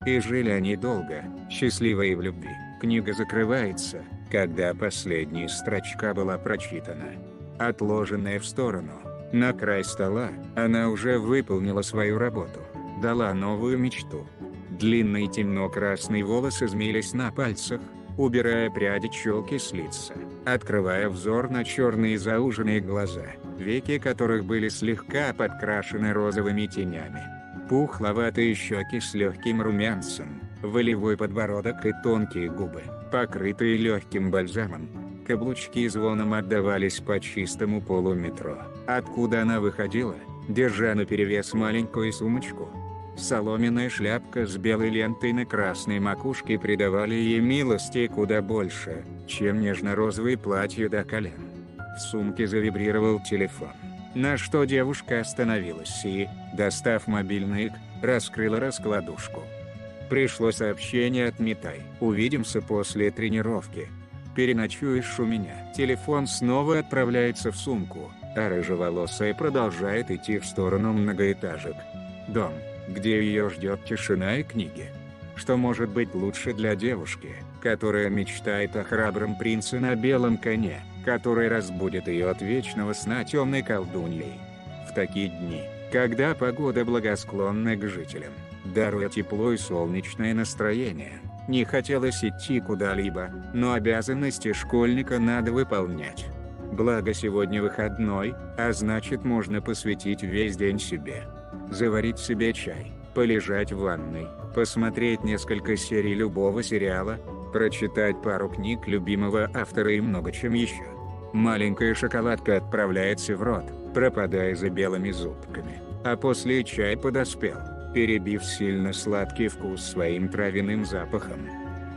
И жили они долго, счастливо и в любви. Книга закрывается, когда последняя строчка была прочитана. Отложенная в сторону, на край стола, она уже выполнила свою работу, дала новую мечту. Длинные темно-красные волосы змеились на пальцах, убирая пряди челки с лица, открывая взор на черные зауженные глаза, веки которых были слегка подкрашены розовыми тенями. Пухловатые щеки с легким румянцем, волевой подбородок и тонкие губы, покрытые легким бальзамом. Каблучки звоном отдавались по чистому полу метро, откуда она выходила, держа наперевес маленькую сумочку. Соломенная шляпка с белой лентой на красной макушке придавали ей милости куда больше, чем нежно-розовые платья до колен. В сумке завибрировал телефон, на что девушка остановилась и, достав мобильник, раскрыла раскладушку. Пришло сообщение от Митай: «Увидимся после тренировки. Переночуешь у меня». Телефон снова отправляется в сумку, а рыжеволосая продолжает идти в сторону многоэтажек. Дом, где ее ждет тишина и книги. Что может быть лучше для девушки, которая мечтает о храбром принце на белом коне, который разбудит ее от вечного сна темной колдуньей. В такие дни, когда погода благосклонна к жителям, даруя тепло и солнечное настроение, не хотелось идти куда-либо, но обязанности школьника надо выполнять. Благо сегодня выходной, а значит можно посвятить весь день себе. Заварить себе чай, полежать в ванной, посмотреть несколько серий любого сериала, прочитать пару книг любимого автора и много чем еще. Маленькая шоколадка отправляется в рот, пропадая за белыми зубками, а после чай подоспел, перебив сильно сладкий вкус своим травяным запахом.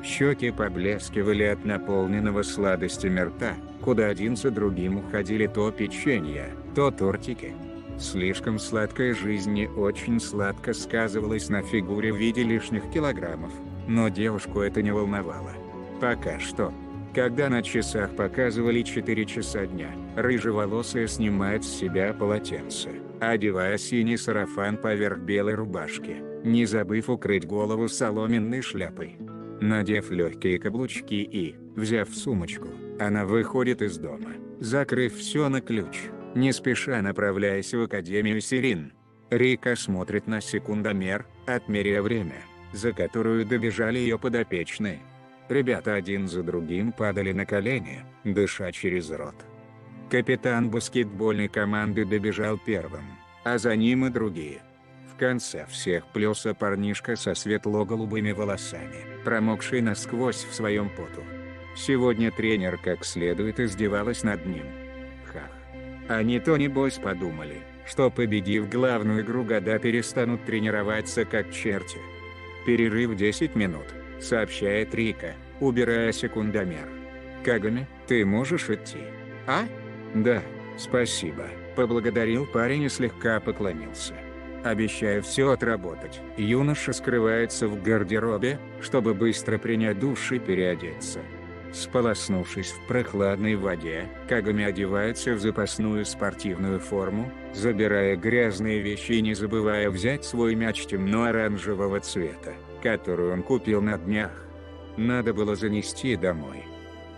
Щеки поблескивали от наполненного сладостями рта, куда один за другим уходили то печенья, то тортики. Слишком сладкая жизнь не очень сладко сказывалась на фигуре в виде лишних килограммов, но девушку это не волновало. Пока что. Когда на часах показывали 4 часа дня, рыжеволосая снимает с себя полотенце, одевая синий сарафан поверх белой рубашки, не забыв укрыть голову соломенной шляпой. Надев легкие каблучки и, взяв сумочку, она выходит из дома, закрыв все на ключ, не спеша направляясь в Академию Сирин. Рика смотрит на секундомер, отмеряя время, за которую добежали ее подопечные. Ребята один за другим падали на колени, дыша через рот. Капитан баскетбольной команды добежал первым, а за ним и другие. В конце всех плелся парнишка со светло-голубыми волосами, промокший насквозь в своем поту. Сегодня тренер как следует издевалась над ним. Хах. Они то небось подумали, что победив главную игру года перестанут тренироваться как черти. Перерыв 10 минут, сообщает Рика, убирая секундомер. Кагами, ты можешь идти? А? Да, спасибо, поблагодарил парень и слегка поклонился. Обещаю все отработать. Юноша скрывается в гардеробе, чтобы быстро принять душ и переодеться. Сполоснувшись в прохладной воде, Кагами одевается в запасную спортивную форму, забирая грязные вещи и не забывая взять свой мяч темно-оранжевого цвета, который он купил на днях. Надо было занести домой.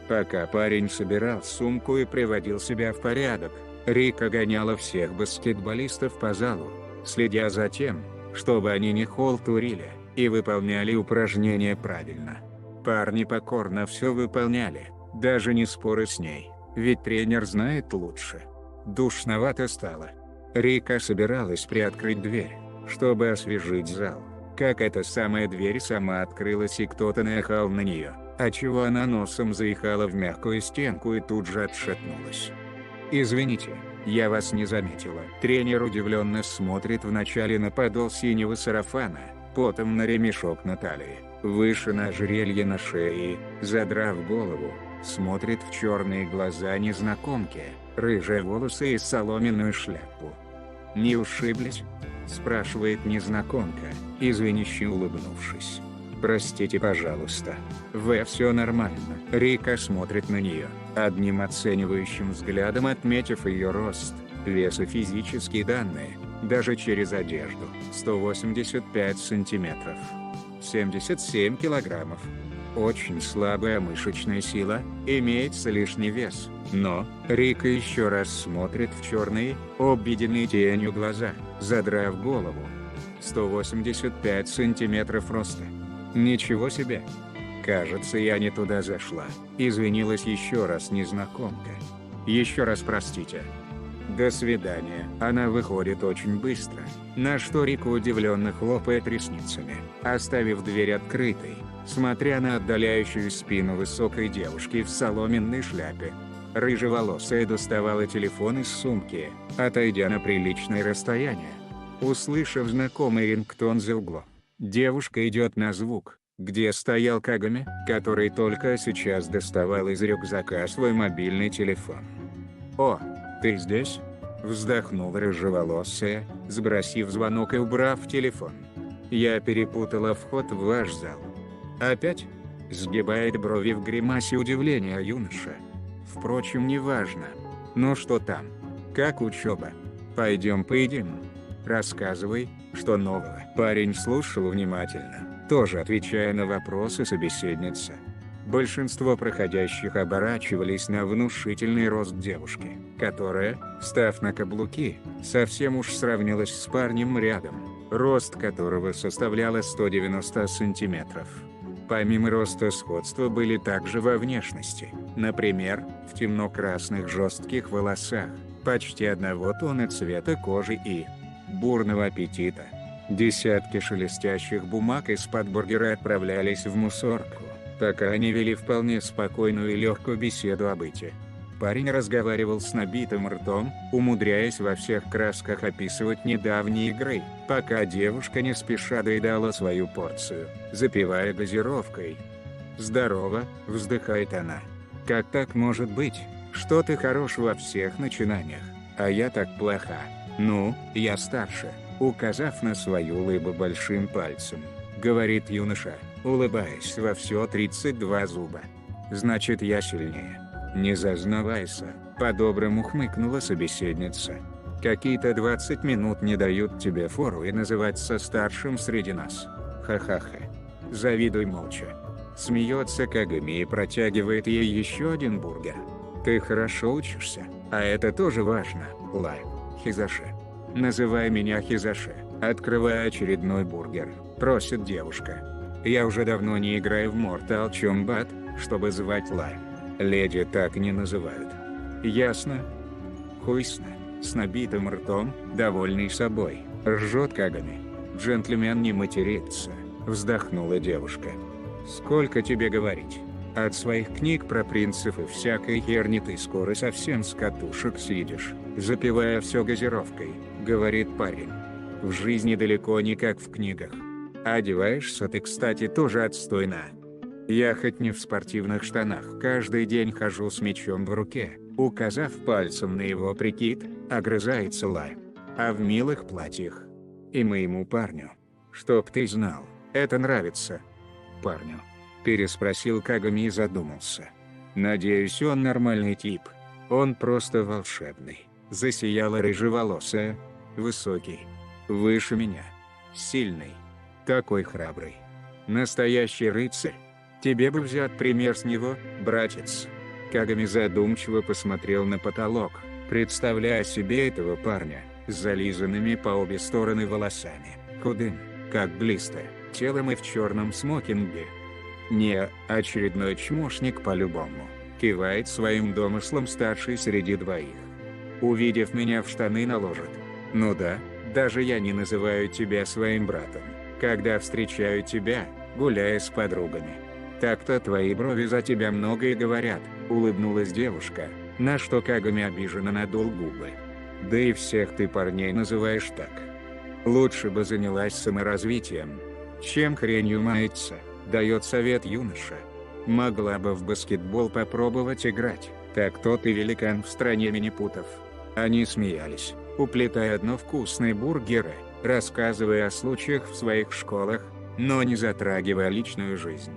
Пока парень собирал сумку и приводил себя в порядок, Рика гоняла всех баскетболистов по залу, следя за тем, чтобы они не халтурили и выполняли упражнения правильно. Парни покорно все выполняли, даже не споры с ней, ведь тренер знает лучше. Душновато стало. Рика собиралась приоткрыть дверь, чтобы освежить зал, как эта самая дверь сама открылась и кто-то наехал на нее, отчего она носом заехала в мягкую стенку и тут же отшатнулась. «Извините, я вас не заметила». Тренер удивленно смотрит вначале на подол синего сарафана, потом на ремешок на талии, выше на ожерелье на шее и, задрав голову, смотрит в черные глаза незнакомки, рыжие волосы и соломенную шляпу. «Не ушиблись?» – спрашивает незнакомка, извиняюще улыбнувшись. «Простите, пожалуйста. Все нормально». Рика смотрит на нее, одним оценивающим взглядом отметив ее рост, вес и физические данные, даже через одежду, 185 сантиметров. 77 килограммов. Очень слабая мышечная сила, имеется лишний вес, но Рика еще раз смотрит в черные, обведенные тенью глаза, задрав голову. 185 сантиметров роста. Ничего себе. Кажется, я не туда зашла. Извинилась еще раз незнакомка. Еще раз простите. До свидания. Она выходит очень быстро, на что Рика удивленно хлопает ресницами, оставив дверь открытой, смотря на отдаляющую спину высокой девушки в соломенной шляпе. Рыжеволосая доставала телефон из сумки, отойдя на приличное расстояние. Услышав знакомый рингтон за углом, девушка идет на звук, где стоял Кагами, который только сейчас доставал из рюкзака свой мобильный телефон. «О, ты здесь?» – вздохнула рыжеволосая, сбросив звонок и убрав телефон. «Я перепутала вход в ваш зал». «Опять?» – сгибает брови в гримасе удивления юноша. «Впрочем, неважно. Ну что там? Как учеба? Пойдем поедим. Рассказывай, что нового?» Парень слушал внимательно, тоже отвечая на вопросы собеседницы. Большинство проходящих оборачивались на внушительный рост девушки, которая, встав на каблуки, совсем уж сравнилась с парнем рядом, рост которого составляла 190 сантиметров. Помимо роста сходства были также во внешности, например, в темно-красных жестких волосах, почти одного тона цвета кожи и бурного аппетита. Десятки шелестящих бумаг из-под бургера отправлялись в мусорку, пока они вели вполне спокойную и легкую беседу о быте. Парень разговаривал с набитым ртом, умудряясь во всех красках описывать недавние игры, пока девушка не спеша доедала свою порцию, запивая газировкой. «Здорово», — вздыхает она. «Как так может быть, что ты хорош во всех начинаниях, а я так плоха? Ну, я старше», — указав на свою улыбку большим пальцем, говорит юноша, улыбаясь во все 32 зуба. «Значит, я сильнее». «Не зазнавайся», — по-доброму хмыкнула собеседница. «Какие-то 20 минут не дают тебе фору и называться старшим среди нас. Ха-ха-ха. Завидуй молча». Смеется Кагами и протягивает ей еще один бургер. «Ты хорошо учишься, а это тоже важно, Лай. Хизаши. Называй меня Хизаши», открывая очередной бургер, просит девушка. «Я уже давно не играю в Mortal Kombat, чтобы звать Лай. Леди так не называют». «Ясно?» «Хуйсно», с набитым ртом, довольный собой, ржет Кагами. «Джентльмен не матерится», вздохнула девушка. «Сколько тебе говорить? От своих книг про принцев и всякой херни ты скоро совсем с катушек съедешь, запивая все газировкой», говорит парень. «В жизни далеко не как в книгах. Одеваешься ты, кстати, тоже отстойно. Я хоть не в спортивных штанах каждый день хожу с мечом в руке», указав пальцем на его прикид, огрызается Лай. «А в милых платьях. И моему парню. Чтоб ты знал, это нравится». «Парню?» переспросил Кагами и задумался. «Надеюсь, он нормальный тип. Он просто волшебный», засияла рыжеволосая. «Высокий. Выше меня. Сильный. Такой храбрый. Настоящий рыцарь. Тебе бы взять пример с него, братец». Кагами задумчиво посмотрел на потолок, представляя себе этого парня, с зализанными по обе стороны волосами, худым, как глиста, телом и в черном смокинге. «Не, очередной чмошник по-любому», кивает своим домыслом старший среди двоих. «Увидев меня, в штаны наложит. Ну да, даже я не называю тебя своим братом, когда встречаю тебя, гуляя с подругами. Так-то твои брови за тебя многое говорят», улыбнулась девушка, на что Кагами обиженно надул губы. «Да и всех ты парней называешь так. Лучше бы занялась саморазвитием. Чем хренью мается», дает совет юноша. «Могла бы в баскетбол попробовать играть, так тот и великан в стране минипутов». Они смеялись, уплетая одно вкусные бургеры, рассказывая о случаях в своих школах, но не затрагивая личную жизнь.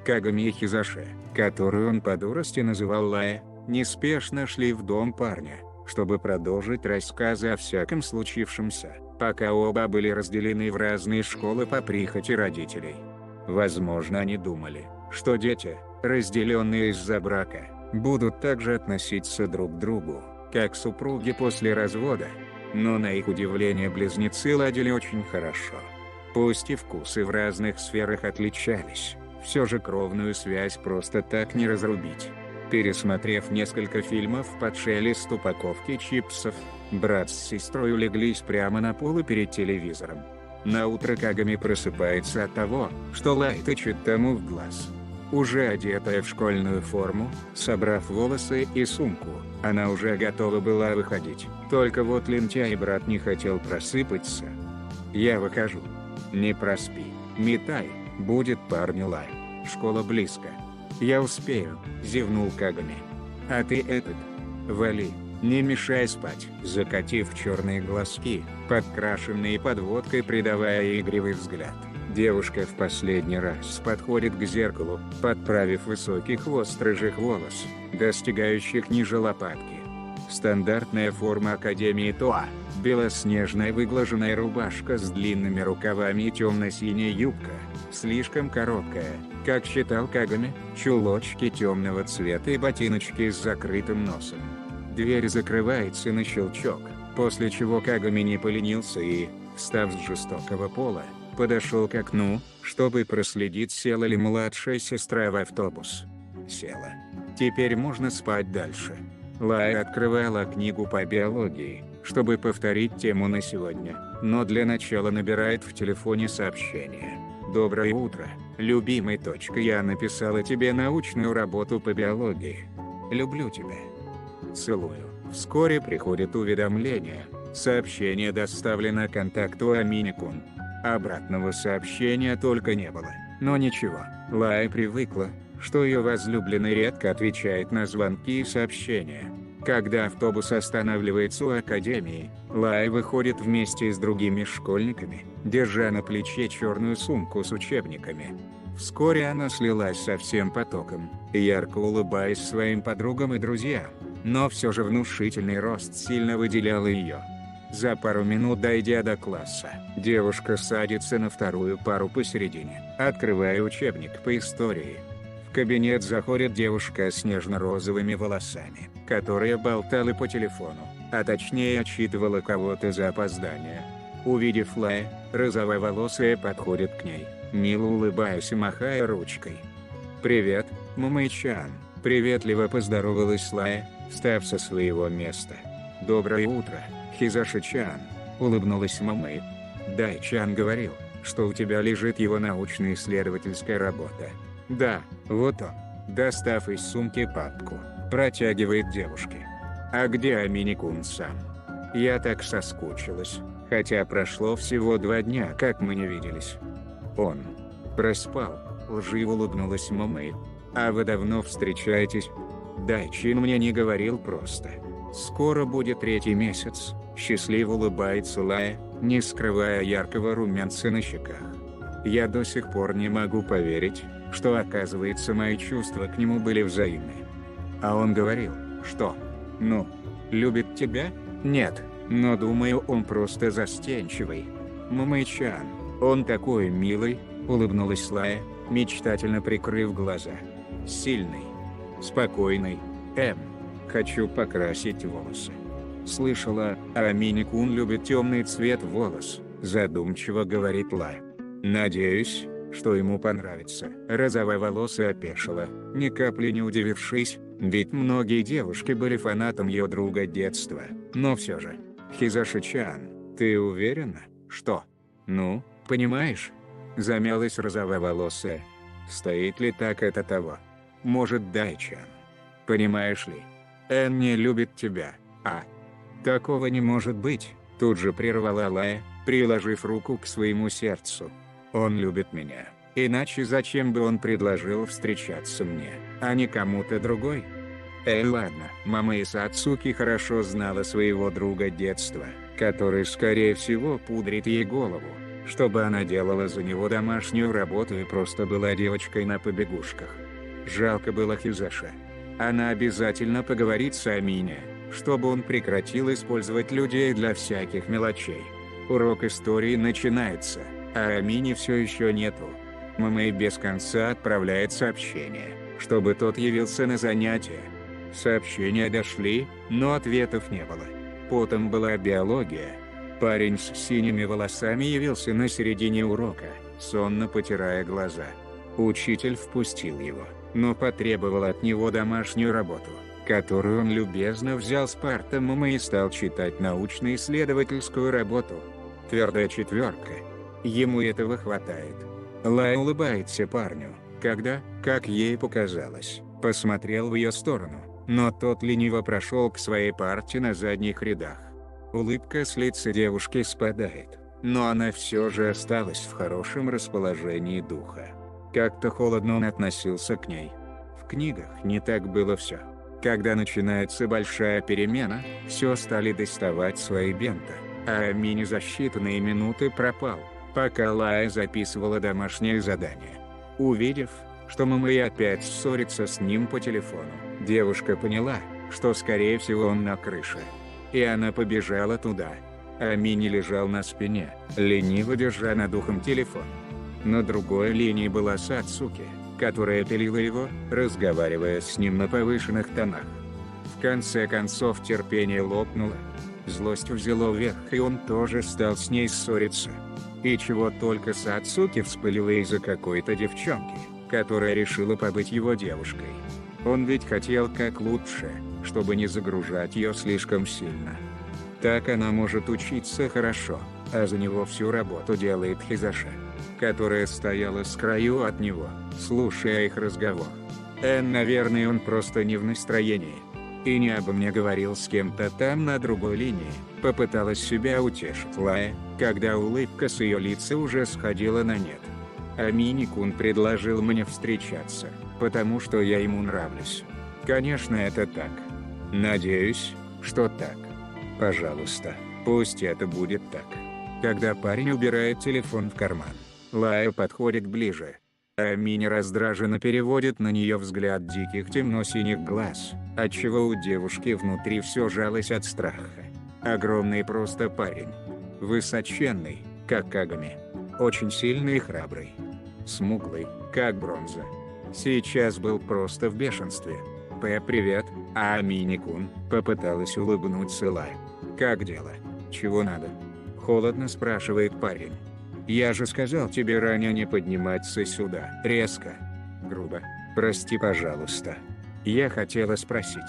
Кагами и Хизаши, которую он по дурости называл Лая, неспешно шли в дом парня, чтобы продолжить рассказы о всяком случившемся, пока оба были разделены в разные школы по прихоти родителей. Возможно, они думали, что дети, разделенные из-за брака, будут также относиться друг к другу, как супруги после развода. Но на их удивление близнецы ладили очень хорошо. Пусть и вкусы в разных сферах отличались, все же кровную связь просто так не разрубить. Пересмотрев несколько фильмов под шелест упаковки чипсов, брат с сестрой улеглись прямо на полу перед телевизором. Наутро Кагами просыпается от того, что Лай тычет тому в глаз. Уже одетая в школьную форму, собрав волосы и сумку, она уже готова была выходить. Только вот лентяй брат не хотел просыпаться. «Я выхожу. Не проспи, Митай, будет парню Лай. Школа близко. Я успею», — зевнул Кагами. «А ты этот, вали, не мешай спать». Закатив черные глазки, подкрашенные подводкой, придавая игривый взгляд, девушка в последний раз подходит к зеркалу, подправив высокий хвост рыжих волос, достигающих ниже лопатки. Стандартная форма Академии ТОА, белоснежная выглаженная рубашка с длинными рукавами и темно-синяя юбка, слишком короткая, как считал Кагами, чулочки темного цвета и ботиночки с закрытым носом. Дверь закрывается на щелчок, после чего Кагами не поленился и, встав с жестокого пола, подошел к окну, чтобы проследить, села ли младшая сестра в автобус. Села. Теперь можно спать дальше. Лай открывала книгу по биологии, чтобы повторить тему на сегодня, но для начала набирает в телефоне сообщение. «Доброе утро, любимый. Я написала тебе научную работу по биологии. Люблю тебя. Целую». Вскоре приходит уведомление. Сообщение доставлено контакту Амини-кун. Обратного сообщения только не было. Но ничего, Лай привыкла, что ее возлюбленный редко отвечает на звонки и сообщения. Когда автобус останавливается у академии, Лай выходит вместе с другими школьниками, держа на плече черную сумку с учебниками. Вскоре она слилась со всем потоком, ярко улыбаясь своим подругам и друзьям, но все же внушительный рост сильно выделял ее. За пару минут, дойдя до класса, девушка садится на вторую пару посередине, открывая учебник по истории. В кабинет заходит девушка с нежно-розовыми волосами, которая болтала по телефону, а точнее отчитывала кого-то за опоздание. Увидев Лая, розововолосая подходит к ней, мило улыбаясь и махая ручкой. «Привет, Мумэй-чан», — приветливо поздоровалась Лая, встав со своего места. «Доброе утро, Хизаши-чан», — улыбнулась Мумэй. «Дай-чан говорил, что у тебя лежит его научно-исследовательская работа». «Да, вот он», — достав из сумки папку, протягивает девушке. «А где Амини-кун-сан? Я так соскучилась, хотя прошло всего 2 дня, как мы не виделись». «Он проспал», — лживо улыбнулась Мумэй. «А вы давно встречаетесь?» «Дай-чин мне не говорил просто. Скоро будет 3-й месяц», — счастливо улыбается Лая, не скрывая яркого румянца на щеках. «Я до сих пор не могу поверить, что, оказывается, мои чувства к нему были взаимны». «А он говорил, что? Ну, любит тебя?» «Нет, но думаю, он просто застенчивый». «Мумэй-чан, он такой милый», — улыбнулась Лая, мечтательно прикрыв глаза. «Сильный, спокойный. Хочу покрасить волосы». «Слышала, Амини-кун любит темный цвет волос», — задумчиво говорит Лая. «Надеюсь, что ему понравится». Розововолосая опешила, ни капли не удивившись, ведь многие девушки были фанатом ее друга детства. Но все же. «Хизаши-чан, ты уверена, что?» «Ну, понимаешь?» — замялась розововолосая. «Стоит ли так это того? Может, Дай-чан? Понимаешь ли, Эн не любит тебя, а?» «Такого не может быть», — тут же прервала Лая, приложив руку к своему сердцу. «Он любит меня, иначе зачем бы он предложил встречаться мне, а не кому-то другой?» Ладно. Мама Исацуки хорошо знала своего друга детства, который скорее всего пудрит ей голову, чтобы она делала за него домашнюю работу и просто была девочкой на побегушках. Жалко было Хизаша. Она обязательно поговорит с Амине, чтобы он прекратил использовать людей для всяких мелочей. Урок истории начинается, а Амини все еще нету. Мамэй без конца отправляет сообщение, чтобы тот явился на занятия. Сообщения дошли, но ответов не было. Потом была биология. Парень с синими волосами явился на середине урока, сонно потирая глаза. Учитель впустил его, но потребовал от него домашнюю работу, которую он любезно взял с парты Мамэй и стал читать научно-исследовательскую работу. Твердая 4. Ему этого хватает. Лай улыбается парню, когда, как ей показалось, посмотрел в ее сторону, но тот лениво прошел к своей парте на задних рядах. Улыбка с лица девушки спадает, но она все же осталась в хорошем расположении духа. Как-то холодно он относился к ней. В книгах не так было все. Когда начинается большая перемена, все стали доставать свои бенты, а Амини за считанные минуты пропал, пока Лая записывала домашнее задание. Увидев, что Мамэй опять ссорится с ним по телефону, девушка поняла, что скорее всего он на крыше. И она побежала туда. Амини лежал на спине, лениво держа над ухом телефон. На другой линии была Сацуки, которая пилила его, разговаривая с ним на повышенных тонах. В конце концов терпение лопнуло. Злость взяла вверх, и он тоже стал с ней ссориться. И чего только Сацуки вспылила из-за какой-то девчонки, которая решила побыть его девушкой. Он ведь хотел как лучше, чтобы не загружать ее слишком сильно. Так она может учиться хорошо, а за него всю работу делает Хизаша, которая стояла с краю от него, слушая их разговор. Наверное, он просто не в настроении. И не обо мне говорил с кем-то там на другой линии, попыталась себя утешить Лая, когда улыбка с ее лица уже сходила на нет. Амини-кун предложил мне встречаться, потому что я ему нравлюсь. Конечно, это так. Надеюсь, что так. Пожалуйста, пусть это будет так. Когда парень убирает телефон в карман, Лая подходит ближе. Амини раздраженно переводит на нее взгляд диких темно-синих глаз, отчего у девушки внутри все жалось от страха. Огромный просто парень. Высоченный, как Кагами. Очень сильный и храбрый. Смуглый, как бронза. Сейчас был просто в бешенстве. Привет, Амини-кун», попыталась улыбнуться Лая. «Как дела? Чего надо?» Холодно спрашивает парень. «Я же сказал тебе ранее не подниматься сюда». Резко. Грубо. «Прости, пожалуйста. Я хотела спросить».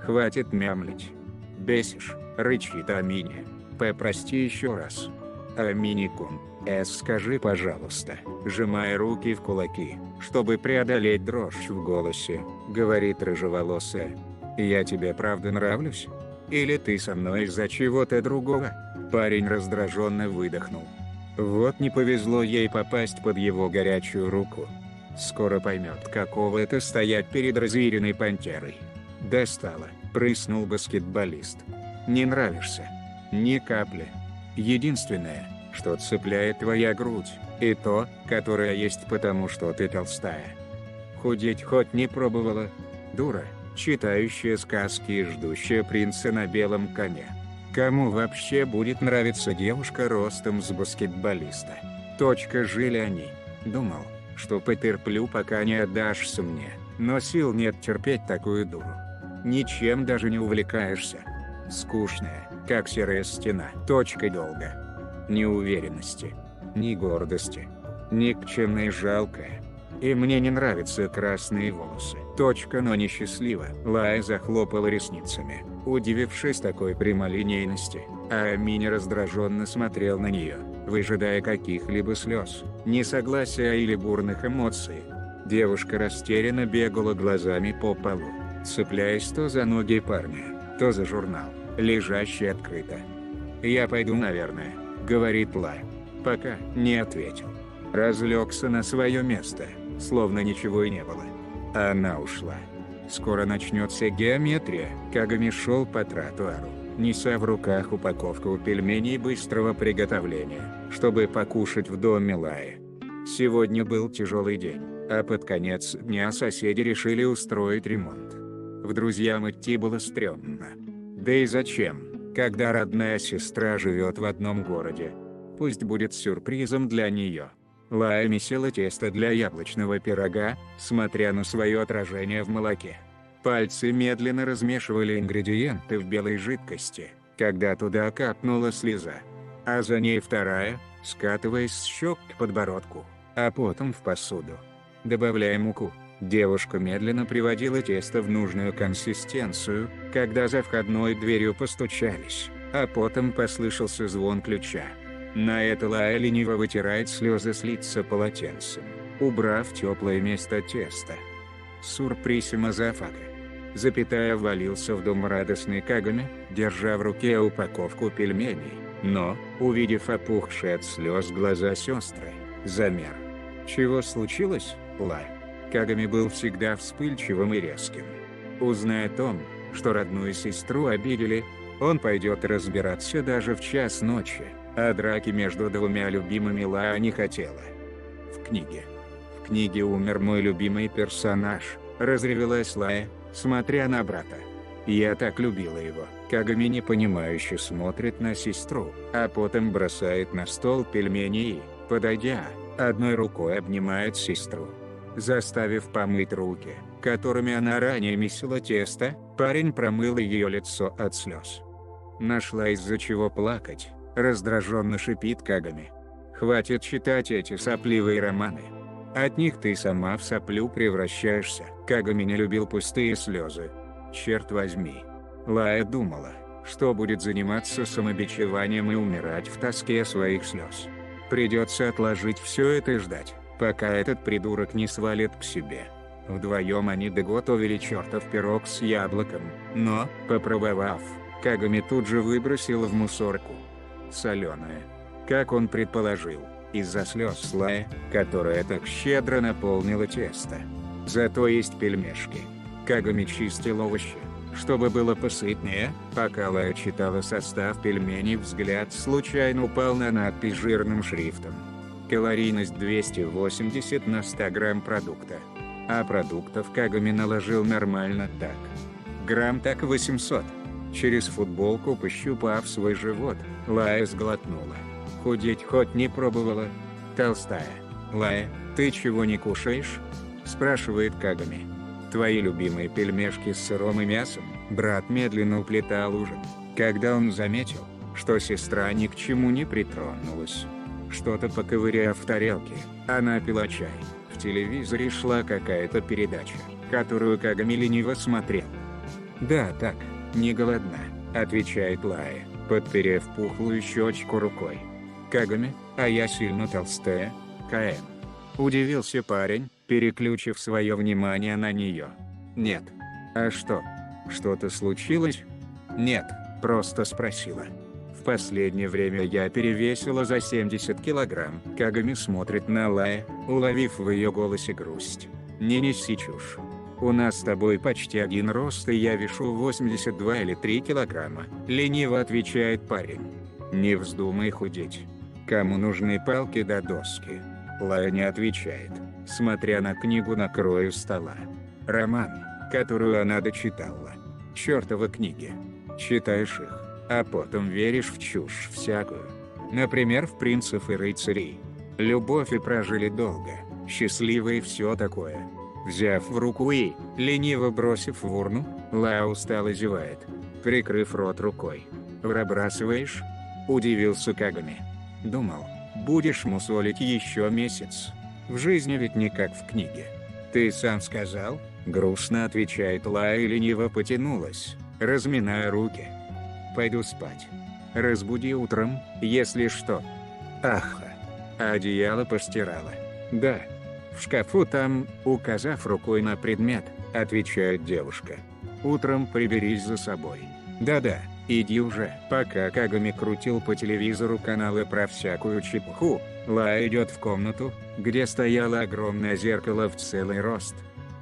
Хватит мямлить. Бесишь», рычит Амини. «Прости еще раз». «Амини-кун, скажи, пожалуйста», сжимая руки в кулаки, чтобы преодолеть дрожь в голосе, говорит рыжеволосая. «Я тебе правда нравлюсь? Или ты со мной из-за чего-то другого?» Парень раздраженно выдохнул. Вот не повезло ей попасть под его горячую руку. Скоро поймет, каково это стоять перед разъяренной пантерой. «Достала», прыснул баскетболист. «Не нравишься? Ни капли. Единственное, что цепляет твоя грудь, и то, которая есть потому, что ты толстая. Худеть хоть не пробовала? Дура, читающая сказки и ждущая принца на белом коне. Кому вообще будет нравиться девушка ростом с баскетболиста?» Жили они. Думал, что потерплю, пока не отдашься мне, но сил нет терпеть такую дуру. Ничем даже не увлекаешься. Скучная, как серая стена. Долго. Ни уверенности, ни гордости. Никчемная и жалкая. И мне не нравятся красные волосы. Но несчастливо. Лая захлопала ресницами, удивившись такой прямолинейности, а Амини раздраженно смотрел на нее, выжидая каких-либо слез, несогласия или бурных эмоций. Девушка растерянно бегала глазами по полу, цепляясь то за ноги парня, то за журнал, лежащий открыто. «Я пойду, наверное», — говорит Лая. «Пока», — не ответил. Разлегся на свое место, словно ничего и не было. Она ушла. Скоро начнется геометрия. Кагами шел по тротуару, неся в руках упаковку пельменей быстрого приготовления, чтобы покушать в доме Лаи. Сегодня был тяжелый день, а под конец дня соседи решили устроить ремонт. В друзьям идти было стрёмно. Да и зачем, когда родная сестра живет в одном городе? Пусть будет сюрпризом для нее. Лая месила тесто для яблочного пирога, смотря на свое отражение в молоке. Пальцы медленно размешивали ингредиенты в белой жидкости, когда туда капнула слеза. А за ней вторая, скатываясь с щек к подбородку, а потом в посуду. Добавляя муку, девушка медленно приводила тесто в нужную консистенцию, когда за входной дверью постучались, а потом послышался звон ключа. На это Лая лениво вытирает слезы с лица полотенцем, убрав теплое место теста. Сурприсима зафака. Запятая ввалился в дом радостный Кагами, держа в руке упаковку пельменей, но, увидев опухшие от слез глаза сестры, замер. Чего случилось, Лая? Кагами был всегда вспыльчивым и резким. Узная о том, что родную сестру обидели, он пойдет разбираться даже в час ночи, а драки между двумя любимыми Лая не хотела. В книге умер мой любимый персонаж, разревелась Лая, смотря на брата. Я так любила его. Кагами непонимающе смотрит на сестру, а потом бросает на стол пельмени и, подойдя, одной рукой обнимает сестру. Заставив помыть руки, которыми она ранее месила тесто, парень промыл ее лицо от слез. Нашла из-за чего плакать, раздраженно шипит Кагами. Хватит читать эти сопливые романы. От них ты сама в соплю превращаешься. Кагами не любил пустые слезы. Черт возьми. Лая думала, что будет заниматься самобичеванием и умирать в тоске своих слез. Придется отложить все это и ждать, пока этот придурок не свалит к себе. Вдвоем они доготовили чертов пирог с яблоком, но, попробовав, Кагами тут же выбросил в мусорку. Соленое. Как он предположил, из-за слез Лая, которая так щедро наполнила тесто. Зато есть пельмешки. Кагами чистил овощи, чтобы было посытнее. Пока Лая читала состав пельменей, взгляд случайно упал на надпись жирным шрифтом. Калорийность 280 на 100 грамм продукта. А продуктов Кагами наложил нормально так. Грамм так 800. Через футболку пощупав свой живот, Лая сглотнула. Худеть хоть не пробовала? Толстая. Лая, ты чего не кушаешь? Спрашивает Кагами. Твои любимые пельмешки с сыром и мясом? Брат медленно уплетал ужин, когда он заметил, что сестра ни к чему не притронулась. Что-то поковыряв в тарелке, она пила чай. В телевизоре шла какая-то передача, которую Кагами лениво смотрел. «Да, так, не голодна», — отвечает Лая, подперев пухлую щечку рукой. «Кагами, а я сильно толстая, КМ». Удивился парень, переключив свое внимание на нее. «Нет». «А что? Что-то случилось?» «Нет, просто спросила». «В последнее время я перевесила за 70 килограмм». Кагами смотрит на Лая, уловив в ее голосе грусть. «Не неси чушь. У нас с тобой почти один рост, и я вешу 82 или 3 килограмма», — лениво отвечает парень. «Не вздумай худеть. Кому нужны палки да доски?» Лая не отвечает, смотря на книгу на краю стола. Роман, которую она дочитала. Чёртовы книги. Читаешь их, а потом веришь в чушь всякую. Например, в «Принцев и рыцарей». Любовь и прожили долго, счастливо и все такое. Взяв в руку и, лениво бросив в урну, Лая устало зевает, прикрыв рот рукой. «Выбрасываешь?» – удивился Кагами. «Думал, будешь мусолить еще месяц. В жизни ведь не как в книге». «Ты сам сказал?» – грустно отвечает Лая и лениво потянулась, разминая руки. «Пойду спать. Разбуди утром, если что». «Аха. А одеяло постирала?» «Да. В шкафу там», указав рукой на предмет, отвечает девушка. «Утром приберись за собой». «Да-да, иди уже». Пока Кагами крутил по телевизору каналы про всякую чепуху, Лая идет в комнату, где стояло огромное зеркало в целый рост.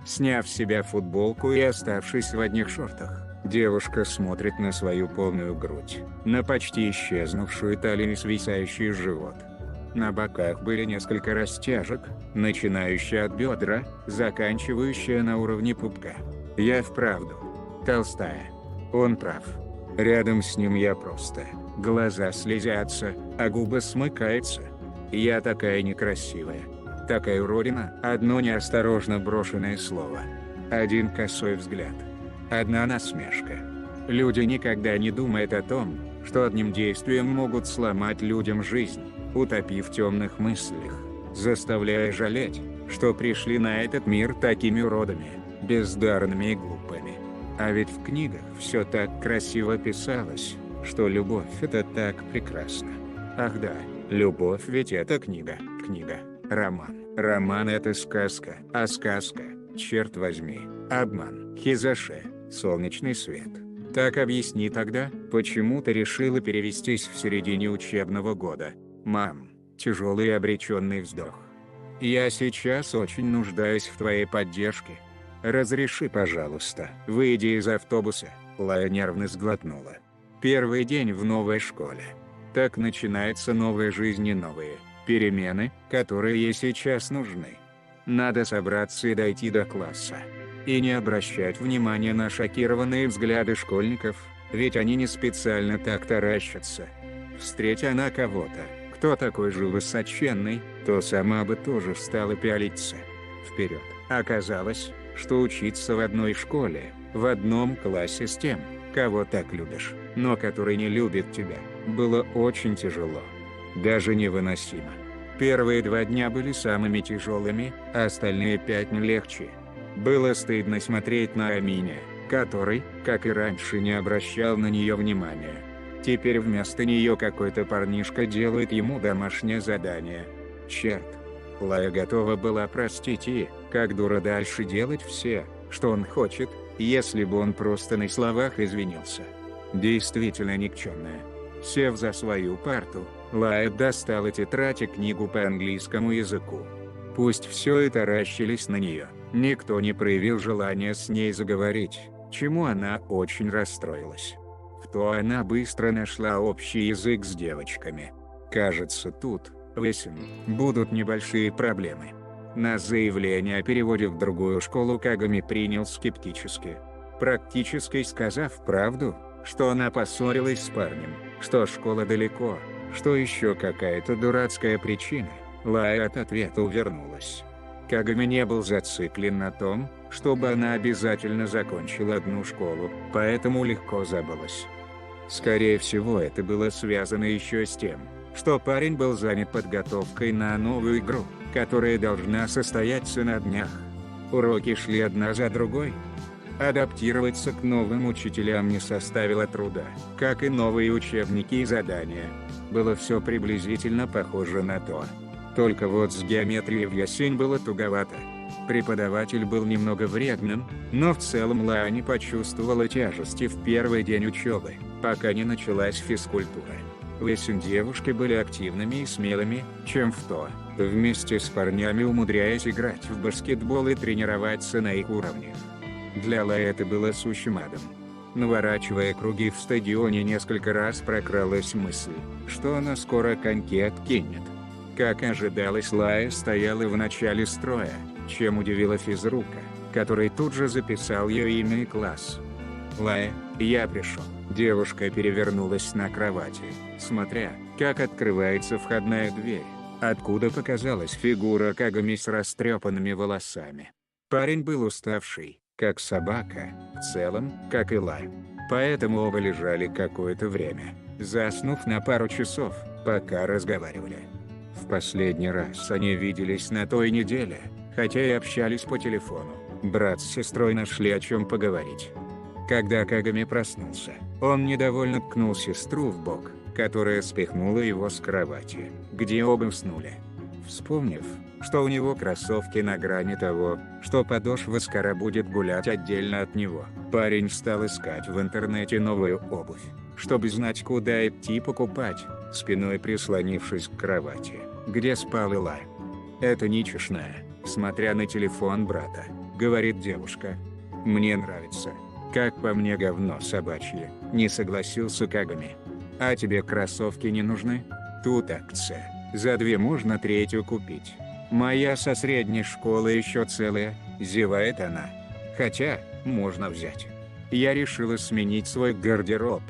Сняв с себя футболку и оставшись в одних шортах, девушка смотрит на свою полную грудь, на почти исчезнувшую талию и свисающий живот. На боках были несколько растяжек, начинающие от бедра, заканчивающие на уровне пупка. Я вправду толстая. Он прав. Рядом с ним я просто. Глаза слезятся, а губы смыкаются. Я такая некрасивая. Такая уродина, одно неосторожно брошенное слово. Один косой взгляд. Одна насмешка. Люди никогда не думают о том, что одним действием могут сломать людям жизнь, утопив в темных мыслях, заставляя жалеть, что пришли на этот мир такими уродами, бездарными и глупыми. А ведь в книгах все так красиво писалось, что любовь — это так прекрасно. Ах да, любовь ведь это книга, роман. Роман — это сказка, а сказка, черт возьми, обман, хизаше, солнечный свет. Так объясни тогда, почему ты решила перевестись в середине учебного года, мам? Тяжелый и обреченный вздох. Я сейчас очень нуждаюсь в твоей поддержке. Разреши, пожалуйста, выйди из автобуса. Лая нервно сглотнула. Первый день в новой школе. Так начинается новая жизнь и новые перемены, которые ей сейчас нужны. Надо собраться и дойти до класса. И не обращать внимания на шокированные взгляды школьников, ведь они не специально так таращатся. Встреть она кого-то, кто такой же высоченный, то сама бы тоже встала пялиться вперед. Оказалось, что учиться в одной школе, в одном классе с тем, кого так любишь, но который не любит тебя, было очень тяжело. Даже невыносимо. Первые 2 дня были самыми тяжелыми, а остальные 5 не легче. Было стыдно смотреть на Аминя, который, как и раньше, не обращал на нее внимания. Теперь вместо нее какой-то парнишка делает ему домашнее задание. Черт. Лая готова была простить и, как дура, дальше делать все, что он хочет, если бы он просто на словах извинился. Действительно никчемная. Сев за свою парту, Лая достала тетрадь и книгу по английскому языку. Пусть все и таращились на нее, никто не проявил желания с ней заговорить, чему она очень расстроилась. То она быстро нашла общий язык с девочками. Кажется, тут, в Эссен, будут небольшие проблемы. На заявление о переводе в другую школу Кагами принял скептически. Практически сказав правду, что она поссорилась с парнем, что школа далеко, что еще какая-то дурацкая причина, Лая от ответа увернулась. Кагами не был зациклен на том, чтобы она обязательно закончила одну школу, поэтому легко забылась. Скорее всего, это было связано еще с тем, что парень был занят подготовкой на новую игру, которая должна состояться на днях. Уроки шли одна за другой. Адаптироваться к новым учителям не составило труда, как и новые учебники и задания. Было все приблизительно похоже на то. Только вот с геометрией в ясень было туговато. Преподаватель был немного вредным, но в целом Лая не почувствовала тяжести в первый день учебы, пока не началась физкультура. В ясень девушки были активными и смелыми, чем в то, вместе с парнями умудряясь играть в баскетбол и тренироваться на их уровнях. Для Лаи это было сущим адом. Наворачивая круги в стадионе, несколько раз прокралась мысль, что она скоро коньки откинет. Как ожидалось, Лая стояла в начале строя, чем удивила физрука, который тут же записал ее имя и класс. «Лая, я пришел». Девушка перевернулась на кровати, смотря, как открывается входная дверь, откуда показалась фигура Кагами с растрепанными волосами. Парень был уставший, как собака, в целом, как и Лая. Поэтому оба лежали какое-то время, заснув на пару часов, пока разговаривали. В последний раз они виделись на той неделе, хотя и общались по телефону. Брат с сестрой нашли о чем поговорить. Когда Кагами проснулся, он недовольно ткнул сестру в бок, которая спихнула его с кровати, где оба уснули. Вспомнив, что у него кроссовки на грани того, что подошва скоро будет гулять отдельно от него, парень стал искать в интернете новую обувь, чтобы знать, куда идти покупать, спиной прислонившись к кровати, где спал Илай. «Это не чешная», смотря на телефон брата, говорит девушка. «Мне нравится. Как по мне, говно собачье», не согласился Кагами. «А тебе кроссовки не нужны? Тут акция. За 2 можно 3-ю купить. Моя со средней школы еще целая», зевает она. «Хотя, можно взять. Я решила сменить свой гардероб».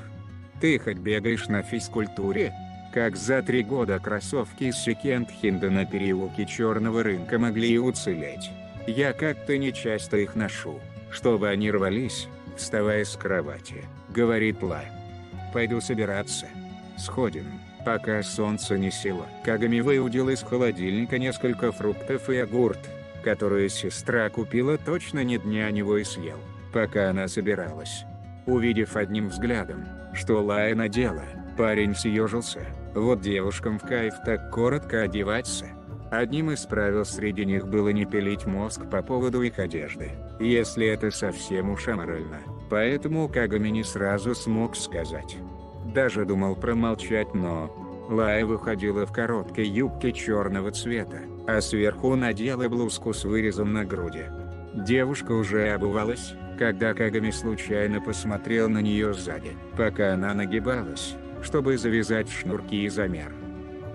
«Ты хоть бегаешь на физкультуре?» как за 3 года кроссовки из секонд-хенда на переулке Черного рынка могли уцелеть. Я как-то нечасто их ношу, чтобы они рвались, вставая с кровати, говорит Ла. Пойду собираться. Сходим, пока солнце не село. Кагами выудил из холодильника несколько фруктов и йогурт, которые сестра купила точно не дня него и съел, пока она собиралась. Увидев одним взглядом, что Лая надела, парень съежился. Вот девушкам в кайф так коротко одеваться. Одним из правил среди них было не пилить мозг по поводу их одежды, если это совсем уж аморально. Поэтому Кагами не сразу смог сказать. Даже думал промолчать, но Лая выходила в короткой юбке черного цвета, а сверху надела блузку с вырезом на груди. Девушка уже обувалась, когда Кагами случайно посмотрел на нее сзади, пока она нагибалась, чтобы завязать шнурки и замер.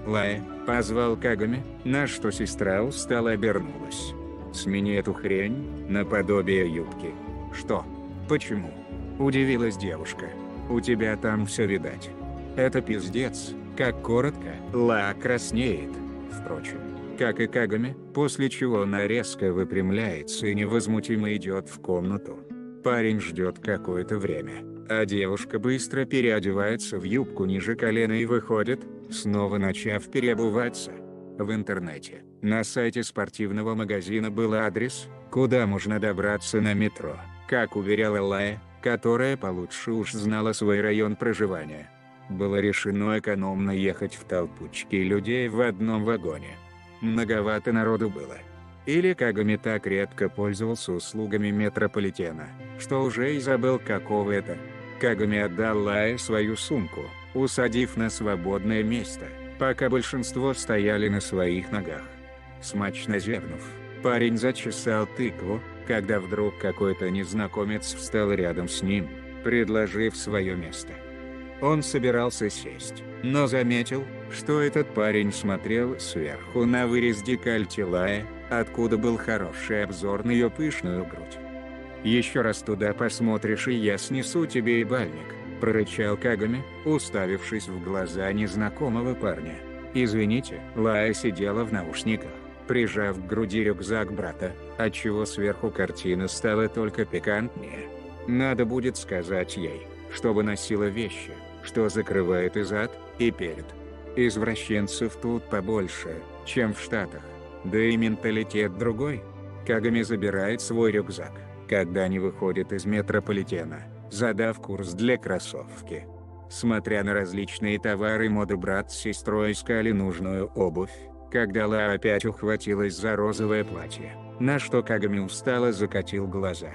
«Лая», — позвал Кагами, на что сестра устало обернулась. «Смени эту хрень, наподобие юбки». «Что? Почему?» — удивилась девушка. «У тебя там все видать». «Это пиздец, как коротко». Ла краснеет, впрочем, как и Кагами, после чего она резко выпрямляется и невозмутимо идет в комнату. Парень ждет какое-то время, а девушка быстро переодевается в юбку ниже колена и выходит, снова начав переобуваться. В интернете, на сайте спортивного магазина был адрес, куда можно добраться на метро, как уверяла Лая, которая получше уж знала свой район проживания. Было решено экономно ехать в толпучке людей в одном вагоне. Многовато народу было. Или Кагами так редко пользовался услугами метрополитена, что уже и забыл, какого это. Кагами отдал Лае свою сумку, усадив на свободное место, пока большинство стояли на своих ногах. Смачно зевнув, парень зачесал тыкву, когда вдруг какой-то незнакомец встал рядом с ним, предложив свое место. Он собирался сесть, но заметил, что этот парень смотрел сверху на вырез декольте Лая, откуда был хороший обзор на ее пышную грудь. «Еще раз туда посмотришь, и я снесу тебе ебальник», – прорычал Кагами, уставившись в глаза незнакомого парня. «Извините». Лая сидела в наушниках, прижав к груди рюкзак брата, отчего сверху картина стала только пикантнее. Надо будет сказать ей, чтобы носила вещи, что закрывает и зад, и перед. Извращенцев тут побольше, чем в Штатах. Да и менталитет другой. Кагами забирает свой рюкзак, когда они выходят из метрополитена, задав курс для кроссовки. Смотря на различные товары моды, брат с сестрой искали нужную обувь, когда Ла опять ухватилась за розовое платье, на что Кагами устало закатил глаза.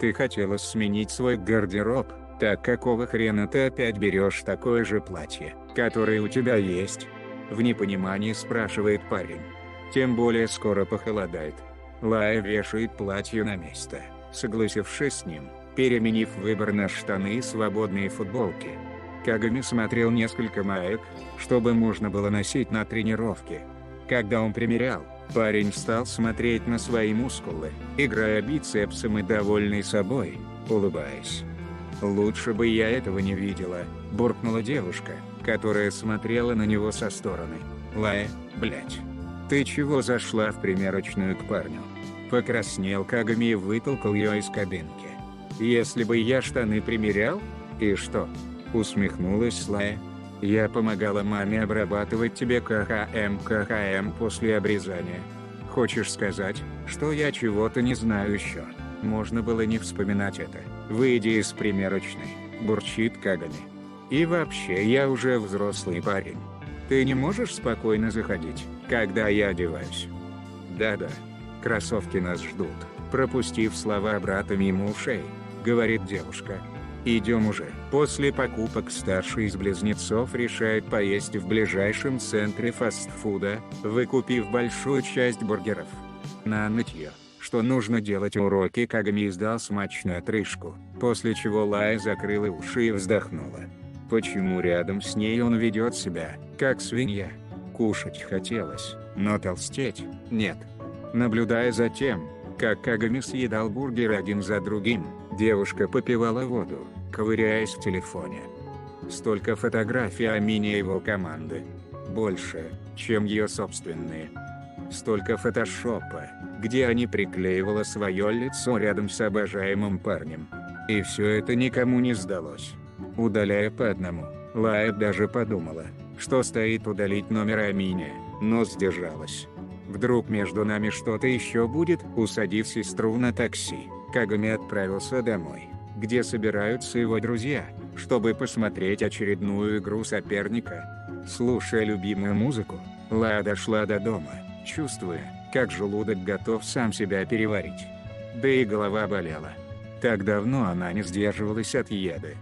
«Ты хотела сменить свой гардероб, так какого хрена ты опять берешь такое же платье, которое у тебя есть?» В непонимании спрашивает парень. Тем более скоро похолодает. Лая вешает платье на место, согласившись с ним, переменив выбор на штаны и свободные футболки. Кагами смотрел несколько маек, чтобы можно было носить на тренировке. Когда он примерял, парень стал смотреть на свои мускулы, играя бицепсом и довольный собой, улыбаясь. «Лучше бы я этого не видела», – буркнула девушка, которая смотрела на него со стороны. «Лая, блять. Ты чего зашла в примерочную к парню?» Покраснел Кагами и вытолкал ее из кабинки. «Если бы я штаны примерял? И что?» Усмехнулась Лая. «Я помогала маме обрабатывать тебе КХМ после обрезания. Хочешь сказать, что я чего-то не знаю еще?» Можно было не вспоминать это. «Выйди из примерочной», – бурчит Кагами. «И вообще, я уже взрослый парень. Ты не можешь спокойно заходить, когда я одеваюсь?» «Да-да. Кроссовки нас ждут», – пропустив слова брата мимо ушей, говорит девушка. «Идем уже». После покупок старший из близнецов решает поесть в ближайшем центре фастфуда, выкупив большую часть бургеров. На нытье, что нужно делать уроки, Кагами издал смачную отрыжку, после чего Лая закрыла уши и вздохнула. Почему рядом с ней он ведет себя, как свинья? Кушать хотелось, но толстеть – нет. Наблюдая за тем, как Кагами съедал бургеры один за другим, девушка попивала воду, ковыряясь в телефоне. Столько фотографий Амини и его команды. Больше, чем ее собственные. Столько фотошопа, где они приклеивала свое лицо рядом с обожаемым парнем. И все это никому не сдалось. Удаляя по одному, Лая даже подумала, что стоит удалить номер Амини, но сдержалась. Вдруг между нами что-то еще будет. Усадив сестру на такси, Кагами отправился домой, где собираются его друзья, чтобы посмотреть очередную игру соперника. Слушая любимую музыку, Лая дошла до дома, чувствуя, как желудок готов сам себя переварить. Да и голова болела. Так давно она не сдерживалась от еды.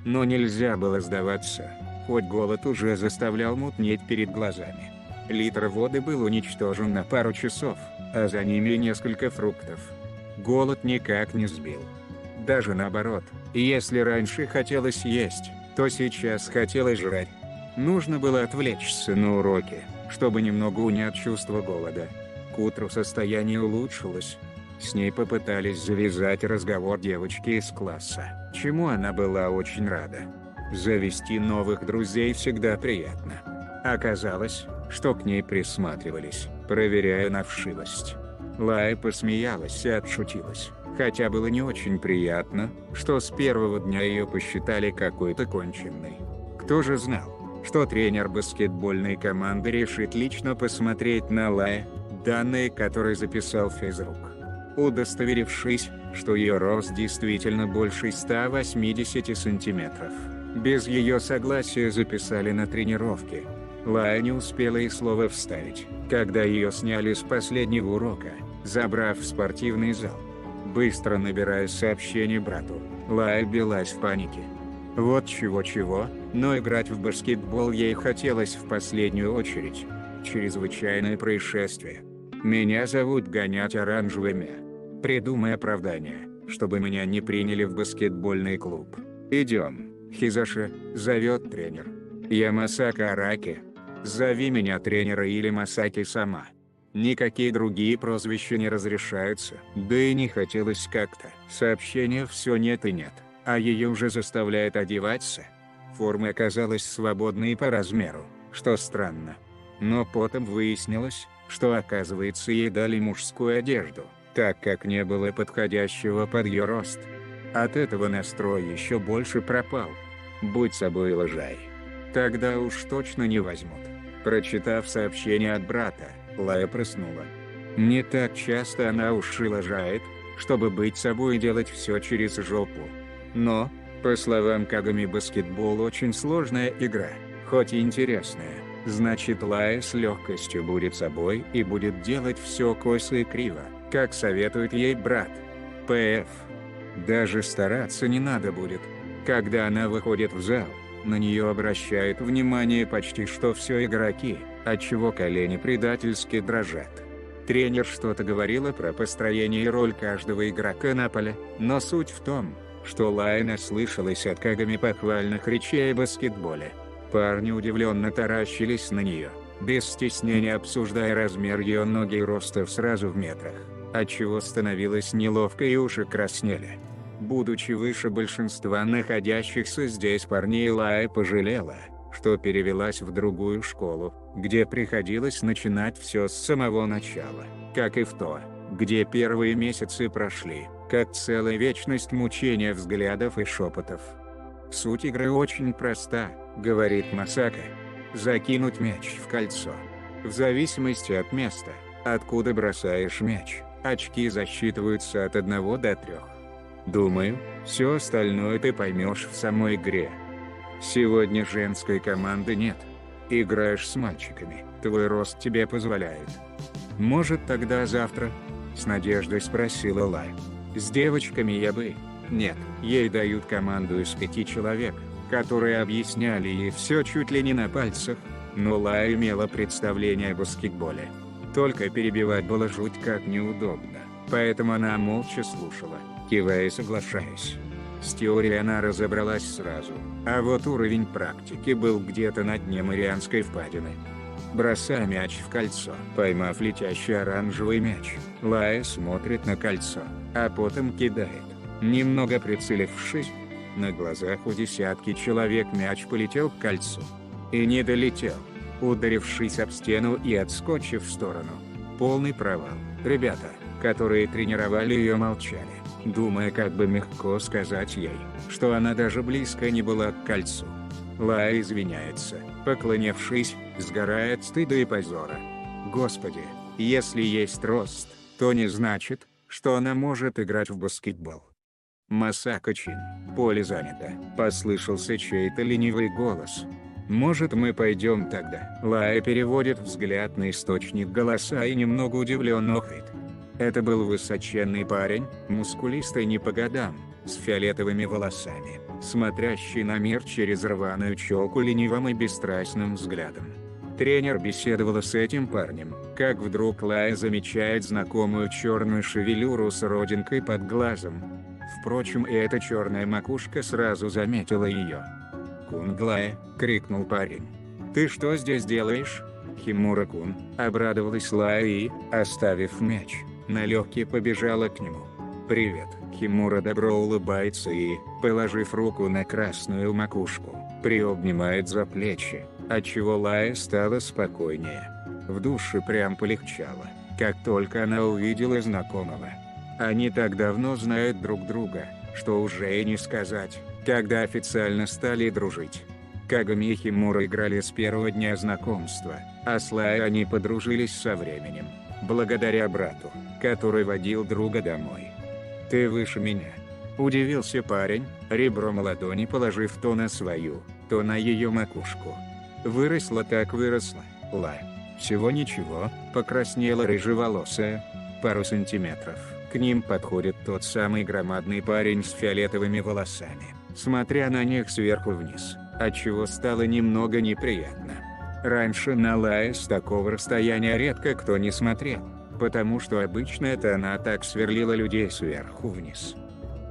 Но нельзя было сдаваться, хоть голод уже заставлял мутнеть перед глазами. Литр воды был уничтожен на пару часов, а за ними несколько фруктов. Голод никак не сбил. Даже наоборот, если раньше хотелось есть, то сейчас хотелось жрать. Нужно было отвлечься на уроке, чтобы немного унять чувство голода. К утру состояние улучшилось. С ней попытались завязать разговор девочки из класса, чему она была очень рада. Завести новых друзей всегда приятно. Оказалось, что к ней присматривались, проверяя на вшивость. Лая посмеялась и отшутилась, хотя было не очень приятно, что с первого дня ее посчитали какой-то конченной. Кто же знал, что тренер баскетбольной команды решит лично посмотреть на Лая, данные которой записал физрук. Удостоверившись, что ее рост действительно больше 180 сантиметров, без ее согласия записали на тренировки. Лая не успела и слова вставить, когда ее сняли с последнего урока, забрав в спортивный зал. Быстро набирая сообщение брату, Лая билась в панике. Вот чего-чего, но играть в баскетбол ей хотелось в последнюю очередь. Чрезвычайное происшествие. Меня зовут гонять оранжевыми. Придумай оправдание, чтобы меня не приняли в баскетбольный клуб. Идем, Хизаши, зовет тренер. Я Масака Араки. Зови меня тренера или Масаки сама. Никакие другие прозвища не разрешаются. Да и не хотелось как-то. Сообщения все нет и нет, а ее уже заставляет одеваться. Форма оказалась свободной по размеру, что странно. Но потом выяснилось, что оказывается ей дали мужскую одежду, так как не было подходящего под ее рост. От этого настрой еще больше пропал. Будь собой, лажай. Тогда уж точно не возьмут. Прочитав сообщение от брата, Лая прыснула. Не так часто она уж и лажает, чтобы быть собой и делать все через жопу. Но, по словам Кагами, баскетбол очень сложная игра, хоть и интересная. Значит, Лая с легкостью будет собой и будет делать все косо и криво, как советует ей брат. П.Ф. Даже стараться не надо будет. Когда она выходит в зал, на нее обращают внимание почти что все игроки, отчего колени предательски дрожат. Тренер что-то говорила про построение и роль каждого игрока на поле, но суть в том, что Лая наслышалась от Кагами похвальных речей о баскетболе. Парни удивленно таращились на нее, без стеснения обсуждая размер ее ноги и роста сразу в метрах, отчего становилось неловко и уши краснели. Будучи выше большинства находящихся здесь парней, Лая пожалела, что перевелась в другую школу, где приходилось начинать все с самого начала, как и в то, где первые месяцы прошли, как целая вечность мучения взглядов и шепотов. Суть игры очень проста, говорит Масака. Закинуть мяч в кольцо. В зависимости от места, откуда бросаешь мяч, очки засчитываются от 1 до 3. Думаю, все остальное ты поймешь в самой игре. Сегодня женской команды нет. Играешь с мальчиками, твой рост тебе позволяет. Может, тогда завтра? С надеждой спросила Лая. С девочками я бы... Нет, ей дают команду из 5 человек, которые объясняли ей все чуть ли не на пальцах, но Лая имела представление о баскетболе. Только перебивать было жуть как неудобно, поэтому она молча слушала, кивая и соглашаясь. С теорией она разобралась сразу, а вот уровень практики был где-то на дне Марианской впадины. Бросая мяч в кольцо, поймав летящий оранжевый мяч, Лая смотрит на кольцо, а потом кидает. Немного прицелившись, На глазах у десятки человек мяч полетел к кольцу. И не долетел, ударившись об стену и отскочив в сторону. Полный провал. Ребята, которые тренировали ее, молчали, думая, как бы мягко сказать ей, что она даже близко не была к кольцу. Лая извиняется, поклонившись, сгорая от стыда и позора. Господи, если есть рост, то не значит, что она может играть в баскетбол. Масако-чин, поле занято, послышался чей-то ленивый голос. Может, мы пойдем тогда? Лая переводит взгляд на источник голоса и немного удивленно охает. Это был высоченный парень, мускулистый не по годам, с фиолетовыми волосами, смотрящий на мир через рваную челку ленивым и бесстрастным взглядом. Тренер беседовала с этим парнем, как вдруг Лая замечает знакомую черную шевелюру с родинкой под глазом. Впрочем, и эта черная макушка сразу заметила ее. «Кунг-Лая!» — крикнул парень. «Ты что здесь делаешь?» «Химура-кун!» — обрадовалась Лая и, оставив мяч, налегке побежала к нему. «Привет!» Химура добро улыбается и, положив руку на красную макушку, приобнимает за плечи, отчего Лая стала спокойнее. В душе прям полегчало, как только она увидела знакомого. Они так давно знают друг друга, что уже и не сказать, когда официально стали дружить. Кагами и Химура играли с первого дня знакомства, а с Лай они подружились со временем, благодаря брату, который водил друга домой. «Ты выше меня», — удивился парень, ребром ладони положив то на свою, то на ее макушку. «Выросла так выросла, Лай. Всего ничего», — покраснела рыжеволосая. Пару сантиметров. К ним подходит тот самый громадный парень с фиолетовыми волосами, смотря на них сверху вниз, отчего стало немного неприятно. Раньше на Лая с такого расстояния редко кто не смотрел, потому что обычно это она так сверлила людей сверху вниз.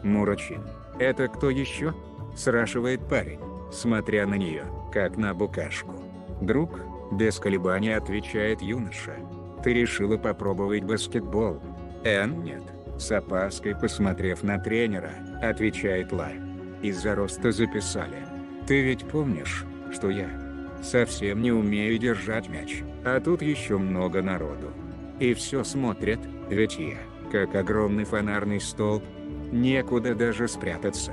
«Мура-чин, это кто еще?» – спрашивает парень, смотря на нее, как на букашку. «Друг?» – без колебаний отвечает юноша. «Ты решила попробовать баскетбол?» «Нет», – с опаской посмотрев на тренера, отвечает Лай. «Из-за роста записали. Ты ведь помнишь, что я совсем не умею держать мяч, а тут еще много народу. И все смотрят, ведь я, как огромный фонарный столб, некуда даже спрятаться».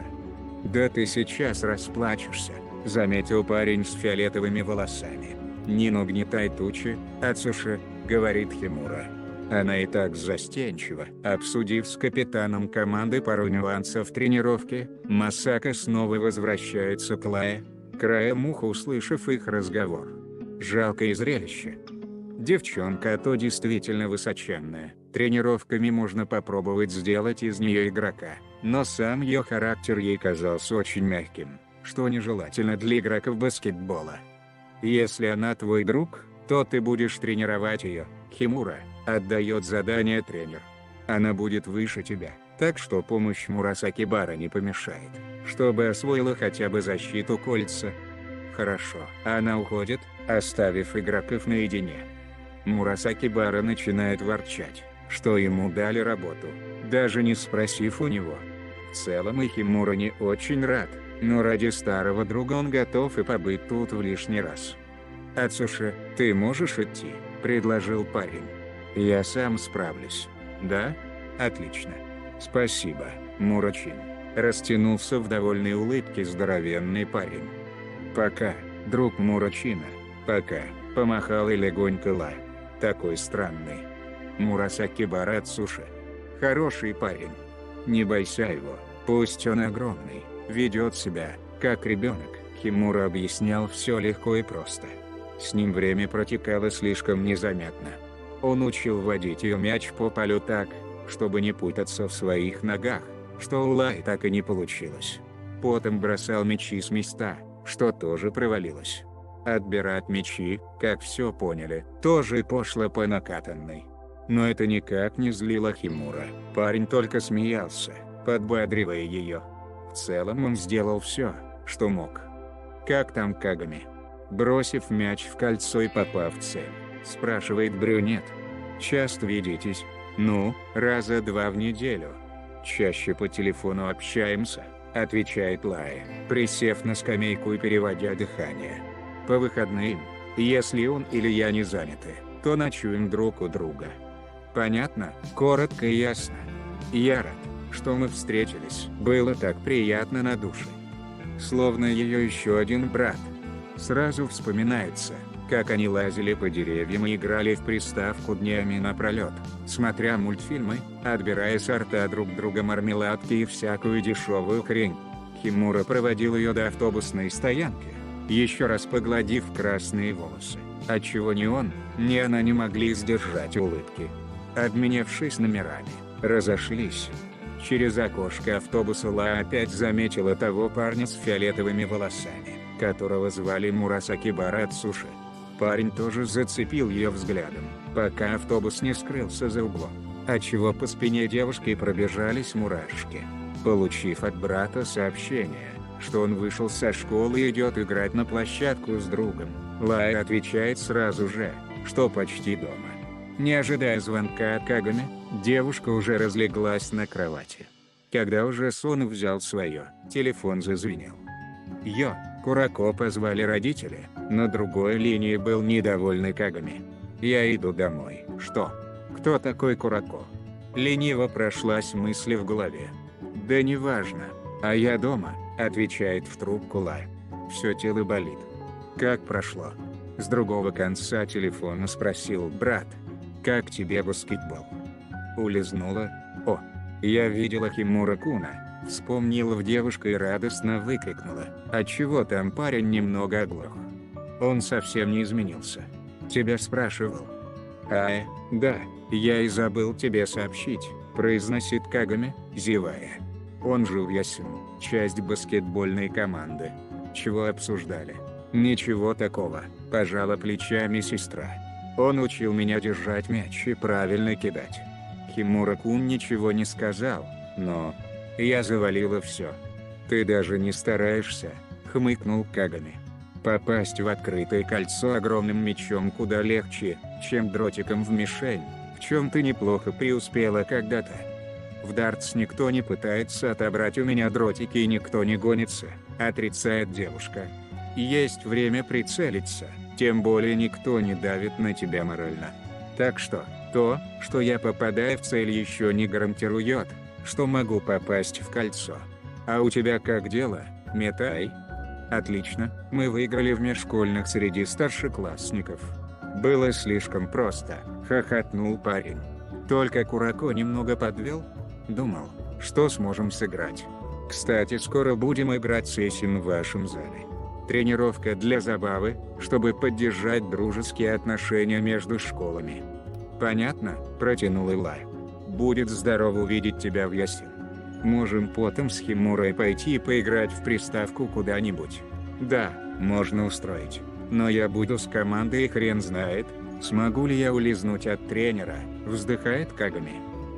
«Да ты сейчас расплачешься», — заметил парень с фиолетовыми волосами. «Не нагнетай тучи, Ацуша», — говорит Химура. Она и так застенчива. Обсудив с капитаном команды пару нюансов тренировки, Масако снова возвращается к Лае, краем уха услышав их разговор. Жалкое зрелище. Девчонка то действительно высоченная, тренировками можно попробовать сделать из нее игрока, но сам ее характер ей казался очень мягким, что нежелательно для игроков баскетбола. «Если она твой друг, то ты будешь тренировать ее, Химура», — отдает задание тренер. «Она будет выше тебя, так что помощь Мурасаки-бара не помешает, чтобы освоила хотя бы защиту кольца». «Хорошо». Она уходит, оставив игроков наедине. Мурасаки-бара начинает ворчать, что ему дали работу, даже не спросив у него. В целом и Химура не очень рад, но ради старого друга он готов и побыть тут в лишний раз. «Ацуша, ты можешь идти?» – предложил парень. «Я сам справлюсь». «Да? Отлично. Спасибо, Мура-чин», – растянулся в довольной улыбке здоровенный парень. «Пока, друг Мура-чина, пока», – помахал и легонько Лай. «Такой странный. Мурасаки-бара Ацуша. Хороший парень. Не бойся его, пусть он огромный, ведет себя, как ребенок», – Химура объяснял все легко и просто. С ним время протекало слишком незаметно. Он учил водить ее мяч по полю так, чтобы не путаться в своих ногах, что у Лай так и не получилось. Потом бросал мячи с места, что тоже провалилось. Отбирать мячи, как все поняли, тоже пошло по накатанной. Но это никак не злило Химура. Парень только смеялся, подбадривая ее. В целом он сделал все, что мог. «Как там Кагами?» Бросив мяч в кольцо и попав в цель, спрашивает брюнет. «Часто видитесь?» «Ну, раза 2 в неделю. Чаще по телефону общаемся», отвечает Лая, присев на скамейку и переводя дыхание. По выходным, если он или я не заняты, то ночуем друг у друга. Понятно? Коротко и ясно. Я рад, что мы встретились. Было так приятно на душе. Словно ее еще один брат. Сразу вспоминается, как они лазили по деревьям и играли в приставку днями напролет, смотря мультфильмы, отбирая сорта друг друга мармеладки и всякую дешевую хрень. Химура проводил ее до автобусной стоянки, еще раз погладив красные волосы, отчего ни он, ни она не могли сдержать улыбки. Обменявшись номерами, разошлись. Через окошко автобуса Ла опять заметила того парня с фиолетовыми волосами, которого звали Мурасаки Барацуши. Парень тоже зацепил ее взглядом, пока автобус не скрылся за углом, отчего по спине девушки пробежались мурашки. Получив от брата сообщение, что он вышел со школы и идет играть на площадку с другом, Лая отвечает сразу же, что почти дома. Не ожидая звонка от Кагами, девушка уже разлеглась на кровати. Когда уже сон взял свое, телефон зазвенел. Курако позвали родители, на другой линии был недовольный Кагами. «Я иду домой». «Что? Кто такой Курако?» Лениво прошлась мысль в голове. «Да неважно. А я дома», — отвечает в трубку Лай. Все тело болит. «Как прошло?» С другого конца телефона спросил брат. «Как тебе баскетбол?» Улизнула. «О, я видела Химура-куна». Вспомнила в девушка и радостно выкрикнула. «Отчего там парень немного оглох? Он совсем не изменился. Тебя спрашивал?» Да, я и забыл тебе сообщить», — произносит Кагами, зевая. «Он же Уясин, часть баскетбольной команды. Чего обсуждали?» «Ничего такого», — пожала плечами сестра. «Он учил меня держать мяч и правильно кидать». Химура-кун ничего не сказал, но... Я завалила все. «Ты даже не стараешься», — хмыкнул Кагами. «Попасть в открытое кольцо огромным мячом куда легче, чем дротиком в мишень, в чем ты неплохо преуспела когда-то. В дартс никто не пытается отобрать у меня дротики и никто не гонится», — отрицает девушка. «Есть время прицелиться, тем более никто не давит на тебя морально. Так что, то, что я попадаю в цель, еще не гарантирует, что могу попасть в кольцо. А у тебя как дела, Метай?» «Отлично, мы выиграли в межшкольных среди старшеклассников». «Было слишком просто», — хохотнул парень. «Только Курако немного подвел? Думал, что сможем сыграть. Кстати, скоро будем играть сессию в вашем зале. Тренировка для забавы, чтобы поддержать дружеские отношения между школами». «Понятно», — протянул Илай. «Будет здорово увидеть тебя в Ясин. Можем потом с Химурой пойти и поиграть в приставку куда-нибудь». «Да, можно устроить. Но я буду с командой и хрен знает, смогу ли я улизнуть от тренера», — вздыхает Кагами.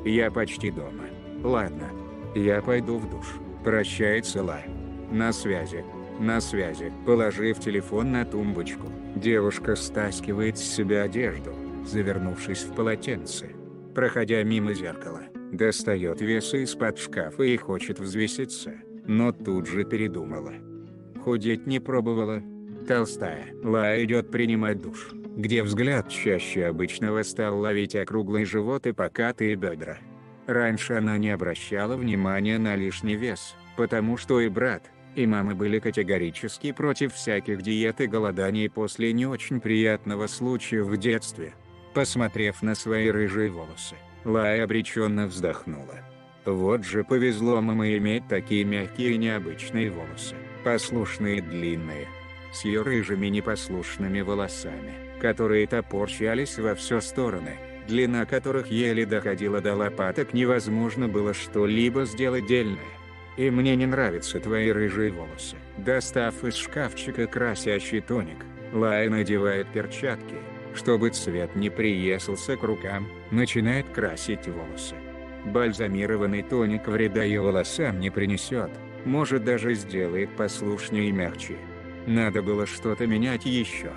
«Я почти дома. Ладно. Я пойду в душ». Прощается Лай. «На связи». «На связи». Положив телефон на тумбочку, девушка стаскивает с себя одежду, завернувшись в полотенце. Проходя мимо зеркала, достает весы из-под шкафа и хочет взвеситься, но тут же передумала. Худеть не пробовала. Толстая. Ла идет принимать душ, где взгляд чаще обычного стал ловить округлый живот и покатые бедра. Раньше она не обращала внимания на лишний вес, потому что и брат, и мама были категорически против всяких диет и голоданий после не очень приятного случая в детстве. Посмотрев на свои рыжие волосы, Лая обреченно вздохнула. Вот же повезло маме иметь такие мягкие и необычные волосы, послушные и длинные. С ее рыжими непослушными волосами, которые топорщались во все стороны, длина которых еле доходила до лопаток, невозможно было что-либо сделать дельное. «И мне не нравятся твои рыжие волосы». Достав из шкафчика красящий тоник, Лая надевает перчатки, чтобы цвет не приесался к рукам, начинает красить волосы. Бальзамированный тоник вреда ее волосам не принесет, может даже сделает послушнее и мягче. Надо было что-то менять еще.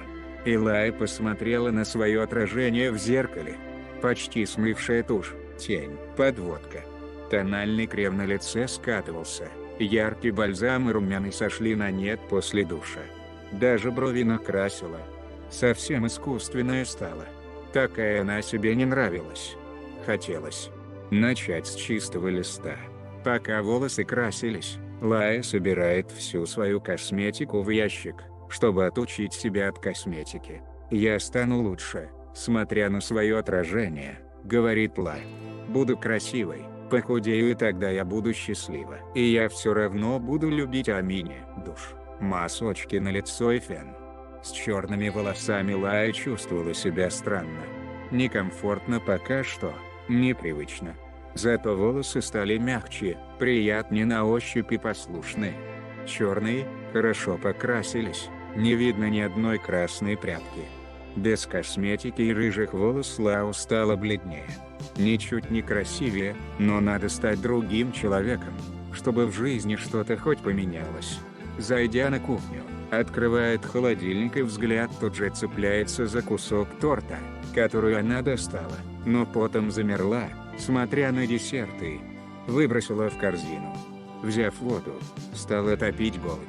Илая посмотрела на свое отражение в зеркале. Почти смывшая тушь, тень, подводка. Тональный крем на лице скатывался, Яркий бальзам и румяна сошли на нет после душа. Даже брови накрасила. Совсем искусственная стала. Такая она себе не нравилась. Хотелось начать с чистого листа. Пока волосы красились, Лая собирает всю свою косметику в ящик, чтобы отучить себя от косметики. «Я стану лучше, смотря на свое отражение», — говорит Лая. «Буду красивой, похудею, и тогда я буду счастлива. И я все равно буду любить Амине». Душ, масочки на лицо и фен. С черными волосами Лая чувствовала себя странно. Некомфортно пока что, непривычно. Зато волосы стали мягче, приятнее на ощупь и послушные. Черные, хорошо покрасились, не видно ни одной красной прядки. Без косметики и рыжих волос Лая стала бледнее. Ничуть не красивее, но надо стать другим человеком, чтобы в жизни что-то хоть поменялось. Зайдя на кухню, открывает холодильник, и взгляд тут же цепляется за кусок торта, которую она достала, но потом замерла, смотря на десерты. Выбросила в корзину. Взяв воду, стала топить голод.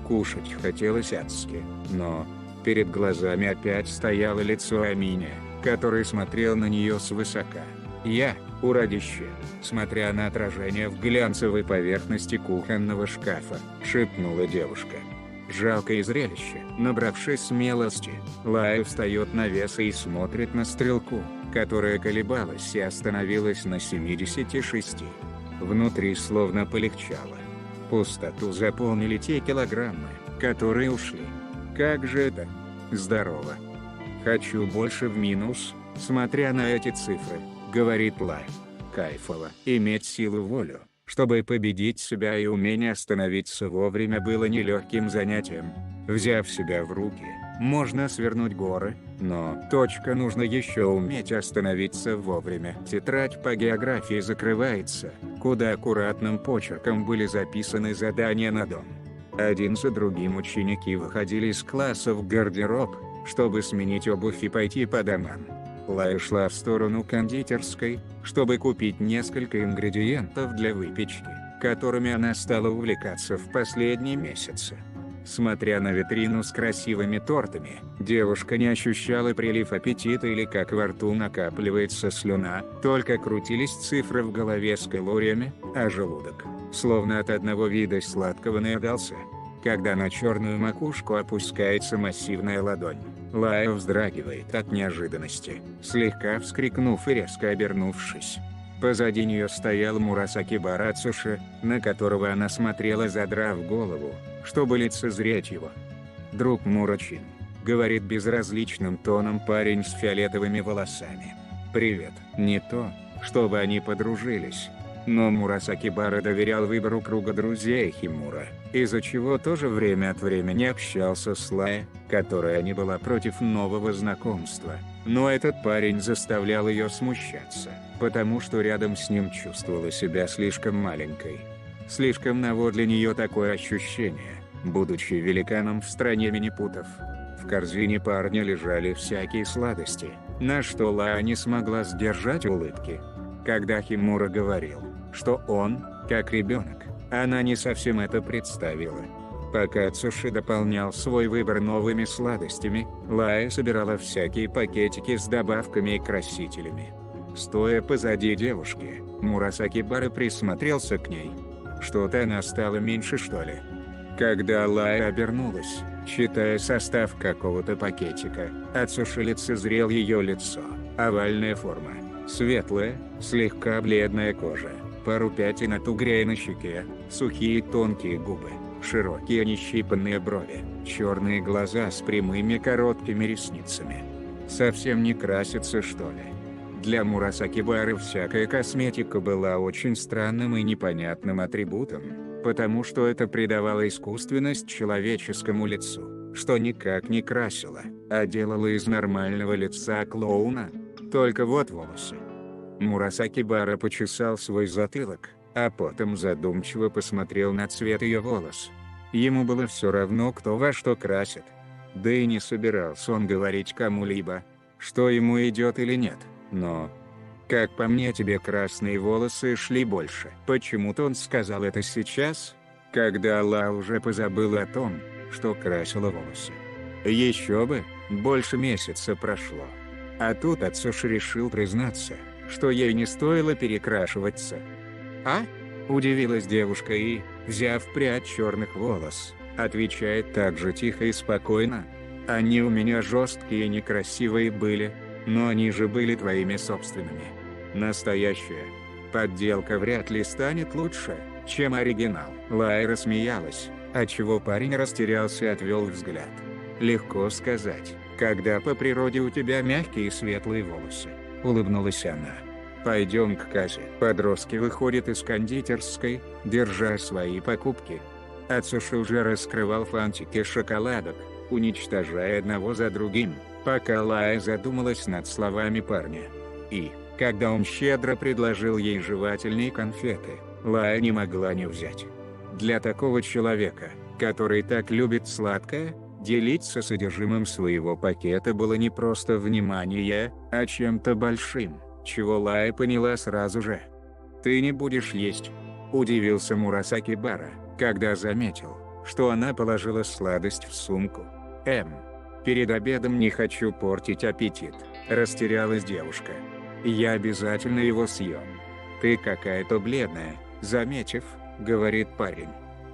Кушать хотелось адски, но перед глазами опять стояло лицо Амине, который смотрел на нее свысока. «Я – уродище», смотря на отражение в глянцевой поверхности кухонного шкафа, шепнула девушка. Жалкое зрелище. Набравшись смелости, Лая встает на вес и смотрит на стрелку, которая колебалась и остановилась на 76. Внутри словно полегчало. Пустоту заполнили те килограммы, которые ушли. Как же это? Здорово. Хочу больше в минус, смотря на эти цифры, говорит Лая. Кайфово. Иметь силу волю, чтобы победить себя, и умение остановиться вовремя было нелегким занятием. Взяв себя в руки, можно свернуть горы, но нужно еще уметь остановиться вовремя. Тетрадь по географии закрывается, куда аккуратным почерком были записаны задания на дом. Один за другим ученики выходили из класса в гардероб, чтобы сменить обувь и пойти по домам. Лая шла в сторону кондитерской, чтобы купить несколько ингредиентов для выпечки, которыми она стала увлекаться в последние месяцы. Смотря на витрину с красивыми тортами, девушка не ощущала прилив аппетита или как во рту накапливается слюна, только крутились цифры в голове с калориями, а желудок, словно от одного вида сладкого, наедался. Когда на черную макушку опускается массивная ладонь, Лая вздрагивает от неожиданности, слегка вскрикнув и резко обернувшись. Позади нее стоял Мурасаки-бара Ацуши, на которого она смотрела, задрав голову, чтобы лицезреть его. «Друг Мурачин», — говорит безразличным тоном парень с фиолетовыми волосами. «Привет». Не то, чтобы они подружились, но Мурасаки-бара доверял выбору круга друзей Химура, из-за чего тоже время от времени общался с Лая, которая не была против нового знакомства. Но этот парень заставлял ее смущаться, потому что рядом с ним чувствовала себя слишком маленькой. Слишком ново для нее такое ощущение, будучи великаном в стране минипутов. В корзине парня лежали всякие сладости, на что Лая не смогла сдержать улыбки. Когда Химура говорил, что он, как ребенок, она не совсем это представила. Пока Цуши дополнял свой выбор новыми сладостями, Лая собирала всякие пакетики с добавками и красителями. Стоя позади девушки, Мурасаки-бара присмотрелся к ней. Что-то она стала меньше, что ли? Когда Лая обернулась, читая состав какого-то пакетика, Ацуши лицезрел ее лицо. Овальная форма, светлая, слегка бледная кожа, пару пятен от угря на щеке, сухие тонкие губы, широкие нещипанные брови, черные глаза с прямыми короткими ресницами. Совсем не красится, что ли? Для Мурасаки-бары всякая косметика была очень странным и непонятным атрибутом, потому что это придавало искусственность человеческому лицу, что никак не красило, а делало из нормального лица клоуна. Только вот волосы. Мурасаки-бара почесал свой затылок, а потом задумчиво посмотрел на цвет ее волос. Ему было все равно, кто во что красит. Да и не собирался он говорить кому-либо, что ему идет или нет. Но, как по мне, тебе красные волосы шли больше. Почему-то он сказал это сейчас, когда Ла уже позабыла о том, что красила волосы. Еще бы, больше месяца прошло. А тут Ацуш решил признаться, что ей не стоило перекрашиваться. «А?» – удивилась девушка и, взяв прядь черных волос, отвечает так же тихо и спокойно. «Они у меня жесткие и некрасивые были, но они же были твоими собственными. Настоящая подделка вряд ли станет лучше, чем оригинал». Лай рассмеялась, отчего парень растерялся и отвел взгляд. «Легко сказать, когда по природе у тебя мягкие и светлые волосы», — улыбнулась она. «Пойдем к кассе». Подростки выходят из кондитерской, держа свои покупки. Ацуши уже раскрывал фантики шоколадок, уничтожая одного за другим, пока Лая задумалась над словами парня. И, когда он щедро предложил ей жевательные конфеты, Лая не могла не взять. Для такого человека, который так любит сладкое, делиться содержимым своего пакета было не просто внимание, а чем-то большим, чего Лая поняла сразу же. «Ты не будешь есть?» – удивился Мурасаки Бара, когда заметил, что она положила сладость в сумку. Перед обедом не хочу портить аппетит», – растерялась девушка. «Я обязательно его съем». «Ты какая-то бледная», – заметив, говорит парень.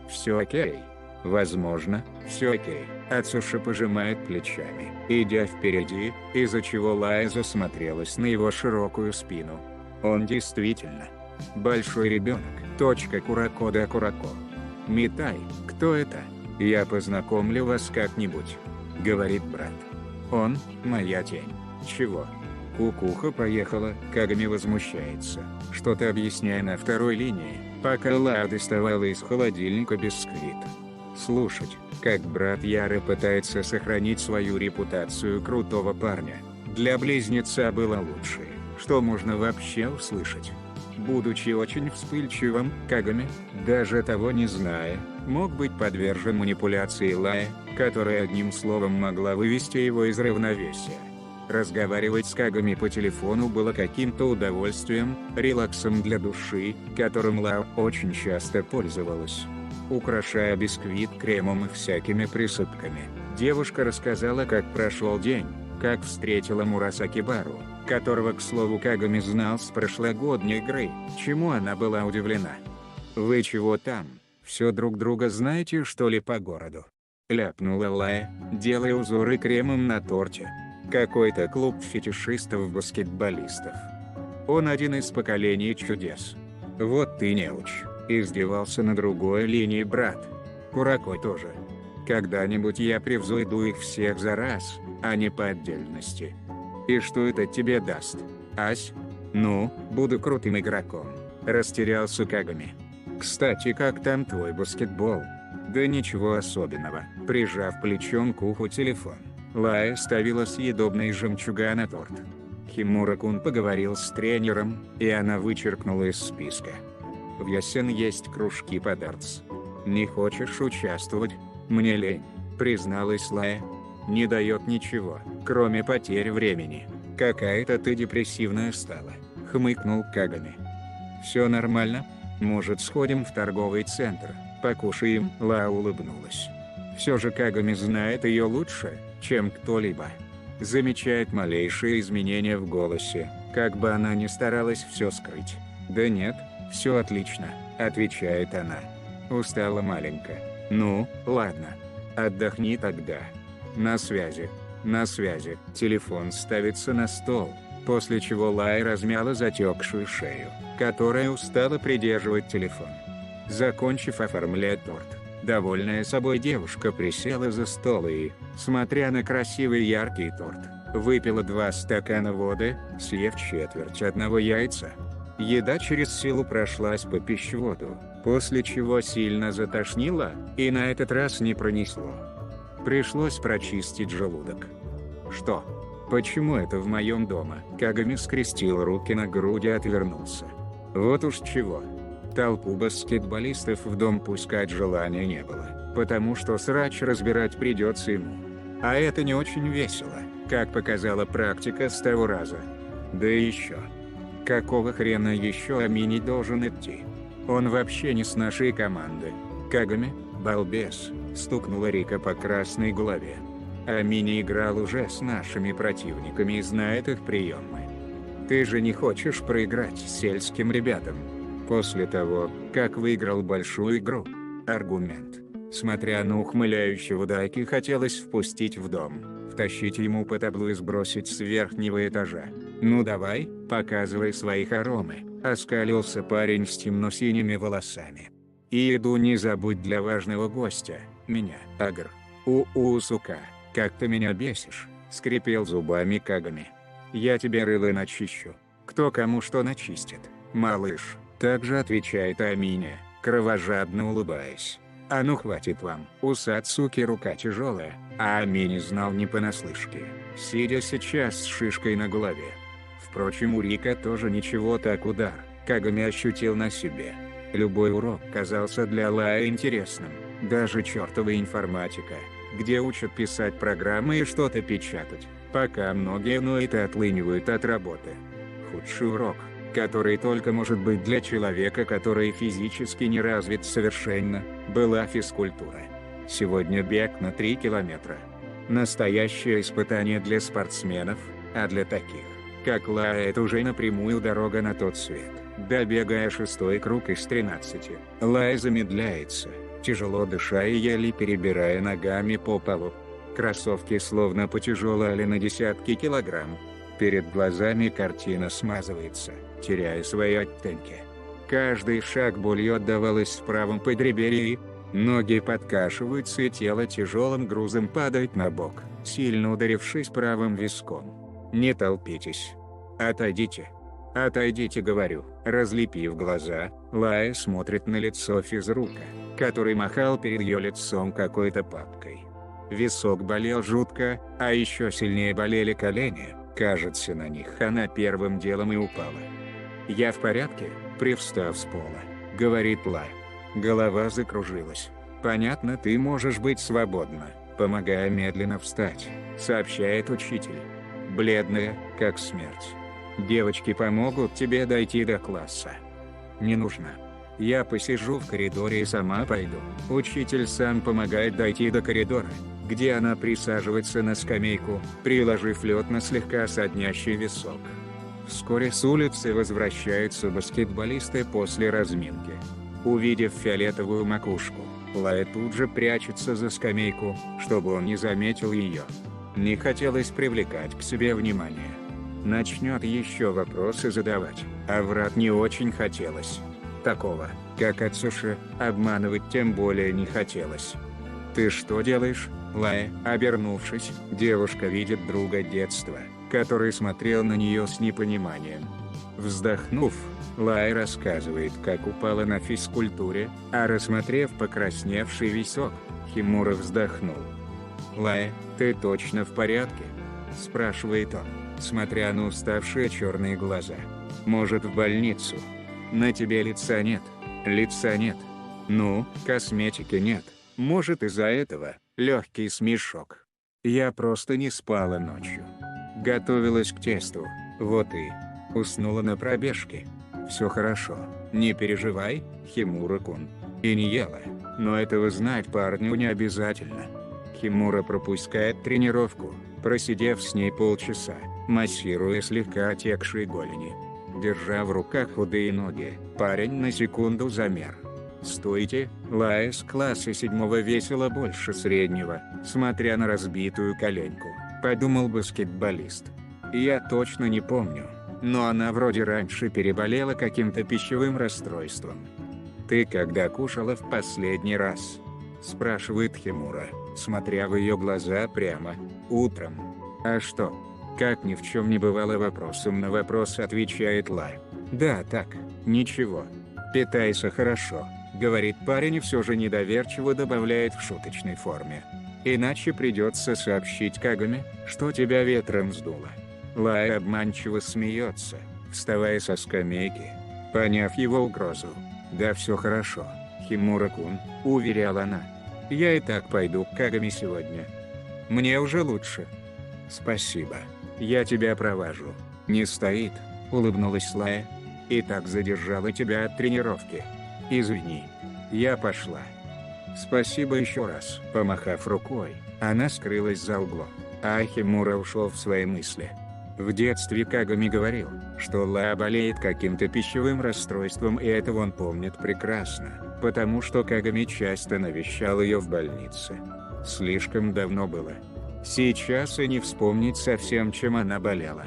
«Все окей?» «Возможно, все окей». Ацуши пожимает плечами, идя впереди, из-за чего Лая засмотрелась на его широкую спину. Он действительно большой ребенок. Курако да Курако. «Митай, кто это? Я познакомлю вас как-нибудь», — говорит брат. «Он — моя тень». «Чего?» Кукуха поехала, Кагами возмущается, что-то объясняя на второй линии, пока Лая доставала из холодильника бисквит. Слушать, как брат Яры пытается сохранить свою репутацию крутого парня, для близнеца было лучшее, что можно вообще услышать. Будучи очень вспыльчивым, Кагами, даже того не зная, мог быть подвержен манипуляции Лая, которая одним словом могла вывести его из равновесия. Разговаривать с Кагами по телефону было каким-то удовольствием, релаксом для души, которым Лао очень часто пользовалась. Украшая бисквит кремом и всякими присыпками, девушка рассказала, как прошел день, как встретила Мурасаки Бару, которого, к слову, Кагами знал с прошлогодней игры, чему она была удивлена. «Вы чего там, все друг друга знаете, что ли, по городу?» — ляпнула Лая, делая узоры кремом на торте. «Какой-то клуб фетишистов-баскетболистов. Он один из поколений чудес. Вот ты неуч», — издевался на другой линии брат. «Курако тоже. Когда-нибудь я превзойду их всех за раз, а не по отдельности». «И что это тебе даст, Ась?» «Ну, буду крутым игроком», — растерялся Кагами. «Кстати, как там твой баскетбол?» «Да ничего особенного», — прижав плечом к уху телефон, Лая ставила съедобный жемчуга на торт. Химура-кун поговорил с тренером, и она вычеркнула из списка. «В Ясен есть кружки по дартс. Не хочешь участвовать?» «Мне лень», — призналась Лая. «Не дает ничего, кроме потерь времени. Какая-то ты депрессивная стала», — хмыкнул Кагами. «Все нормально? Может, сходим в торговый центр, покушаем?» Ла улыбнулась. Все же Кагами знает ее лучше, чем кто-либо. Замечает малейшие изменения в голосе, как бы она ни старалась все скрыть. «Да нет, все отлично», — отвечает она. «Устала маленько. Ну, ладно. Отдохни тогда. На связи». На связи. Телефон ставится на стол, после чего Лай размяла затекшую шею, которая устала придерживать телефон. Закончив оформлять торт, довольная собой девушка присела за стол и, смотря на красивый яркий торт, выпила 2 стакана воды, съев четверть одного яйца. Еда через силу прошлась по пищеводу, после чего сильно затошнило, и на этот раз не пронесло. Пришлось прочистить желудок. «Что? Почему это в моем доме?» Кагами скрестил руки на груди и отвернулся. Вот уж чего. Толпу баскетболистов в дом пускать желания не было, потому что срач разбирать придется ему. А это не очень весело, как показала практика с того раза. Да и еще. Какого хрена еще Амини должен идти? Он вообще не с нашей команды. Кагами, балбес, стукнула Рика по красной голове. Амини играл уже с нашими противниками и знает их приемы. Ты же не хочешь проиграть сельским ребятам. После того, как выиграл большую игру. Аргумент. Смотря на ухмыляющего Дайки, хотелось впустить в дом, втащить ему по таблу и сбросить с верхнего этажа. «Ну давай, показывай свои хоромы», — оскалился парень с темно-синими волосами. «И еду не забудь для важного гостя, меня, Агр». Сука, как ты меня бесишь», — скрипел зубами Кагами. «Я тебе рыло начищу». «Кто кому что начистит, малыш?» — также отвечает Аминя, кровожадно улыбаясь. «А ну хватит вам». У Сацуки рука тяжелая, а Амини знал не понаслышке, сидя сейчас с шишкой на голове. Впрочем, у Рика тоже ничего, так удар Кагами ощутил на себе. Любой урок казался для Лая интересным, даже чертова информатика, где учат писать программы и что-то печатать, пока многие ноют и отлынивают от работы. Худший урок, который только может быть для человека, который физически не развит совершенно, была физкультура. Сегодня бег на 3 километра. Настоящее испытание для спортсменов, а для таких, как Лая, это уже напрямую дорога на тот свет. Добегая 6-й круг из 13, Лая замедляется, тяжело дыша и еле перебирая ногами по полу. Кроссовки словно потяжелели на десятки килограмм. Перед глазами картина смазывается, теряя свои оттенки. Каждый шаг болью отдавалось в правом подреберье, ноги подкашиваются и тело тяжелым грузом падает на бок, сильно ударившись правым виском. «Не толпитесь. Отойдите. Отойдите, говорю». Разлепив глаза, Лая смотрит на лицо физрука, который махал перед ее лицом какой-то папкой. Висок болел жутко, а еще сильнее болели колени. Кажется, на них она первым делом и упала. «Я в порядке», — привстав с пола, говорит Лая. Голова закружилась. «Понятно, ты можешь быть свободна», — помогая медленно встать, сообщает учитель. Бледная, как смерть. «Девочки помогут тебе дойти до класса». «Не нужно. Я посижу в коридоре и сама пойду». Учитель сам помогает дойти до коридора, где она присаживается на скамейку, приложив лед на слегка соднящий висок. Вскоре с улицы возвращаются баскетболисты после разминки. Увидев фиолетовую макушку, Лая тут же прячется за скамейку, чтобы он не заметил ее. Не хотелось привлекать к себе внимание. Начнет еще вопросы задавать, а врать не очень хотелось. Такого, как Ацуши, обманывать тем более не хотелось. «Ты что делаешь, Лая?» Обернувшись, девушка видит друга детства, который смотрел на нее с непониманием. Вздохнув, Лая рассказывает, как упала на физкультуре, а рассмотрев покрасневший висок, Химура вздохнул. «Лая, ты точно в порядке?» – спрашивает он, смотря на уставшие черные глаза. «Может, в больницу? На тебе лица нет». «Лица нет. Ну, косметики нет. Может, из-за этого?» Легкий смешок. «Я просто не спала ночью. Готовилась к тесту, вот и уснула на пробежке. Все хорошо, не переживай, Химура-кун. И не ела, но этого знать парню не обязательно». Химура пропускает тренировку, просидев с ней полчаса, массируя слегка отекшие голени. Держа в руках худые ноги, парень на секунду замер. «Стойте!» Лая с класса 7 весила больше среднего, смотря на разбитую коленку, подумал баскетболист. «Я точно не помню, но она вроде раньше переболела каким-то пищевым расстройством». «Ты когда кушала в последний раз?» спрашивает Химура, смотря в ее глаза прямо. «Утром». «А что?» Как ни в чем не бывало, вопросом на вопрос отвечает Лая. «Да так, ничего. Питайся хорошо», говорит парень и все же недоверчиво добавляет в шуточной форме. «Иначе придется сообщить Кагами, что тебя ветром сдуло». Лая обманчиво смеется, вставая со скамейки. Поняв его угрозу. «Да все хорошо, Химура-кун», уверяла она. «Я и так пойду к Кагами сегодня. Мне уже лучше». «Спасибо. Я тебя провожу». «Не стоит», улыбнулась Лая. «И так задержала тебя от тренировки. Извини. Я пошла». Спасибо еще раз. Помахав рукой, она скрылась за углом. А Химура ушел в свои мысли. В детстве Кагами говорил, что Ла болеет каким-то пищевым расстройством, и это он помнит прекрасно, потому что Кагами часто навещал ее в больнице. Слишком давно было. Сейчас и не вспомнить совсем, чем она болела.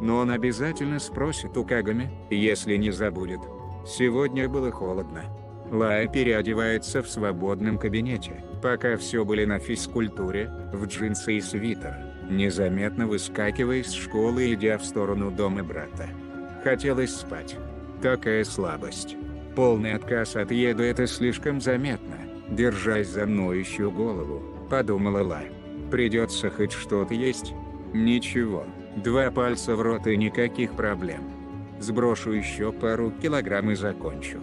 Но он обязательно спросит у Кагами, если не забудет. Сегодня было холодно. Лая переодевается в свободном кабинете, пока все были на физкультуре, в джинсы и свитер, незаметно выскакивая из школы и идя в сторону дома брата. Хотелось спать. Такая слабость. Полный отказ от еды — это слишком заметно. Держась за ноющую голову, подумала Лая. Придется хоть что-то есть. Ничего, 2 пальца в рот и никаких проблем. Сброшу еще пару килограмм и закончу.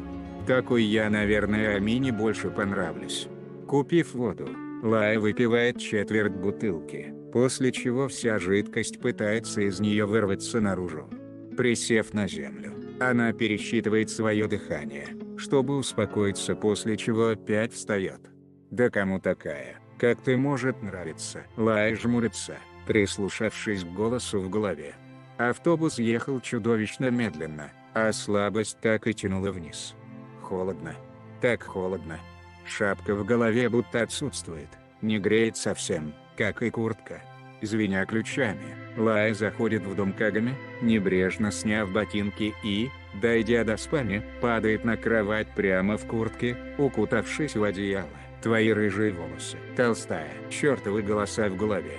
Такой я, наверное, Амине больше понравлюсь. Купив воду, Лая выпивает четверть бутылки, после чего вся жидкость пытается из нее вырваться наружу. Присев на землю, она пересчитывает свое дыхание, чтобы успокоиться, после чего опять встает. Да кому такая, как ты, может нравиться? Лая жмурится, прислушавшись к голосу в голове. Автобус ехал чудовищно медленно, а слабость так и тянула вниз. Холодно. Так холодно. Шапка в голове будто отсутствует, не греет совсем, как и куртка. Звеня ключами, Лая заходит в дом Кагами, небрежно сняв ботинки и, дойдя до спальни, падает на кровать прямо в куртке, укутавшись в одеяло. Твои рыжие волосы. Толстая. Чертовы голоса в голове.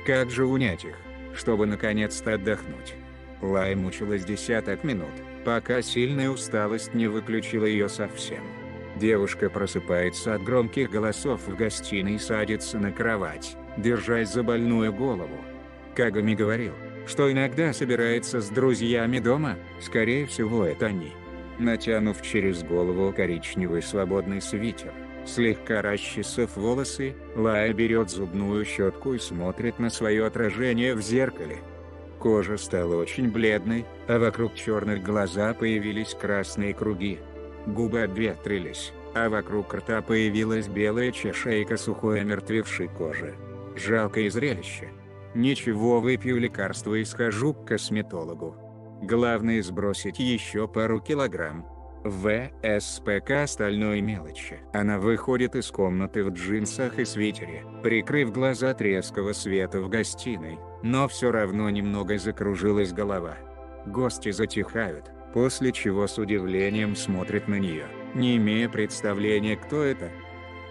Как же унять их, чтобы наконец-то отдохнуть? Лая мучилась десяток минут, пока сильная усталость не выключила ее совсем. Девушка просыпается от громких голосов в гостиной и садится на кровать, держась за больную голову. Кагами говорил, что иногда собирается с друзьями дома, скорее всего это они. Натянув через голову коричневый свободный свитер, слегка расчесав волосы, Лая берет зубную щетку и смотрит на свое отражение в зеркале. Кожа стала очень бледной, а вокруг черных глаза появились красные круги. Губы обветрились, а вокруг рта появилась белая чешейка сухой омертвевшей кожи. Жалкое зрелище. Ничего, выпью лекарство и схожу к косметологу. Главное сбросить еще пару килограмм. ВСПК остальной мелочи. Она выходит из комнаты в джинсах и свитере, прикрыв глаза от резкого света в гостиной, но все равно немного закружилась голова. Гости затихают, после чего с удивлением смотрят на нее, не имея представления, кто это.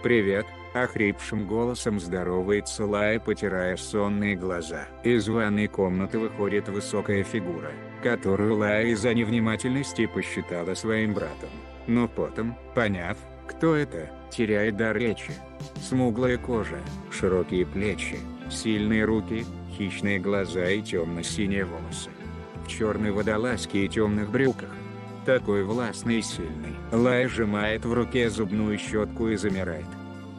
«Привет», — охрипшим голосом здоровается Лая, потирая сонные глаза. Из ванной комнаты выходит высокая фигура, которую Лая из-за невнимательности посчитала своим братом. Но потом, поняв, кто это, теряет дар речи. Смуглая кожа, широкие плечи, сильные руки, хищные глаза и темно-синие волосы. В черной водолазке и темных брюках. Такой властный и сильный. Лая сжимает в руке зубную щетку и замирает.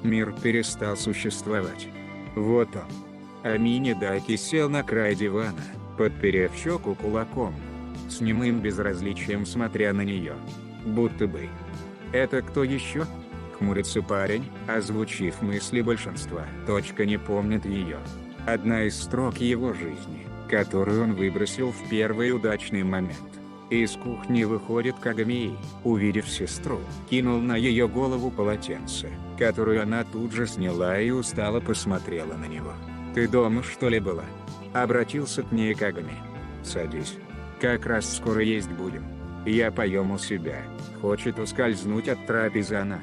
Мир перестал существовать. Вот он. Амини Даки сел на край дивана, подперев щеку кулаком, с немым безразличием смотря на нее. Будто бы. «Это кто еще?» — хмурится парень, озвучив мысли большинства. Точка не помнит ее. Одна из строк его жизни, которую он выбросил в первый удачный момент. Из кухни выходит Кагами и, увидев сестру, кинул на ее голову полотенце, которую она тут же сняла и устало посмотрела на него. «Ты дома, что ли, была?» — обратился к ней Кагами. «Садись. Как раз скоро есть будем. Я поем у себя». Хочет ускользнуть от трапезы она.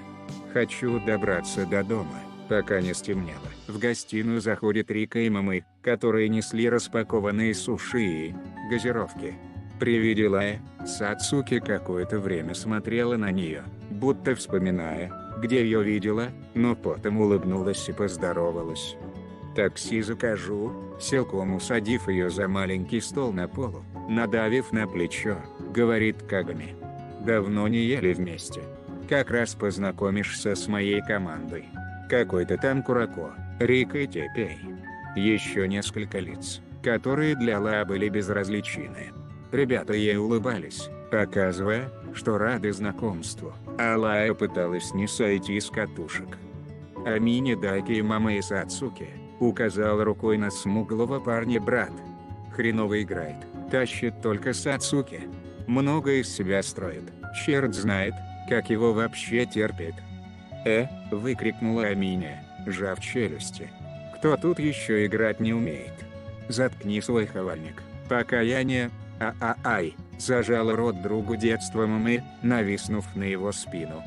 «Хочу добраться до дома, пока не стемнело». В гостиную заходят Рика и Мамы, которые несли распакованные суши и газировки. При виде Лая, Сацуки какое-то время смотрела на нее, будто вспоминая, где ее видела, но потом улыбнулась и поздоровалась. «Такси закажу», силком усадив ее за маленький стол на полу, надавив на плечо, говорит Кагами. «Давно не ели вместе. Как раз познакомишься с моей командой. Какой-то там Курако, Рика и Тепей. Еще несколько лиц, которые для Ла были безразличны». Ребята ей улыбались, показывая, что рады знакомству, а Лая пыталась не сойти с катушек. Амине Дайки и мама и Сацуки, указал рукой на смуглого парня брат. Хреново играет, тащит только Сацуки. Много из себя строит, черт знает, как его вообще терпит. Выкрикнула Амине, сжав челюсти. Кто тут еще играть не умеет? Заткни свой хавальник, пока я не... Ай, зажала рот другу детства мамы, нависнув на его спину.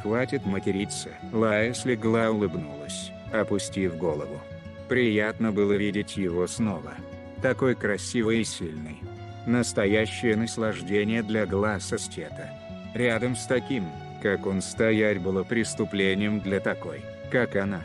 Хватит материться. Лая слегла, улыбнулась, опустив голову. Приятно было видеть его снова. Такой красивый и сильный. Настоящее наслаждение для глаз эстета. Рядом с таким, как он, стоять было преступлением для такой, как она.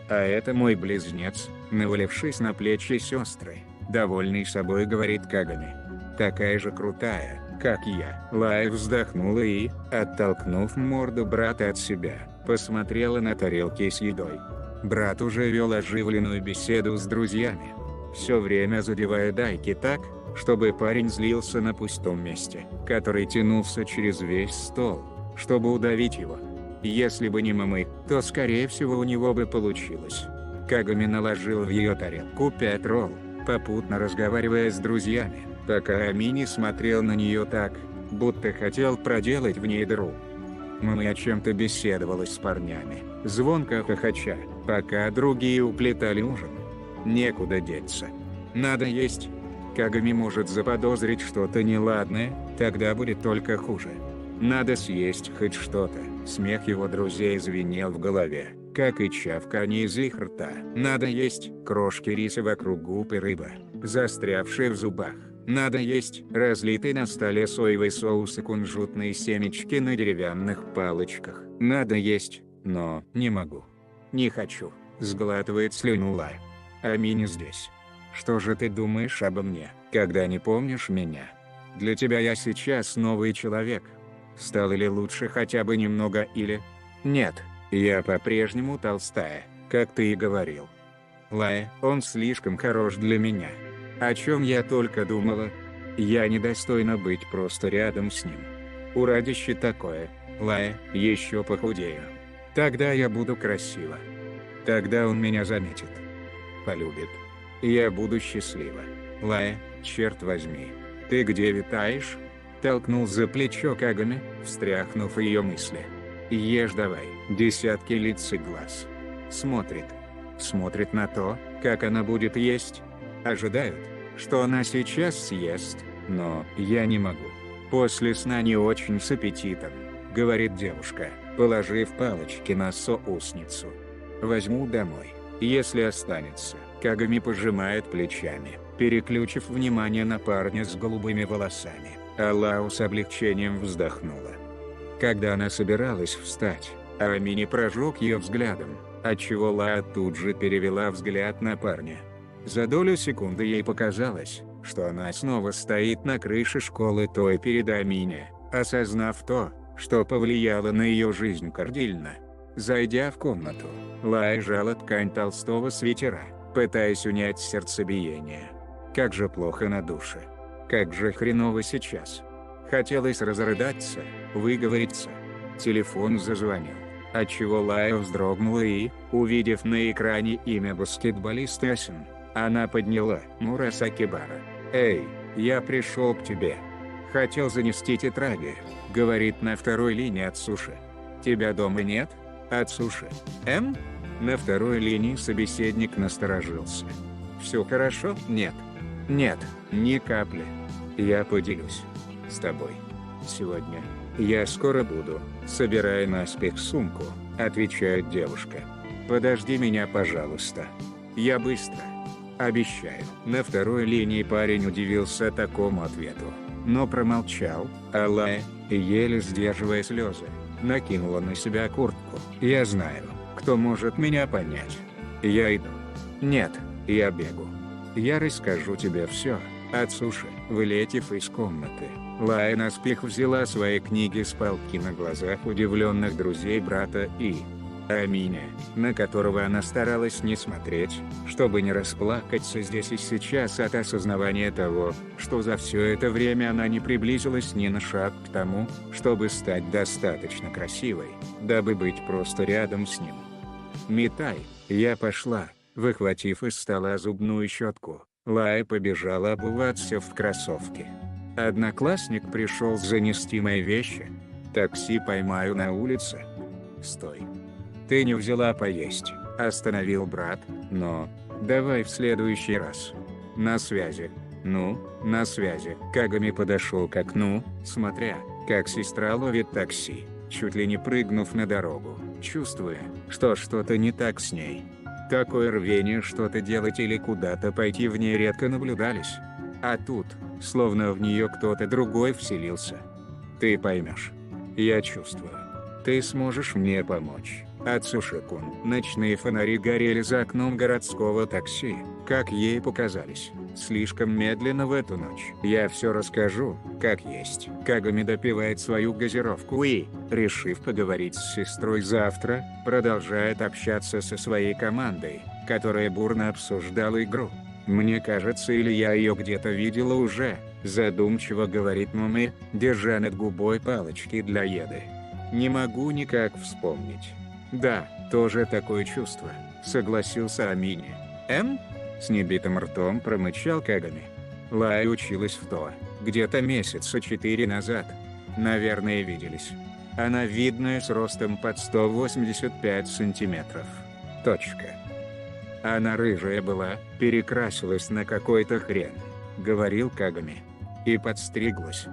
А это мой близнец, навалившись на плечи сестры, довольный собой говорит Кагами. Такая же крутая, как я. Лая вздохнула и, оттолкнув морду брата от себя, посмотрела на тарелки с едой. Брат уже вел оживленную беседу с друзьями, все время задевая Дайки так, чтобы парень злился на пустом месте, который тянулся через весь стол, чтобы удавить его. Если бы не мамы, то скорее всего у него бы получилось. Кагами наложил в ее тарелку 5 ролл, попутно разговаривая с друзьями, пока Амини смотрел на нее так, будто хотел проделать в ней дыру. Мама о чем-то беседовала с парнями, звонко хохоча, пока другие уплетали ужин. Некуда деться. Надо есть. Кагами может заподозрить что-то неладное, тогда будет только хуже. Надо съесть хоть что-то. Смех его друзей звенел в голове, как и чавканье из их рта. Надо есть. Крошки риса вокруг губ и рыба, застрявшие в зубах. Надо есть. Разлитый на столе соевый соус и кунжутные семечки на деревянных палочках. Надо есть, но не могу. Не хочу. Сглатывает слюну Лая. Амини здесь. Что же ты думаешь обо мне, когда не помнишь меня? Для тебя я сейчас новый человек. Стал ли лучше хотя бы немного или... Нет, я по-прежнему толстая, как ты и говорил. Лая, он слишком хорош для меня. О чем я только думала. Я недостойна быть просто рядом с ним. Уродище такое, Лая, еще похудею. Тогда я буду красива. Тогда он меня заметит. Полюбит. Я буду счастлива. Лая, черт возьми. Ты где витаешь? Толкнул за плечо Кагами, встряхнув ее мысли. Ешь давай. Десятки лиц и глаз. Смотрит. Смотрит на то, как она будет есть. Ожидают, что она сейчас съест, но я не могу. После сна не очень с аппетитом, говорит девушка, положив палочки на соусницу. Возьму домой, если останется. Кагами пожимает плечами, переключив внимание на парня с голубыми волосами. А Лао с облегчением вздохнула. Когда она собиралась встать, Амини прожег ее взглядом, отчего Лао тут же перевела взгляд на парня. За долю секунды ей показалось, что она снова стоит на крыше школы той перед Амини, осознав то, что повлияло на ее жизнь кардинально. Зайдя в комнату, Лая сжала ткань толстого свитера, пытаясь унять сердцебиение. Как же плохо на душе. Как же хреново сейчас. Хотелось разрыдаться, выговориться. Телефон зазвонил, отчего Лая вздрогнула и, увидев на экране имя баскетболиста Асин, она подняла Мурасаки Бара. «Эй, я пришел к тебе. Хотел занести тетради», — говорит на второй линии от Суши. «Тебя дома нет?» «От Суши. На второй линии собеседник насторожился. «Все хорошо?» «Нет. Нет, ни капли. Я поделюсь с тобой. Сегодня. Я скоро буду, собирая наспех сумку», — отвечает девушка. «Подожди меня, пожалуйста. Я быстро. Обещаю». На второй линии парень удивился такому ответу, но промолчал, а Лая, еле сдерживая слезы, накинула на себя куртку. «Я знаю, кто может меня понять. Я иду. Нет, я бегу. Я расскажу тебе все». От Суши, вылетев из комнаты, Лая наспех взяла свои книги с полки на глазах удивленных друзей брата и Амини, на которого она старалась не смотреть, чтобы не расплакаться здесь и сейчас от осознавания того, что за все это время она не приблизилась ни на шаг к тому, чтобы стать достаточно красивой, дабы быть просто рядом с ним. Метай. Я пошла, выхватив из стола зубную щетку. Лая побежала обуваться в кроссовки. Одноклассник пришел занести мои вещи. Такси поймаю на улице. Стой. Ты не взяла поесть, остановил брат, но... Давай в следующий раз. На связи. Ну, на связи. Кагами подошел к окну, смотря, как сестра ловит такси, чуть ли не прыгнув на дорогу, чувствуя, что что-то не так с ней. Такое рвение что-то делать или куда-то пойти в ней редко наблюдались. А тут, словно в нее кто-то другой вселился. Ты поймешь. Я чувствую. Ты сможешь мне помочь. Ацуши-кун. Ночные фонари горели за окном городского такси, как ей показались, слишком медленно в эту ночь. Я все расскажу, как есть. Кагами допивает свою газировку и, решив поговорить с сестрой завтра, продолжает общаться со своей командой, которая бурно обсуждала игру. «Мне кажется, или я ее где-то видела уже», задумчиво говорит Муми, держа над губой палочки для еды. «Не могу никак вспомнить». «Да, тоже такое чувство», — согласился Амини. С небитым ртом промычал Кагами. Лай училась в ТО, где-то месяца 4 назад. Наверное, виделись. Она видная с ростом под 185 сантиметров. Точка. Она рыжая была, перекрасилась на какой-то хрен, говорил Кагами. И подстриглась.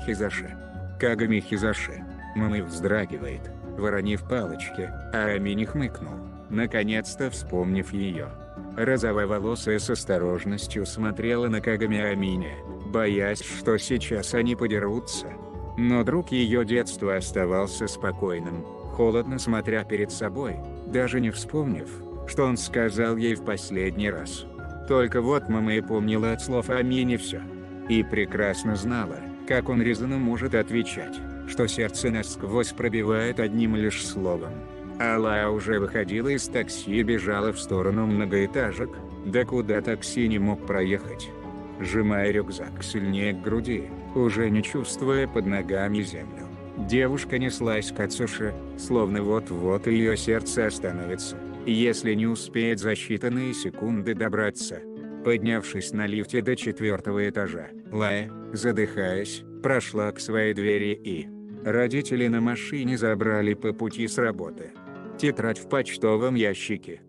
Хизаши. Кагами Хизаши. Мамы вздрагивает, воронив палочки, а Амини хмыкнул, наконец-то вспомнив ее. Розововолосая с осторожностью смотрела на Кагами Амини, боясь, что сейчас они подерутся. Но друг ее детства оставался спокойным, холодно смотря перед собой, даже не вспомнив, что он сказал ей в последний раз. Только вот мама и помнила от слов Амини все. И прекрасно знала, как он резонно может отвечать, что сердце насквозь пробивает одним лишь словом. Алла уже выходила из такси и бежала в сторону многоэтажек, да куда такси не мог проехать. Сжимая рюкзак сильнее к груди, уже не чувствуя под ногами землю, девушка неслась к Ацуши, словно вот-вот ее сердце остановится, если не успеет за считанные секунды добраться. Поднявшись на лифте до 4-го этажа, Лая, задыхаясь, прошла к своей двери и... Родители на машине забрали по пути с работы. Тетрадь в почтовом ящике.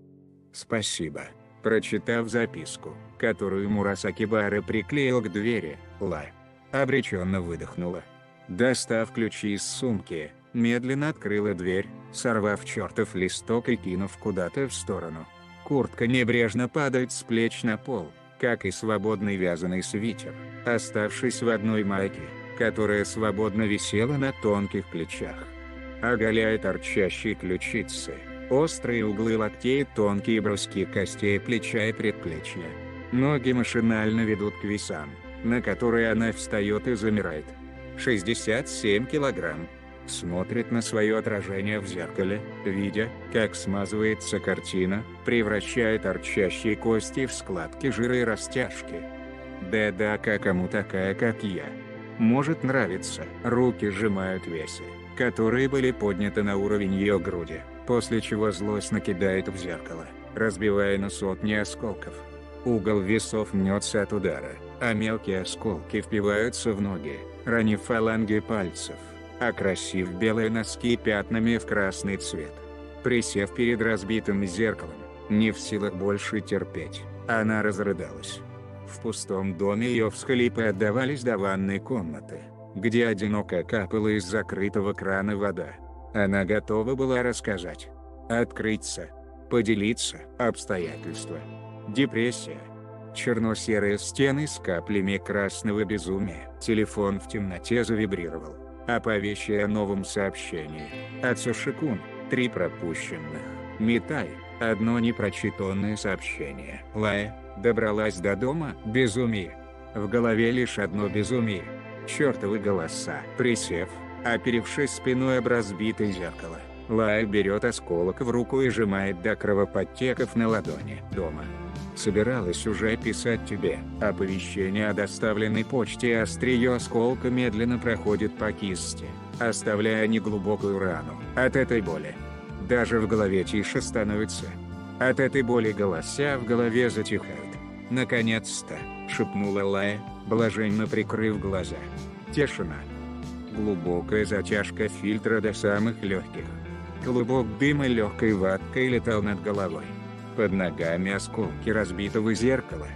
«Спасибо». Прочитав записку, которую Мурасаки Бара приклеил к двери, Лая обреченно выдохнула. Достав ключи из сумки, медленно открыла дверь, сорвав чертов листок и кинув куда-то в сторону. Куртка небрежно падает с плеч на пол, как и свободный вязаный свитер, оставшись в одной майке, которая свободно висела на тонких плечах. Оголяя торчащие ключицы, острые углы локтей и тонкие бруски костей плеча и предплечья. Ноги машинально ведут к весам, на которые она встает и замирает. 67 килограмм. Смотрит на свое отражение в зеркале, видя, как смазывается картина, превращая торчащие кости в складки жира и растяжки. Да, кому такая, как я. Может нравиться. Руки сжимают весы, которые были подняты на уровень ее груди, после чего злость накидает в зеркало, разбивая на сотни осколков. Угол весов мнется от удара, а мелкие осколки впиваются в ноги, ранив фаланги пальцев, окрасив белые носки пятнами в красный цвет. Присев перед разбитым зеркалом, не в силах больше терпеть, она разрыдалась. В пустом доме ее всхлипы отдавались до ванной комнаты, где одиноко капала из закрытого крана вода. Она готова была рассказать, открыться, поделиться. Обстоятельства. Депрессия. Черно-серые стены с каплями красного безумия. Телефон в темноте завибрировал, оповещая о новом сообщении. Ацуши-кун, 3 пропущенных. Метай, 1 непрочитанное сообщение. Лая, добралась до дома. Безумие. В голове лишь одно безумие. Чертовы голоса. Присев, оперевшись спиной об разбитое зеркало, Лая берет осколок в руку и сжимает до кровоподтеков на ладони. Дома. Собиралась уже писать тебе. Оповещение о доставленной почте, и острие осколка медленно проходит по кисти, оставляя неглубокую рану. От этой боли Даже в голове тише становится. От этой боли голоса в голове затихают. «Наконец-то!» – шепнула Лая, блаженно прикрыв глаза. Тишина. Глубокая затяжка фильтра до самых легких. Клубок дыма легкой ваткой летал над головой. Под ногами осколки разбитого зеркала.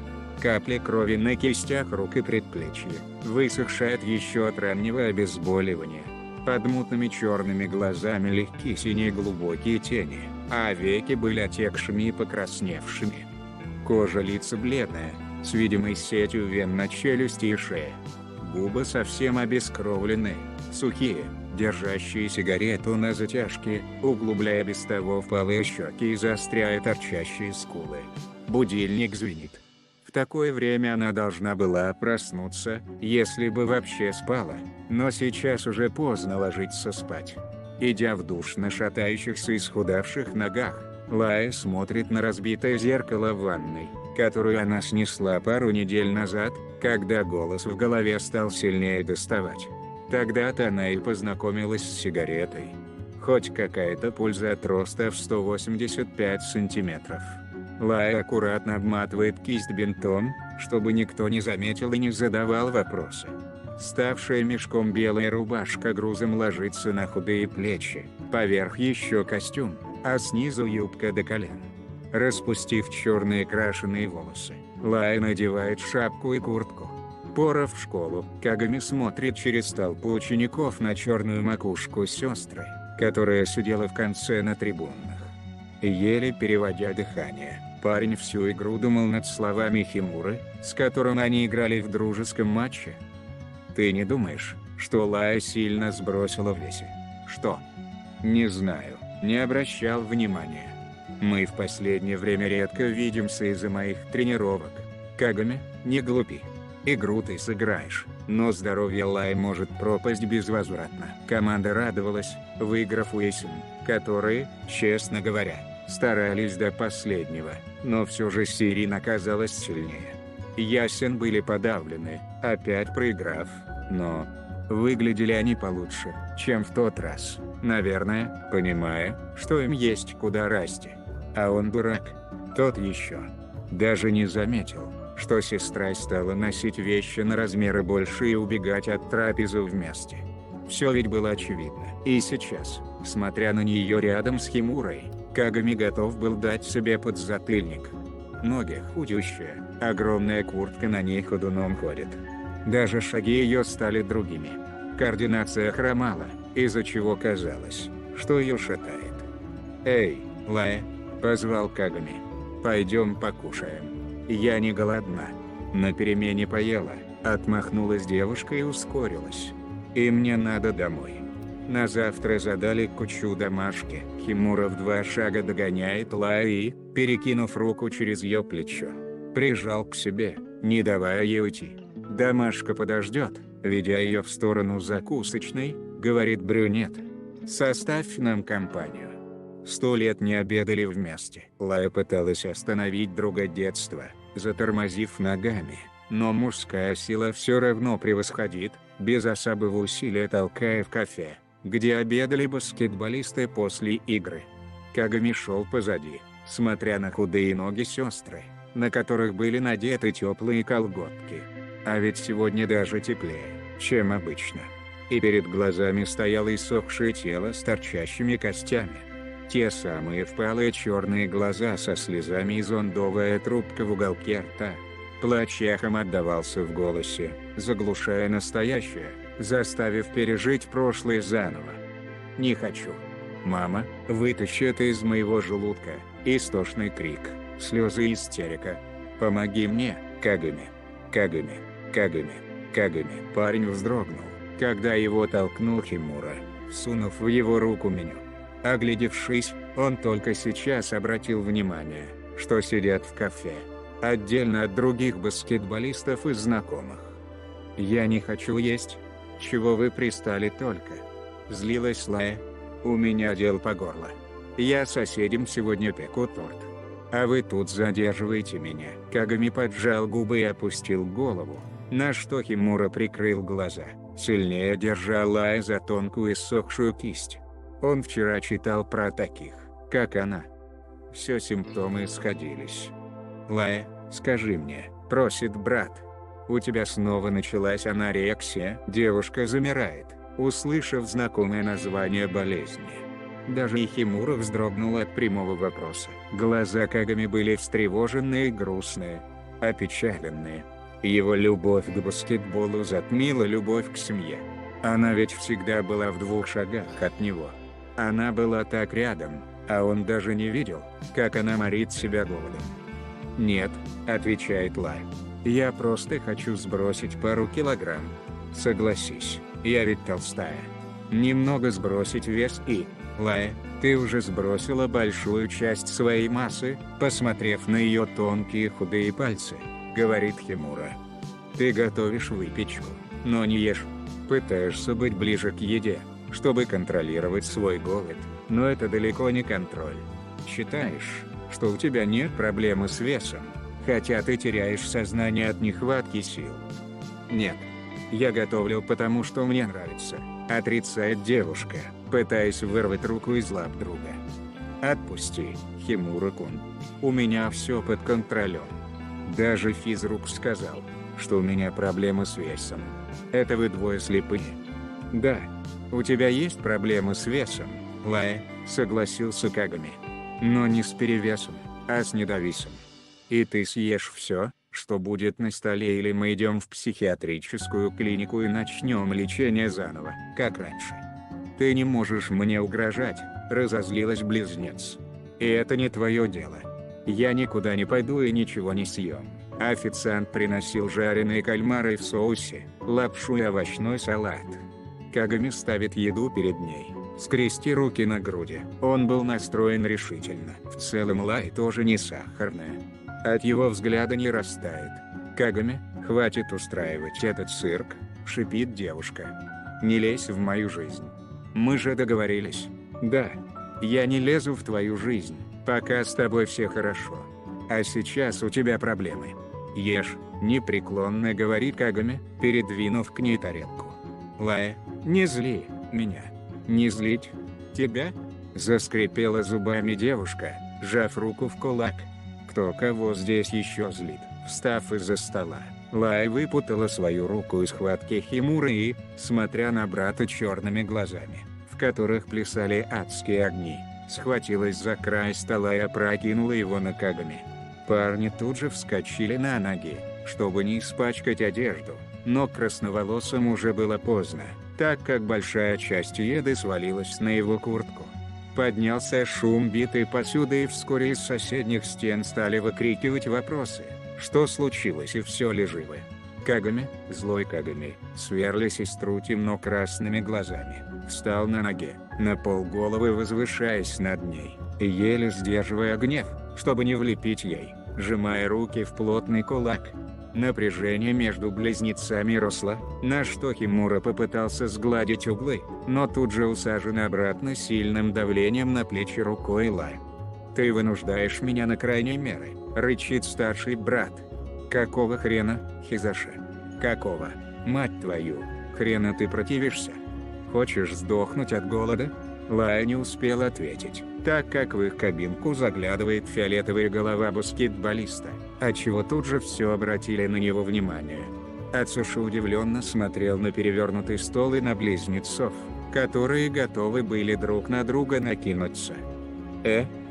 Капли крови на кистях рук и предплечья, высохшие еще от раннего обезболивания. Под мутными черными глазами легкие синие глубокие тени, а веки были отекшими и покрасневшими. Кожа лица бледная, с видимой сетью вен на челюсти и шее. Губы совсем обескровленные, сухие, держащие сигарету на затяжке, углубляя без того впалые щеки и заостряя торчащие скулы. Будильник звенит. В такое время она должна была проснуться, если бы вообще спала, но сейчас уже поздно ложиться спать. Идя в душ на шатающихся и исхудавших ногах, Лая смотрит на разбитое зеркало в ванной, которую она снесла пару недель назад, когда голос в голове стал сильнее доставать. Тогда-то она и познакомилась с сигаретой. Хоть какая-то польза от роста в 185 сантиметров. Лая аккуратно обматывает кисть бинтом, чтобы никто не заметил и не задавал вопросы. Ставшая мешком белая рубашка грузом ложится на худые плечи, поверх еще костюм, а снизу юбка до колен. Распустив черные крашеные волосы, Лая надевает шапку и куртку. Пора в школу. Кагами смотрит через толпу учеников на черную макушку сестры, которая сидела в конце на трибунах. Еле переводя дыхание, парень всю игру думал над словами Химуры, с которым они играли в дружеском матче. «Ты не думаешь, что Лая сильно сбросила в весе?» «Что?» «Не знаю, не обращал внимания. Мы в последнее время редко видимся из-за моих тренировок. Кагами, не глупи. Игру ты сыграешь, но здоровье Лаи может пропасть безвозвратно». Команда радовалась, выиграв у Ясен, которые, честно говоря, старались до последнего, но все же Сирин оказалась сильнее. Ясен были подавлены, опять проиграв, но выглядели они получше, чем в тот раз, наверное, понимая, что им есть куда расти. А он дурак, тот еще. Даже не заметил, что сестра стала носить вещи на размеры больше и убегать от трапезы вместе. Все ведь было очевидно. И сейчас, смотря на нее рядом с Химурой, Кагами готов был дать себе подзатыльник. Ноги худющие, огромная куртка на ней ходуном ходит. Даже шаги ее стали другими. Координация хромала, из-за чего казалось, что ее шатает. «Эй, Лая!» – позвал Кагами. «Пойдем покушаем. Я не голодна». На перемене поела, отмахнулась девушка и ускорилась. «И мне надо домой». На завтра задали кучу домашки. Химура в 2 шага догоняет Лаю и, перекинув руку через ее плечо, прижал к себе, не давая ей уйти. «Домашка подождет», ведя ее в сторону закусочной, говорит брюнет. «Составь нам компанию». 100 лет не обедали вместе. Лая пыталась остановить друга детства, затормозив ногами, но мужская сила все равно превосходит, без особого усилия толкая в кафе, где обедали баскетболисты после игры. Кагами шел позади, смотря на худые ноги сестры, на которых были надеты теплые колготки. А ведь сегодня даже теплее, чем обычно. И перед глазами стояло иссохшее тело с торчащими костями. Те самые впалые черные глаза со слезами и зондовая трубка в уголке рта. Плач эхом отдавался в голосе, заглушая настоящее, заставив пережить прошлое заново. «Не хочу. Мама, вытащи это из моего желудка», истошный крик, слезы и истерика. «Помоги мне, Кагами. Кагами. Кагами. Кагами». Парень вздрогнул, когда его толкнул Химура, всунув в его руку меню. Оглядевшись, он только сейчас обратил внимание, что сидят в кафе, отдельно от других баскетболистов и знакомых. «Я не хочу есть. Чего вы пристали только?» Злилась Лая. «У меня дел по горло. Я соседям сегодня пеку торт. А вы тут задерживаете меня». Кагами поджал губы и опустил голову, на что Химура прикрыл глаза, сильнее держа Лая за тонкую иссохшую кисть. Он вчера читал про таких, как она. Все симптомы сходились. Лая, скажи мне, просит брат. У тебя снова началась анорексия? Девушка замирает, услышав знакомое название болезни. Даже Ихимура вздрогнул от прямого вопроса. Глаза Кагами были встревоженные и грустные, опечаленные. Его любовь к баскетболу затмила любовь к семье. Она ведь всегда была в 2 шагах от него. Она была так рядом, а он даже не видел, как она морит себя голодом. «Нет», — отвечает Лай. «Я просто хочу сбросить пару килограмм. Согласись, я ведь толстая. Немного сбросить вес и...» «Лая, ты уже сбросила большую часть своей массы, посмотрев на ее тонкие худые пальцы», — говорит Химура. «Ты готовишь выпечку, но не ешь. Пытаешься быть ближе к еде, чтобы контролировать свой голод, но это далеко не контроль. Считаешь, что у тебя нет проблемы с весом, хотя ты теряешь сознание от нехватки сил?» «Нет. Я готовлю, потому что мне нравится», — отрицает девушка, пытаясь вырвать руку из лап друга. «Отпусти, Химура-кун. У меня все под контролем. Даже физрук сказал, что у меня проблемы с весом. Это вы двое слепые». «Да, у тебя есть проблемы с весом, Лая», — согласился Кагами. «Но не с перевесом, а с недовесом. И ты съешь все, что будет на столе, или мы идем в психиатрическую клинику и начнем лечение заново, как раньше». «Ты не можешь мне угрожать», — разозлилась близнец. «И это не твое дело. Я никуда не пойду и ничего не съем». Официант приносил жареные кальмары в соусе, лапшу и овощной салат. Кагами ставит еду перед ней, скрести руки на груди. Он был настроен решительно. В целом Лай тоже не сахарная. От его взгляда не растает. «Кагами, хватит устраивать этот цирк», — шипит девушка. «Не лезь в мою жизнь. Мы же договорились». «Да. Я не лезу в твою жизнь, пока с тобой все хорошо. А сейчас у тебя проблемы. Ешь», — непреклонно говорит Кагами, передвинув к ней тарелку. «Лая, не зли меня». «Не злить? Тебя?» — заскрипела зубами девушка, сжав руку в кулак. «Кто кого здесь еще злит?» Встав из-за стола, Лай выпутала свою руку из схватки Химуры и, смотря на брата черными глазами, в которых плясали адские огни, схватилась за край стола и опрокинула его на Кагами. Парни тут же вскочили на ноги, чтобы не испачкать одежду, но красноволосым уже было поздно, так как большая часть еды свалилась на его куртку. Поднялся шум битой посуды, и вскоре из соседних стен стали выкрикивать вопросы: что случилось и все ли живы. Кагами, злой Кагами, сверля сестру темно-красными глазами, встал на ноги, на полголовы возвышаясь над ней, и еле сдерживая гнев, чтобы не влепить ей, сжимая руки в плотный кулак. Напряжение между близнецами росло, на что Химура попытался сгладить углы, но тут же усажен обратно сильным давлением на плечи рукой Лай. «Ты вынуждаешь меня на крайние меры», — рычит старший брат. «Какого хрена, Хизаши? Какого, мать твою, хрена ты противишься? Хочешь сдохнуть от голода?» Лай не успел ответить, так как в их кабинку заглядывает фиолетовая голова баскетболиста, отчего тут же все обратили на него внимание. Ацуши удивленно смотрел на перевернутый стол и на близнецов, которые готовы были друг на друга накинуться.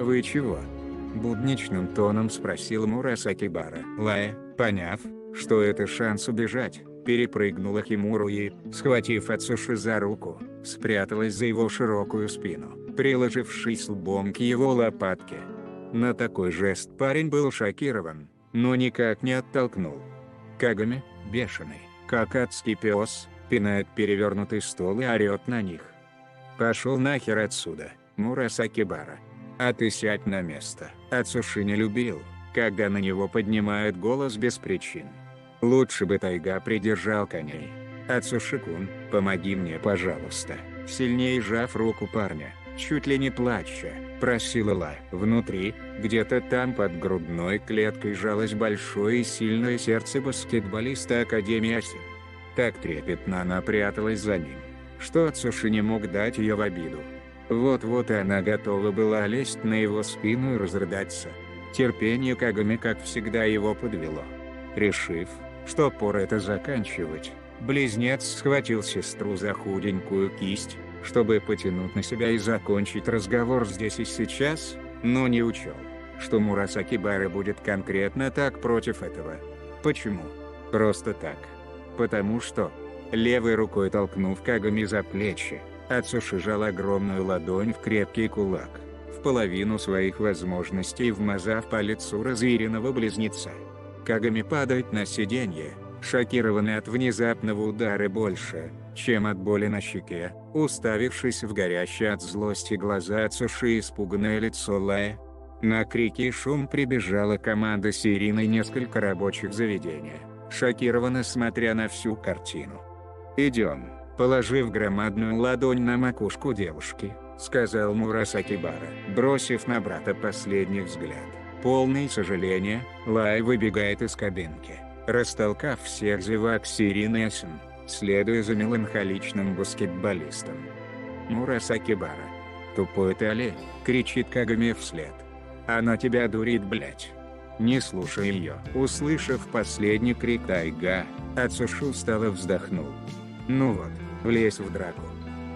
Вы чего?» — будничным тоном спросил Мурасакибара. Лая, поняв, что это шанс убежать, перепрыгнула Химуру и, схватив Ацуши за руку, спряталась за его широкую спину, приложившись лбом к его лопатке. На такой жест парень был шокирован, но никак не оттолкнул. Кагами, бешеный, как адский пес, пинает перевернутый стол и орет на них. «Пошел нахер отсюда, Мурасакибара. А ты сядь на место». Ацуши не любил, когда на него поднимают голос без причин. Лучше бы тайга придержал коней. «Ацуши-кун, помоги мне, пожалуйста», — сильнее сжав руку парня, чуть ли не плача, просила Лай. Внутри, где-то там под грудной клеткой жалось большое и сильное сердце баскетболиста Академии Аси. Так трепетно она пряталась за ним, что Ацуши не мог дать ее в обиду. Вот-вот и она готова была лезть на его спину и разрыдаться. Терпение Кагами как всегда его подвело. Решив, что пора это заканчивать, близнец схватил сестру за худенькую кисть, чтобы потянуть на себя и закончить разговор здесь и сейчас, но не учел, что Мурасаки Бара будет конкретно так против этого. Почему? Просто так. Потому что, левой рукой толкнув Кагами за плечи, Ацуши жал огромную ладонь в крепкий кулак, в половину своих возможностей вмазав по лицу разъяренного близнеца. Кагами падает на сиденье, шокированный от внезапного удара больше, чем от боли на щеке, уставившись в горящие от злости глаза Ацуши и испуганное лицо Лая. На крики и шум прибежала команда с Ириной несколько рабочих заведения, шокированно смотря на всю картину. «Идем», положив громадную ладонь на макушку девушки, сказал Мурасаки Бара, бросив на брата последний взгляд. Полный сожаления, Лай выбегает из кабинки, растолкав всех зевак с Ириной и Асин, следуя за меланхоличным баскетболистом. «Мурасаки Бара, тупой ты олень», кричит Кагами вслед. «Она тебя дурит, блять». Не слушай ее. Услышав последний крик Тайга, Ацуши устало вздохнул. Ну вот, влезь в драку.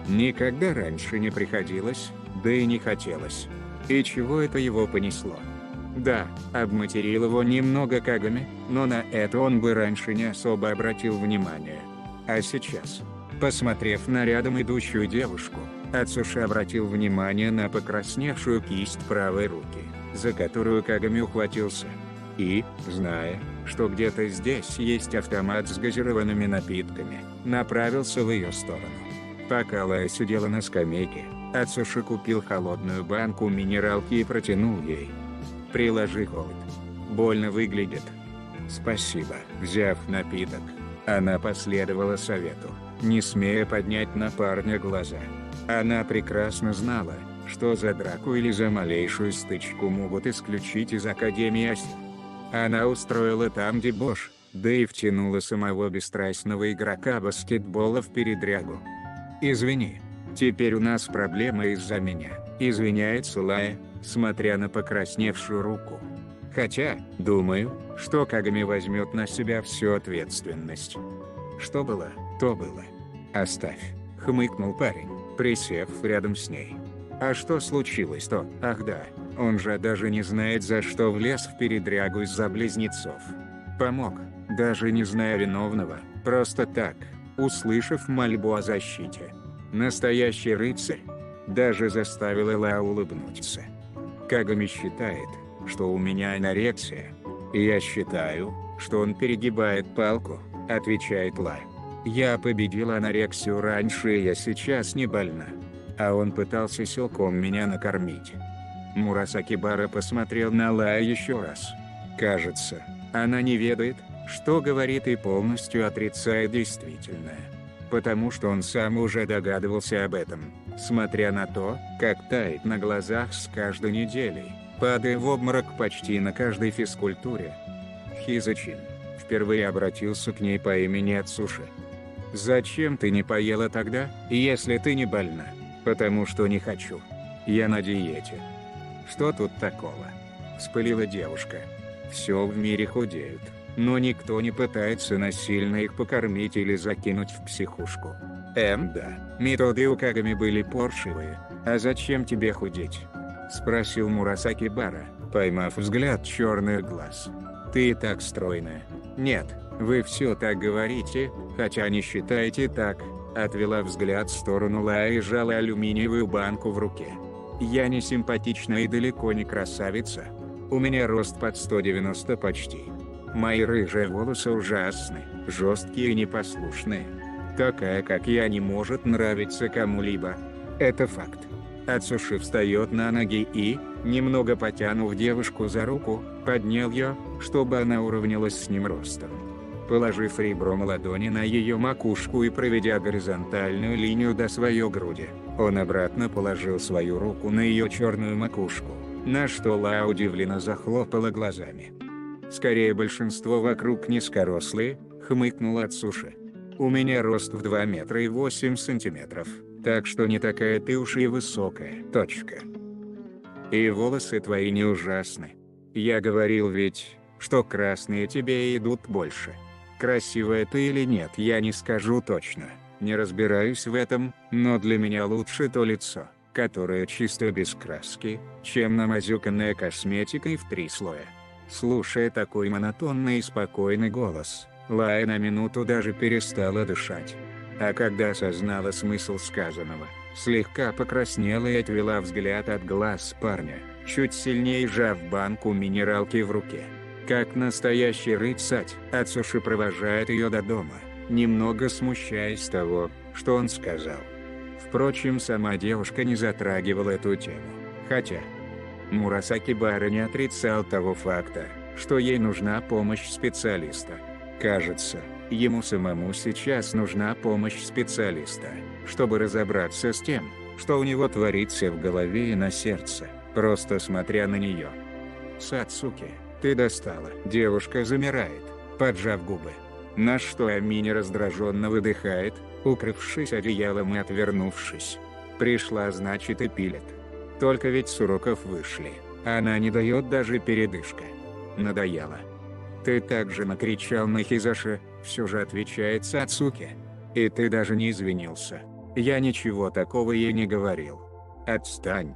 Никогда раньше не приходилось, да и не хотелось. И чего это его понесло? Да, обматерил его немного Кагами, но на это он бы раньше не особо обратил внимание. А сейчас, посмотрев на рядом идущую девушку, Ацуши обратил внимание на покрасневшую кисть правой руки, за которую Кагами ухватился. И, зная, что где-то здесь есть автомат с газированными напитками, направился в ее сторону. Пока Лая сидела на скамейке, Ацуши купил холодную банку минералки и протянул ей. «Приложи холод. Больно выглядит». «Спасибо». Взяв напиток, она последовала совету, не смея поднять на парня глаза. Она прекрасно знала, что за драку или за малейшую стычку могут исключить из Академии Аси. Она устроила там дебош, да и втянула самого бесстрастного игрока баскетбола в передрягу. «Извини, теперь у нас проблема из-за меня», извиняется Лая, смотря на покрасневшую руку. Хотя, думаю, что Кагами возьмет на себя всю ответственность. «Что было, то было. Оставь», хмыкнул парень, присев рядом с ней. «А что случилось-то? Ах да, он же даже не знает, за что влез в передрягу из-за близнецов. Помог, даже не зная виновного, просто так, услышав мольбу о защите. Настоящий рыцарь». Даже заставил Элла улыбнуться. «Кагами считает, что у меня анорексия. И я считаю, что он перегибает палку», отвечает Лай. «Я победила анорексию раньше, и я сейчас не больна. А он пытался силком меня накормить». Мурасаки Бара посмотрел на Лая еще раз. Кажется, она не ведает, что говорит, и полностью отрицает действительное. Потому что он сам уже догадывался об этом, смотря на то, как тает на глазах с каждой неделей, падая в обморок почти на каждой физкультуре. Хизачин впервые обратился к ней по имени Ацуши. «Зачем ты не поела тогда, если ты не больна?» «Потому что не хочу. Я на диете». «Что тут такого?» – вспылила девушка. «Все в мире худеют, но никто не пытается насильно их покормить или закинуть в психушку». Да, методы у Кагами были паршивые. «А зачем тебе худеть?» – спросил Мурасаки Бара, поймав взгляд черных глаз. «Ты и так стройная». «Нет, вы все так говорите, хотя не считаете так», – отвела взгляд в сторону Лая и сжала алюминиевую банку в руке. «Я не симпатична и далеко не красавица. У меня рост под 190 почти. Мои рыжие волосы ужасны, жесткие и непослушные. Такая, как я, не может нравиться кому-либо. Это факт». Ацуши встает на ноги и, немного потянув девушку за руку, поднял ее, чтобы она уравнялась с ним ростом. Положив ребром ладони на ее макушку и проведя горизонтальную линию до своей груди, он обратно положил свою руку на ее черную макушку, на что Ла удивленно захлопала глазами. «Скорее большинство вокруг низкорослые», — хмыкнул Ацуши. «У меня рост в 2 метра и 8 сантиметров, Так что не такая ты уж и высокая. Точка. И волосы твои не ужасны. Я говорил ведь, что красные тебе идут больше. Красивая ты или нет, я не скажу точно. Не разбираюсь в этом, но для меня лучше то лицо, которое чисто без краски, чем намазюканное косметикой в 3 слоя. Слушая такой монотонный и спокойный голос, Лая на минуту даже перестала дышать. А когда осознала смысл сказанного, слегка покраснела и отвела взгляд от глаз парня, чуть сильнее сжав банку минералки в руке. Как настоящий рыцарь, Ацуши провожает ее до дома, немного смущаясь того, что он сказал. Впрочем, сама девушка не затрагивала эту тему, хотя Мурасаки Бара не отрицал того факта, что ей нужна помощь специалиста. Кажется, ему самому сейчас нужна помощь специалиста, чтобы разобраться с тем, что у него творится в голове и на сердце, просто смотря на нее. «Сацуки, ты достала». Девушка замирает, поджав губы. На что Амини раздраженно выдыхает, укрывшись одеялом и отвернувшись. Пришла, значит, и пилит. Только ведь с уроков вышли, она не дает даже передышка. Надоело. «Ты также накричал на Хизаши», все же отвечает Сацуки. «И ты даже не извинился». «Я ничего такого ей не говорил». «Отстань.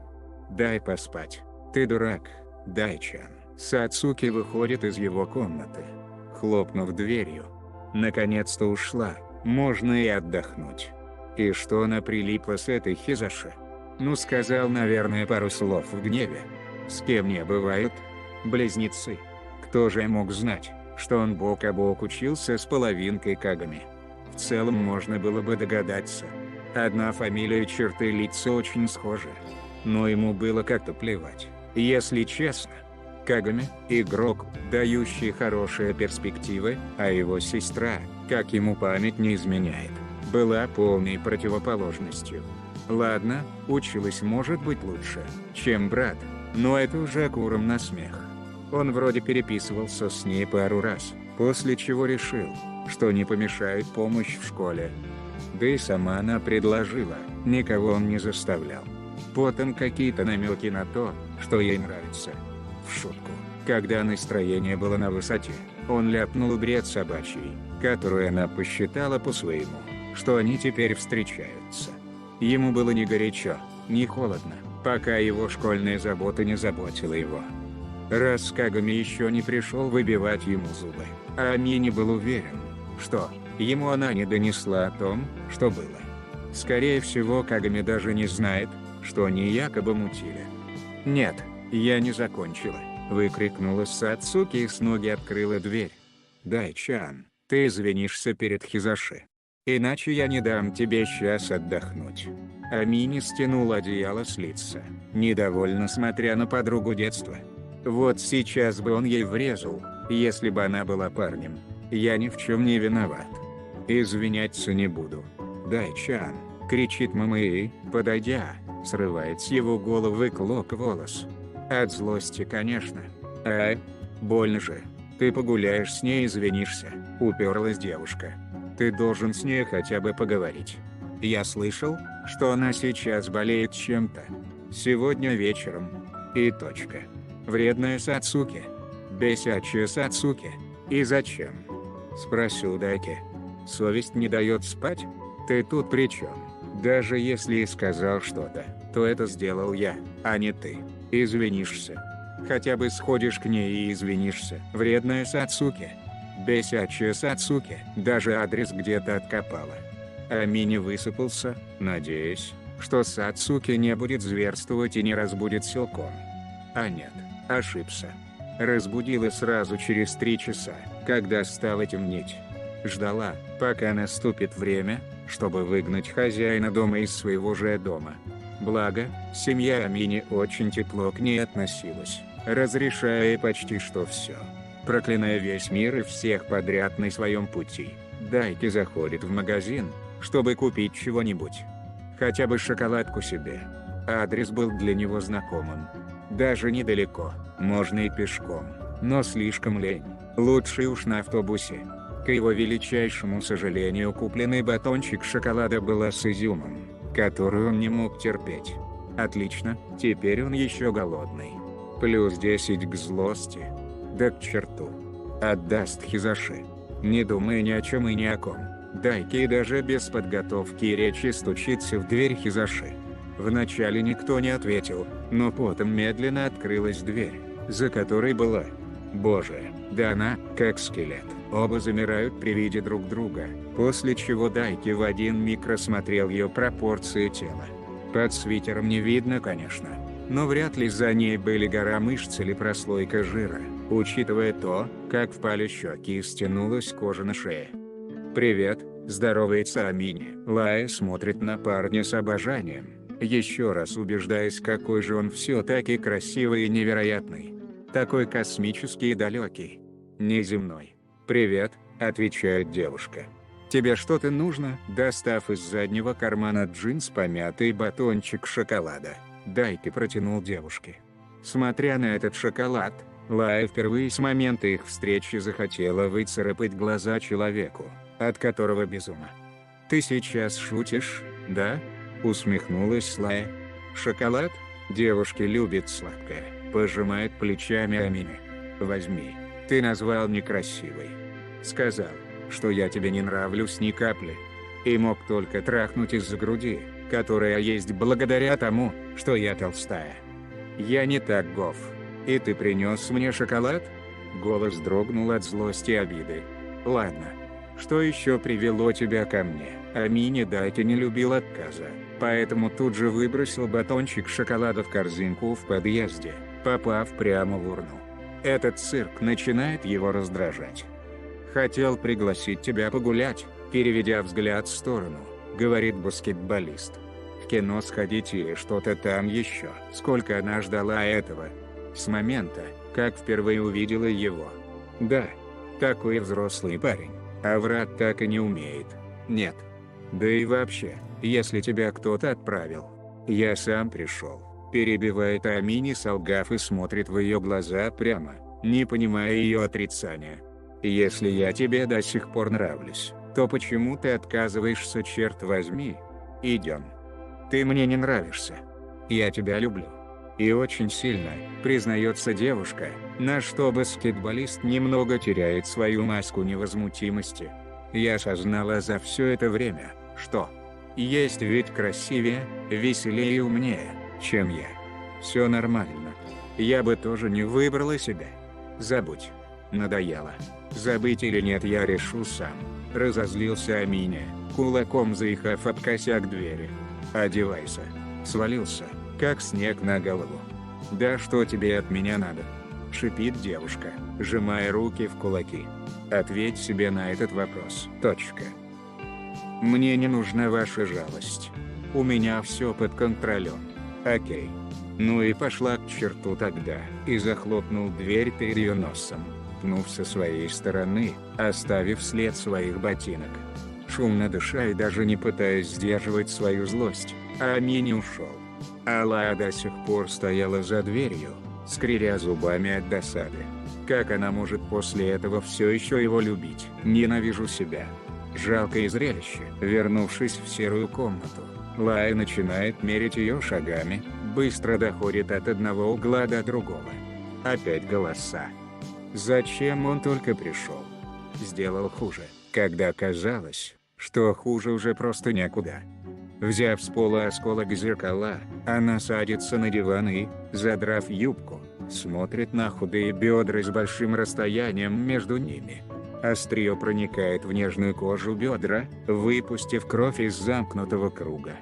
Дай поспать». «Ты дурак, Дайчан». Сацуки выходит из его комнаты, хлопнув дверью. Наконец-то ушла, можно и отдохнуть. И что она прилипла с этой Хизаши? Ну, сказал, наверное, пару слов в гневе. С кем не бывают? Близнецы. Кто же мог знать, что он бок о бок учился с половинкой Кагами? В целом можно было бы догадаться. Одна фамилия и черты лица очень схожи. Но ему было как-то плевать. Если честно, Кагами – игрок, дающий хорошие перспективы, а его сестра, как ему память не изменяет, была полной противоположностью. Ладно, училась может быть лучше, чем брат, но это уже куром на смех. Он вроде переписывался с ней пару раз, после чего решил, что не помешает помощь в школе. Да и сама она предложила, никого он не заставлял. Потом какие-то намеки на то, что ей нравится. В шутку, когда настроение было на высоте, он ляпнул бред собачий, которую она посчитала по-своему, что они теперь встречаются. Ему было ни горячо, ни холодно, пока его школьная забота не заботила его. Раз Кагами еще не пришел выбивать ему зубы, а Амини был уверен, что ему она не донесла о том, что было. Скорее всего, Кагами даже не знает, что они якобы мутили. «Нет, я не закончила», — выкрикнула Сацуки и с ноги открыла дверь. «Дайчан, ты извинишься перед Хизаши. Иначе я не дам тебе сейчас отдохнуть». Амини стянул одеяло с лица, недовольно смотря на подругу детства. Вот сейчас бы он ей врезал, если бы она была парнем. «Я ни в чем не виноват. Извиняться не буду». «Дайчан», — кричит мама и, подойдя, срывает с его головы клок волос. От злости, конечно. Больно же. «Ты погуляешь с ней, извинишься», — уперлась девушка. «Ты должен с ней хотя бы поговорить. Я слышал, что она сейчас болеет чем-то. Сегодня вечером. И точка». Вредная Сацуки. Бесячая Сацуки. «И зачем?» — спросил Дайки. «Совесть не дает спать? Ты тут при чем? Даже если и сказал что-то, то это сделал я, а не ты. Извинишься. Хотя бы сходишь к ней и извинишься». Вредная Сацуки. Бесячая Сацуки. Даже адрес где-то откопала. Амини высыпался, надеясь, что Сацуки не будет зверствовать и не разбудит силком. А нет, ошибся. Разбудила сразу через 3 часа, когда стало темнеть. Ждала, пока наступит время, чтобы выгнать хозяина дома из своего же дома. Благо, семья Амини очень тепло к ней относилась, разрешая ей почти что все. Проклиная весь мир и всех подряд на своем пути, Дайки заходит в магазин, чтобы купить чего-нибудь. Хотя бы шоколадку себе. Адрес был для него знакомым. Даже недалеко, можно и пешком, но слишком лень. Лучше уж на автобусе. К его величайшему сожалению, купленный батончик шоколада был с изюмом. которую он не мог терпеть. Отлично, теперь он еще голодный. Плюс 10 к злости. Да к черту. Отдаст Хизаши. Не думая ни о чем и ни о ком, Дайки даже без подготовки речи стучится в дверь Хизаши. Вначале никто не ответил, но потом медленно открылась дверь, за которой была. Боже, да она, как скелет. Оба замирают при виде друг друга, после чего Дайки в один миг рассмотрел ее пропорции тела. Под свитером не видно, конечно, но вряд ли за ней были гора мышц или прослойка жира, учитывая то, как впали щеки и стянулась кожа на шее. «Привет», – здоровается Амини. Лая смотрит на парня с обожанием, еще раз убеждаясь, какой же он все-таки красивый и невероятный. Такой космический и далекий. Неземной. «Привет», – отвечает девушка. «Тебе что-то нужно?» Достав из заднего кармана джинс помятый батончик шоколада, Дайки протянул девушке. Смотря на этот шоколад, Лая впервые с момента их встречи захотела выцарапать глаза человеку, от которого без ума. «Ты сейчас шутишь, да?» – усмехнулась Лая. «Шоколад? Девушки любят сладкое», – пожимает плечами Амини. «Возьми. Ты назвал некрасивой. Сказал, что я тебе не нравлюсь ни капли. И мог только трахнуть из-за груди, которая есть благодаря тому, что я толстая. Я не так гов. И ты принес мне шоколад?» Голос дрогнул от злости и обиды. «Ладно. Что еще привело тебя ко мне?» Амини Дайки не любил отказа, поэтому тут же выбросил батончик шоколада в корзинку в подъезде, попав прямо в урну. Этот цирк начинает его раздражать. «Хотел пригласить тебя погулять», переведя взгляд в сторону, говорит баскетболист. «В кино сходить и что-то там еще». Сколько она ждала этого. С момента, как впервые увидела его. Да, такой взрослый парень, а врать так и не умеет. Нет. Да и вообще, если тебя кто-то отправил. Я сам пришел. Перебивает Амини, солгав, и смотрит в ее глаза прямо, не понимая ее отрицания. «Если я тебе до сих пор нравлюсь, то почему ты отказываешься, черт возьми? Идем. Ты мне не нравишься. Я тебя люблю. И очень сильно», признается девушка, на что баскетболист немного теряет свою маску невозмутимости. «Я осознала за все это время, что есть ведь красивее, веселее и умнее, чем я. Все нормально. Я бы тоже не выбрала себя. Забудь. Надоело. Забыть или нет, я решу сам», разозлился Аминя, кулаком заехав об косяк двери. «Одевайся». Свалился, как снег на голову. «Да что тебе от меня надо?» шипит девушка, сжимая руки в кулаки. «Ответь себе на этот вопрос. Точка. Мне не нужна ваша жалость. У меня все под контролем. Окей. Ну и пошла к черту тогда», и захлопнул дверь перед ее носом, пнув со своей стороны, оставив след своих ботинок. Шумно дыша и даже не пытаясь сдерживать свою злость, Амини ушел. А Лая до сих пор стояла за дверью, скрипя зубами от досады. Как она может после этого все еще его любить? «Ненавижу себя». Жалкое зрелище. Вернувшись в серую комнату, Лая начинает мерить ее шагами, быстро доходит от одного угла до другого. Опять голоса. Зачем он только пришел? Сделал хуже, когда казалось, что хуже уже просто некуда. Взяв с пола осколок зеркала, она садится на диван и, задрав юбку, смотрит на худые бедра с большим расстоянием между ними. Острие проникает в нежную кожу бедра, выпустив кровь из замкнутого круга.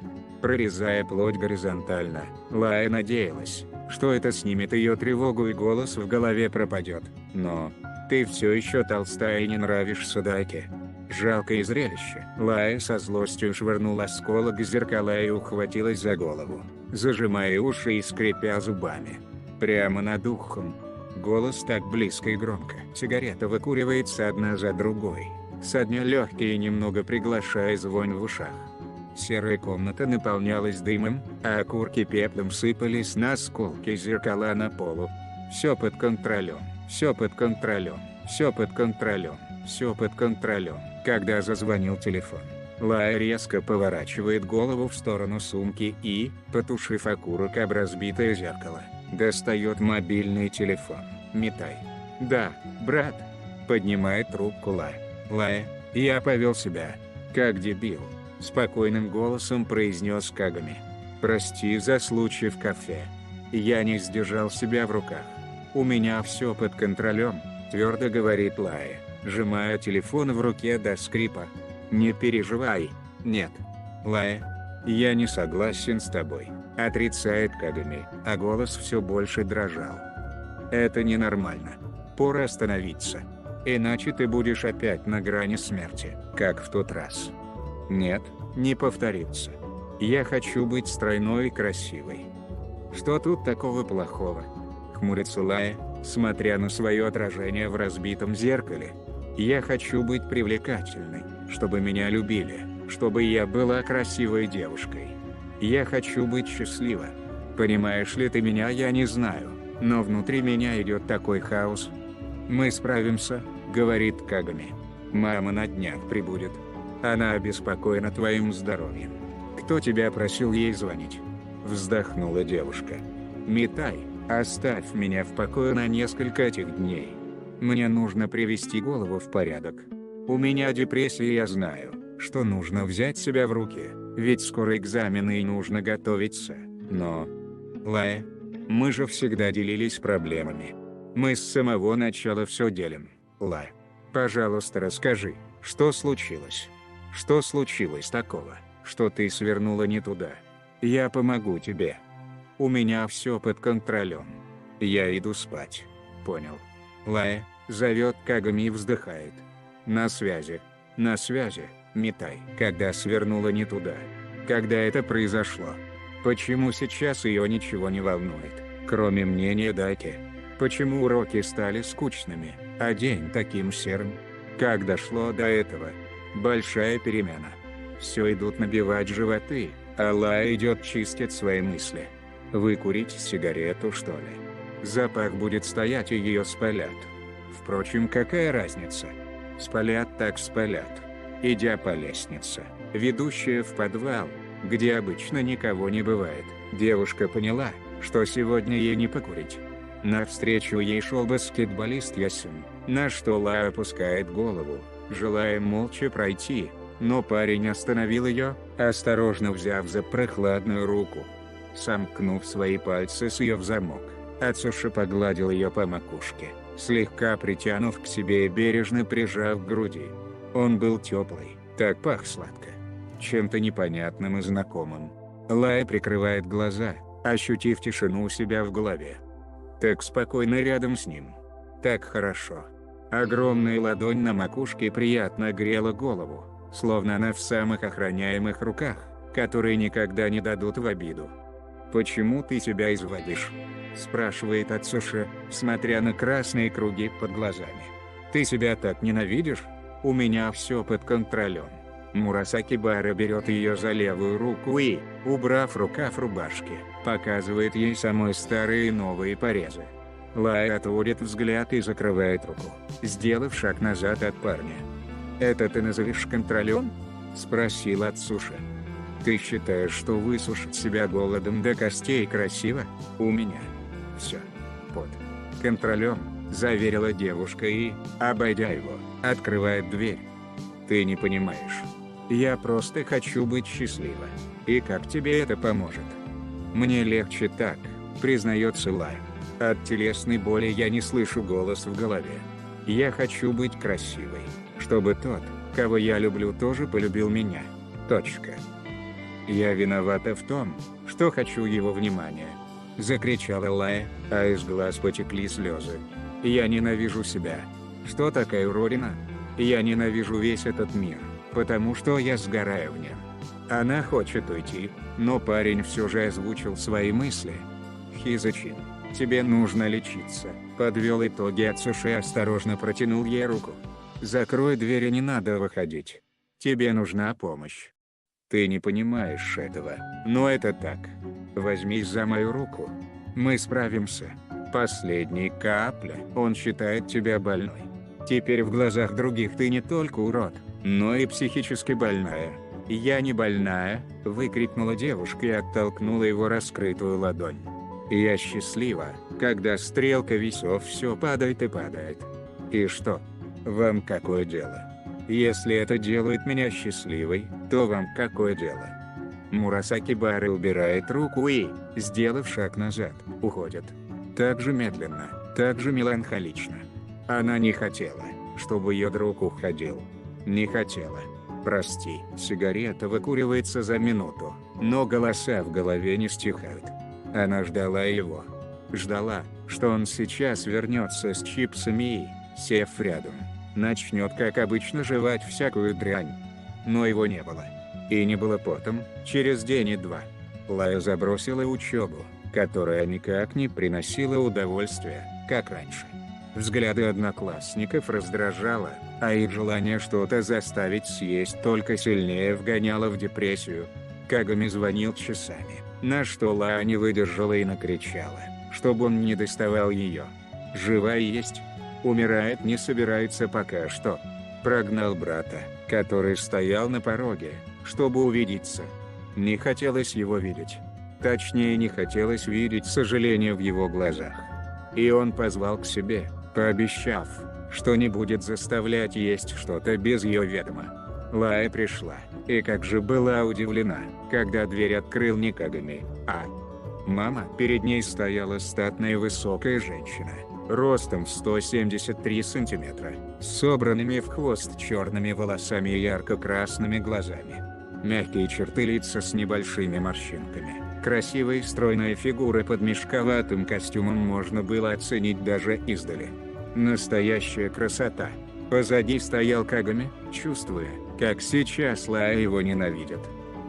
Прорезая плоть горизонтально, Лая надеялась, что это снимет ее тревогу и голос в голове пропадет. Но «ты все еще толстая и не нравишься Дайке». Жалкое зрелище. Лая со злостью швырнула осколок зеркала и ухватилась за голову, зажимая уши и скрипя зубами. Прямо над ухом. Голос так близко и громко. Сигарета выкуривается одна за другой, содня легкие и немного приглашая звон в ушах. Серая комната наполнялась дымом, а окурки пеплом сыпались на осколки зеркала на полу. Все под контролем, все под контролем, все под контролем, все под контролем. Когда зазвонил телефон, Лая резко поворачивает голову в сторону сумки и, потушив окурок об разбитое зеркало, достает мобильный телефон. Митай. «Да, брат». Поднимает трубку Лая. «Лая, я повел себя как дебил», – спокойным голосом произнес Кагами. «Прости за случай в кафе. Я не сдержал себя в руках. У меня все под контролем», – твердо говорит Лая, сжимая телефон в руке до скрипа. «Не переживай». «Нет. Лая, я не согласен с тобой», – отрицает Кагами, а голос все больше дрожал. «Это ненормально. Пора остановиться. Иначе ты будешь опять на грани смерти, как в тот раз. Нет, не повторится. Я хочу быть стройной и красивой». «Что тут такого плохого?» — хмурится Лая, смотря на свое отражение в разбитом зеркале. «Я хочу быть привлекательной, чтобы меня любили, чтобы я была красивой девушкой. Я хочу быть счастлива. Понимаешь ли ты меня, я не знаю, но внутри меня идет такой хаос». «Мы справимся», — говорит Кагами. «Мама на днях прибудет. Она обеспокоена твоим здоровьем». «Кто тебя просил ей звонить?» — вздохнула девушка. «Митай, оставь меня в покое на несколько этих дней. Мне нужно привести голову в порядок. У меня депрессия, и я знаю, что нужно взять себя в руки, ведь скоро экзамены и нужно готовиться. Но... Лая, мы же всегда делились проблемами. Мы с самого начала все делим. Лая, пожалуйста, расскажи, что случилось? Что случилось такого, что ты свернула не туда? Я помогу тебе. У меня все под контролем. Я иду спать. Понял?» Лая зовет Кагами и вздыхает. «На связи. На связи, Митай». Когда свернула не туда? Когда это произошло? Почему сейчас ее ничего не волнует, кроме мнения Даки? Почему уроки стали скучными, а день таким серым? Как дошло до этого? Большая перемена. Все идут набивать животы, а Лая идет чистить свои мысли. Выкурить сигарету, что ли? Запах будет стоять и ее спалят. Впрочем, какая разница? Спалят так спалят. Идя по лестнице, ведущая в подвал, где обычно никого не бывает, девушка поняла, что сегодня ей не покурить. Навстречу ей шел баскетболист Ясин, на что Лая опускает голову, желая молча пройти, но парень остановил ее, осторожно взяв за прохладную руку. Сомкнув свои пальцы с ее в замок, Ацуша погладил ее по макушке, слегка притянув к себе и бережно прижав к груди. Он был теплый, так пах сладко, чем-то непонятным и знакомым. Лая прикрывает глаза, ощутив тишину у себя в голове. Так спокойно рядом с ним. Так хорошо. Огромная ладонь на макушке приятно грела голову, словно она в самых охраняемых руках, которые никогда не дадут в обиду. «Почему ты себя изводишь?» – спрашивает Ацуша, смотря на красные круги под глазами. «Ты себя так ненавидишь? У меня все под контролем». Мурасаки Бара берет ее за левую руку и, убрав рукав рубашки, показывает ей самые старые и новые порезы. Лая отводит взгляд и закрывает руку, сделав шаг назад от парня. «Это ты назовешь контролем?» – спросил Ацуша. «Ты считаешь, что высушить себя голодом до костей красиво? У меня все под контролем», – заверила девушка и, обойдя его, открывает дверь. «Ты не понимаешь. Я просто хочу быть счастлива. И как тебе это поможет?» «Мне легче так», – признается Лая. «От телесной боли я не слышу голос в голове. Я хочу быть красивой, чтобы тот, кого я люблю, тоже полюбил меня. Точка. Я виновата в том, что хочу его внимания», – закричала Лая, а из глаз потекли слезы. «Я ненавижу себя. Что такая уродина? Я ненавижу весь этот мир, потому что я сгораю в нем». Она хочет уйти, но парень все же озвучил свои мысли. «Хизачин, тебе нужно лечиться», – подвел итоги Ацуша и осторожно протянул ей руку. «Закрой дверь и не надо выходить. Тебе нужна помощь. Ты не понимаешь этого, но это так. Возьмись за мою руку. Мы справимся. Последняя капля. Он считает тебя больной. Теперь в глазах других ты не только урод, но и психически больная. «Я не больная», – выкрикнула девушка и оттолкнула его раскрытую ладонь. «Я счастлива, когда стрелка весов все падает и падает. И что? Вам какое дело? Если это делает меня счастливой, то вам какое дело?» Мурасаки Бары убирает руку и, сделав шаг назад, уходит. Так же медленно, так же меланхолично. Она не хотела, чтобы ее друг уходил. Не хотела. «Прости». Сигарета выкуривается за минуту, но голоса в голове не стихают. Она ждала его. Ждала, что он сейчас вернется с чипсами и, сев рядом, начнет как обычно жевать всякую дрянь. Но его не было. И не было потом, через день и два. Лая забросила учебу, которая никак не приносила удовольствия, как раньше. Взгляды одноклассников раздражало, а их желание что-то заставить съесть только сильнее вгоняло в депрессию. Кагами звонил часами, на что Лая не выдержала и накричала, чтобы он не доставал ее. «Жива есть. Умирает не собирается пока что». Прогнал брата, который стоял на пороге, чтобы увидеться. Не хотелось его видеть. Точнее, не хотелось видеть сожаления в его глазах. И он позвал к себе, пообещав, что не будет заставлять есть что-то без ее ведома. Лая пришла, и как же была удивлена, когда дверь открыл не Кагами, а мама. Перед ней стояла статная высокая женщина, ростом в 173 сантиметра, с собранными в хвост черными волосами и ярко-красными глазами. Мягкие черты лица с небольшими морщинками. Красивая стройная фигура под мешковатым костюмом можно было оценить даже издали. Настоящая красота. Позади стоял Кагами, чувствуя, как сейчас Лая его ненавидит.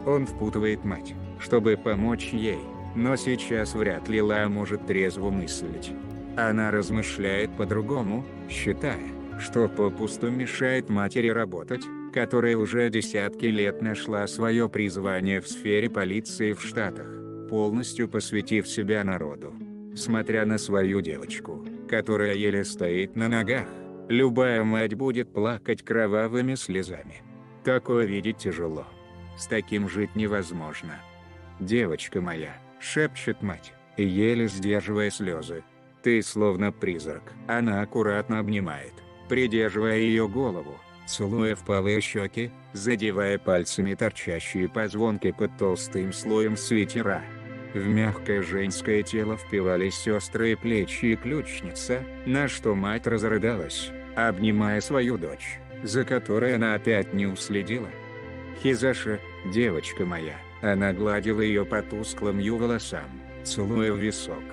Он впутывает мать, чтобы помочь ей, но сейчас вряд ли Лая может трезво мыслить. Она размышляет по-другому, считая, что попусту мешает матери работать, которая уже десятки лет нашла свое призвание в сфере полиции в Штатах, полностью посвятив себя народу. Смотря на свою девочку, которая еле стоит на ногах, любая мать будет плакать кровавыми слезами. Такое видеть тяжело. С таким жить невозможно. «Девочка моя», — шепчет мать, еле сдерживая слезы. «Ты словно призрак». Она аккуратно обнимает, придерживая ее голову, целуя впалые щеки, задевая пальцами торчащие позвонки под толстым слоем свитера. В мягкое женское тело впивались острые плечи и ключница, на что мать разрыдалась, обнимая свою дочь, за которой она опять не уследила. «Хизаша, девочка моя», она гладила ее по тусклым ее волосам, целуя в висок.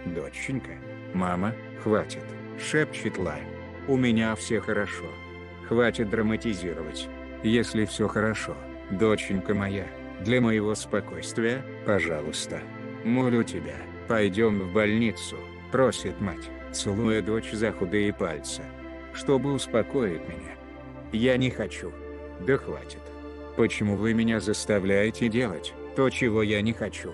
«Доченька». «Мама, хватит», — шепчет Лая. «У меня все хорошо. Хватит драматизировать. Если все хорошо, доченька моя, для моего спокойствия, пожалуйста. Молю тебя, пойдем в больницу», — просит мать, целуя дочь за худые пальцы, чтобы успокоить меня. «Я не хочу». «Да хватит. Почему вы меня заставляете делать то, чего я не хочу?»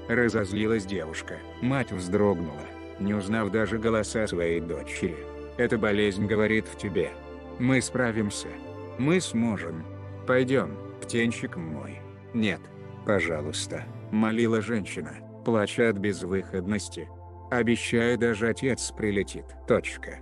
Разозлилась девушка. Мать вздрогнула, не узнав даже голоса своей дочери. «Эта болезнь говорит в тебе. Мы справимся. Мы сможем. Пойдем, птенчик мой». «Нет, пожалуйста», — молила женщина, плача от безвыходности. «Обещаю, даже отец прилетит». Точка.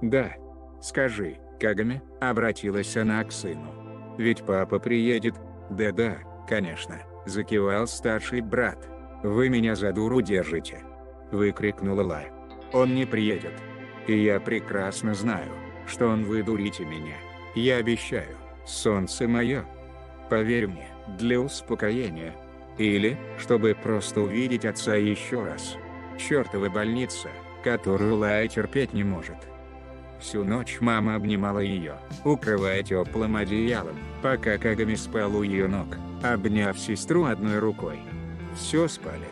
«Да. Скажи, Кагами», — обратилась она к сыну. «Ведь папа приедет». «Да-да, конечно», — закивал старший брат. «Вы меня за дуру держите», — выкрикнула Лая. «Он не приедет. И я прекрасно знаю, что он вы дурите меня. Я обещаю, солнце мое. Поверь мне, для успокоения. Или, чтобы просто увидеть отца еще раз. Чёртова больница, которую Лая терпеть не может». Всю ночь мама обнимала ее, укрывая теплым одеялом, пока Кагами спал у ее ног, обняв сестру одной рукой. Все спали.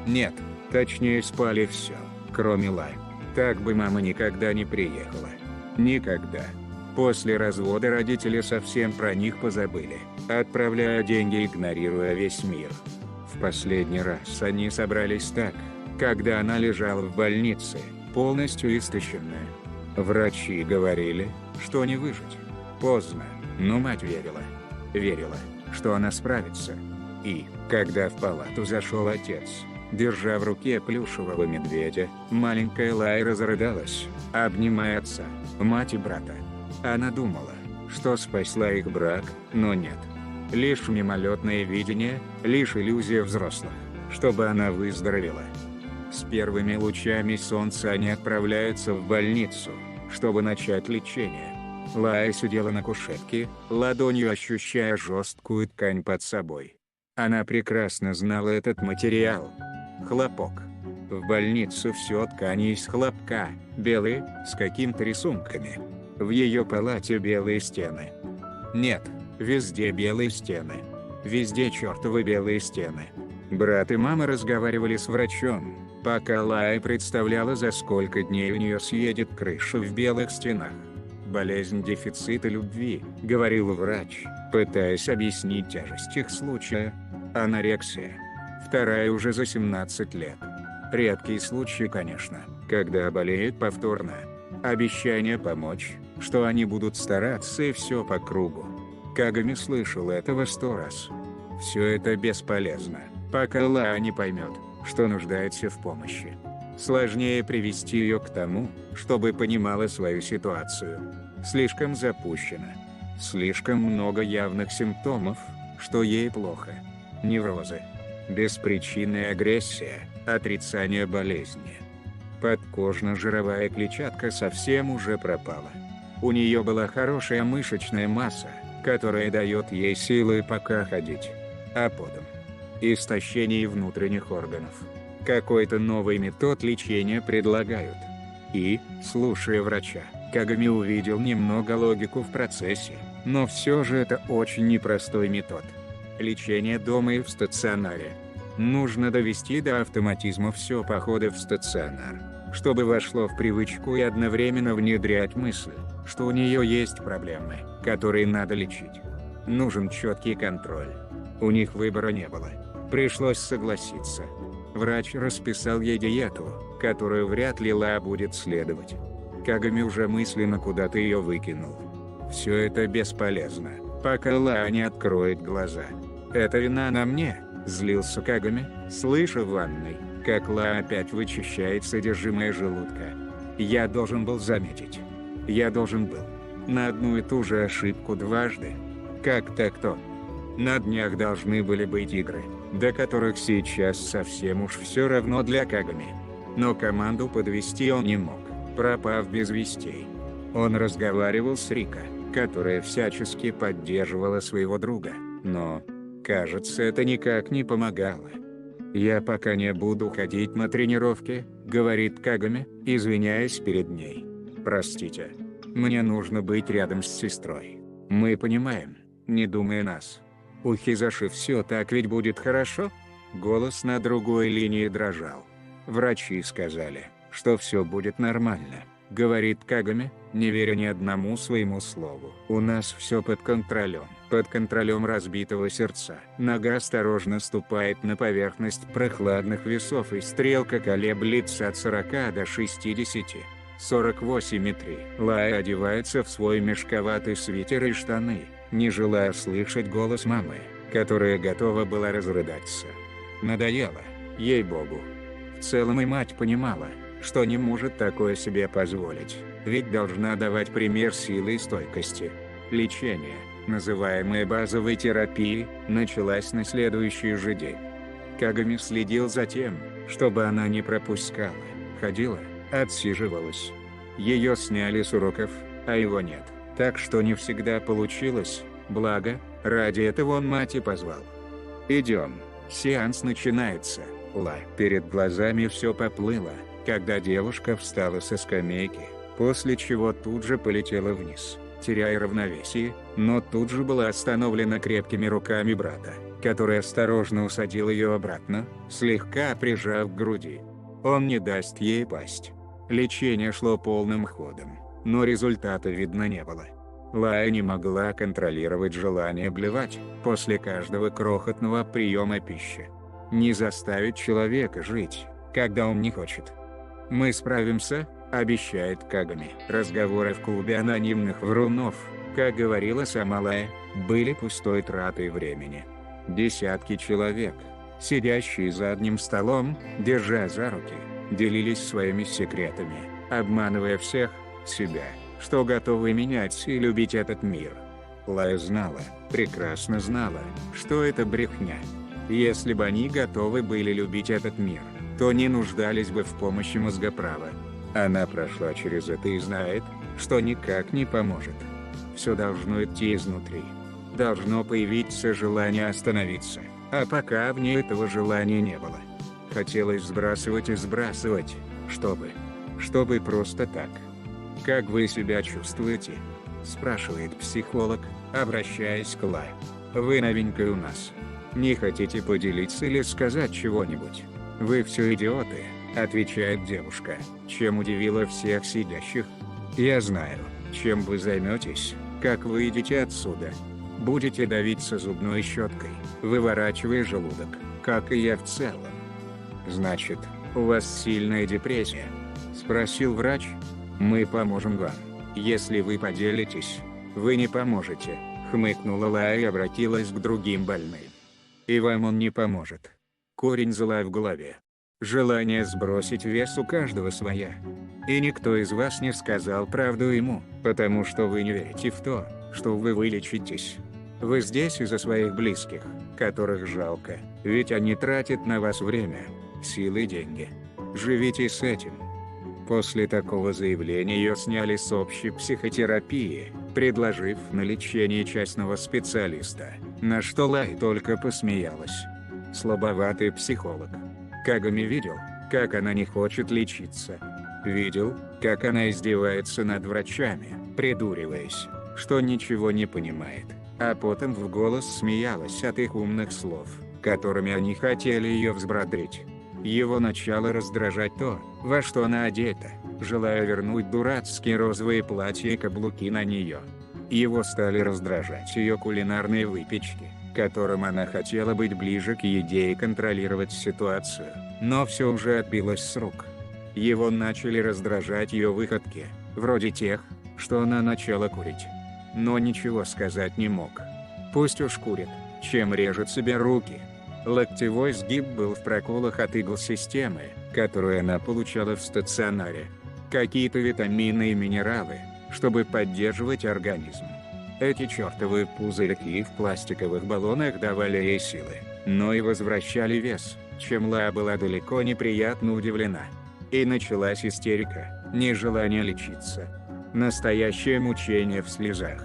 Нет, точнее спали все, кроме Лай. Так бы мама никогда не приехала. Никогда. После развода родители совсем про них позабыли, отправляя деньги, игнорируя весь мир. В последний раз они собрались так, когда она лежала в больнице, полностью истощенная. Врачи говорили, что не выжить. Поздно, но мать верила. верила, что она справится. И, когда в палату зашел отец, держа в руке плюшевого медведя, маленькая Лая разрыдалась, обнимая отца, мать и брата. Она думала, что спасла их брак, но нет. Лишь мимолетное видение, лишь иллюзия взрослых, чтобы она выздоровела. С первыми лучами солнца они отправляются в больницу, чтобы начать лечение. Лая сидела на кушетке, ладонью ощущая жесткую ткань под собой. Она прекрасно знала этот материал. Хлопок. В больницу все ткани из хлопка, белые, с какими-то рисунками. В ее палате белые стены. Нет, везде белые стены. Везде чертовы белые стены. Брат и мама разговаривали с врачом, пока Лая представляла, за сколько дней у нее съедет крыша в белых стенах. «Болезнь дефицита любви», — говорил врач, пытаясь объяснить тяжесть их случая. Анорексия. Вторая уже за 17 лет. Редкий случай, конечно, когда болеют повторно. Обещание помочь, что они будут стараться, и все по кругу. Кагами слышал этого 100 раз. Все это бесполезно, пока Лая не поймет, что нуждается в помощи. Сложнее привести ее к тому, чтобы понимала свою ситуацию. Слишком запущена. Слишком много явных симптомов, что ей плохо. Неврозы. Беспричинная агрессия, отрицание болезни. Подкожно-жировая клетчатка совсем уже пропала. У нее была хорошая мышечная масса, которая дает ей силы пока ходить. А потом истощение внутренних органов. Какой-то новый метод лечения предлагают. И, слушая врача, Кагами увидел немного логику в процессе, но все же это очень непростой метод. Лечение дома и в стационаре. Нужно довести до автоматизма все походы в стационар, чтобы вошло в привычку и одновременно внедрять мысль, что у нее есть проблемы, которые надо лечить. Нужен четкий контроль. У них выбора не было. Пришлось согласиться. Врач расписал ей диету, которую вряд ли Лая будет следовать. Кагами уже мысленно куда-то ее выкинул. Все это бесполезно, пока Лая не откроет глаза. «Это вина на мне», — злился Кагами, слыша в ванной, как Лая опять вычищает содержимое желудка. «Я должен был заметить. Я должен был. На одну и ту же ошибку дважды. Как так-то? На днях должны были быть игры, до которых сейчас совсем уж все равно для Кагами. Но команду подвести он не мог, пропав без вестей. Он разговаривал с Рико, которая всячески поддерживала своего друга, но, кажется, это никак не помогало. «Я пока не буду ходить на тренировки», — говорит Кагами, извиняясь перед ней. «Простите. Мне нужно быть рядом с сестрой. Мы понимаем, не думая нас. У Хизаши все так ведь будет хорошо?» Голос на другой линии дрожал. «Врачи сказали, что все будет нормально», — говорит Кагами, не веря ни одному своему слову. «У нас все под контролем». Под контролем разбитого сердца. Нога осторожно ступает на поверхность прохладных весов, и стрелка колеблется от 40 до 60. 48,3. Лая одевается в свой мешковатый свитер и штаны, не желая слышать голос мамы, которая готова была разрыдаться. Надоело, ей-богу. В целом и мать понимала, что не может такое себе позволить, ведь должна давать пример силы и стойкости. Лечение, называемое базовой терапией, началась на следующий же день. Кагами следил за тем, чтобы она не пропускала, ходила, отсиживалась. Ее сняли с уроков, а его нет, так что не всегда получилось, благо, ради этого он мать и позвал. «Идем, сеанс начинается». Перед глазами все поплыло, когда девушка встала со скамейки, после чего тут же полетела вниз, теряя равновесие, но тут же была остановлена крепкими руками брата, который осторожно усадил ее обратно, слегка прижав к груди. Он не даст ей пасть. Лечение шло полным ходом, но результата видно не было. Лая не могла контролировать желание блевать после каждого крохотного приема пищи. Не заставить человека жить, когда он не хочет. «Мы справимся», обещает Кагами. Разговоры в клубе анонимных врунов, как говорила сама Лая, были пустой тратой времени. Десятки человек, сидящие за одним столом, держа за руки, делились своими секретами, обманывая всех, себя, что готовы менять и любить этот мир. Лая знала, прекрасно знала, что это брехня. Если бы они готовы были любить этот мир, то не нуждались бы в помощи мозгоправа. Она прошла через это и знает, что никак не поможет. Все должно идти изнутри. Должно появиться желание остановиться, а пока в ней этого желания не было. Хотелось сбрасывать и сбрасывать, чтобы просто так. «Как вы себя чувствуете?» – спрашивает психолог, обращаясь к Лае. «Вы новенькая у нас. Не хотите поделиться или сказать чего-нибудь?» «Вы все идиоты», – отвечает девушка, чем удивила всех сидящих. «Я знаю, чем вы займетесь, как выйдете отсюда. Будете давиться зубной щеткой, выворачивая желудок, как и я в целом». «Значит, у вас сильная депрессия?» – спросил врач. «Мы поможем вам, если вы поделитесь». «Вы не поможете», – хмыкнула Лая и обратилась к другим больным. «И вам он не поможет. Корень зла в голове. Желание сбросить вес у каждого своя. И никто из вас не сказал правду ему, потому что вы не верите в то, что вы вылечитесь. Вы здесь из-за своих близких, которых жалко, ведь они тратят на вас время, силы и деньги. Живите с этим». После такого заявления ее сняли с общей психотерапии, предложив на лечение частного специалиста, на что Лай только посмеялась. Слабоватый психолог. Кагами видел, как она не хочет лечиться. Видел, как она издевается над врачами, придуриваясь, что ничего не понимает, а потом в голос смеялась от их умных слов, которыми они хотели ее взбодрить. Его начало раздражать то, во что она одета, желая вернуть дурацкие розовые платья и каблуки на нее. Его стали раздражать ее кулинарные выпечки, которым она хотела быть ближе к еде и контролировать ситуацию, но все уже отбилось с рук. Его начали раздражать ее выходки, вроде тех, что она начала курить. Но ничего сказать не мог. Пусть уж курит, чем режет себе руки. Локтевой сгиб был в проколах от игл системы, которую она получала в стационаре. Какие-то витамины и минералы, чтобы поддерживать организм. Эти чертовы пузырьки в пластиковых баллонах давали ей силы, но и возвращали вес, чем Лая была далеко неприятно удивлена. И началась истерика, нежелание лечиться. Настоящее мучение в слезах.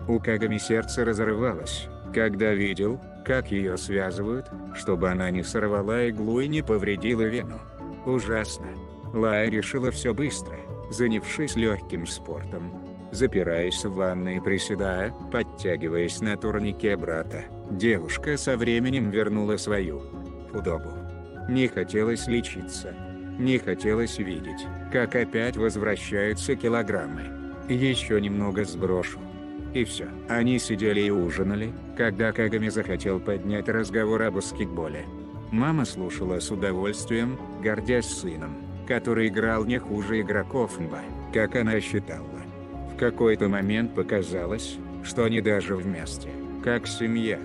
У Кагами сердце разрывалось, когда видел, как ее связывают, чтобы она не сорвала иглу и не повредила вену. Ужасно. Лая решила все быстро, занявшись легким спортом. Запираясь в ванной и приседая, подтягиваясь на турнике брата, девушка со временем вернула свою худобу. Не хотелось лечиться. Не хотелось видеть, как опять возвращаются килограммы. Еще немного сброшу. И все. Они сидели и ужинали, когда Кагами захотел поднять разговор о баскетболе. Мама слушала с удовольствием, гордясь сыном, который играл не хуже игроков НБА, как она считала. В какой-то момент показалось, что они даже вместе, как семья.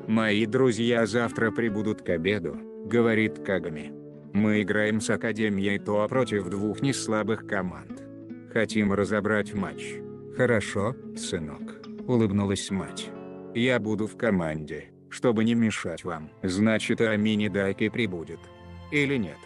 «Мои друзья завтра прибудут к обеду», — говорит Кагами. «Мы играем с Академией ТОА против двух неслабых команд. Хотим разобрать матч». «Хорошо, сынок», — улыбнулась мать. «Я буду в команде, чтобы не мешать вам». «Значит, Амини Дайки прибудет. Или нет?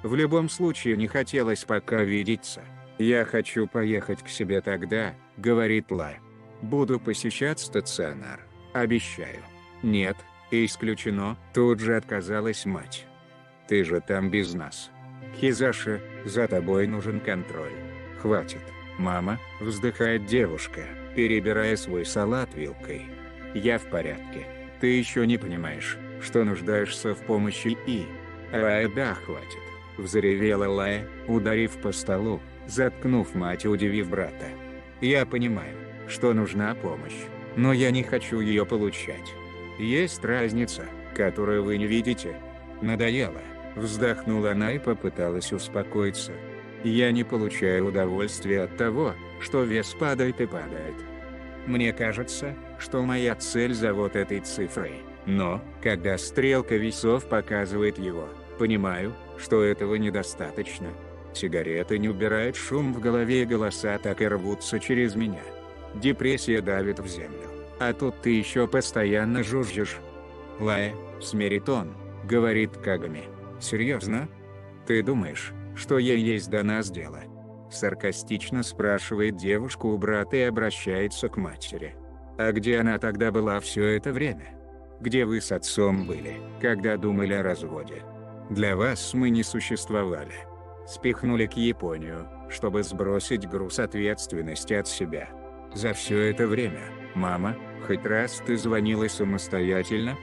В любом случае не хотелось пока видеться. Я хочу поехать к себе тогда», — говорит Лай. «Буду посещать стационар. Обещаю». «Нет, исключено», — тут же отказалась мать. «Ты же там без нас. Хизаши, за тобой нужен контроль. Хватит». «Мама», — вздыхает девушка, перебирая свой салат вилкой. «Я в порядке. Ты еще не понимаешь, что нуждаешься в помощи и...» «Ай да, хватит», — взревела Лая, ударив по столу, заткнув мать и удивив брата. «Я понимаю, что нужна помощь, но я не хочу ее получать. Есть разница, которую вы не видите». «Надоело», — вздохнула она и попыталась успокоиться. Я не получаю удовольствия от того, что вес падает и падает. Мне кажется, что моя цель за вот этой цифрой, но, когда стрелка весов показывает его, понимаю, что этого недостаточно. Сигареты не убирают шум в голове, и голоса так и рвутся через меня. Депрессия давит в землю, а тут ты еще постоянно жужжишь. Лая, смирит он, говорит Кагами. Серьезно? Ты думаешь, что ей есть до нас дело? Саркастично спрашивает девушка у брата и обращается к матери. А где она тогда была все это время? Где вы с отцом были, когда думали о разводе? Для вас мы не существовали. Спихнули к Японию, чтобы сбросить груз ответственности от себя. За все это время, мама, хоть раз ты звонила самостоятельно?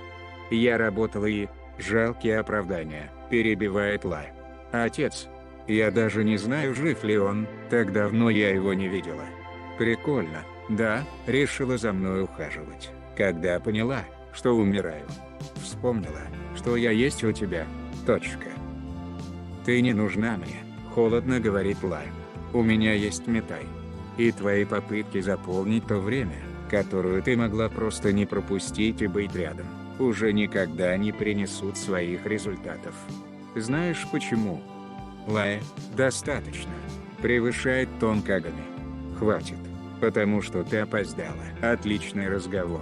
Я работала и... Жалкие оправдания, перебивает Лай. Отец? Я даже не знаю, жив ли он, так давно я его не видела. Прикольно, да, решила за мной ухаживать, когда поняла, что умираю. Вспомнила, что я есть у тебя, точка. Ты не нужна мне, холодно говорит Лай. У меня есть Митай. И твои попытки заполнить то время, которое ты могла просто не пропустить и быть рядом, уже никогда не принесут своих результатов. Знаешь почему? Лая, достаточно. Превышает тон Кагами. Хватит. Потому что ты опоздала. Отличный разговор.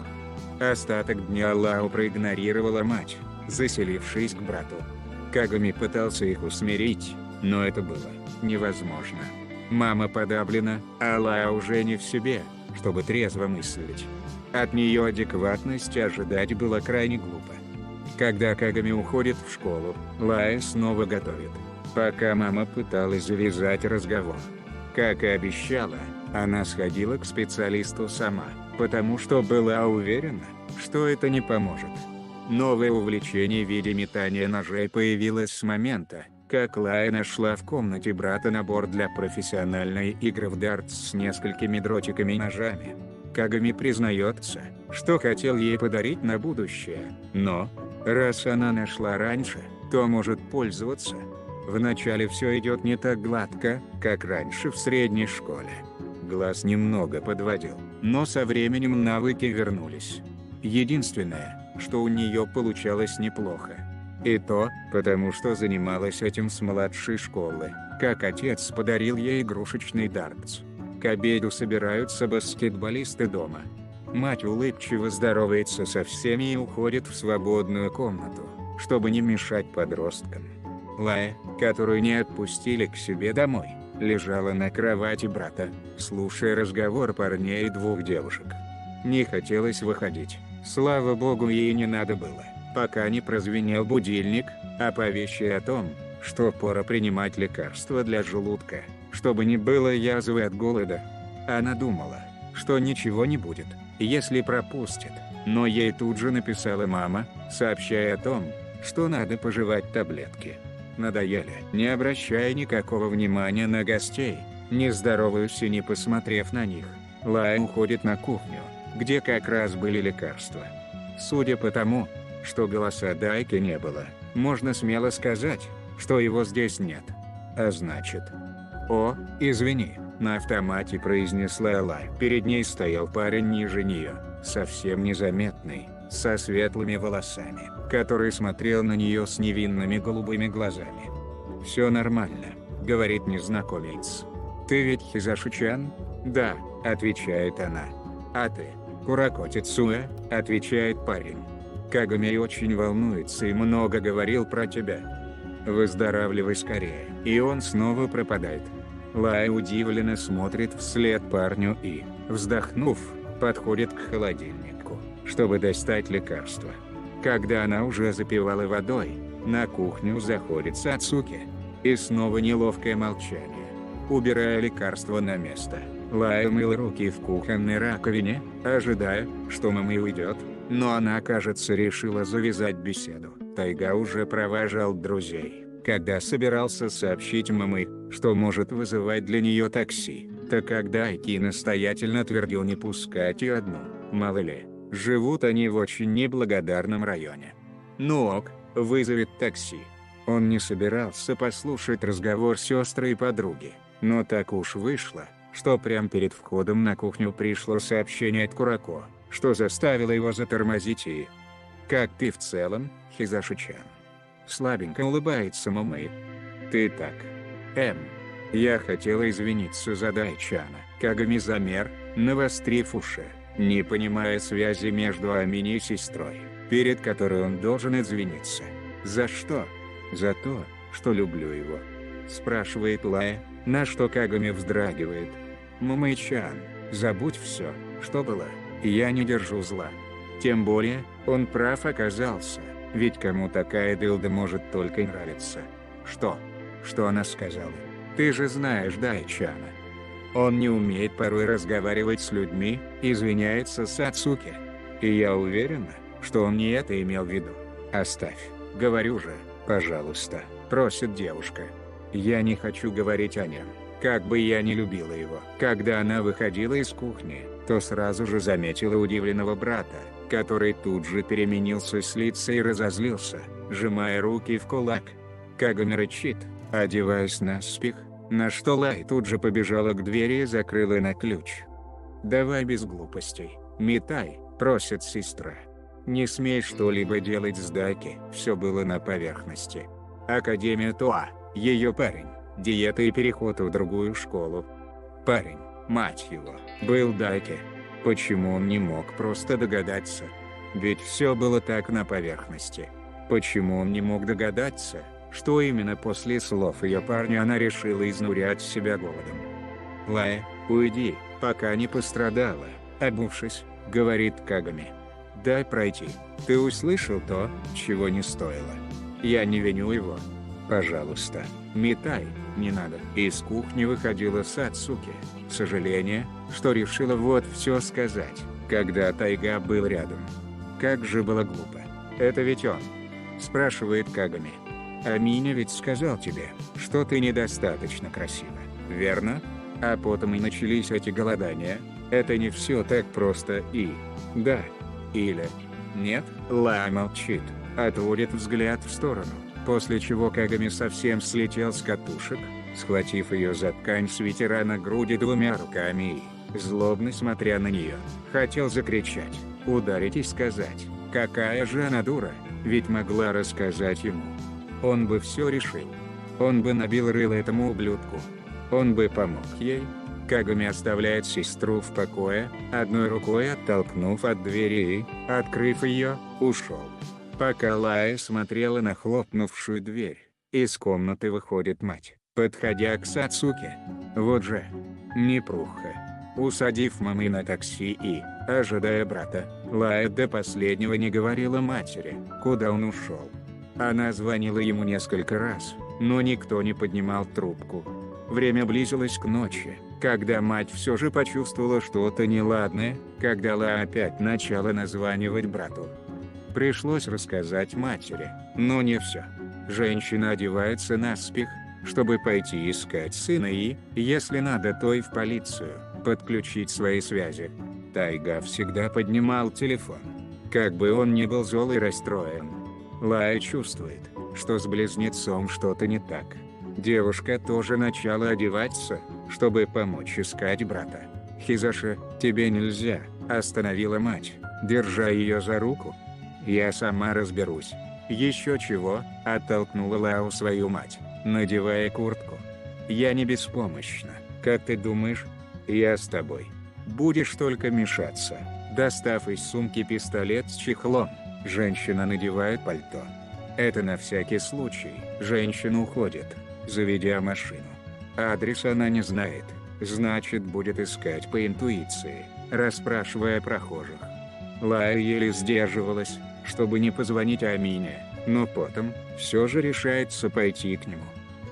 Остаток дня Лао проигнорировала мать, заселившись к брату. Кагами пытался их усмирить, но это было невозможно. Мама подавлена, а Лао уже не в себе, чтобы трезво мыслить. От нее адекватности ожидать было крайне глупо. Когда Кагами уходит в школу, Лая снова готовит, пока мама пыталась завязать разговор. Как и обещала, она сходила к специалисту сама, потому что была уверена, что это не поможет. Новое увлечение в виде метания ножей появилось с момента, как Лая нашла в комнате брата набор для профессиональной игры в дартс с несколькими дротиками и ножами. Кагами признается, что хотел ей подарить на будущее, но, раз она нашла раньше, то может пользоваться. Вначале все идет не так гладко, как раньше в средней школе. Глаз немного подводил, но со временем навыки вернулись. Единственное, что у нее получалось неплохо. И то, потому что занималась этим с младшей школы, как отец подарил ей игрушечный дартс. К обеду собираются баскетболисты дома. Мать улыбчиво здоровается со всеми и уходит в свободную комнату, чтобы не мешать подросткам. Лая, которую не отпустили к себе домой, лежала на кровати брата, слушая разговор парней и двух девушек. Не хотелось выходить, слава богу, ей не надо было, пока не прозвенел будильник, оповещая о том, что пора принимать лекарства для желудка, чтобы не было язвы от голода. Она думала, что ничего не будет, если пропустит, но ей тут же написала мама, сообщая о том, что надо пожевать таблетки. Надоели, не обращая никакого внимания на гостей, не здороваясь и не посмотрев на них, Лая уходит на кухню, где как раз были лекарства. Судя по тому, что голоса Дайки не было, можно смело сказать, что его здесь нет. А значит... «О, извини», — на автомате произнесла Лая. Перед ней стоял парень ниже нее, совсем незаметный, со светлыми волосами, который смотрел на нее с невинными голубыми глазами. «Все нормально», — говорит незнакомец. «Ты ведь Хизаши-чан?» «Да», — отвечает она. «А ты?» «Куракоти Цуэ», — отвечает парень. «Кагами очень волнуется и много говорил про тебя. Выздоравливай скорее». И он снова пропадает. Лая удивленно смотрит вслед парню и, вздохнув, подходит к холодильнику, чтобы достать лекарство. Когда она уже запивала водой, на кухню заходит Сацуки. И снова неловкое молчание. Убирая лекарство на место, Лая мыла руки в кухонной раковине, ожидая, что мама уйдет, но она, кажется, решила завязать беседу. Тайга уже провожал друзей. Когда собирался сообщить маме, что может вызывать для нее такси, так когда Айки настоятельно твердил не пускать ее одну, мало ли, живут они в очень неблагодарном районе. Ну ок, вызовет такси. Он не собирался послушать разговор сестры и подруги, но так уж вышло, что прямо перед входом на кухню пришло сообщение от Курако, что заставило его затормозить и... «Как ты в целом, Хизаши-чан?» Слабенько улыбается Момэй. «Ты так. Я хотела извиниться за Дайчана». Кагами замер, навострив уши, не понимая связи между Амини и сестрой, перед которой он должен извиниться. «За что?» «За то, что люблю его», — спрашивает Лая, на что Кагами вздрагивает. «Момэй-чан, забудь все, что было, я не держу зла». Тем более, он прав оказался, ведь кому такая дылда может только нравиться. «Что? Что она сказала? Ты же знаешь Дайчана. Он не умеет порой разговаривать с людьми», извиняется Сацуки. «И я уверена, что он не это имел в виду». «Оставь, говорю же, пожалуйста», просит девушка. «Я не хочу говорить о нем, как бы я не любила его». Когда она выходила из кухни, то сразу же заметила удивленного брата, который тут же переменился с лица и разозлился, сжимая руки в кулак. Кагами рычит, одеваясь наспех, на что Лай тут же побежала к двери и закрыла на ключ. «Давай без глупостей, Митай», просит сестра. «Не смей что-либо делать с Даки», все было на поверхности. Академия Тоа, ее парень, диета и переход в другую школу. Парень, мать его, был Даки. Почему он не мог просто догадаться? Ведь все было так на поверхности. Почему он не мог догадаться, что именно после слов ее парня она решила изнурять себя голодом? «Лая, уйди, пока не пострадала», обувшись, говорит Кагами. «Дай пройти. Ты услышал то, чего не стоило. Я не виню его. Пожалуйста, Митай, не надо». Из кухни выходила Сацуки. Сожаление, что решила вот все сказать, когда Тайга был рядом. Как же было глупо. «Это ведь он?» спрашивает Кагами. «Аминя ведь сказал тебе, что ты недостаточно красива, верно? А потом и начались эти голодания. Это не все так просто и... да. Или... нет?» Ла молчит, отводит взгляд в сторону, после чего Кагами совсем слетел с катушек, схватив ее за ткань свитера на груди двумя руками и, злобно смотря на нее, хотел закричать, ударить и сказать, какая же она дура, ведь могла рассказать ему. Он бы все решил. Он бы набил рыло этому ублюдку. Он бы помог ей. Кагами оставляет сестру в покое, одной рукой оттолкнув от двери и, открыв ее, ушел. Пока Лая смотрела на хлопнувшую дверь, из комнаты выходит мать, подходя к Сацуке. Вот же, непруха. Усадив мамы на такси и, ожидая брата, Лая до последнего не говорила матери, куда он ушел. Она звонила ему несколько раз, но никто не поднимал трубку. Время близилось к ночи, когда мать все же почувствовала что-то неладное, когда Лая опять начала названивать брату. Пришлось рассказать матери, но не все. Женщина одевается наспех, чтобы пойти искать сына и, если надо, то и в полицию, подключить свои связи. Тайга всегда поднимал телефон. Как бы он ни был зол и расстроен, Лая чувствует, что с близнецом что-то не так. Девушка тоже начала одеваться, чтобы помочь искать брата. «Хизаши, тебе нельзя», – остановила мать, держа ее за руку. «Я сама разберусь». «Еще чего», – оттолкнула Лао свою мать, надевая куртку. «Я не беспомощна, как ты думаешь? Я с тобой. Будешь только мешаться». Достав из сумки пистолет с чехлом, женщина надевает пальто. Это на всякий случай. Женщина уходит, заведя машину. Адрес она не знает, значит будет искать по интуиции, расспрашивая прохожих. Лая еле сдерживалась, чтобы не позвонить Амине, но потом все же решается пойти к нему.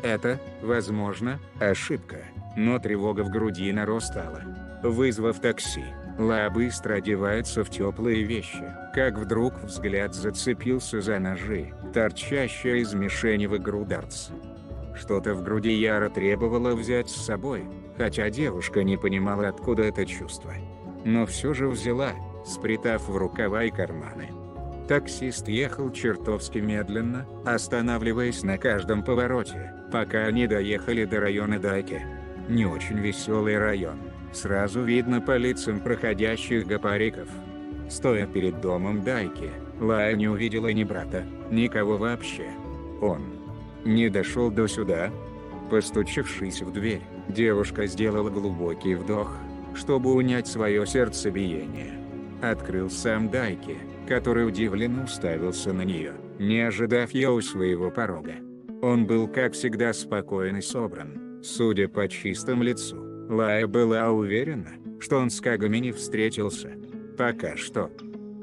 Это, возможно, ошибка, но тревога в груди нарастала. Вызвав такси, Лая быстро одевается в теплые вещи, как вдруг взгляд зацепился за ножи, торчащие из мишени в игру дартс. Что-то в груди яро требовало взять с собой, хотя девушка не понимала, откуда это чувство. Но все же взяла, спрятав в рукава и карманы. Таксист ехал чертовски медленно, останавливаясь на каждом повороте, пока они доехали до района Дайки. Не очень веселый район. Сразу видно по лицам проходящих гопариков. Стоя перед домом Дайки, Лая не увидела ни брата, никого вообще. Он не дошел до сюда. Постучавшись в дверь, девушка сделала глубокий вдох, чтобы унять свое сердцебиение. Открыл сам Дайки, который удивленно уставился на нее, не ожидав ее у своего порога. Он был как всегда спокоен и собран, судя по чистому лицу. Лая была уверена, что он с Кагами не встретился. «Пока что».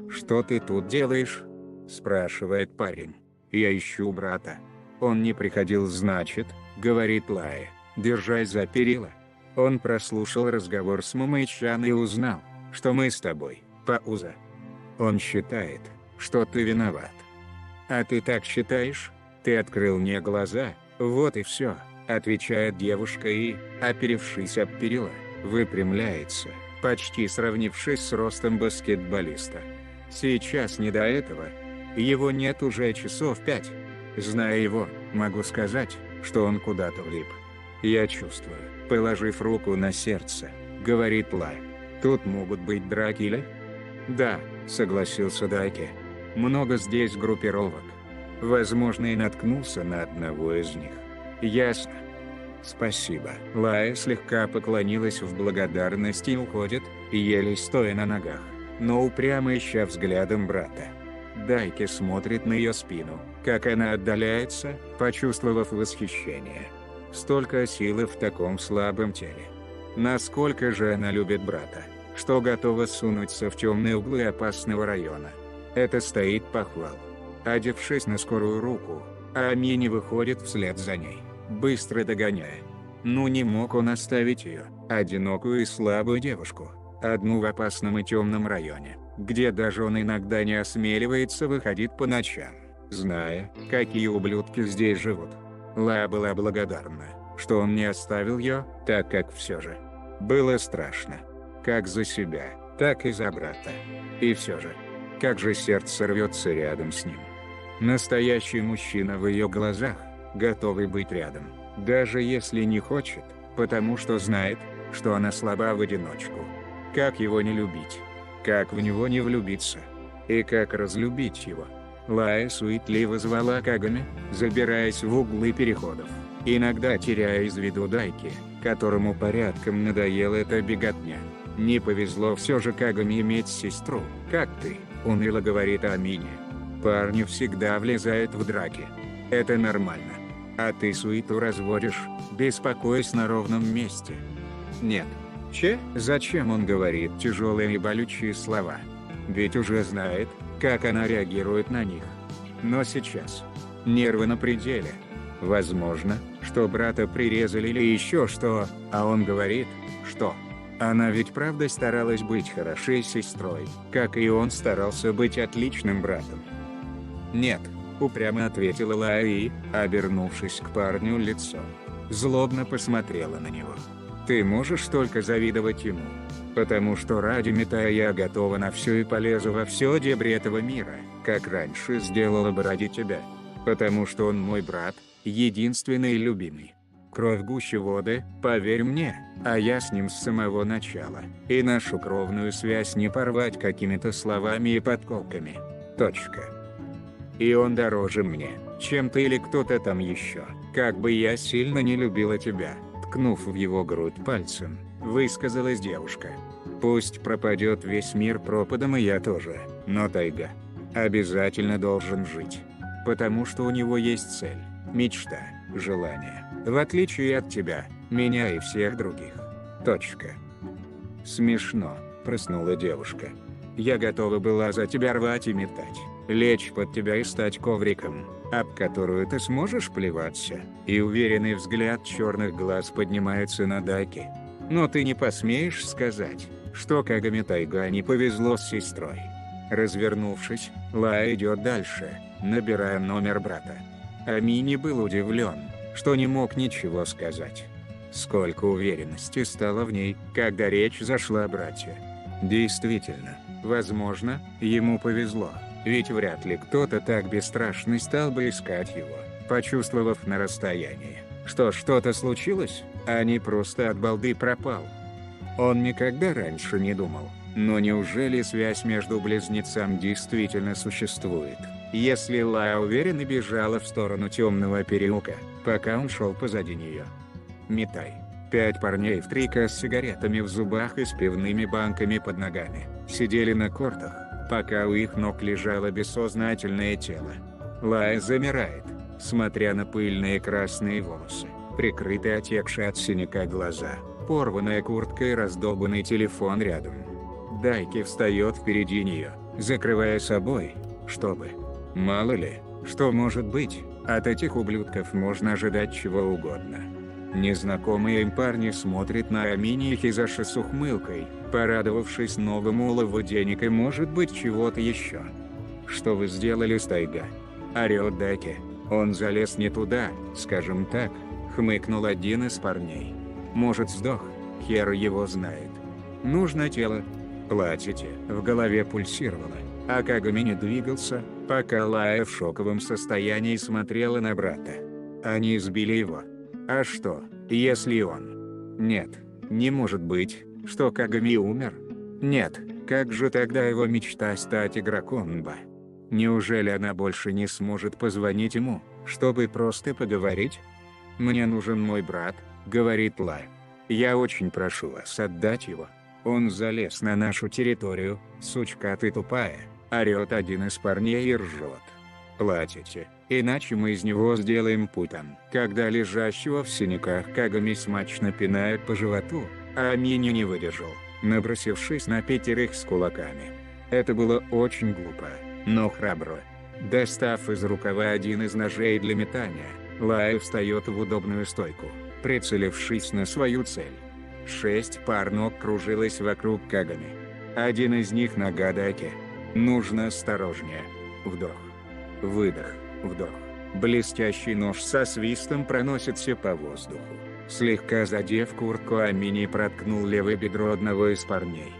«Что ты тут делаешь?» – спрашивает парень. «Я ищу брата». «Он не приходил, значит», – говорит Лая, держась за перила. Он прослушал разговор с Мумэй-чан и узнал, что мы с тобой, пауза. Он считает, что ты виноват. А ты так считаешь? Ты открыл мне глаза, вот и все, отвечает девушка и, оперевшись об перила, выпрямляется, почти сравнившись с ростом баскетболиста. Сейчас не до этого. Его нет уже часов 5. Зная его, могу сказать, что он куда-то влип. Я чувствую, положив руку на сердце, говорит Лай. Тут могут быть драки или? Да, согласился Дайки. Много здесь группировок. Возможно, и наткнулся на одного из них. Ясно. Спасибо. Лая слегка поклонилась в благодарности и уходит, еле стоя на ногах, но упрямо ища взглядом брата. Дайки смотрит на ее спину, как она отдаляется, почувствовав восхищение. Столько силы в таком слабом теле. Насколько же она любит брата, что готова сунуться в темные углы опасного района. Это стоит похвал. Одевшись на скорую руку, Амини выходит вслед за ней, быстро догоняя. Ну не мог он оставить ее, одинокую и слабую девушку, одну в опасном и темном районе, где даже он иногда не осмеливается выходить по ночам, зная, какие ублюдки здесь живут. Ла была благодарна, что он не оставил ее, так как все же было страшно. Как за себя, так и за брата. И все же, как же сердце рвется рядом с ним. Настоящий мужчина в ее глазах, готовый быть рядом, даже если не хочет, потому что знает, что она слаба в одиночку. Как его не любить? Как в него не влюбиться? И как разлюбить его? Лая суетливо звала Кагами, забираясь в углы переходов, иногда теряя из виду Дайки, которому порядком надоела эта беготня. «Не повезло все же Кагами иметь сестру, как ты», — уныло говорит Амини. «Парни всегда влезают в драки. Это нормально. А ты суету разводишь, беспокоясь на ровном месте». «Нет». Зачем он говорит тяжелые и болючие слова? Ведь уже знает, как она реагирует на них. Но сейчас нервы на пределе. Возможно, что брата прирезали или еще что, а он говорит, что она ведь правда старалась быть хорошей сестрой, как и он старался быть отличным братом. «Нет», — упрямо ответила Лая и, обернувшись к парню лицом, злобно посмотрела на него. «Ты можешь только завидовать ему. Потому что ради Митая я готова на все и полезу во все дебри этого мира, как раньше сделала бы ради тебя. Потому что он мой брат, единственный и любимый. Кровь гуще воды, поверь мне, а я с ним с самого начала. И нашу кровную связь не порвать какими-то словами и подколками. Точка. И он дороже мне, чем ты или кто-то там еще. Как бы я сильно не любила тебя», ткнув в его грудь пальцем, высказалась девушка. «Пусть пропадет весь мир пропадом и я тоже, но тайга обязательно должен жить. Потому что у него есть цель, мечта, желание, в отличие от тебя, меня и всех других. Точка». «Смешно», – прыснула девушка. «Я готова была за тебя рвать и метать, лечь под тебя и стать ковриком, об которую ты сможешь плеваться». И уверенный взгляд черных глаз поднимается на Дайки. «Но ты не посмеешь сказать, что Кагами Тайга не повезло с сестрой». Развернувшись, Лая идет дальше, набирая номер брата. Амини был удивлен, что не мог ничего сказать. Сколько уверенности стало в ней, когда речь зашла о брате. Действительно, возможно, ему повезло. Ведь вряд ли кто-то так бесстрашный стал бы искать его, почувствовав на расстоянии, что что-то случилось, а не просто от балды пропал. Он никогда раньше не думал, но неужели связь между близнецами действительно существует? Если Лая уверенно бежала в сторону темного переулка, пока он шел позади нее. Митай. 5 парней в трико с сигаретами в зубах и с пивными банками под ногами сидели на кортах, пока у их ног лежало бессознательное тело. Лая замирает, смотря на пыльные красные волосы, прикрытые отекшие от синяка глаза, порванная куртка и раздолбанный телефон рядом. Дайки встает впереди нее, закрывая собой, чтобы... Мало ли, что может быть, от этих ублюдков можно ожидать чего угодно. Незнакомые им парни смотрят на Амини и Хизаши с ухмылкой, порадовавшись новому улову денег и может быть чего-то еще. «Что вы сделали с Тайга?» – орёт Дайки. «Он залез не туда, скажем так», – хмыкнул один из парней. «Может, сдох, хер его знает. Нужно тело. Платите». В голове пульсировало, а Кагами не двигался, пока Лая в шоковом состоянии смотрела на брата. Они избили его. А что, если он... Нет, не может быть, что Кагами умер. Нет, как же тогда его мечта стать игроком НБА? Неужели она больше не сможет позвонить ему, чтобы просто поговорить? «Мне нужен мой брат», — говорит Лая. «Я очень прошу вас отдать его. Он залез на нашу территорию, сучка ты тупая», — орёт один из парней и ржет. «Платите, иначе мы из него сделаем путан». Когда лежащего в синяках Кагами смачно пинают по животу, а Амини не выдержал, набросившись на 5 с кулаками. Это было очень глупо, но храбро. Достав из рукава один из ножей для метания, Лая встает в удобную стойку, прицелившись на свою цель. 6 пар ног кружилось вокруг Кагами. Один из них нога Дайки. Нужно осторожнее. Вдох. Выдох. Вдох. Блестящий нож со свистом проносится по воздуху. Слегка задев куртку, Амини проткнул левое бедро одного из парней.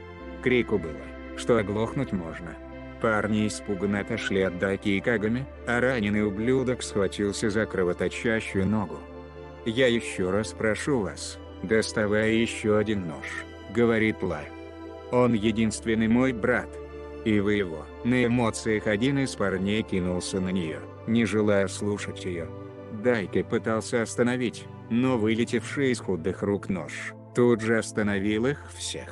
Крику было, что оглохнуть можно. Парни испуганно отошли от Дайки и Кагами, а раненый ублюдок схватился за кровоточащую ногу. «Я еще раз прошу вас, доставая еще один нож», — говорит Лай. «Он единственный мой брат. И вы его». На эмоциях один из парней кинулся на нее, не желая слушать ее. Дайки пытался остановить, но вылетевший из худых рук нож тут же остановил их всех.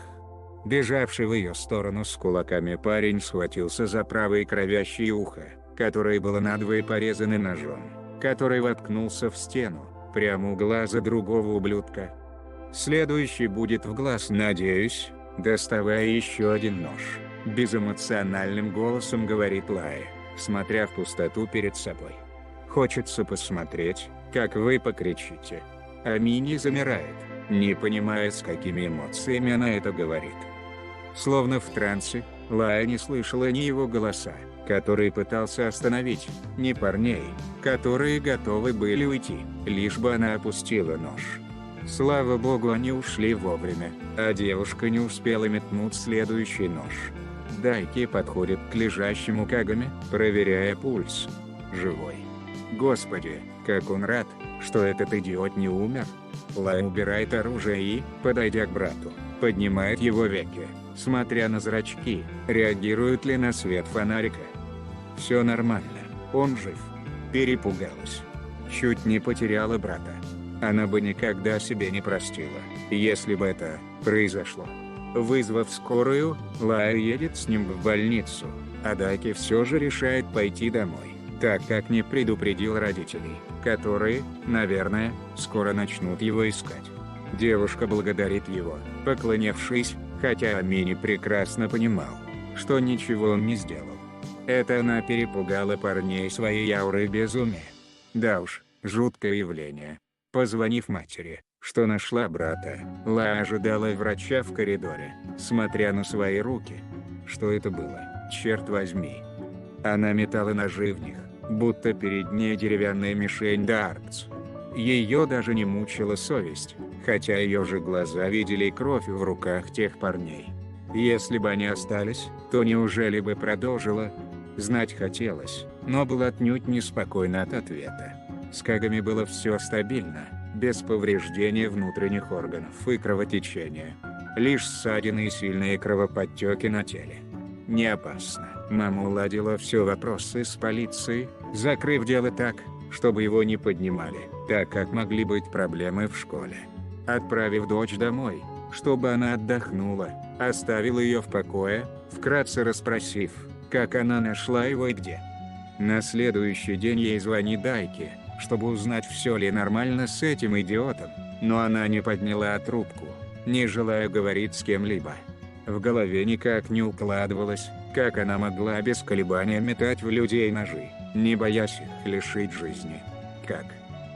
Бежавший в ее сторону с кулаками парень схватился за правое кровящее ухо, которое было надвое порезано ножом, который воткнулся в стену, прямо у глаза другого ублюдка. «Следующий будет в глаз, надеюсь», доставая еще один нож. Безэмоциональным голосом говорит Лая, смотря в пустоту перед собой. «Хочется посмотреть, как вы покричите». Амини замирает, не понимая, с какими эмоциями она это говорит. Словно в трансе, Лая не слышала ни его голоса, который пытался остановить, ни парней, которые готовы были уйти, лишь бы она опустила нож. Слава богу, они ушли вовремя, а девушка не успела метнуть следующий нож. Дайки подходит к лежащему Кагами, проверяя пульс. Живой. Господи, как он рад, что этот идиот не умер. Лая убирает оружие и, подойдя к брату, поднимает его веки, смотря на зрачки, реагирует ли на свет фонарика. Все нормально, он жив. Перепугалась. Чуть не потеряла брата. Она бы никогда себе не простила, если бы это произошло. Вызвав скорую, Лая едет с ним в больницу, а Дайки все же решает пойти домой, так как не предупредил родителей, которые, наверное, скоро начнут его искать. Девушка благодарит его, поклонившись, хотя Амини прекрасно понимал, что ничего он не сделал. Это она перепугала парней своей аурой безумия. Да уж, жуткое явление. Позвонив матери, что нашла брата, Лая ожидала врача в коридоре, смотря на свои руки. Что это было, черт возьми? Она метала ножи в них, будто перед ней деревянная мишень дартс. Ее даже не мучила совесть, хотя ее же глаза видели кровь в руках тех парней. Если бы они остались, то неужели бы продолжила? Знать хотелось, но был отнюдь неспокойно от ответа. С Кагами было все стабильно, без повреждения внутренних органов и кровотечения. Лишь ссадины и сильные кровоподтеки на теле. Не опасно. Мама уладила все вопросы с полицией, закрыв дело так, чтобы его не поднимали, так как могли быть проблемы в школе. Отправив дочь домой, чтобы она отдохнула, оставил ее в покое, вкратце расспросив, как она нашла его и где. На следующий день ей звонит Дайки, чтобы узнать, все ли нормально с этим идиотом, но она не подняла трубку, не желая говорить с кем-либо. В голове никак не укладывалось, как она могла без колебания метать в людей ножи, не боясь их лишить жизни. Как?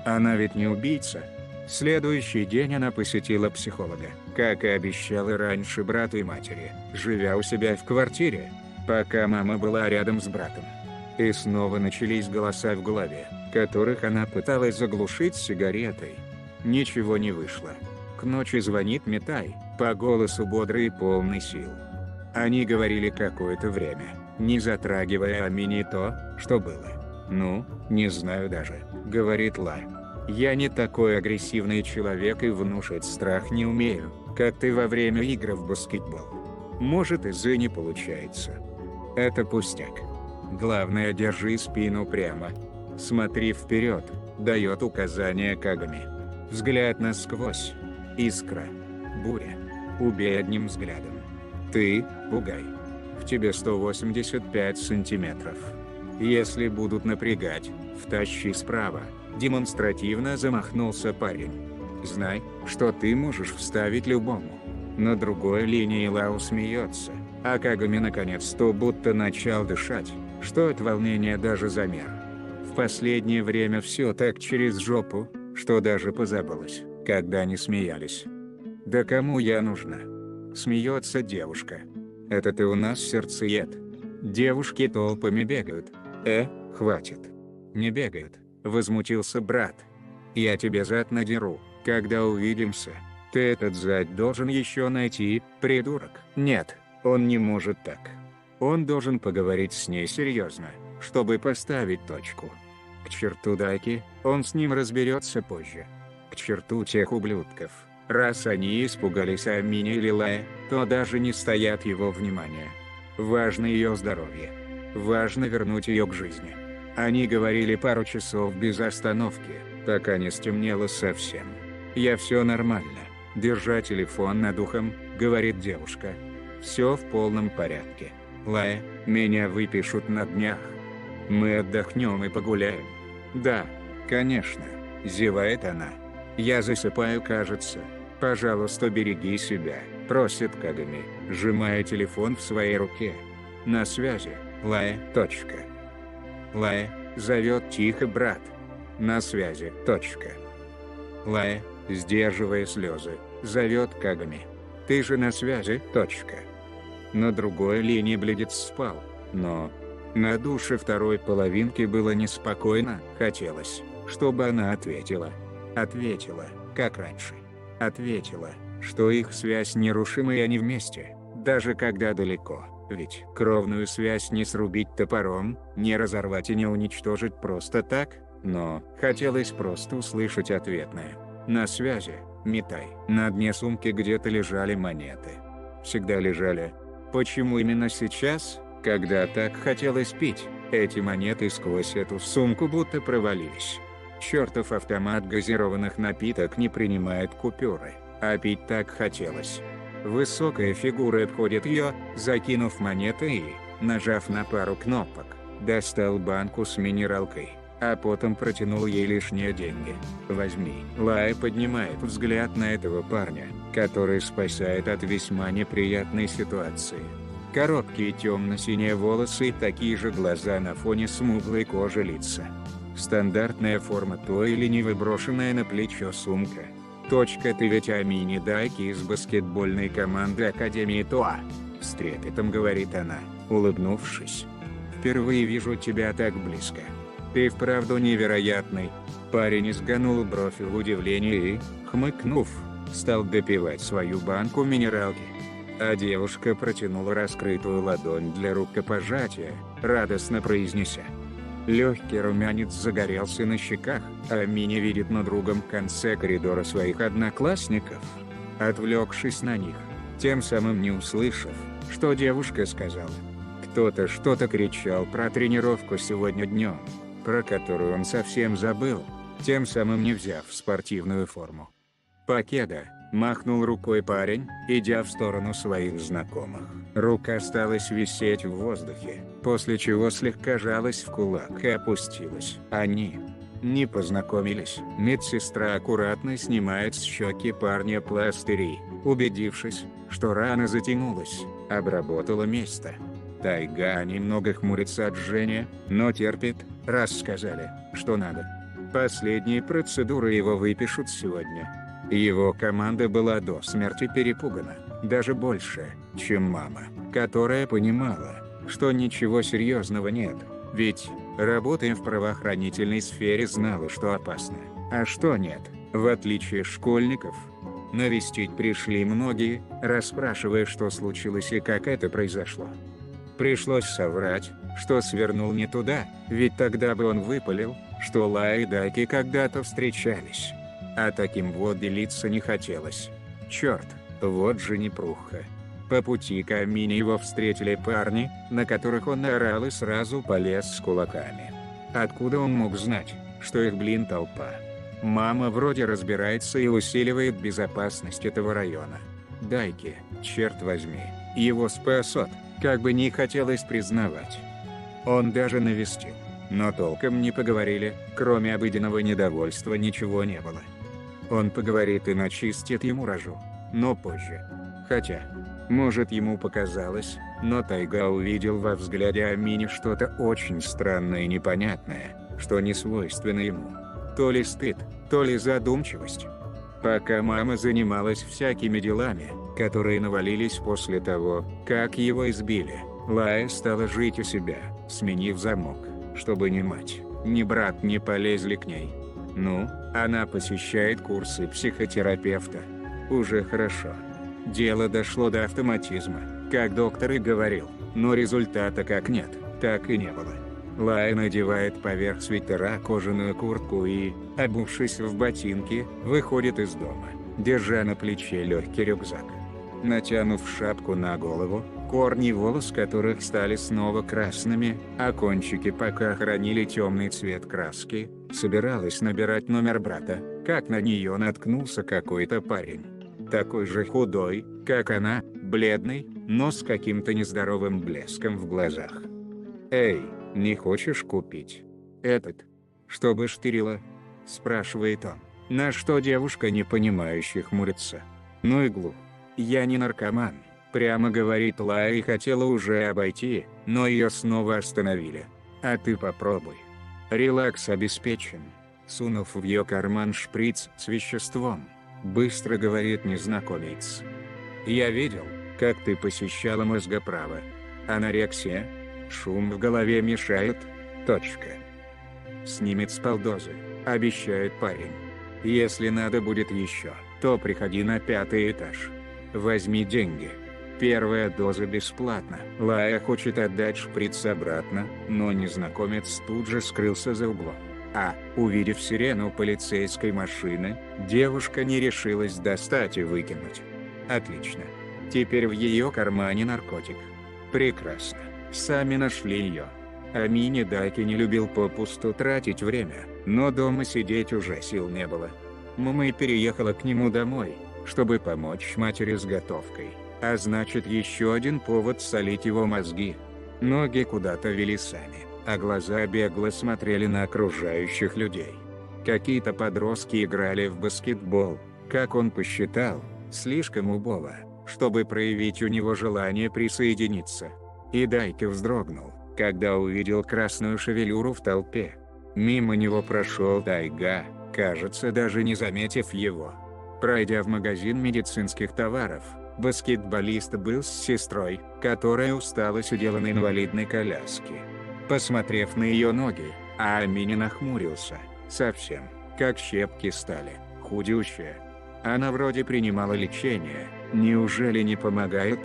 Она ведь не убийца. Следующий день она посетила психолога, как и обещала раньше брату и матери, живя у себя в квартире, пока мама была рядом с братом. И снова начались голоса в голове, которых она пыталась заглушить сигаретой. Ничего не вышло. К ночи звонит Митай, по голосу бодрый и полный сил. Они говорили какое-то время, не затрагивая о Мини то, что было. «Ну, не знаю даже», — говорит Ла. «Я не такой агрессивный человек и внушать страх не умею, как ты во время игр в баскетбол. Может, из-за не получается. Это пустяк. Главное, держи спину прямо. Смотри вперед», — дает указание Кагами. Взгляд насквозь. Искра. Буря. Убей одним взглядом. Ты – бугай. В тебе 185 сантиметров. Если будут напрягать, втащи справа. Демонстративно замахнулся парень. Знай, что ты можешь вставить любому. На другой линии Лао смеется, а Кагами наконец-то будто начал дышать, что от волнения даже замер. В последнее время все так через жопу, что даже позабылось, когда они смеялись. «Да кому я нужна?» — смеется девушка. «Это ты у нас сердцеед. Девушки толпами бегают». Хватит. «Не бегают», — возмутился брат. «Я тебе зад надеру, когда увидимся. Ты этот зад должен еще найти, придурок». Нет, он не может так. Он должен поговорить с ней серьезно, чтобы поставить точку. К черту Дайки, он с ним разберется позже. К черту тех ублюдков. Раз они испугались Амини или Лая, то даже не стоят его внимания. Важно ее здоровье. Важно вернуть ее к жизни. Они говорили пару часов без остановки, пока не стемнело совсем. «Я все нормально. Держа телефон над ухом», — говорит девушка. «Все в полном порядке. Лая, меня выпишут на днях. Мы отдохнем и погуляем». «Да, конечно», — зевает она. «Я засыпаю, кажется. Пожалуйста, береги себя», — просит Кагами, сжимая телефон в своей руке. «На связи, Лая. Лая», — зовет тихо брат. «На связи. Лая», — сдерживая слезы, зовет Кагами. «Ты же на связи. На другой линии Бледец спал, но на душе второй половинки было неспокойно. Хотелось, чтобы она ответила. Ответила, как раньше. Ответила, что их связь нерушима и они вместе, даже когда далеко. Ведь кровную связь не срубить топором, не разорвать и не уничтожить просто так. Но хотелось просто услышать ответное. «На связи, Митай». На дне сумки где-то лежали монеты. Всегда лежали. Почему именно сейчас, когда так хотелось пить, эти монеты сквозь эту сумку будто провалились? Чертов автомат газированных напиток не принимает купюры, а пить так хотелось. Высокая фигура обходит ее, закинув монеты и, нажав на пару кнопок, достал банку с минералкой, а потом протянул ей лишние деньги. «Возьми». Лая поднимает взгляд на этого парня, который спасает от весьма неприятной ситуации. Короткие темно-синие волосы и такие же глаза на фоне смуглой кожи лица. Стандартная форма той лениво брошенная на плечо сумка. «Ты ведь Амини Дайки из баскетбольной команды Академии ТОА», — с трепетом говорит она, улыбнувшись. «Впервые вижу тебя так близко. Ты вправду невероятный». Парень изгнул бровь в удивлении и, хмыкнув, стал допивать свою банку минералки. а девушка протянула раскрытую ладонь для рукопожатия, радостно произнеся. Легкий румянец загорелся на щеках, а Миня видит на другом конце коридора своих одноклассников. Отвлекшись на них, тем самым не услышав, что девушка сказала. Кто-то что-то кричал про тренировку сегодня днем, про которую он совсем забыл, тем самым не взяв спортивную форму. «Покеда», – махнул рукой парень, идя в сторону своих знакомых. Рука осталась висеть в воздухе, после чего слегка жалась в кулак и опустилась. Они не познакомились. Медсестра аккуратно снимает с щеки парня пластыри, убедившись, что рана затянулась, обработала место. Тайга немного хмурится от жжения, но терпит, раз сказали, что надо. Последние процедуры его выпишут сегодня. Его команда была до смерти перепугана, даже больше, чем мама, которая понимала, что ничего серьезного нет, ведь, работая в правоохранительной сфере, знала, что опасно, а что нет. В отличие от школьников, навестить пришли многие, расспрашивая, что случилось и как это произошло. Пришлось соврать, что свернул не туда, ведь тогда бы он выпалил, что Лая и Дайки когда-то встречались. А таким вот делиться не хотелось. Черт, вот же непруха. По пути к Амине его встретили парни, на которых он орал и сразу полез с кулаками. Откуда он мог знать, что их, толпа? Мама вроде разбирается и усиливает безопасность этого района. Дайки, черт возьми, его спасет, как бы не хотелось признавать. Он даже навестил, но толком не поговорили, кроме обыденного недовольства ничего не было. Он поговорит и начистит ему рожу, но позже. Хотя, может, ему показалось, но Тайга увидел во взгляде Амини что-то очень странное и непонятное, что не свойственно ему. То ли стыд, то ли задумчивость. Пока мама занималась всякими делами, которые навалились после того, как его избили, Лая стала жить у себя, сменив замок, чтобы ни мать, ни брат не полезли к ней. Ну, она посещает курсы психотерапевта. Уже хорошо. Дело дошло до автоматизма, как доктор и говорил, но результата как нет, так и не было. Лая надевает поверх свитера кожаную куртку и, обувшись в ботинки, выходит из дома, держа на плече легкий рюкзак. Натянув шапку на голову, корни волос которых стали снова красными, а кончики пока хранили темный цвет краски, собиралась набирать номер брата, как на нее наткнулся какой-то парень. Такой же худой, как она, бледный, но с каким-то нездоровым блеском в глазах. «Эй, не хочешь купить этот, чтобы штырило?» – спрашивает он, на что девушка непонимающе хмурится. Ну и глуп. «Я не наркоман», – прямо говорит Лая и хотела уже обойти, но ее снова остановили. «А ты попробуй». Релакс обеспечен. Сунув в ее карман шприц с веществом, быстро говорит незнакомец. «Я видел, как ты посещала мозгоправо. Анорексия? Шум в голове мешает? Точка. Снимет с полдозы», – обещает парень. «Если надо будет еще, то приходи на 5-й этаж. Возьми деньги. Первая доза бесплатна». Лая хочет отдать шприц обратно, но незнакомец тут же скрылся за углом. А, увидев сирену полицейской машины, девушка не решилась достать и выкинуть. Отлично. Теперь в ее кармане наркотик. Прекрасно. Сами нашли ее. Амини Дайки не любил попусту тратить время, но дома сидеть уже сил не было. Мама переехала к нему домой, чтобы помочь матери с готовкой, а значит еще один повод солить его мозги. Ноги куда-то вели сами, а глаза бегло смотрели на окружающих людей. Какие-то подростки играли в баскетбол, как он посчитал, слишком убого, чтобы проявить у него желание присоединиться. И Дайки вздрогнул, когда увидел красную шевелюру в толпе. Мимо него прошел Тайга, кажется, даже не заметив его. Пройдя в магазин медицинских товаров, баскетболист был с сестрой, которая устало сидела на инвалидной коляске. Посмотрев на ее ноги, Амини нахмурился, совсем, как щепки стали, худющая. Она вроде принимала лечение, Неужели не помогает?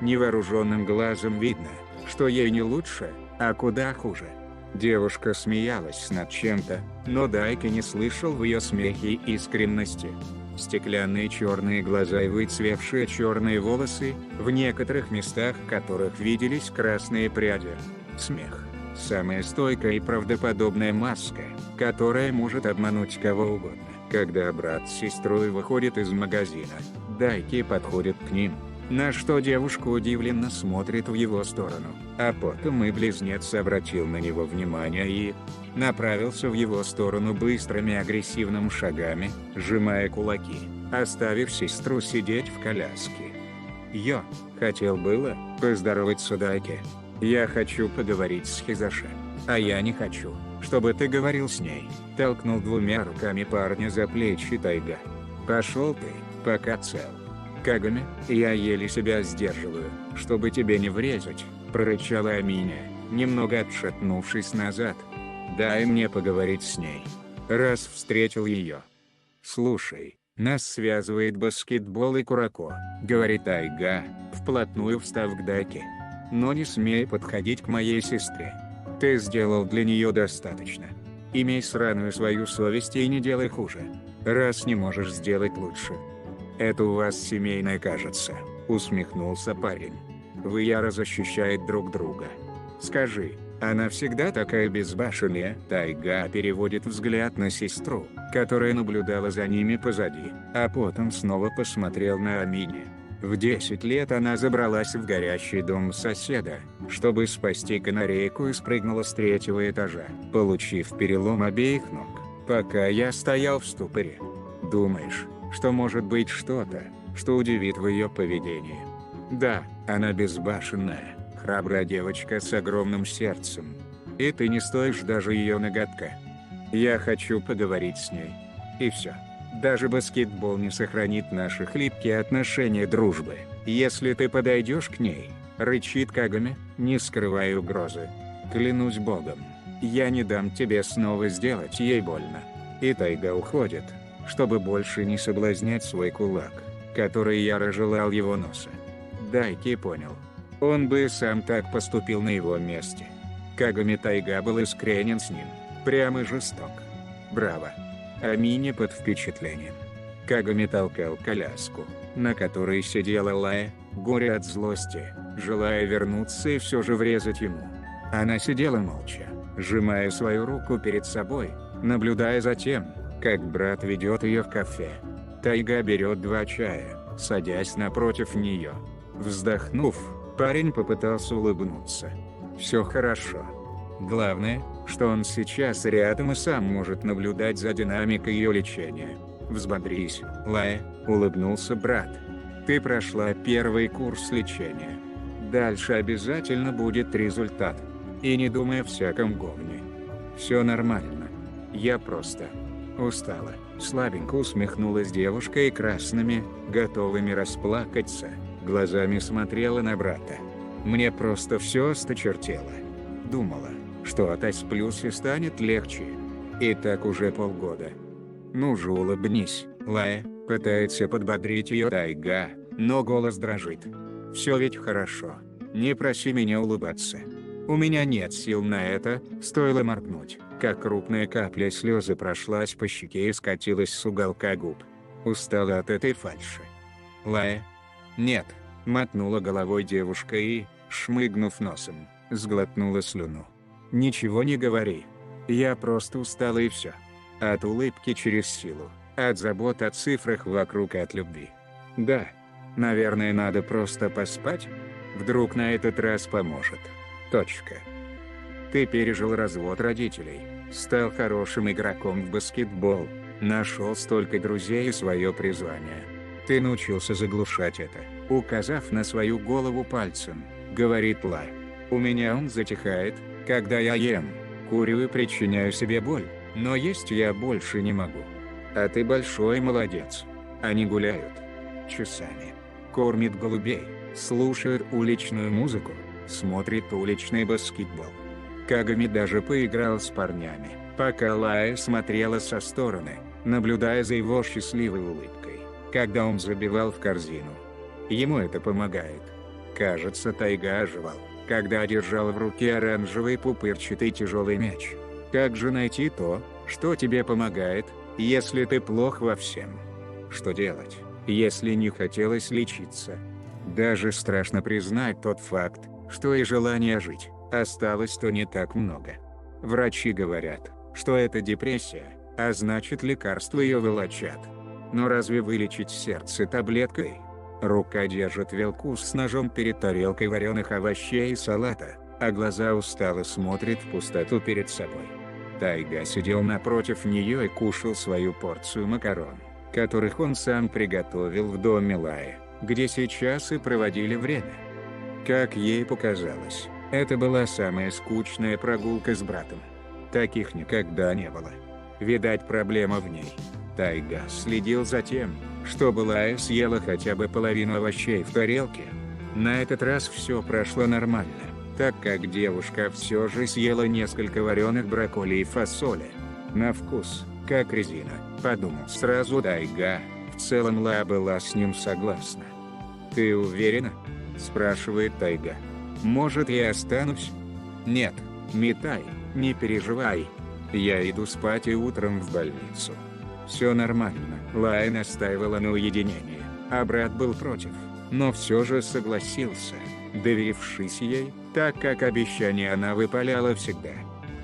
Невооруженным глазом видно, что ей не лучше, а куда хуже. Девушка смеялась над чем-то, но Дайки не слышал в ее смехе искренности. Стеклянные черные глаза и выцвевшие черные волосы, в некоторых местах которых виделись красные пряди. Смех. Самая стойкая и правдоподобная маска, которая может обмануть кого угодно. Когда брат с сестрой выходит из магазина, Дайки подходит к ним, на что девушка удивленно смотрит в его сторону. А потом и близнец обратил на него внимание и направился в его сторону быстрыми агрессивными шагами, сжимая кулаки, оставив сестру сидеть в коляске. «Йо, хотел было поздороваться Дайки. Я хочу поговорить с Хизаши. А я не хочу, чтобы ты говорил с ней», — толкнул двумя руками парня за плечи Тайга. «Пошел ты, пока цел. Кагами, я еле себя сдерживаю, чтобы тебе не врезать», — прорычала Аминя, немного отшатнувшись назад. «Дай мне поговорить с ней. Раз встретил ее. Слушай, нас связывает баскетбол и курако», — говорит Тайга, вплотную встав к Дайке. «Но не смей подходить к моей сестре. Ты сделал для нее достаточно. Имей сраную свою совесть и не делай хуже, раз не можешь сделать лучше». «Это у вас семейное, кажется», — усмехнулся парень. «Вы яро защищаете друг друга. Скажи, она всегда такая безбашенная?» Тайга переводит взгляд на сестру, которая наблюдала за ними позади, а потом снова посмотрел на Амини. В 10 лет она забралась в горящий дом соседа, чтобы спасти канарейку, и спрыгнула с 3-го этажа, получив перелом обеих ног, пока я стоял в ступоре. Думаешь, что может быть что-то, что удивит в ее поведении? Да, она безбашенная, храбрая девочка с огромным сердцем. И ты не стоишь даже ее ноготка. Я хочу поговорить с ней. И все. Даже баскетбол не сохранит наши хлипкие отношения дружбы, если ты подойдешь к ней, рычит Кагами, не скрывая угрозы. Клянусь богом, я не дам тебе снова сделать ей больно. И Тайга уходит, чтобы больше не соблазнять свой кулак, который яро желал его носа. Дайки понял. Он бы сам так поступил на его месте. Кагами Тайга был искренен с ним, прямо жесток. Браво. Амини под впечатлением. Кагами толкал коляску, на которой сидела Лая, горя от злости, желая вернуться и все же врезать ему. Она сидела молча, сжимая свою руку перед собой, наблюдая за тем, как брат ведет ее в кафе. Тайга берет 2 чая, садясь напротив нее. Вздохнув, парень попытался улыбнуться. «Все хорошо. Главное, что он сейчас рядом и сам может наблюдать за динамикой ее лечения. Взбодрись, Лая», — улыбнулся брат. «Ты прошла 1-й курс лечения. Дальше обязательно будет результат. И не думай о всяком говне. Все нормально. Я просто устала», — слабенько усмехнулась девушка и красными, готовыми расплакаться, глазами смотрела на брата. «Мне просто все осточертело. Думала, что отосплюсь и станет легче. И так уже полгода. Ну же улыбнись, Лая», — пытается подбодрить ее Тайга, но голос дрожит. «Все ведь хорошо. Не проси меня улыбаться. У меня нет сил на это», — стоило моргнуть, как крупная капля слезы прошлась по щеке и скатилась с уголка губ. Устала от этой фальши. «Лая?» «Нет», — мотнула головой девушка и, шмыгнув носом, сглотнула слюну. «Ничего не говори. Я просто устала и все. От улыбки через силу, от забот о цифрах вокруг и от любви. Да, наверное, надо просто поспать. Вдруг на этот раз поможет. Точка. Ты пережил развод родителей, стал хорошим игроком в баскетбол, нашел столько друзей и свое призвание. Ты научился заглушать это, указав на свою голову пальцем, говорит Ла. У меня он затихает, когда я ем, курю и причиняю себе боль, но есть я больше не могу. А ты большой молодец. Они гуляют часами, кормят голубей, слушают уличную музыку, смотрят уличный баскетбол. Кагами даже поиграл с парнями, пока Лая смотрела со стороны, наблюдая за его счастливой улыбкой, когда он забивал в корзину. Ему это помогает. Кажется, Тайга оживал, когда держал в руке оранжевый пупырчатый тяжелый мяч. Как же найти то, что тебе помогает, если ты плох во всем? Что делать, если не хотелось лечиться? Даже страшно признать тот факт, что и желания жить осталось-то не так много. Врачи говорят, что это депрессия, а значит лекарства ее волочат. Но разве вылечить сердце таблеткой? Рука держит вилку с ножом перед тарелкой вареных овощей и салата, а глаза устало смотрят в пустоту перед собой. Тайга сидел напротив нее и кушал свою порцию макарон, которых он сам приготовил в доме Лаи, где сейчас и проводили время. Как ей показалось, это была самая скучная прогулка с братом. Таких никогда не было. Видать, проблема в ней. Тайга следил за тем, чтобы Лая съела хотя бы половину овощей в тарелке. На этот раз все прошло нормально, так как девушка все же съела несколько вареных брокколи и фасоли. На вкус, как резина, подумал сразу Тайга. В целом Лая была с ним согласна. «Ты уверена?» – спрашивает Тайга. «Может, я останусь?» «Нет, Митай, не переживай. Я иду спать и утром в больницу. Все нормально». Лая настаивала на уединении, а брат был против, но все же согласился, доверившись ей, так как обещание она выполняла всегда.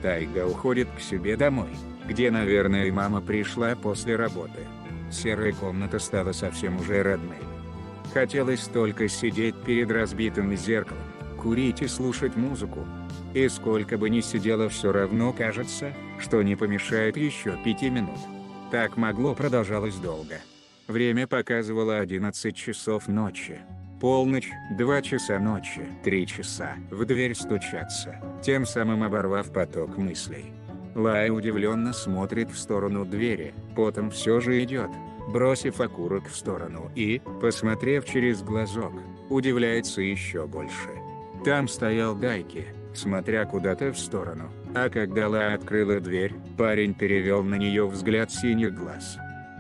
Тайга уходит к себе домой, где, наверное, и мама пришла после работы. Серая комната стала совсем уже родной. Хотелось только сидеть перед разбитым зеркалом, курить и слушать музыку. И сколько бы ни сидела, все равно кажется, что не помешает еще 5 минут. Так могло продолжалось долго. Время показывало 11 часов ночи. Полночь, 2 часа ночи, 3 часа. В дверь стучатся, тем самым оборвав поток мыслей. Лая удивленно смотрит в сторону двери, потом все же идет, бросив окурок в сторону и, посмотрев через глазок, удивляется еще больше. Там стоял Дайки, смотря куда-то в сторону, а когда Лая открыла дверь, парень перевел на нее взгляд синих глаз.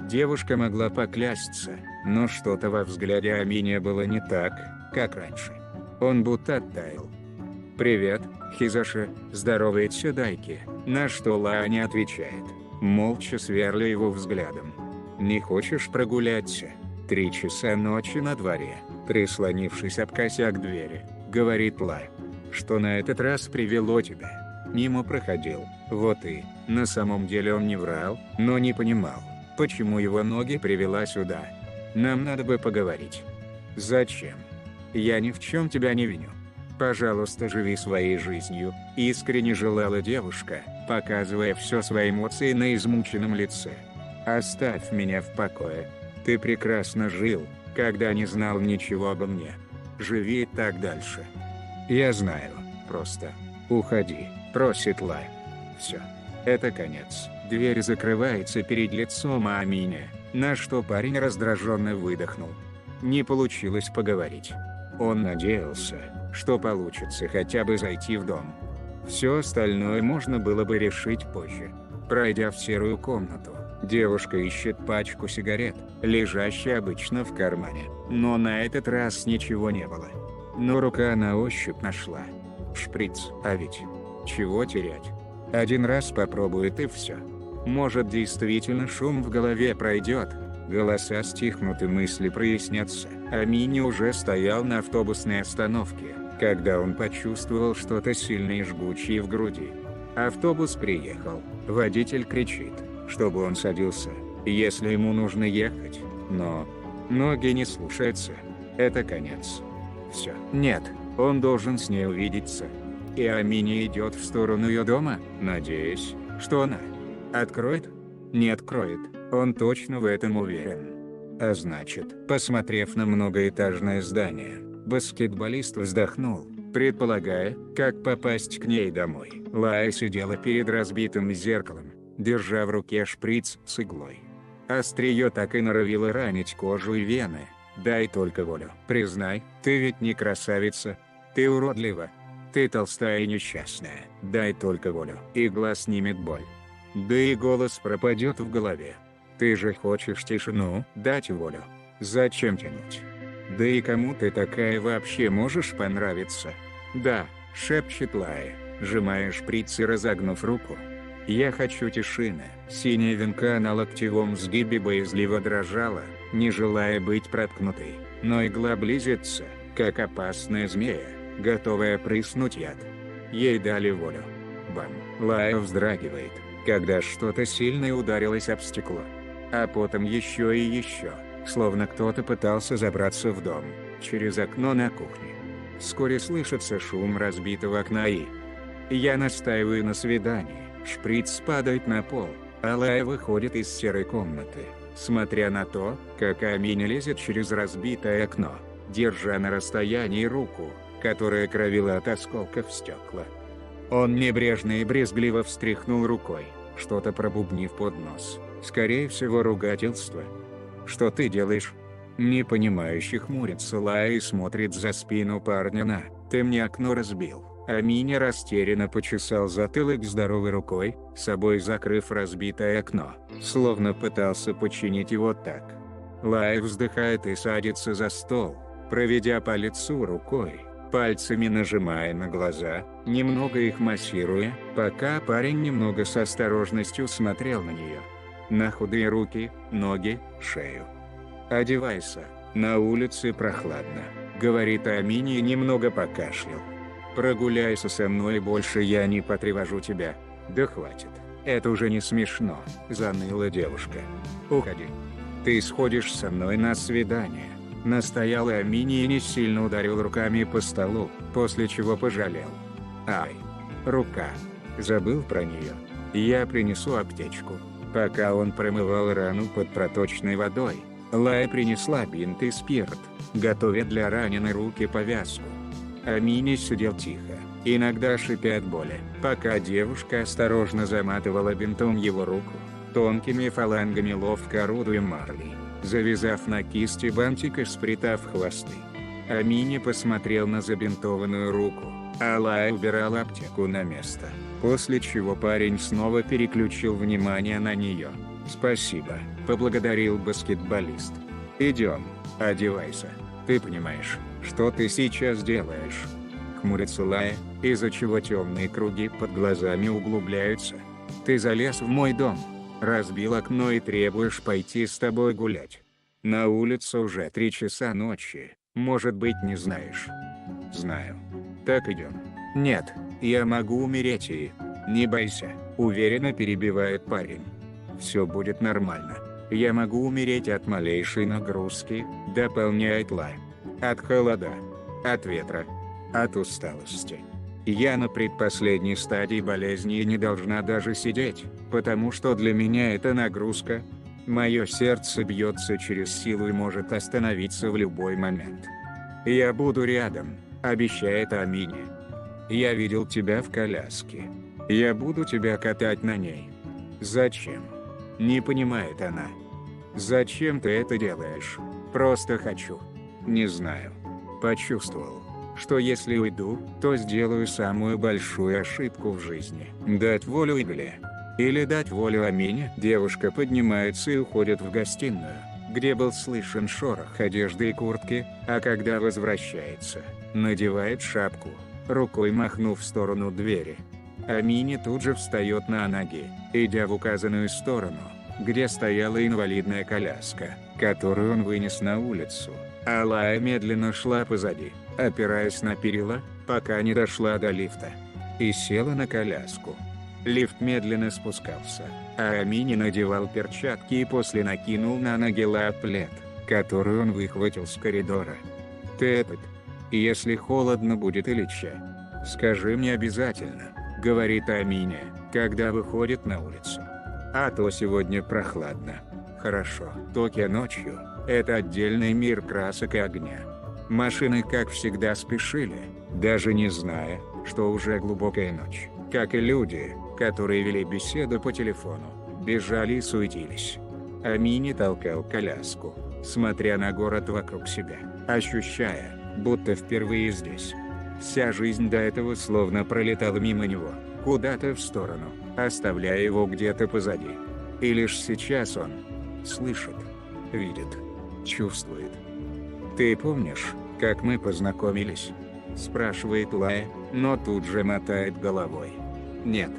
Девушка могла поклясться, но что-то во взгляде Амини было не так, как раньше. Он будто оттаял. «Привет, Хизаши», – здоровается Дайки, на что Лая не отвечает, молча сверля его взглядом. «Не хочешь прогуляться? 3 часа ночи на дворе», – прислонившись об косяк двери, говорит Лая. «Что на этот раз привело тебя?» «Мимо проходил». Вот и, на самом деле он не врал, но не понимал, почему его ноги привела сюда. «Нам надо бы поговорить». «Зачем?» «Я ни в чем тебя не виню. Пожалуйста, живи своей жизнью», – искренне желала девушка, показывая все свои эмоции на измученном лице. «Оставь меня в покое. Ты прекрасно жил, когда не знал ничего обо мне. Живи так дальше». «Я знаю, просто уходи», – просит Лай. Все. Это конец. Дверь закрывается перед лицом Аминя, на что парень раздраженно выдохнул. Не получилось поговорить. Он надеялся, что получится хотя бы зайти в дом. Все остальное можно было бы решить позже. Пройдя в серую комнату, девушка ищет пачку сигарет, лежащую обычно в кармане, но на этот раз ничего не было. Но рука на ощупь нашла. Шприц, а ведь чего терять? Один раз попробует и все. Может, действительно шум в голове пройдет, голоса стихнут и мысли прояснятся. Амини уже стоял на автобусной остановке, когда он почувствовал что-то сильное и жгучее в груди. Автобус приехал, водитель кричит, чтобы он садился, если ему нужно ехать, но ноги не слушаются. Это конец. Все. Нет, он должен с ней увидеться. И Амини идет в сторону ее дома, надеясь, что она откроет? Не откроет, он точно в этом уверен. А значит, посмотрев на многоэтажное здание, баскетболист вздохнул, предполагая, как попасть к ней домой. Лая сидела перед разбитым зеркалом, держа в руке шприц с иглой. Острие так и норовило ранить кожу и вены. Дай только волю. Признай, ты ведь не красавица. Ты уродлива. Ты толстая и несчастная. Дай только волю. Игла снимет боль. Да и голос пропадет в голове. Ты же хочешь тишину, дать волю. Зачем тянуть? Да и кому ты такая вообще можешь понравиться? Да, шепчет Лая, сжимая шприц и разогнув руку. Я хочу тишины. Синяя венка на локтевом сгибе боязливо дрожала, не желая быть проткнутой, но игла близится, как опасная змея, готовая прыснуть яд. Ей дали волю. Бам! Лая вздрагивает, когда что-то сильное ударилось об стекло. А потом еще и еще, словно кто-то пытался забраться в дом, через окно на кухне. Вскоре слышится шум разбитого окна и... Я настаиваю на свидании. Шприц падает на пол, а Лая выходит из серой комнаты, смотря на то, как Аминя лезет через разбитое окно, держа на расстоянии руку, которая кровила от осколков стекла. Он небрежно и брезгливо встряхнул рукой, что-то пробубнив под нос, скорее всего ругательство. «Что ты делаешь?» Непонимающе хмурится Лая и смотрит за спину парня. «Ты мне окно разбил». Аминя растерянно почесал затылок здоровой рукой, собой закрыв разбитое окно, словно пытался починить его так. Лая вздыхает и садится за стол, проведя по лицу рукой, пальцами нажимая на глаза, немного их массируя, пока парень немного с осторожностью смотрел на нее. На худые руки, ноги, шею. «Одевайся, на улице прохладно», — говорит Аминя и немного покашлял. «Прогуляйся со мной, больше я не потревожу тебя». «Да хватит, это уже не смешно», — заныла девушка. «Уходи. Ты сходишь со мной на свидание», — настоял Аминя и не сильно ударил руками по столу, после чего пожалел. «Ай, рука. Забыл про нее. Я принесу аптечку». Пока он промывал рану под проточной водой, Лая принесла бинт и спирт, готовя для раненой руки повязку. Аминя сидел тихо, иногда шипя от боли, пока девушка осторожно заматывала бинтом его руку, тонкими фалангами ловко орудуя марлей, завязав на кисти бантик и спрятав хвосты. Аминя посмотрел на забинтованную руку, а Лая убирала аптеку на место, после чего парень снова переключил внимание на нее. «Спасибо», — поблагодарил баскетболист. «Идем, одевайся. Ты понимаешь, что ты сейчас делаешь?» Хмурится Лая, из-за чего темные круги под глазами углубляются. «Ты залез в мой дом, разбил окно и требуешь пойти с тобой гулять. На улице уже 3 часа ночи, может быть, не знаешь?» «Знаю. Так идем». «Нет, я могу умереть и...» «Не бойся», — уверенно перебивает парень. «Все будет нормально. Я могу умереть от малейшей нагрузки», — дополняет Лая. «От холода, от ветра, от усталости. Я на предпоследней стадии болезни и не должна даже сидеть, потому что для меня это нагрузка. Мое сердце бьется через силу и может остановиться в любой момент. Я буду рядом», — обещает Аминя. «Я видел тебя в коляске. Я буду тебя катать на ней». «Зачем?» — не понимает она. «Зачем ты это делаешь?» «Просто хочу». «Не знаю. Почувствовал, что если уйду, то сделаю самую большую ошибку в жизни. Дать волю игле. Или дать волю Амине». Девушка поднимается и уходит в гостиную, где был слышен шорох одежды и куртки, а когда возвращается, надевает шапку, рукой махнув в сторону двери. Аминя тут же встает на ноги, идя в указанную сторону, где стояла инвалидная коляска, которую он вынес на улицу, а Лая медленно шла позади, опираясь на перила, пока не дошла до лифта. И села на коляску. Лифт медленно спускался, а Аминя надевал перчатки и после накинул на ноги плед, который он выхватил с коридора. «Ты этот, если холодно будет или чай, скажи мне обязательно», — говорит Аминя, когда выходит на улицу. «А то сегодня прохладно». «Хорошо». Токио ночью — это отдельный мир красок и огня. Машины как всегда спешили, даже не зная, что уже глубокая ночь, как и люди, которые вели беседу по телефону, бежали и суетились. Аминя толкал коляску, смотря на город вокруг себя, ощущая, будто впервые здесь. Вся жизнь до этого словно пролетала мимо него, куда-то в сторону, оставляя его где-то позади. И лишь сейчас он слышит, видит, чувствует. «Ты помнишь, как мы познакомились?» – спрашивает Лая, но тут же мотает головой. «Нет.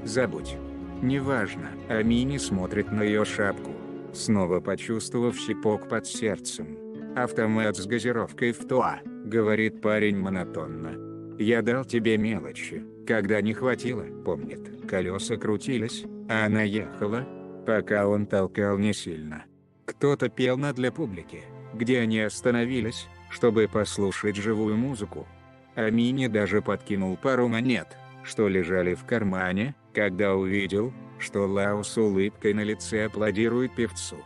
Забудь. Неважно». Амини смотрит на ее шапку, снова почувствовав щипок под сердцем. «Автомат с газировкой в ТОА», – говорит парень монотонно. «Я дал тебе мелочи, когда не хватило». Помнит, колеса крутились, а она ехала, пока он толкал не сильно. Кто-то пел для публики, где они остановились, чтобы послушать живую музыку. Амини даже подкинул пару монет, что лежали в кармане, когда увидел, что Лао с улыбкой на лице аплодирует певцу.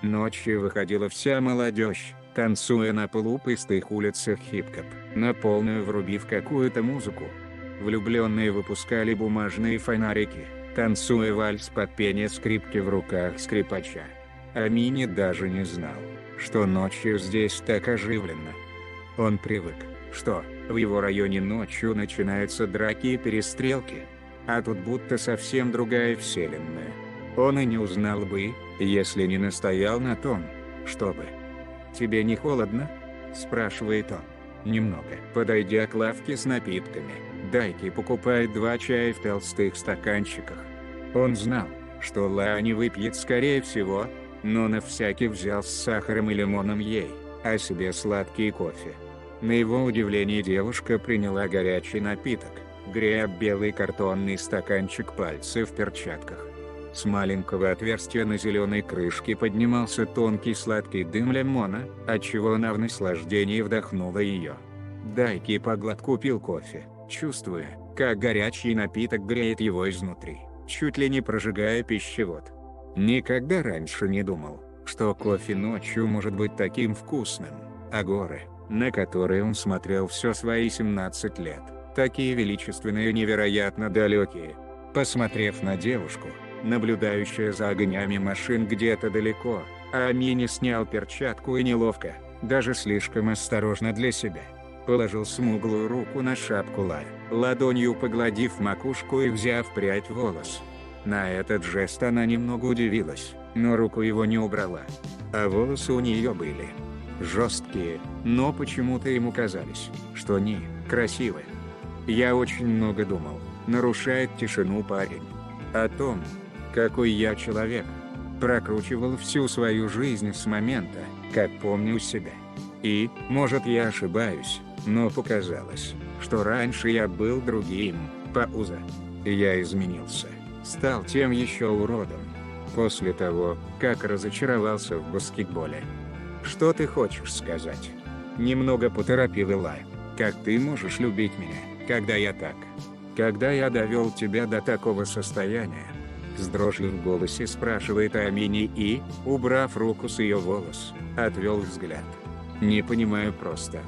Ночью выходила вся молодежь, танцуя на полупустых улицах хип-хоп, на полную врубив какую-то музыку. Влюбленные выпускали бумажные фонарики, танцуя вальс под пение скрипки в руках скрипача. Амини даже не знал, что ночью здесь так оживленно. Он привык, что в его районе ночью начинаются драки и перестрелки, а тут будто совсем другая вселенная. Он и не узнал бы, если не настоял на том, чтобы. «Тебе не холодно?» – спрашивает он. Немного. Подойдя к лавке с напитками, Дайки покупает 2 чая в толстых стаканчиках. Он знал, что Ла не выпьет скорее всего, но на всякий взял с сахаром и лимоном ей, а себе сладкий кофе. На его удивление девушка приняла горячий напиток, грея белый картонный стаканчик пальцы в перчатках. С маленького отверстия на зеленой крышке поднимался тонкий сладкий дым лимона, отчего она в наслаждении вдохнула ее. Дайки по глотку пил кофе, чувствуя, как горячий напиток греет его изнутри, чуть ли не прожигая пищевод. Никогда раньше не думал, что кофе ночью может быть таким вкусным, а горы, на которые он смотрел все свои 17 лет, такие величественные и невероятно далекие. Посмотрев на девушку, наблюдающую за огнями машин где-то далеко, Амини снял перчатку и неловко, даже слишком осторожно для себя, положил смуглую руку на шапку Ла, ладонью погладив макушку и взяв прядь волос. На этот жест она немного удивилась, но руку его не убрала. А волосы у нее были жесткие, но почему-то ему казались, что они красивые. «Я очень много думал», — нарушает тишину парень. «О том, какой я человек. Прокручивал всю свою жизнь с момента, как помню себя. И, может, я ошибаюсь, но показалось, что раньше я был другим». Пауза. «Я изменился. Стал тем еще уродом. После того, как разочаровался в баскетболе». «Что ты хочешь сказать?» Немного поторопил Илай. «Как ты можешь любить меня, когда я так? Когда я довел тебя до такого состояния?» С дрожью в голосе спрашивает Амини и, убрав руку с ее волос, отвел взгляд. «Не понимаю просто.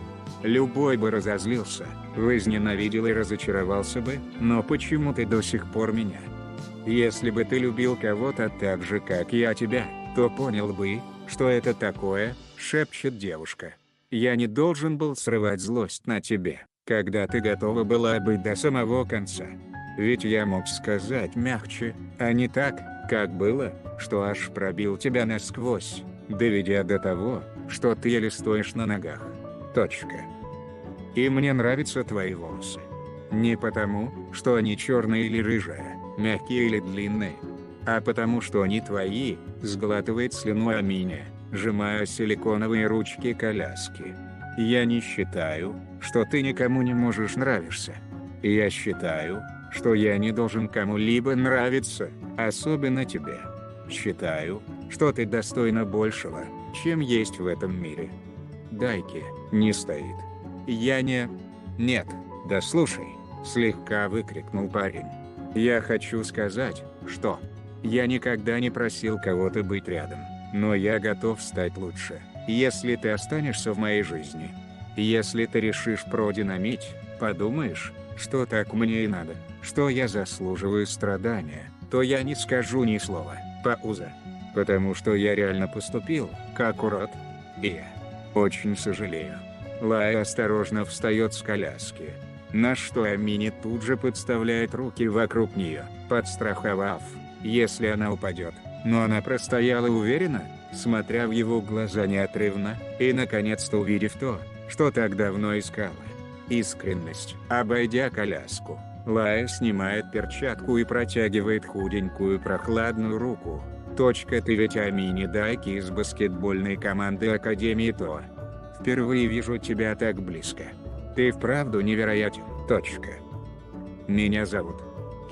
Любой бы разозлился, возненавидел и разочаровался бы, но почему ты до сих пор меня? Если бы ты любил кого-то так же, как я тебя, то понял бы, что это такое», — шепчет девушка. «Я не должен был срывать злость на тебе, когда ты готова была быть до самого конца. Ведь я мог сказать мягче, а не так, как было, что аж пробил тебя насквозь, доведя до того, что ты еле стоишь на ногах. Точка. И мне нравятся твои волосы. Не потому, что они черные или рыжие, мягкие или длинные, а потому что они твои», — сглатывает слюну Аминя, сжимая силиконовые ручки коляски. «Я не считаю, что ты никому не можешь нравиться. Я считаю, что я не должен кому-либо нравиться, особенно тебе. Считаю, что ты достойна большего, чем есть в этом мире». Дайки не стоит. «Я не...» «Нет, да слушай», — слегка выкрикнул парень. «Я хочу сказать, что... Я никогда не просил кого-то быть рядом, но я готов стать лучше, если ты останешься в моей жизни. Если ты решишь продинамить, подумаешь, что так мне и надо, что я заслуживаю страдания, то я не скажу ни слова». Пауза. «Потому что я реально поступил, как урод. И я очень сожалею». Лай осторожно встает с коляски, на что Амини тут же подставляет руки вокруг нее, подстраховав, если она упадет, Но она простояла уверенно, смотря в его глаза неотрывно, и наконец-то увидев то, что так давно искала. Искренность. Обойдя коляску, Лая снимает перчатку и протягивает худенькую прохладную руку. Ты ведь Амини Дайки из баскетбольной команды Академии ТО. Впервые вижу тебя так близко. Ты вправду невероятен. Меня зовут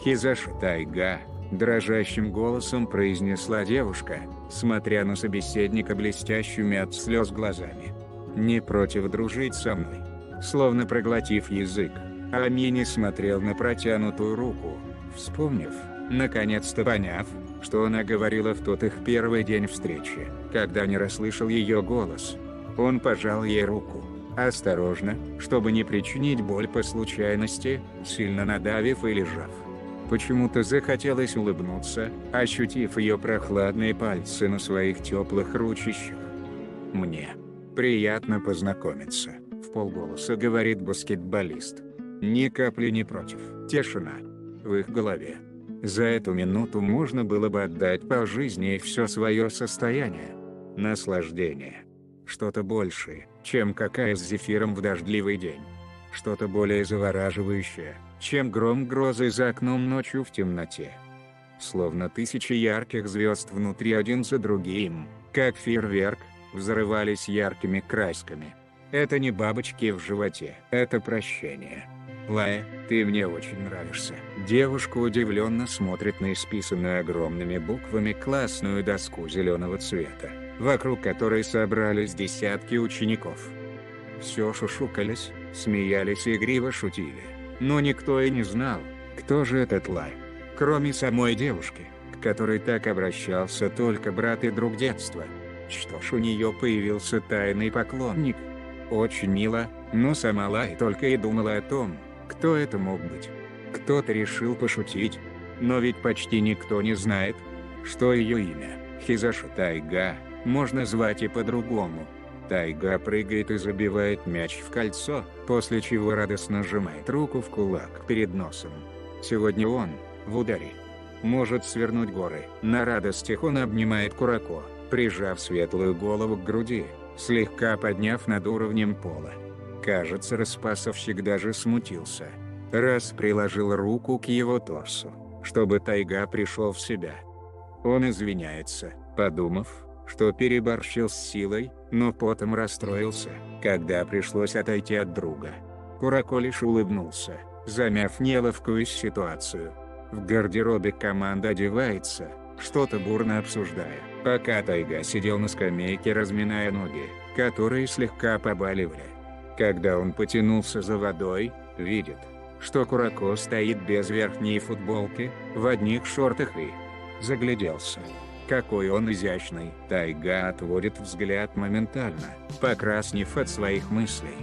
Хизаши Тайга, дрожащим голосом произнесла девушка, смотря на собеседника блестящими от слез глазами. Не против дружить со мной? Словно проглотив язык, Амини смотрел на протянутую руку, вспомнив, наконец-то поняв, что она говорила в тот их первый день встречи, когда не расслышал ее голос. Он пожал ей руку, осторожно, чтобы не причинить боль по случайности, сильно надавив или сжав. Почему-то захотелось улыбнуться, ощутив ее прохладные пальцы на своих теплых ручищах. «Мне приятно познакомиться», — вполголоса говорит баскетболист. Ни капли не против. Тишина в их голове. За эту минуту можно было бы отдать по жизни все свое состояние. Наслаждение. Что-то большее, чем какая с зефиром в дождливый день. Что-то более завораживающее, чем гром грозы за окном ночью в темноте. Словно тысячи ярких звезд внутри один за другим, как фейерверк, взрывались яркими красками. Это не бабочки в животе, это прощение. «Лая, ты мне очень нравишься». Девушка удивленно смотрит на исписанную огромными буквами классную доску зеленого цвета, вокруг которой собрались десятки учеников. Все шушукались, смеялись и игриво шутили, но никто и не знал, кто же этот Лай. Кроме самой девушки, к которой так обращался только брат и друг детства. Что ж, у нее появился тайный поклонник. Очень мило, но сама Лай только и думала о том, кто это мог быть. Кто-то решил пошутить, но ведь почти никто не знает, что ее имя, Хизаши Тайга, можно звать и по-другому. Тайга прыгает и забивает мяч в кольцо, после чего радостно сжимает руку в кулак перед носом. Сегодня он, в ударе, может свернуть горы. На радостях он обнимает Курако, прижав светлую голову к груди, слегка подняв над уровнем пола. Кажется, распасовщик даже смутился, раз приложил руку к его торсу, чтобы Тайга пришел в себя. Он извиняется, подумав, что переборщил с силой, но потом расстроился, когда пришлось отойти от друга. Курако лишь улыбнулся, замяв неловкую ситуацию. В гардеробе команда одевается, что-то бурно обсуждая, пока Тайга сидел на скамейке, разминая ноги, которые слегка побаливали. Когда он потянулся за водой, видит, что Курако стоит без верхней футболки, в одних шортах и загляделся. Какой он изящный. Тайга отводит взгляд моментально, покраснев от своих мыслей.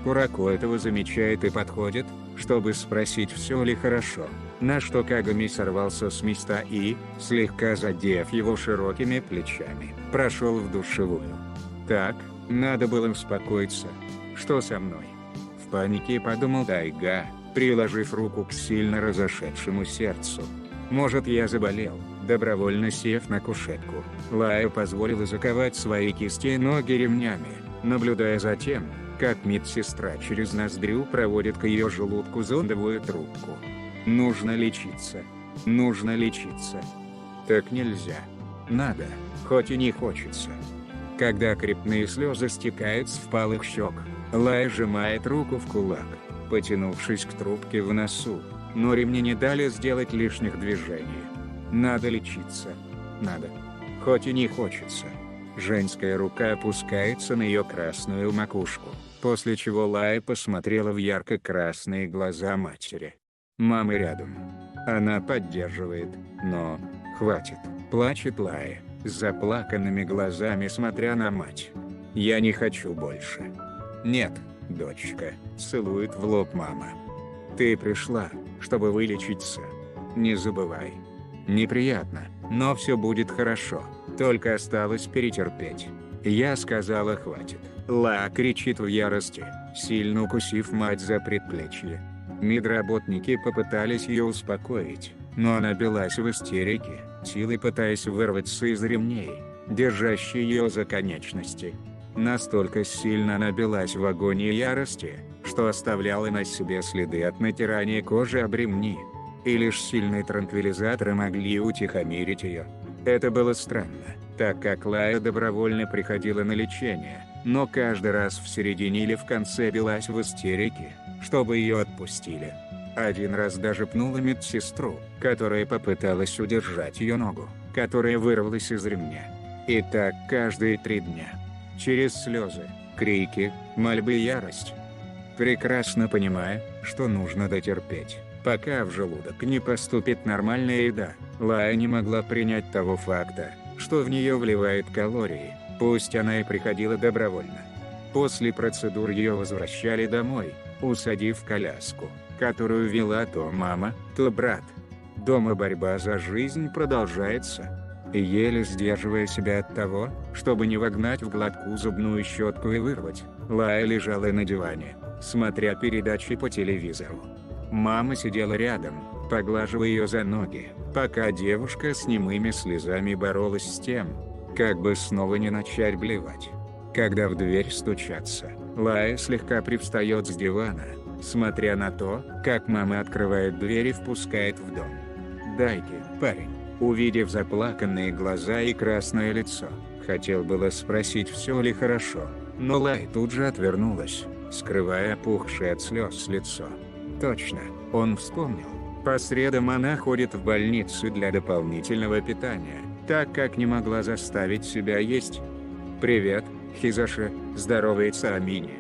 Курако этого замечает и подходит, чтобы спросить, все ли хорошо, на что Кагами сорвался с места и, слегка задев его широкими плечами, прошел в душевую. Так, надо было успокоиться. Что со мной? В панике подумал Тайга, приложив руку к сильно разошедшему сердцу. Может, я заболел. Добровольно сев на кушетку, Лая позволила заковать свои кисти и ноги ремнями, наблюдая за тем, как медсестра через ноздрю проводит к ее желудку зондовую трубку. Нужно лечиться. Нужно лечиться. Так нельзя. Надо, хоть и не хочется. Когда крепкие слезы стекают с впалых щек, Лая сжимает руку в кулак, потянувшись к трубке в носу, но ремни не дали сделать лишних движений. Надо лечиться. Надо. Хоть и не хочется. Женская рука опускается на ее красную макушку, после чего Лая посмотрела в ярко-красные глаза матери. Мама рядом. Она поддерживает, но... Хватит. Плачет Лая, с заплаканными глазами смотря на мать. Я не хочу больше. Нет, дочка, целует в лоб мама. Ты пришла, чтобы вылечиться. Не забывай. Неприятно, но все будет хорошо, только осталось перетерпеть. Я сказала хватит. Ла кричит в ярости, сильно укусив мать за предплечье. Медработники попытались ее успокоить, но она билась в истерике, силой пытаясь вырваться из ремней, держащий ее за конечности. Настолько сильно она билась в агонии ярости, что оставляла на себе следы от натирания кожи об ремни. И лишь сильные транквилизаторы могли утихомирить ее. Это было странно, так как Лая добровольно приходила на лечение, но каждый раз в середине или в конце билась в истерике, чтобы ее отпустили. Один раз даже пнула медсестру, которая попыталась удержать ее ногу, которая вырвалась из ремня. И так каждые 3 дня. Через слезы, крики, мольбы и ярость. Прекрасно понимая, что нужно дотерпеть, пока в желудок не поступит нормальная еда, Лая не могла принять того факта, что в нее вливает калории, пусть она и приходила добровольно. После процедур ее возвращали домой, усадив в коляску, которую вела то мама, то брат. Дома борьба за жизнь продолжается. И еле сдерживая себя от того, чтобы не вогнать в глотку зубную щетку и вырвать, Лая лежала на диване, смотря передачи по телевизору. Мама сидела рядом, поглаживая ее за ноги, пока девушка с немыми слезами боролась с тем, как бы снова не начать блевать. Когда в дверь стучатся, Лая слегка привстает с дивана, смотря на то, как мама открывает дверь и впускает в дом. «Дайки, парень». Увидев заплаканные глаза и красное лицо, хотел было спросить, все ли хорошо, но Лай тут же отвернулась, скрывая опухшее от слез лицо. Точно, он вспомнил. По средам она ходит в больницу для дополнительного питания, так как не могла заставить себя есть. «Привет, Хизаши», – здоровается Амини.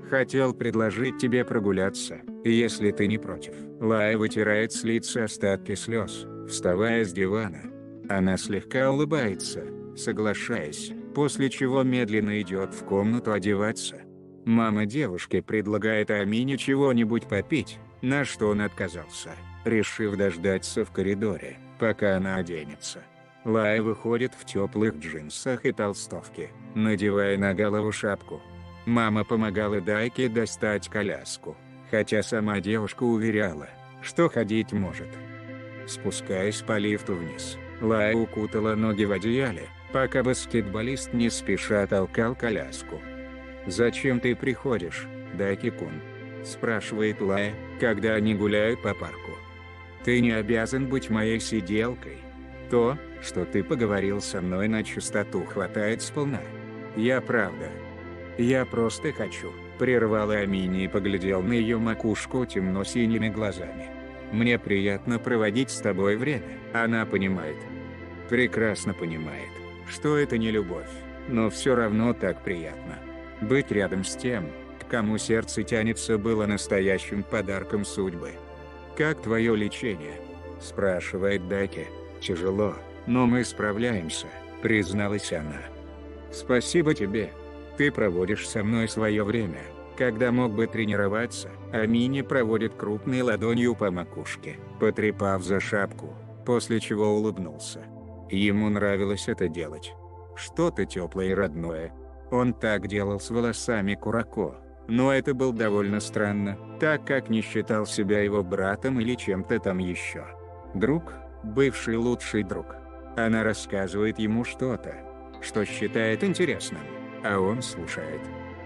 «Хотел предложить тебе прогуляться, если ты не против». Лая вытирает с лица остатки слез, вставая с дивана. Она слегка улыбается, соглашаясь, после чего медленно идет в комнату одеваться. Мама девушки предлагает Амине чего-нибудь попить, на что он отказался, решив дождаться в коридоре, пока она оденется. Лая выходит в теплых джинсах и толстовке, надевая на голову шапку. Мама помогала Дайке достать коляску, хотя сама девушка уверяла, что ходить может. Спускаясь по лифту вниз, Лая укутала ноги в одеяле, пока баскетболист не спеша толкал коляску. «Зачем ты приходишь, Дайки-кун?» – спрашивает Лая, когда они гуляют по парку. «Ты не обязан быть моей сиделкой. То, что ты поговорил со мной на чистоту, хватает сполна. Я правда. Я просто хочу», – прервала Амини и поглядел на ее макушку темно-синими глазами. «Мне приятно проводить с тобой время». Она понимает. Прекрасно понимает, что это не любовь, но все равно так приятно. Быть рядом с тем, к кому сердце тянется, было настоящим подарком судьбы. «Как твое лечение?» – спрашивает Дайки. «Тяжело, но мы справляемся», – призналась она. «Спасибо тебе. Ты проводишь со мной свое время, когда мог бы тренироваться». Амини проводит крупной ладонью по макушке, потрепав за шапку, после чего улыбнулся. Ему нравилось это делать. Что-то теплое и родное. Он так делал с волосами Курако, но это было довольно странно, так как не считал себя его братом или чем-то там еще. Друг, бывший лучший друг. Она рассказывает ему что-то, что считает интересным, а он слушает.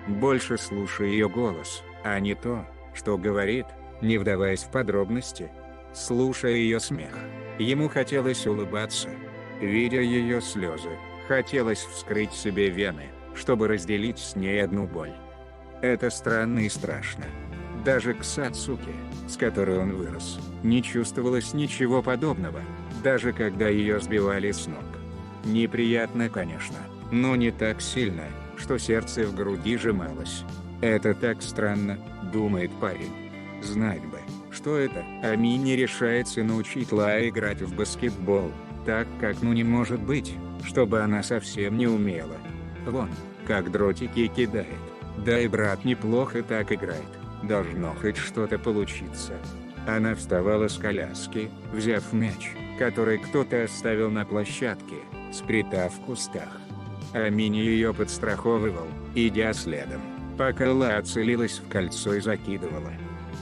Больше слушая ее голос, а не то, что говорит, не вдаваясь в подробности. Слушая ее смех, ему хотелось улыбаться. Видя ее слезы, хотелось вскрыть себе вены, чтобы разделить с ней одну боль. Это странно и страшно. Даже к Сацуке, с которой он вырос, не чувствовалось ничего подобного, даже когда ее сбивали с ног. Неприятно, конечно, но не так сильно, что сердце в груди сжималось. «Это так странно», — думает парень. Знать бы, что это. Амини решается научить Лая играть в баскетбол, так как не может быть, чтобы она совсем не умела. Вон, как дротики кидает. Да и брат неплохо так играет. Должно хоть что-то получиться. Она вставала с коляски, взяв мяч, который кто-то оставил на площадке, спрятав в кустах. Амини ее подстраховывал, идя следом, пока Лая целилась в кольцо и закидывала.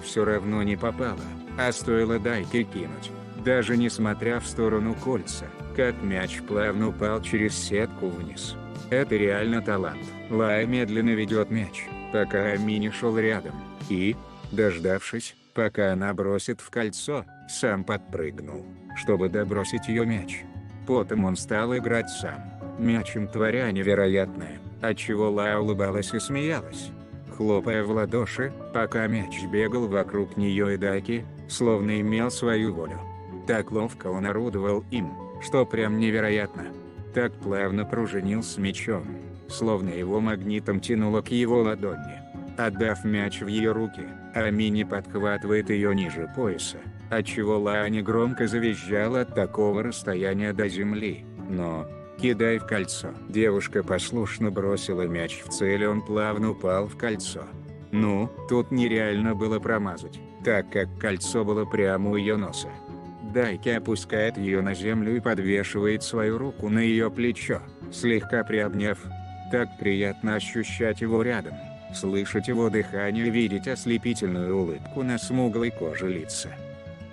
Все равно не попала, а стоило Дайке кинуть, даже несмотря в сторону кольца, как мяч плавно упал через сетку вниз. Это реально талант. Лая медленно ведет мяч, пока Амини шел рядом, и, дождавшись, пока она бросит в кольцо, сам подпрыгнул, чтобы добросить ее мяч. Потом он стал играть сам, мячем творя невероятное, отчего Лая улыбалась и смеялась, хлопая в ладоши, пока мяч бегал вокруг нее и Даки, словно имел свою волю. Так ловко он орудовал им, что прям невероятно. Так плавно пружинил с мячом, словно его магнитом тянуло к его ладони. Отдав мяч в ее руки, Амини подхватывает ее ниже пояса, отчего Лая негромко завизжала от такого расстояния до земли, но, кидая в кольцо, девушка послушно бросила мяч в цель, и он плавно упал в кольцо. Ну, тут нереально было промазать, так как кольцо было прямо у ее носа. Дайки опускает ее на землю и подвешивает свою руку на ее плечо, слегка приобняв. Так приятно ощущать его рядом, слышать его дыхание и видеть ослепительную улыбку на смуглой коже лица.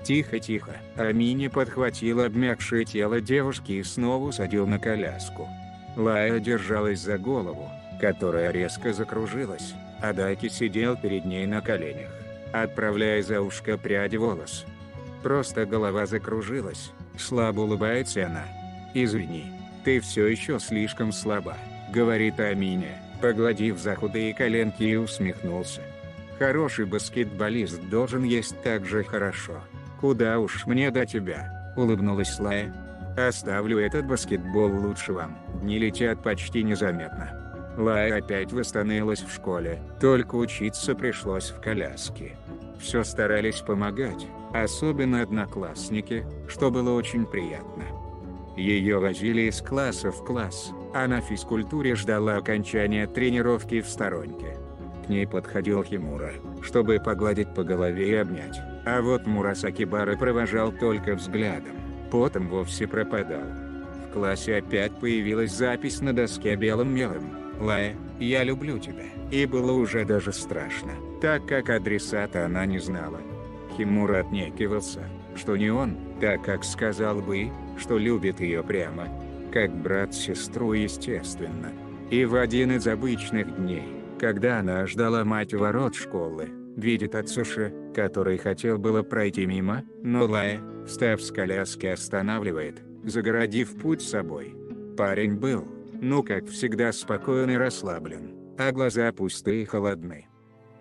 Тихо-тихо, Амини подхватил обмякшее тело девушки и снова усадил на коляску. Лая держалась за голову, которая резко закружилась, а Дайки сидел перед ней на коленях, отправляя за ушко прядь волос. Просто голова закружилась, слабо улыбается она. «Извини, ты все еще слишком слаба», — говорит Амини, погладив за худые коленки, и усмехнулся. «Хороший баскетболист должен есть так же хорошо. Куда уж мне до тебя», — улыбнулась Лая. «Оставлю этот баскетбол лучше вам, дни летят почти незаметно». Лая опять восстановилась в школе, только учиться пришлось в коляске. Все старались помогать, особенно одноклассники, что было очень приятно. Ее возили из класса в класс, а на физкультуре ждала окончания тренировки в сторонке. К ней подходил Химура, чтобы погладить по голове и обнять, а вот Мурасакибара провожал только взглядом, потом вовсе пропадал. В классе опять появилась запись на доске белым мелом: «Лая, я люблю тебя», и было уже даже страшно, так как адресата она не знала. Химура отнекивался, что не он, так как сказал бы, что любит ее прямо, как брат-сестру, естественно. И в один из обычных дней, когда она ждала мать у ворот школы, видит Ацуши, который хотел было пройти мимо, но Лая, встав с коляски, останавливает, загородив путь собой. Парень был, как всегда, спокоен и расслаблен, а глаза пустые и холодны.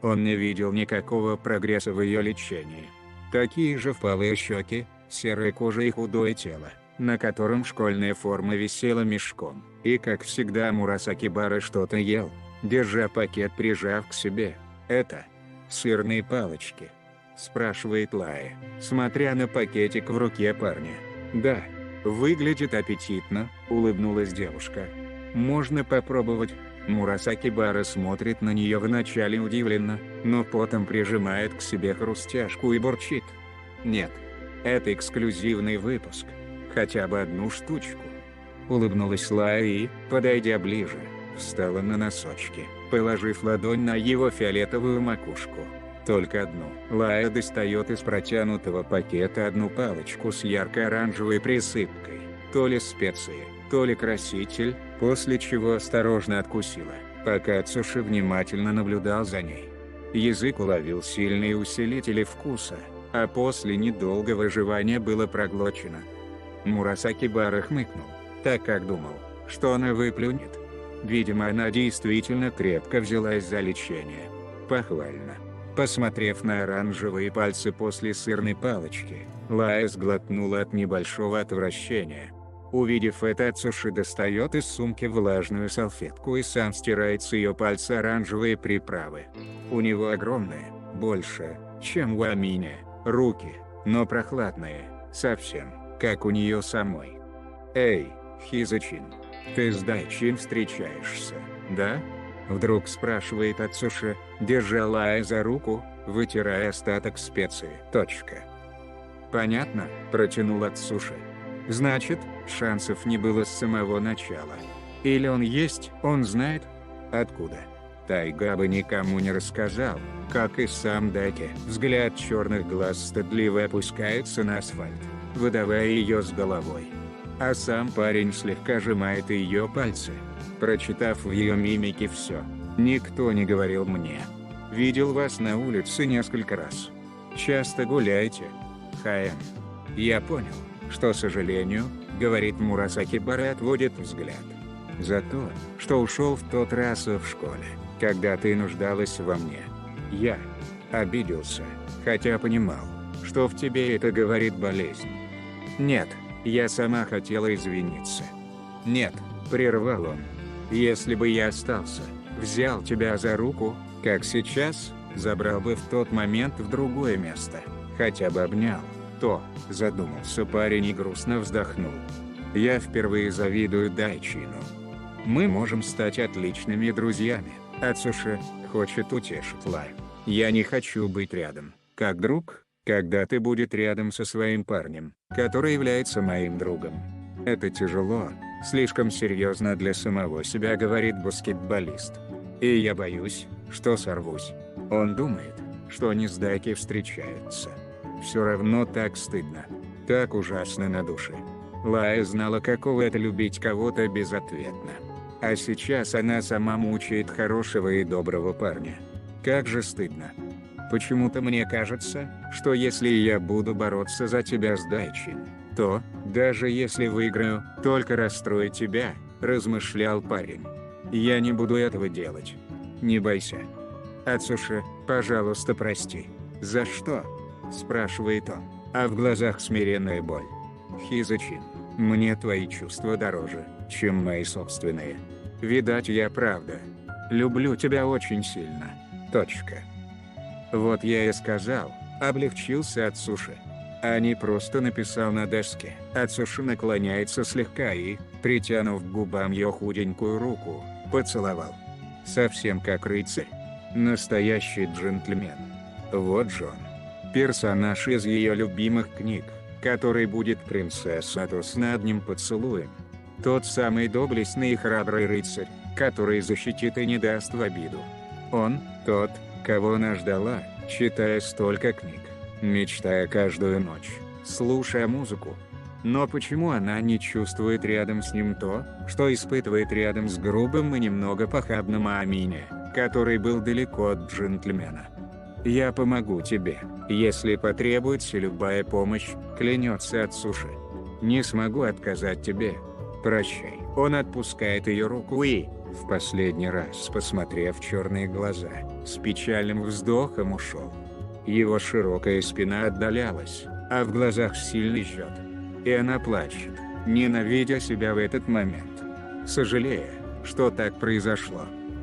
Он не видел никакого прогресса в ее лечении. Такие же впалые щеки, серая кожа и худое тело, на котором школьная форма висела мешком, и как всегда Мурасакибара что-то ел, держа пакет прижав к себе. «Это сырные палочки?» – спрашивает Лая, смотря на пакетик в руке парня. «Да, выглядит аппетитно», – улыбнулась девушка. «Можно попробовать?» Мурасакибара смотрит на нее вначале удивленно, но потом прижимает к себе хрустяшку и бурчит: «Нет, это эксклюзивный выпуск. Хотя бы одну штучку». Улыбнулась Лая и, подойдя ближе, встала на носочки, положив ладонь на его фиолетовую макушку. Только одну. Лая достает из протянутого пакета одну палочку с ярко-оранжевой присыпкой, то ли специи, то ли краситель, после чего осторожно откусила, пока Ацуши внимательно наблюдал за ней. Язык уловил сильные усилители вкуса, а после недолгого жевания было проглочено. Мурасакибара хмыкнул, так как думал, что она выплюнет. Видимо, она действительно крепко взялась за лечение. Похвально. Посмотрев на оранжевые пальцы после сырной палочки, Лая сглотнула от небольшого отвращения. Увидев это, Ацуши достает из сумки влажную салфетку и сам стирает с ее пальца оранжевые приправы. У него огромные, больше, чем у Амини, руки, но прохладные, совсем, как у нее самой. «Эй, Хизачин, ты с Дайчин встречаешься, да?» Вдруг спрашивает Ацуши, держа Лая за руку, вытирая остаток специи. «Понятно», – протянул Ацуши. «Значит, шансов не было с самого начала. Или он есть, он знает?» «Откуда?» Тайга бы никому не рассказал, как и сам Даки. Взгляд черных глаз стыдливо опускается на асфальт, выдавая ее с головой. а сам парень слегка сжимает ее пальцы. Прочитав в ее мимике все, никто не говорил мне. Видел вас на улице несколько раз. Часто гуляете? ХМ. Я понял, что, к сожалению, говорит Мурасаки Бара, отводит взгляд. За то, что ушел в тот раз в школе, когда ты нуждалась во мне. Я обиделся, хотя понимал, что в тебе это говорит болезнь. Нет, я сама хотела извиниться. Нет, прервал он. Если бы я остался, взял тебя за руку, как сейчас, забрал бы в тот момент в другое место, хотя бы обнял, то, задумался парень и грустно вздохнул. Я впервые завидую Дайчину. Мы можем стать отличными друзьями. Ацуша хочет утешить Лай. Я не хочу быть рядом, как друг, когда ты будешь рядом со своим парнем, который является моим другом. Это тяжело, слишком серьезно для самого себя, говорит баскетболист. И я боюсь, что сорвусь. Он думает, что они с Дайки встречаются. Все равно так стыдно. Так ужасно на душе. Лая знала, каково это любить кого-то безответно. А сейчас она сама мучает хорошего и доброго парня. Как же стыдно. Почему-то мне кажется, что если я буду бороться за тебя с Дайчин, то, даже если выиграю, только расстрою тебя, размышлял парень. Я не буду этого делать. Не бойся. Ацуша, пожалуйста, прости. За что? Спрашивает он, а в глазах смиренная боль. Хизачин, мне твои чувства дороже, чем мои собственные. Видать, я правда. Люблю тебя очень сильно. Точка. Вот я и сказал, облегчился Ацуша. А не просто написал на доске. Ацуша наклоняется слегка и, притянув к губам ее худенькую руку, поцеловал. Совсем как рыцарь. Настоящий джентльмен. Вот же он. Персонаж из ее любимых книг, который будет принцесса, то с одним поцелуем. Тот самый доблестный и храбрый рыцарь, который защитит и не даст в обиду. Он, тот, кого она ждала, читая столько книг, мечтая каждую ночь, слушая музыку. Но почему она не чувствует рядом с ним то, что испытывает рядом с грубым и немного похабным Амине, который был далеко от джентльмена? «Я помогу тебе, если потребуется любая помощь», клянется Ацуша. «Не смогу отказать тебе. Прощай». Он отпускает ее руку и, в последний раз посмотрев в черные глаза, с печальным вздохом ушел. Его широкая спина отдалялась, а в глазах сильно жжет. И она плачет, ненавидя себя в этот момент. Сожалея, что так произошло.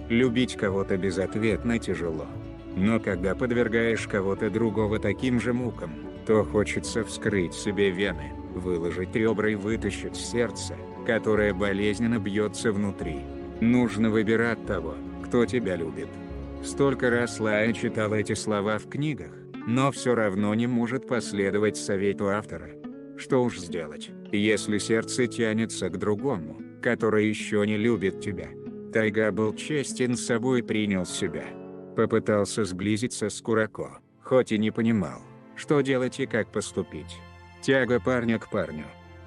Любить кого-то безответно тяжело. Но когда подвергаешь кого-то другого таким же мукам, то хочется вскрыть себе вены, выложить ребра и вытащить сердце, которое болезненно бьется внутри. Нужно выбирать того, кто тебя любит. Столько раз Лая читала эти слова в книгах, но все равно не может последовать совету автора. Что уж сделать, если сердце тянется к другому, который еще не любит тебя. Тайга был честен с собой и принял себя. Попытался сблизиться с Курако, хоть и не понимал, что делать и как поступить. Тяга парня к парню.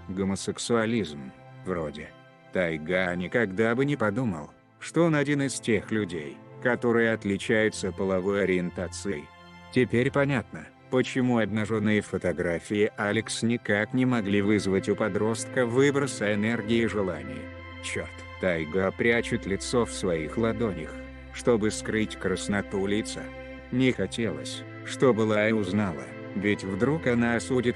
Гомосексуализм, вроде. Тайга никогда бы не подумал, что он один из тех людей, которые отличаются половой ориентацией. Теперь понятно, почему обнаженные фотографии Алекс никак не могли вызвать у подростка выброса энергии и желания. Черт, Тайга прячет лицо в своих ладонях, чтобы скрыть красноту лица. Не хотелось, чтобы Лая узнала, ведь вдруг она осудит.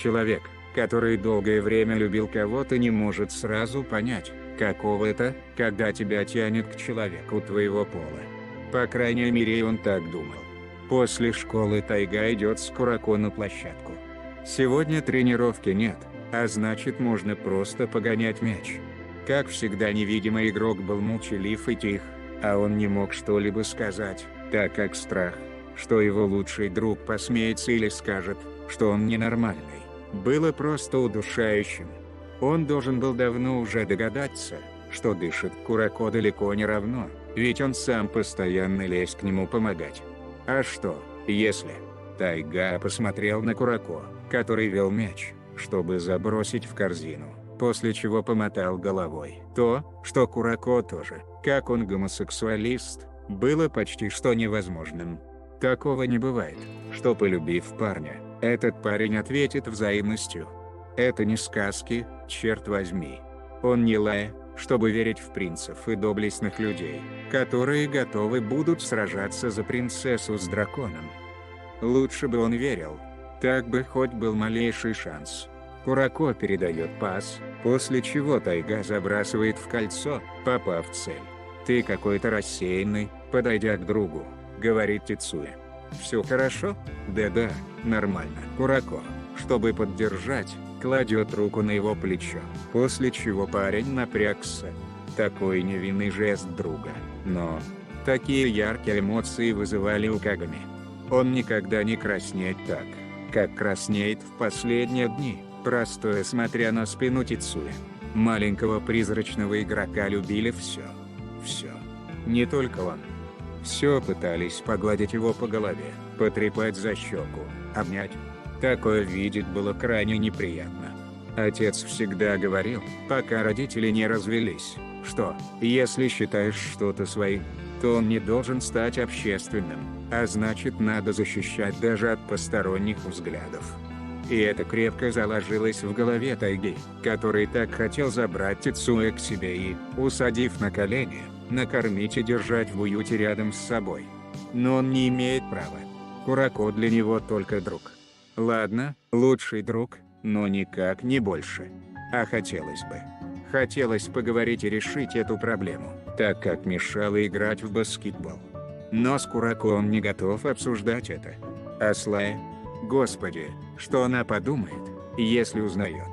Человек, который долгое время любил кого-то, не может сразу понять, каково это, когда тебя тянет к человеку твоего пола. По крайней мере, он так думал. После школы Тайга идет с Курако на площадку. Сегодня тренировки нет, а значит, можно просто погонять мяч. Как всегда, невидимый игрок был молчалив и тих, а он не мог что-либо сказать, так как страх, что его лучший друг посмеется или скажет, что он ненормальный, было просто удушающим. Он должен был давно уже догадаться, что дышит Курако далеко не равно, ведь он сам постоянно лез к нему помогать. А что, если... Тайга посмотрел на Курако, который вел мяч, чтобы забросить в корзину, после чего помотал головой. То, что Курако тоже, как он гомосексуалист, было почти что невозможным. Такого не бывает, что полюбив парня, этот парень ответит взаимностью. Это не сказки, черт возьми. Он не Лая, чтобы верить в принцев и доблестных людей, которые готовы будут сражаться за принцессу с драконом. Лучше бы он верил. Так бы хоть был малейший шанс. Курако передает пас, после чего Тайга забрасывает в кольцо, попав в цель. «Ты какой-то рассеянный», подойдя к другу, говорит Тицуя. «Все хорошо?» «Да-да, нормально». Курако, чтобы поддержать, кладет руку на его плечо, после чего парень напрягся. Такой невинный жест друга, но такие яркие эмоции вызывали у Кагами. Он никогда не краснеет так, как краснеет в последние дни, простое смотря на спину Тицуя. Маленького призрачного игрока любили все. Все. Не только он. Все пытались погладить его по голове, потрепать за щеку, обнять. Такое видеть было крайне неприятно. Отец всегда говорил, пока родители не развелись, что, если считаешь что-то своим, то он не должен стать общественным, а значит надо защищать даже от посторонних взглядов. И это крепко заложилось в голове Тайги, который так хотел забрать Тицуя к себе и, усадив на колени, накормить и держать в уюте рядом с собой. Но он не имеет права. Курако для него только друг. Ладно, лучший друг, но никак не больше. А хотелось бы. Хотелось поговорить и решить эту проблему, так как мешало играть в баскетбол. Но с Курако он не готов обсуждать это. А с Лая? Господи, что она подумает, если узнает?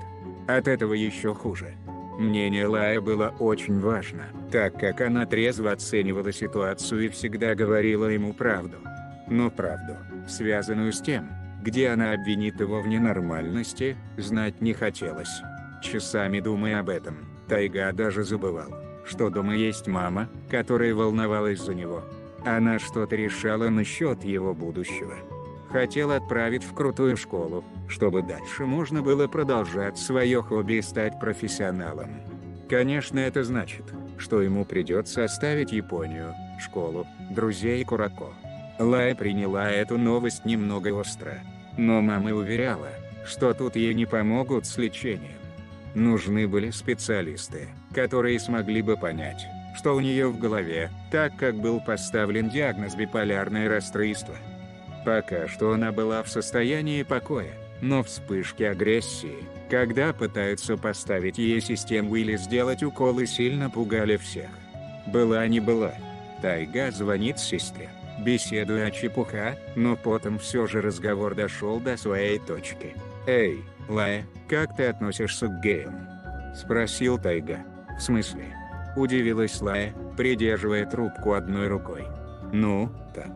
От этого еще хуже. Мнение Лая было очень важно, так как она трезво оценивала ситуацию и всегда говорила ему правду. Но правду, связанную с тем, где она обвинит его в ненормальности, знать не хотелось. Часами думая об этом, Тайга даже забывал, что дома есть мама, которая волновалась за него. Она что-то решала насчет его будущего. Хотел отправить в крутую школу, чтобы дальше можно было продолжать свое хобби и стать профессионалом. Конечно, это значит, что ему придется оставить Японию, школу, друзей и Курако. Лая приняла эту новость немного остро, но мама уверяла, что тут ей не помогут с лечением. Нужны были специалисты, которые смогли бы понять, что у нее в голове, так как был поставлен диагноз биполярное расстройство. Пока что она была в состоянии покоя, но вспышки агрессии, когда пытаются поставить ей систему или сделать уколы, сильно пугали всех. Была не была. Тайга звонит сестре, беседуя о чепуха, но потом все же разговор дошел до своей точки. «Эй, Лая, как ты относишься к геям?» – спросил Тайга. «В смысле?» – удивилась Лая, придерживая трубку одной рукой. «Ну, так.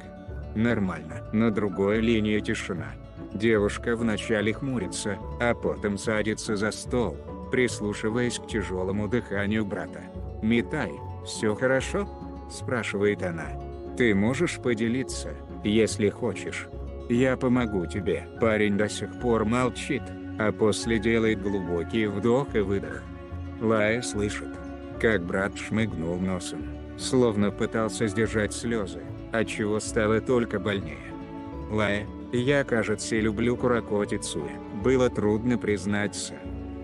Нормально». На другой линии тишина. Девушка вначале хмурится, а потом садится за стол, прислушиваясь к тяжелому дыханию брата. «Митай, все хорошо?» – спрашивает она. «Ты можешь поделиться, если хочешь. Я помогу тебе». Парень до сих пор молчит, а после делает глубокий вдох и выдох. Лая слышит, как брат шмыгнул носом, словно пытался сдержать слезы, отчего стало только больнее. «Лая, я, кажется, люблю Курако Тицуя». Было трудно признаться.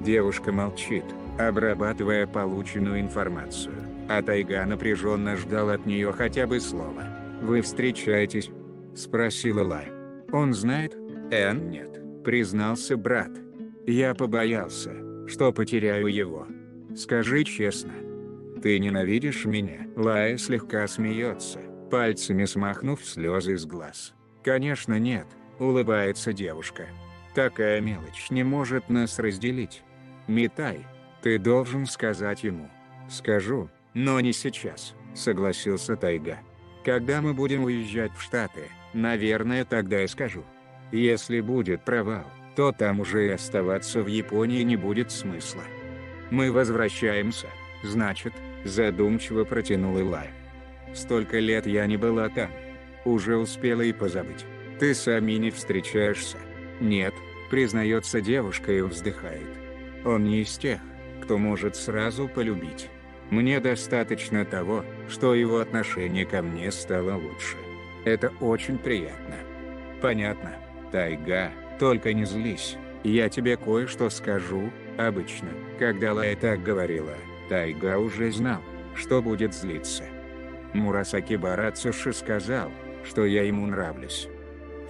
Девушка молчит, обрабатывая полученную информацию, а Тайга напряженно ждал от нее хотя бы слова. «Вы встречаетесь?» – спросила Лая. «Он знает?» «Нет», – признался брат. «Я побоялся, что потеряю его. Скажи честно, ты ненавидишь меня?» Лая слегка смеется, пальцами смахнув слезы с глаз. «Конечно нет», – улыбается девушка. «Такая мелочь не может нас разделить. Митай, ты должен сказать ему». «Скажу, но не сейчас», – согласился Тайга. «Когда мы будем уезжать в Штаты, наверное, тогда я скажу. Если будет провал, то там уже и оставаться в Японии не будет смысла. Мы возвращаемся, значит», – задумчиво протянула Лая. «Столько лет я не была там. Уже успела и позабыть. Ты с Ами не встречаешься?» «Нет», – признается девушка и вздыхает. «Он не из тех, что может сразу полюбить. Мне достаточно того, что его отношение ко мне стало лучше. Это очень приятно. Понятно. Тайга, только не злись. Я тебе кое-что скажу. Обычно, когда Лая так говорила, Тайга уже знал, что будет злиться. Мурасакибара Ацуши сказал, что я ему нравлюсь.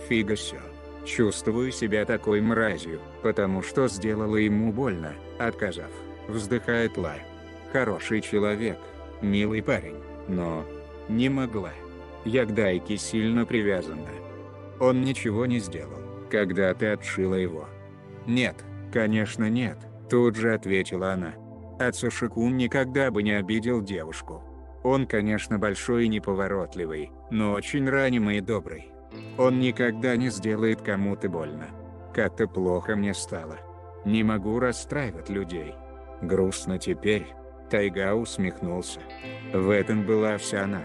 Фига сё. Чувствую себя такой мразью, потому что сделала ему больно, отказав. Вздыхает Лая. Хороший человек, милый парень, но... не могла. Я к Дайке сильно привязана. Он ничего не сделал, когда ты отшила его. Нет, конечно нет, тут же ответила она. Ацуши-кун никогда бы не обидел девушку. Он, конечно, большой и неповоротливый, но очень ранимый и добрый. Он никогда не сделает кому-то больно. Как-то плохо мне стало. Не могу расстраивать людей. Грустно теперь. Тайга усмехнулся. В этом была вся она.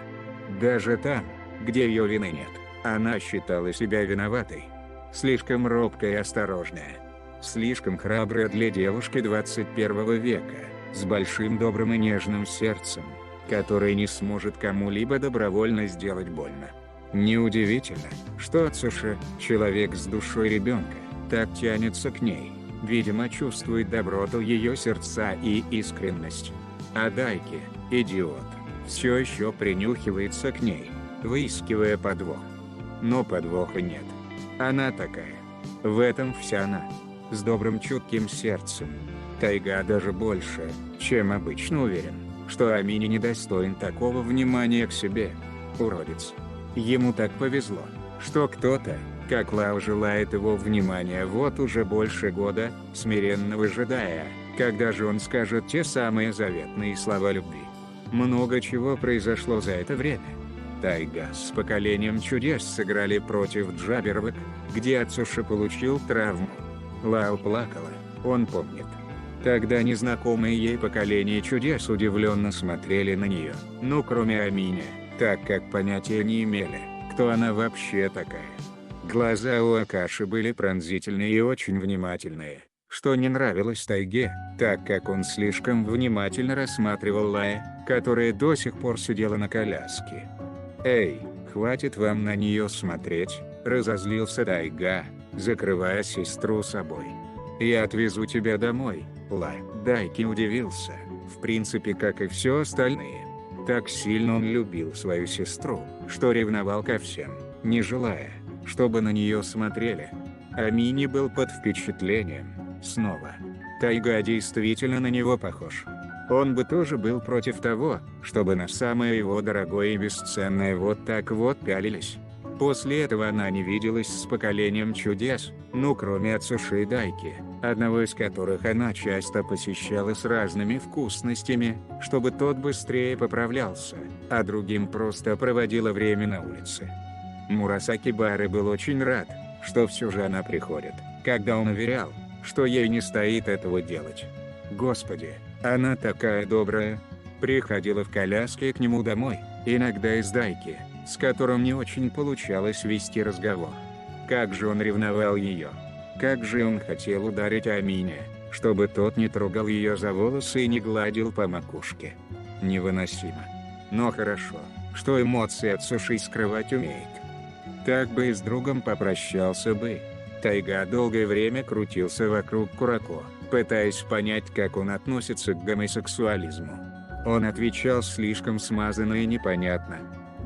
Даже там, где ее вины нет, она считала себя виноватой. Слишком робкая и осторожная. Слишком храбрая для девушки 21 века, с большим добрым и нежным сердцем, которая не сможет кому-либо добровольно сделать больно. Неудивительно, что Ацуши, человек с душой ребенка, так тянется к ней, видимо чувствует доброту ее сердца и искренность. А Дайки, идиот, все еще принюхивается к ней, выискивая подвох. Но подвоха нет. Она такая. В этом вся она. С добрым чутким сердцем. Тайга даже больше, чем обычно уверен, что Амини недостоин такого внимания к себе. Уродец. Ему так повезло, что кто-то, как Лао, желает его внимания вот уже больше года, смиренно выжидая, когда же он скажет те самые заветные слова любви. Много чего произошло за это время. Тайга с поколением чудес сыграли против Джаберовых, где Ацуши получил травму. Лао плакала, он помнит. Тогда незнакомые ей поколение чудес удивленно смотрели на нее, ну кроме Амини, так как понятия не имели, кто она вообще такая. Глаза у Акаши были пронзительные и очень внимательные, что не нравилось Тайге, так как он слишком внимательно рассматривал Лая, которая до сих пор сидела на коляске. «Эй, хватит вам на нее смотреть», – разозлился Тайга, закрывая сестру собой. «Я отвезу тебя домой, Лай». Дайки удивился, в принципе как и все остальные. Так сильно он любил свою сестру, что ревновал ко всем, не желая, чтобы на нее смотрели. Амини был под впечатлением, снова. Тайга действительно на него похож. Он бы тоже был против того, чтобы на самое его дорогое и бесценное вот так вот пялились. После этого она не виделась с поколением чудес, ну кроме Ацуши и Дайки, одного из которых она часто посещала с разными вкусностями, чтобы тот быстрее поправлялся, а другим просто проводила время на улице. Мурасакибара был очень рад, что все же она приходит, когда он уверял, что ей не стоит этого делать. Господи, она такая добрая. Приходила в коляске к нему домой, иногда из Дайки, с которым не очень получалось вести разговор. Как же он ревновал ее. Как же он хотел ударить Амине, чтобы тот не трогал ее за волосы и не гладил по макушке. Невыносимо. Но хорошо, что эмоции Ацуши скрывать умеет. Так бы и с другом попрощался бы. Тайга долгое время крутился вокруг Курако, пытаясь понять, как он относится к гомосексуализму. Он отвечал слишком смазанно и непонятно.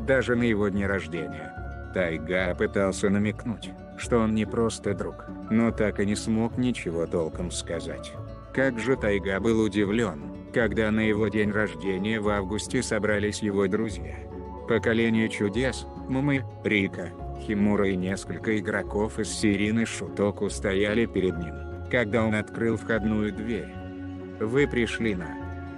Даже на его дне рождения. Тайга пытался намекнуть, что он не просто друг, но так и не смог ничего толком сказать. Как же Тайга был удивлен, когда на его день рождения в августе собрались его друзья. Поколение чудес, Мумы, Рика, Химура и несколько игроков из Сирины Шутоку стояли перед ним, когда он открыл входную дверь. «Вы пришли на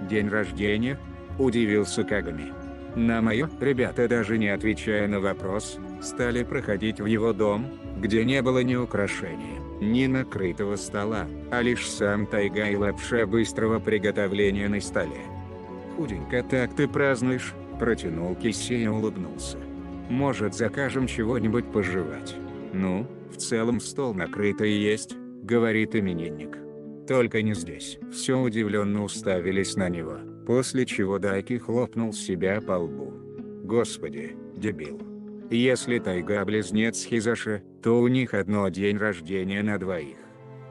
день рождения?» – удивился Кагами. На мое, ребята, даже не отвечая на вопрос, стали проходить в его дом, где не было ни украшения, ни накрытого стола, а лишь сам Тайга и лапша быстрого приготовления на столе. «Худенько так ты празднуешь», – протянул Кисей и улыбнулся. «Может, закажем чего-нибудь пожевать?» «Ну, в целом стол накрытый есть», – говорит именинник. Только не здесь. Все удивленно уставились на него, после чего Дайки хлопнул себя по лбу. Господи, дебил. Если Тайга близнец Хизаши, то у них одно день рождения на двоих.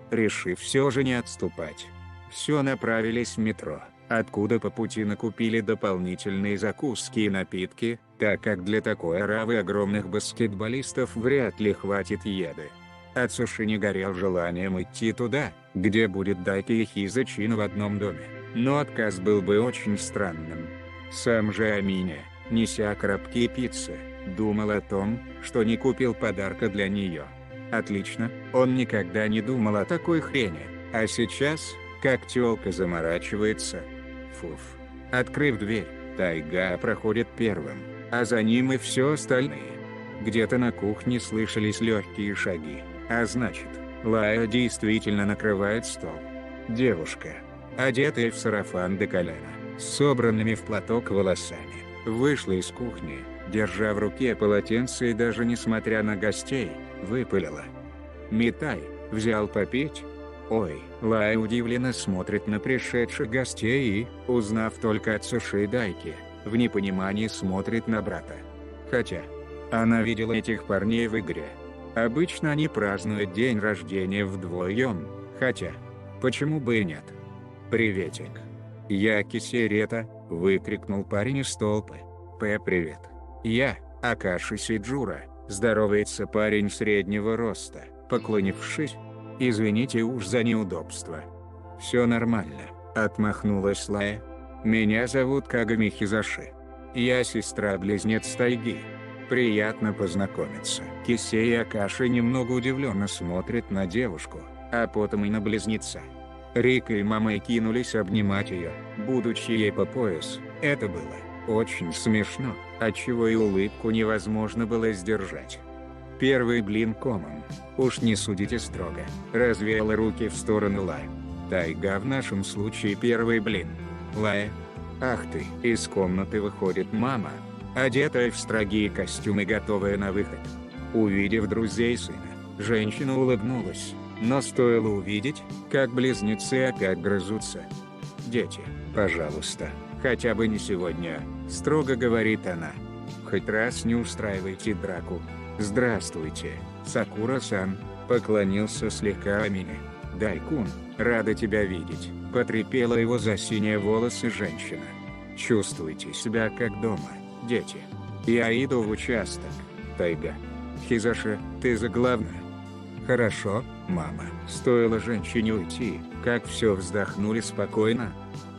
Решив все же не отступать, все направились в метро, откуда по пути накупили дополнительные закуски и напитки, так как для такой оравы огромных баскетболистов вряд ли хватит еды. Ацуши не горел желанием идти туда, где будет Дайки и Хизачин в одном доме, но отказ был бы очень странным. Сам же Аминя, неся коробки пиццы, думал о том, что не купил подарка для нее. Отлично, он никогда не думал о такой хрени, а сейчас, как тёлка заморачивается. Фуф. Открыв дверь, Тайга проходит первым, а за ним и все остальные. Где-то на кухне слышались легкие шаги, а значит, Лая действительно накрывает стол. Девушка, одетая в сарафан до колена, с собранными в платок волосами, вышла из кухни, держа в руке полотенце и даже несмотря на гостей, выпалила: «Митай, взял попить?» Ой, Лая удивленно смотрит на пришедших гостей и, узнав только от Суши и Дайки, в непонимании смотрит на брата. Хотя, она видела этих парней в игре. Обычно они празднуют день рождения вдвоем, хотя, почему бы и нет? «Приветик. Я Кисерета», — выкрикнул парень из толпы. «Привет. Я, Акаши Сиджура», — здоровается парень среднего роста, поклонившись. «Извините уж за неудобство». «Все нормально», — отмахнулась Лая. «Меня зовут Кагами Хизаши. Я сестра-близнец Тайги. Приятно познакомиться». Кисей и Акаши немного удивленно смотрят на девушку, а потом и на близнеца. Рика и мама кинулись обнимать ее, будучи ей по пояс. Это было очень смешно, отчего и улыбку невозможно было сдержать. Первый блин комом. Уж не судите строго. Развеяла руки в сторону Лая. Тайга в нашем случае первый блин. Лая. Ах ты. Из комнаты выходит мама, одетая в строгие костюмы, готовая на выход. Увидев друзей сына, женщина улыбнулась, но стоило увидеть, как близнецы опять грызутся. «Дети, пожалуйста, хотя бы не сегодня», — строго говорит она. «Хоть раз не устраивайте драку». «Здравствуйте, Сакура-сан», — поклонился слегка Амине. «Дайкун, рада тебя видеть», — потрепала его за синие волосы женщина. «Чувствуйте себя как дома, дети. Я иду в участок. Тайга. Хизаши, ты за главное». «Хорошо, мама». Стоило женщине уйти, как все вздохнули спокойно.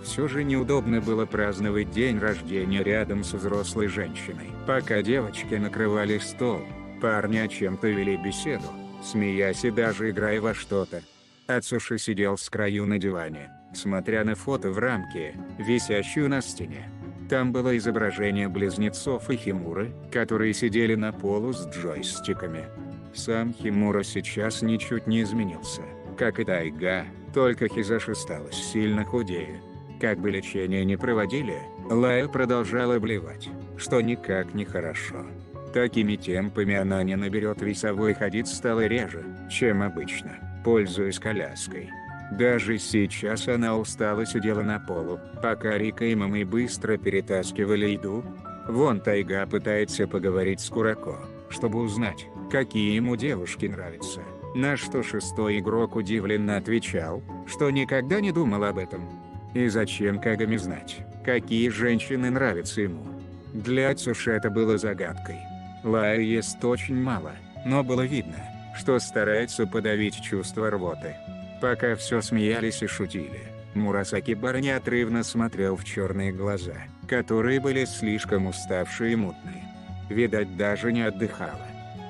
Все же неудобно было праздновать день рождения рядом с взрослой женщиной. Пока девочки накрывали стол, парни о чем-то вели беседу, смеясь и даже играя во что-то. Ацуши сидел с краю на диване, смотря на фото в рамке, висящую на стене. Там было изображение близнецов и Химуры, которые сидели на полу с джойстиками. Сам Химура сейчас ничуть не изменился, как и Тайга, только Хизаши стала сильно худее. Как бы лечение не проводили, Лая продолжала блевать, что никак не хорошо. Такими темпами она не наберет весовой, ходить стала реже, чем обычно, пользуясь коляской. Даже сейчас она устало сидела на полу, пока Рика и мамы быстро перетаскивали еду. Вон Тайга пытается поговорить с Курако, чтобы узнать, какие ему девушки нравятся. На что шестой игрок удивленно отвечал, что никогда не думал об этом. И зачем Кагами знать, какие женщины нравятся ему? Для Ацуши это было загадкой. Лая ест очень мало, но было видно, что старается подавить чувство рвоты. Пока все смеялись и шутили, Мурасаки-бара неотрывно смотрел в черные глаза, которые были слишком уставшие и мутные. Видать, даже не отдыхала.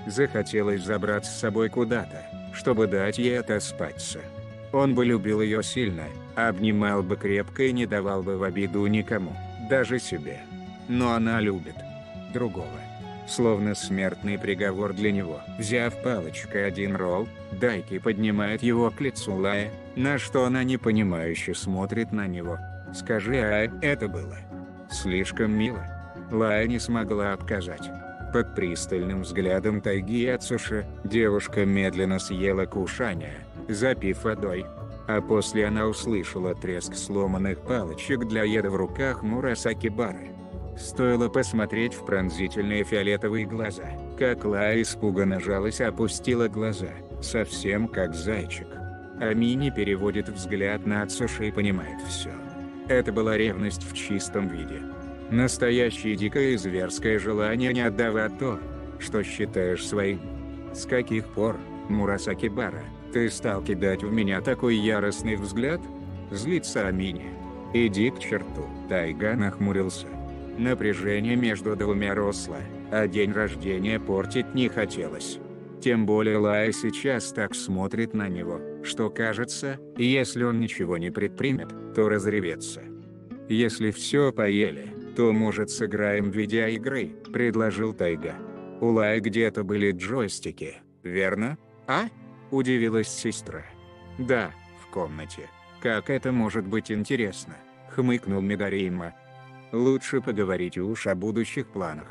Захотелось забрать с собой куда-то, чтобы дать ей отоспаться. Он бы любил ее сильно, обнимал бы крепко и не давал бы в обиду никому, даже себе. Но она любит другого. Словно смертный приговор для него. Взяв палочкой один ролл, Дайки поднимает его к лицу Лая, на что она непонимающе смотрит на него. «Скажи, а это было слишком мило». Лая не смогла отказать. Под пристальным взглядом Тайги и Ацуши, девушка медленно съела кушанье, запив водой. А после она услышала треск сломанных палочек для еда в руках Мурасаки Бары. Стоило посмотреть в пронзительные фиолетовые глаза, как Лая испуганно жалась и опустила глаза, совсем как зайчик. Амини переводит взгляд на Ацуши и понимает все. Это была ревность в чистом виде. Настоящее дикое и зверское желание не отдавать то, что считаешь своим. С каких пор, Мурасаки Бара, ты стал кидать в меня такой яростный взгляд? Злится Амини. Иди к черту. Тайга нахмурился. Напряжение между двумя росло, а день рождения портить не хотелось. Тем более Лая сейчас так смотрит на него, что кажется, если он ничего не предпримет, то разреветься. «Если все поели, то, может, сыграем в видеоигры», – предложил Тайга. «У Лаи где-то были джойстики, верно?» «А?» – удивилась сестра. «Да, в комнате. Как это может быть интересно?» – хмыкнул Мидарима. «Лучше поговорить уж о будущих планах.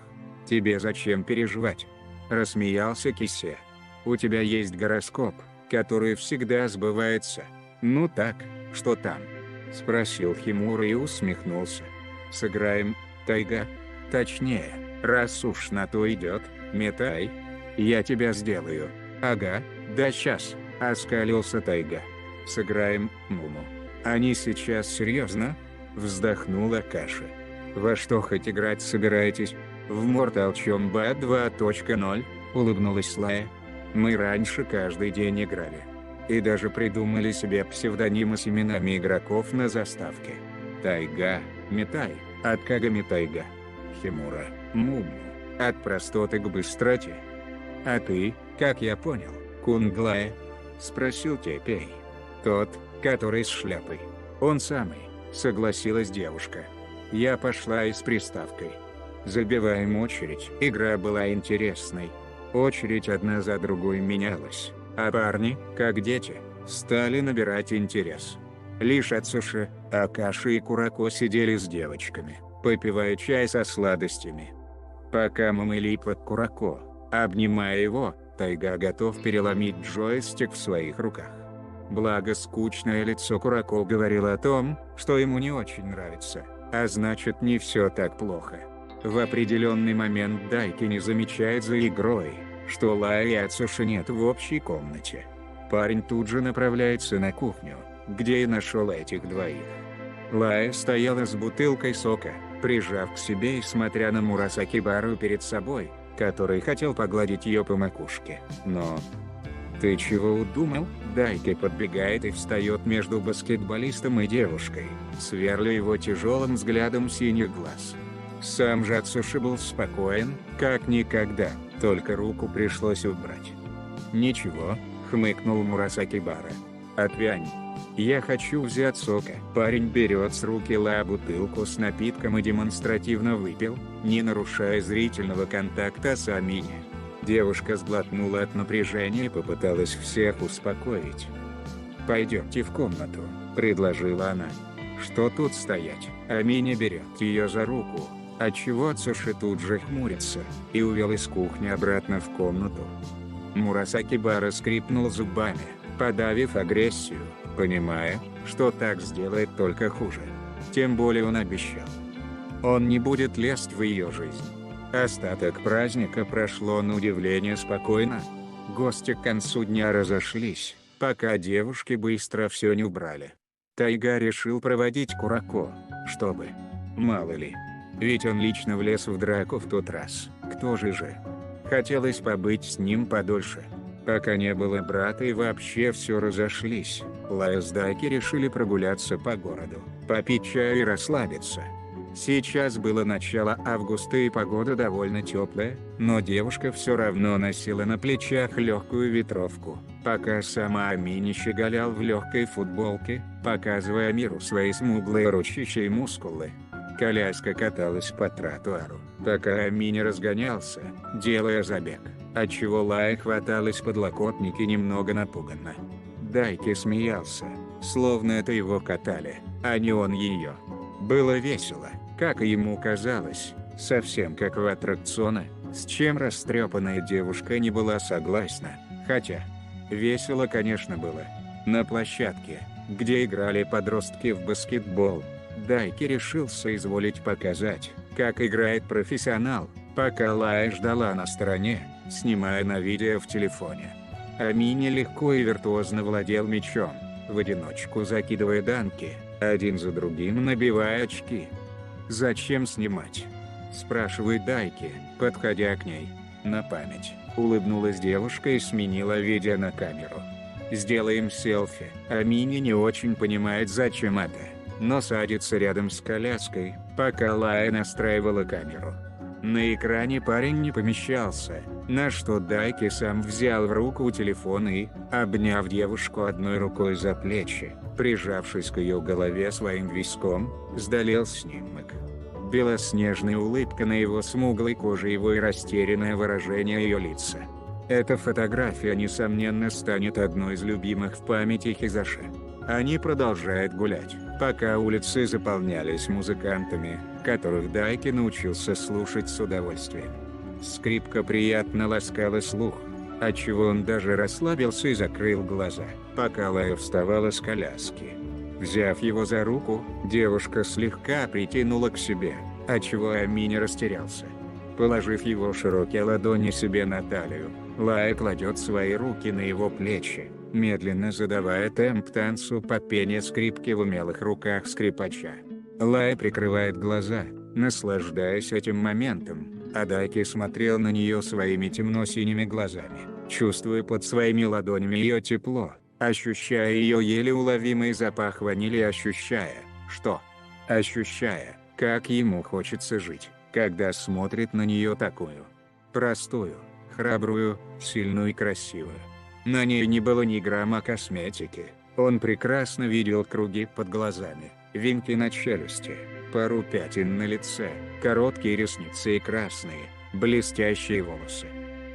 Тебе зачем переживать?» – рассмеялся Кисе. «У тебя есть гороскоп, который всегда сбывается. Ну так, что там?» – спросил Химура и усмехнулся. «Сыграем, Тайга? Точнее, раз уж на то идет, Метай. Я тебя сделаю». «Ага, да щас», – оскалился Тайга. «Сыграем, Муму». «Они сейчас серьезно?» – вздохнула Каши. «Во что хоть играть собираетесь?» «В Mortal Kombat 2.0», – улыбнулась Лая. «Мы раньше каждый день играли. И даже придумали себе псевдонимы с именами игроков на заставке. Тайга, Метай, от Кагами Тайга. Химура, Муму, от простоты к быстроте. А ты, как я понял, Кунглая?» – спросил Тепей. «Тот, который с шляпой». «Он самый», – согласилась девушка. Я пошла и с приставкой. Забиваем очередь. Игра была интересной. Очередь одна за другой менялась, а парни, как дети, стали набирать интерес. Лишь Ацуши, Акаши и Курако сидели с девочками, попивая чай со сладостями. Пока мы мыли под Курако, обнимая его, Тайга готов переломить джойстик в своих руках. Благо скучное лицо Курако говорило о том, что ему не очень нравится. А значит, не все так плохо. В определенный момент Дайки не замечает за игрой, что Лая и Ацуши нет в общей комнате. Парень тут же направляется на кухню, где и нашел этих двоих. Лая стояла с бутылкой сока, прижав к себе и смотря на Мурасаки Бару перед собой, который хотел погладить ее по макушке. Но... «Ты чего удумал?» Дайки подбегает и встает между баскетболистом и девушкой, сверля его тяжелым взглядом синих глаз. Сам же Ацуши был спокоен, как никогда, только руку пришлось убрать. «Ничего», — хмыкнул Мурасаки Бара. «Отвянь. Я хочу взять сока». Парень берет с руки Ла бутылку с напитком и демонстративно выпил, не нарушая зрительного контакта с Амини. Девушка сглотнула от напряжения и попыталась всех успокоить. «Пойдемте в комнату», – предложила она. «Что тут стоять?» Амини берет ее за руку, отчего Ацуши тут же хмурится, и увел из кухни обратно в комнату. Мурасаки Бара скрипнул зубами, подавив агрессию, понимая, что так сделает только хуже. Тем более он обещал. Он не будет лезть в ее жизнь. Остаток праздника прошло на удивление спокойно. Гости к концу дня разошлись, пока девушки быстро все не убрали. Тайга решил проводить Курако, чтобы... Мало ли. Ведь он лично влез в драку в тот раз. Кто же? Хотелось побыть с ним подольше. Пока не было брата и вообще все разошлись, Лая с Дайки решили прогуляться по городу, попить чай и расслабиться. Сейчас было начало августа и погода довольно теплая, но девушка все равно носила на плечах легкую ветровку, пока сама Амини щеголял в легкой футболке, показывая миру свои смуглые ручища и мускулы. Коляска каталась по тротуару, пока Амини разгонялся, делая забег, отчего Лая хваталась подлокотники немного напуганно. Дайки смеялся, словно это его катали, а не он ее. Было весело, как и ему казалось, совсем как в аттракционе, с чем растрепанная девушка не была согласна, хотя весело, конечно, было. На площадке, где играли подростки в баскетбол. Дайки решился изволить показать, как играет профессионал, пока Лая ждала на стороне, снимая на видео в телефоне. Амини легко и виртуозно владел мячом, в одиночку закидывая данки, один за другим набивая очки. «Зачем снимать?» – спрашивает Дайки, подходя к ней. «На память», – улыбнулась девушка и сменила видео на камеру. «Сделаем селфи». Амини не очень понимает, зачем это, но садится рядом с коляской, пока Лая настраивала камеру. На экране парень не помещался, на что Дайки сам взял в руку телефон и, обняв девушку одной рукой за плечи, прижавшись к ее голове своим виском, сдалил снимок. Белоснежная улыбка на его смуглой коже его и растерянное выражение ее лица. Эта фотография несомненно станет одной из любимых в памяти Хизаши. Они продолжают гулять, пока улицы заполнялись музыкантами, которых Дайки научился слушать с удовольствием. Скрипка приятно ласкала слух, отчего он даже расслабился и закрыл глаза, пока Лая вставала с коляски. Взяв его за руку, девушка слегка притянула к себе, отчего Амини растерялся. Положив его широкие ладони себе на талию, Лая кладет свои руки на его плечи, медленно задавая темп танцу под пение скрипки в умелых руках скрипача. Лая прикрывает глаза, наслаждаясь этим моментом, а Дайки смотрел на нее своими темно-синими глазами, чувствуя под своими ладонями ее тепло, ощущая ее еле уловимый запах ванили, ощущая, как ему хочется жить, когда смотрит на нее такую простую, храбрую, сильную и красивую. На ней не было ни грамма косметики, он прекрасно видел круги под глазами, винки на челюсти, пару пятен на лице, короткие ресницы и красные, блестящие волосы.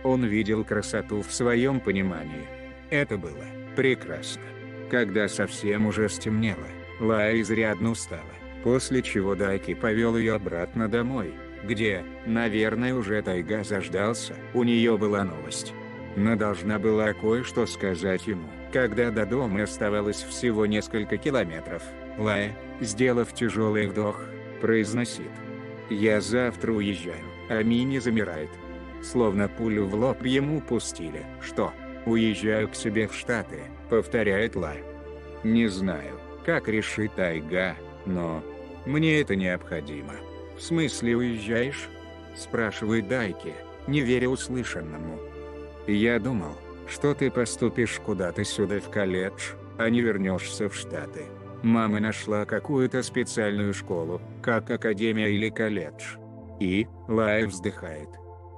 Он видел красоту в своем понимании. Это было прекрасно. Когда совсем уже стемнело, Лая изрядно устала, после чего Дайки повел ее обратно домой, где, наверное, уже тайга заждался. У нее была новость. Она должна была кое-что сказать ему, когда до дома оставалось всего несколько километров. Лая, сделав тяжелый вдох, произносит: «Я завтра уезжаю». Амини замирает. Словно пулю в лоб ему пустили. «Что? Уезжаю к себе в Штаты», — повторяет Лая. «Не знаю, как решит тайга, но мне это необходимо». «В смысле уезжаешь?» — спрашивает Дайки, не веря услышанному. «Я думал, что ты поступишь куда-то сюда в колледж, а не вернешься в Штаты. Мама нашла какую-то специальную школу, как академия или колледж». И Лая вздыхает.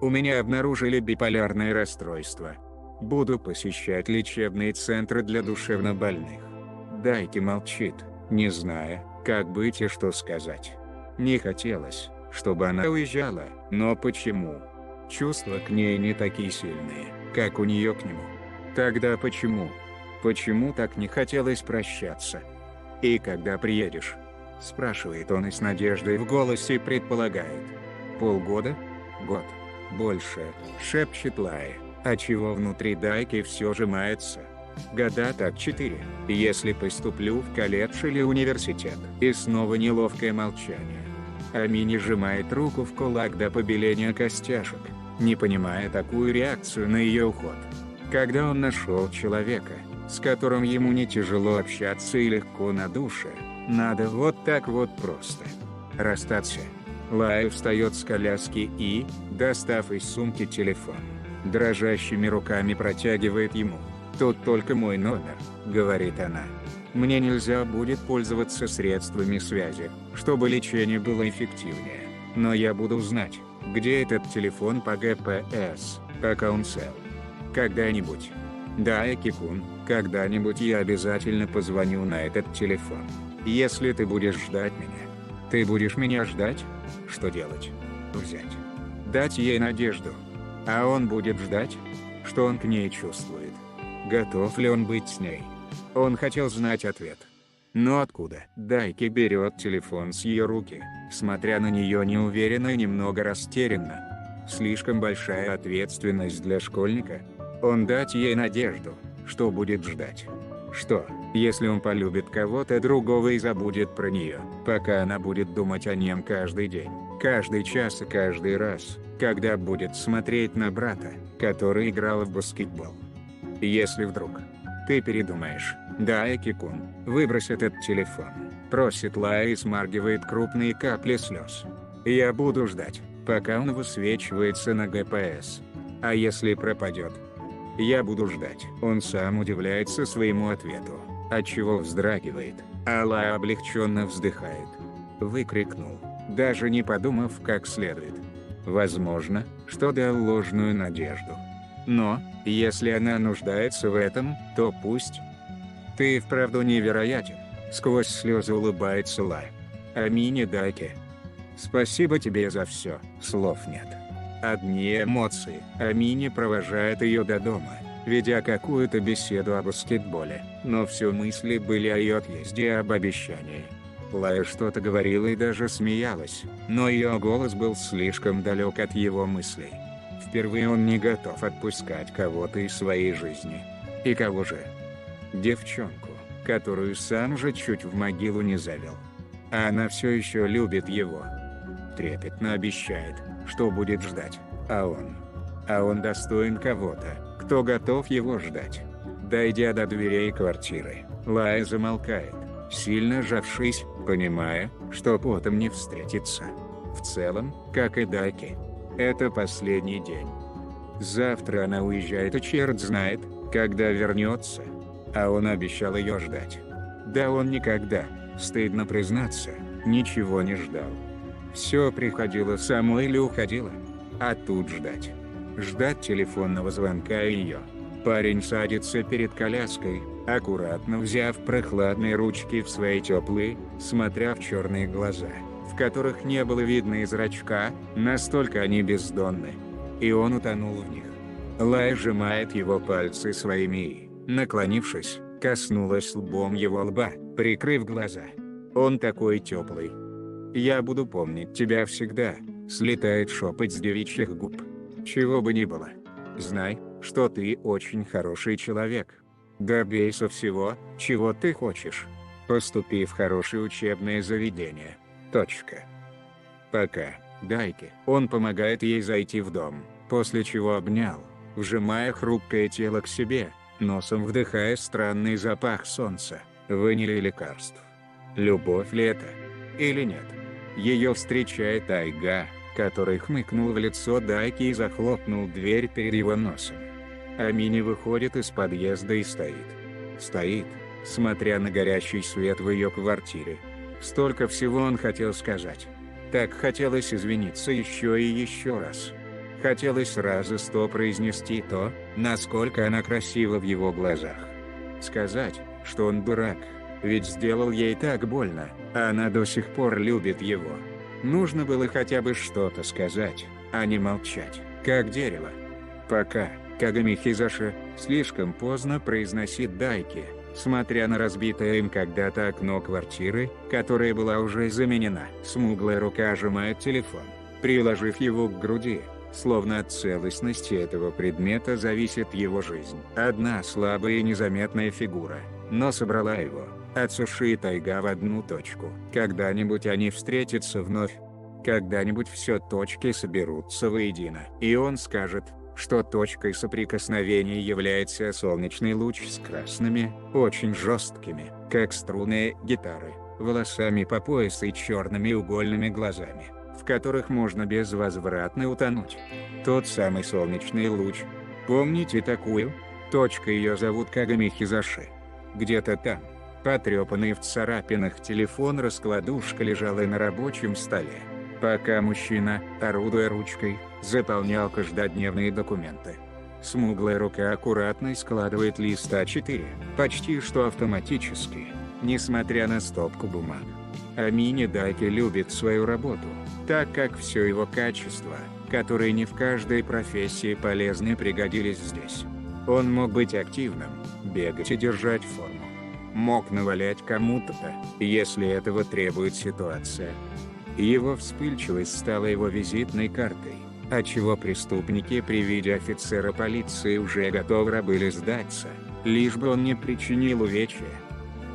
«У меня обнаружили биполярное расстройство. Буду посещать лечебные центры для душевнобольных». Дайки молчит, не зная, как быть и что сказать. Не хотелось, чтобы она уезжала, но почему? Чувства к ней не такие сильные, как у нее к нему. Тогда почему? Почему так не хотелось прощаться? «И когда приедешь?» – спрашивает он и с надеждой в голосе предполагает. «Полгода? Год? Больше?» – шепчет Лая, отчего внутри Дайки все сжимается. «Года так 4, если поступлю в колледж или университет». И снова неловкое молчание. Амини сжимает руку в кулак до побеления костяшек, не понимая такую реакцию на ее уход. Когда он нашел человека, с которым ему не тяжело общаться и легко на душе, надо вот так вот просто расстаться. Лая встает с коляски и, достав из сумки телефон, дрожащими руками протягивает ему. «Тут только мой номер», — говорит она. «Мне нельзя будет пользоваться средствами связи, чтобы лечение было эффективнее. Но я буду знать, где этот телефон по ГПС, пока он цел. Когда-нибудь. Дайки-кун, когда-нибудь я обязательно позвоню на этот телефон. Если ты будешь ждать меня». «Ты будешь меня ждать?» Что делать? Взять. Дать ей надежду. А он будет ждать? Что он к ней чувствует? Готов ли он быть с ней? Он хотел знать ответ. Но откуда? Дайки берет телефон с ее руки, смотря на нее неуверенно и немного растерянно. Слишком большая ответственность для школьника. Он дать ей надежду, что будет ждать. Что? Если он полюбит кого-то другого и забудет про нее, пока она будет думать о нем каждый день, каждый час и каждый раз, когда будет смотреть на брата, который играл в баскетбол. Если вдруг ты передумаешь, Дайки-кун, выбрось этот телефон, просит Лая и смаргивает крупные капли слез. Я буду ждать, пока он высвечивается на ГПС. А если пропадет? Я буду ждать. Он сам удивляется своему ответу, отчего вздрагивает, а Лая облегченно вздыхает. Выкрикнул, даже не подумав как следует. Возможно, что дал ложную надежду. Но, если она нуждается в этом, то пусть. Ты вправду невероятен, сквозь слезы улыбается Лая. Амини Дайки. Спасибо тебе за все, слов нет. Одни эмоции. Амини провожает ее до дома, ведя какую-то беседу о баскетболе, но все мысли были о ее отъезде и об обещании. Лая что-то говорила и даже смеялась, но ее голос был слишком далек от его мыслей. Впервые он не готов отпускать кого-то из своей жизни. И кого же? Девчонку, которую сам же чуть в могилу не завел. А она все еще любит его. Трепетно обещает, что будет ждать, а он достоин кого-то, кто готов его ждать. Дойдя до дверей квартиры, Лая замолкает, сильно сжавшись, понимая, что потом не встретится. В целом, как и Дайки, это последний день. Завтра она уезжает и черт знает, когда вернется. А он обещал ее ждать. Да он никогда, стыдно признаться, ничего не ждал. Все приходило само или уходило. А тут ждать. Ждать телефонного звонка ее. Парень садится перед коляской, аккуратно взяв прохладные ручки в свои теплые, смотря в черные глаза, в которых не было видно и зрачка, настолько они бездонны. И он утонул в них. Лая сжимает его пальцы своими и, наклонившись, коснулась лбом его лба, прикрыв глаза. Он такой теплый. «Я буду помнить тебя всегда», — слетает шепот с девичьих губ. «Чего бы ни было. Знай, что ты очень хороший человек. Добейся всего, чего ты хочешь. Поступи в хорошее учебное заведение. Точка. Пока, Дайки». Он помогает ей зайти в дом, после чего обнял, вжимая хрупкое тело к себе, носом вдыхая странный запах солнца, ванили и лекарств. Любовь ли это? Или нет? Ее встречает тайга, который хмыкнул в лицо Дайки и захлопнул дверь перед его носом. Амини выходит из подъезда и стоит, смотря на горящий свет в ее квартире. Столько всего он хотел сказать. Так хотелось извиниться еще и еще раз. Хотелось раза 100 произнести то, насколько она красива в его глазах. Сказать, что он дурак, ведь сделал ей так больно, а она до сих пор любит его. Нужно было хотя бы что-то сказать, а не молчать, как дерево. Пока, Кагами Хизаши, слишком поздно произносит Дайки, смотря на разбитое им когда-то окно квартиры, которая была уже заменена. Смуглая рука сжимает телефон, приложив его к груди, словно от целостности этого предмета зависит его жизнь. Одна слабая и незаметная фигура, но собрала его, Ацуши и тайга в одну точку. Когда-нибудь они встретятся вновь. Когда-нибудь все точки соберутся воедино. И он скажет, что точкой соприкосновения является солнечный луч с красными, очень жесткими, как струны гитары, волосами по пояс и черными угольными глазами, в которых можно безвозвратно утонуть. Тот самый солнечный луч. Помните такую? Точка, ее зовут Кагами Хизаши. Где-то там, потрепанный в царапинах телефон-раскладушка лежала на рабочем столе, пока мужчина, орудуя ручкой, заполнял каждодневные документы. Смуглая рука аккуратно складывает лист А4, почти что автоматически, несмотря на стопку бумаг. Амини Дайки любит свою работу, так как все его качества, которые не в каждой профессии полезны, пригодились здесь. Он мог быть активным, бегать и держать форму. Мог навалять кому-то, если этого требует ситуация. Его вспыльчивость стала его визитной картой, отчего преступники при виде офицера полиции уже готовы были сдаться, лишь бы он не причинил увечья.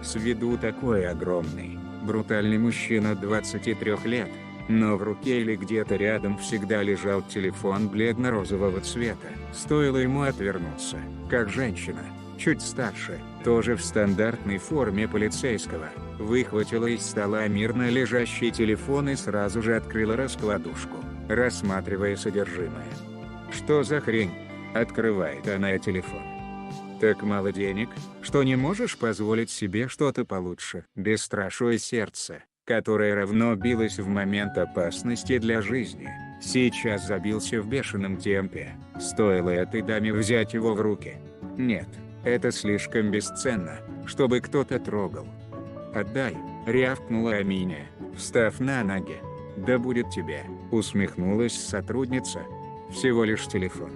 С виду такой огромный, брутальный мужчина 23 лет, но в руке или где-то рядом всегда лежал телефон бледно-розового цвета. Стоило ему отвернуться, как женщина, чуть старше, тоже в стандартной форме полицейского, выхватила из стола мирно лежащий телефон и сразу же открыла раскладушку, рассматривая содержимое. «Что за хрень?» – открывает она телефон. «Так мало денег, что не можешь позволить себе что-то получше?» Бесстрашное сердце, которое равно билось в момент опасности для жизни, сейчас забился в бешеном темпе. Стоило этой даме взять его в руки. Нет, это слишком бесценно, чтобы кто-то трогал. «Отдай!» – рявкнула Аминя, встав на ноги. «Да будет тебе!» – усмехнулась сотрудница. «Всего лишь телефон.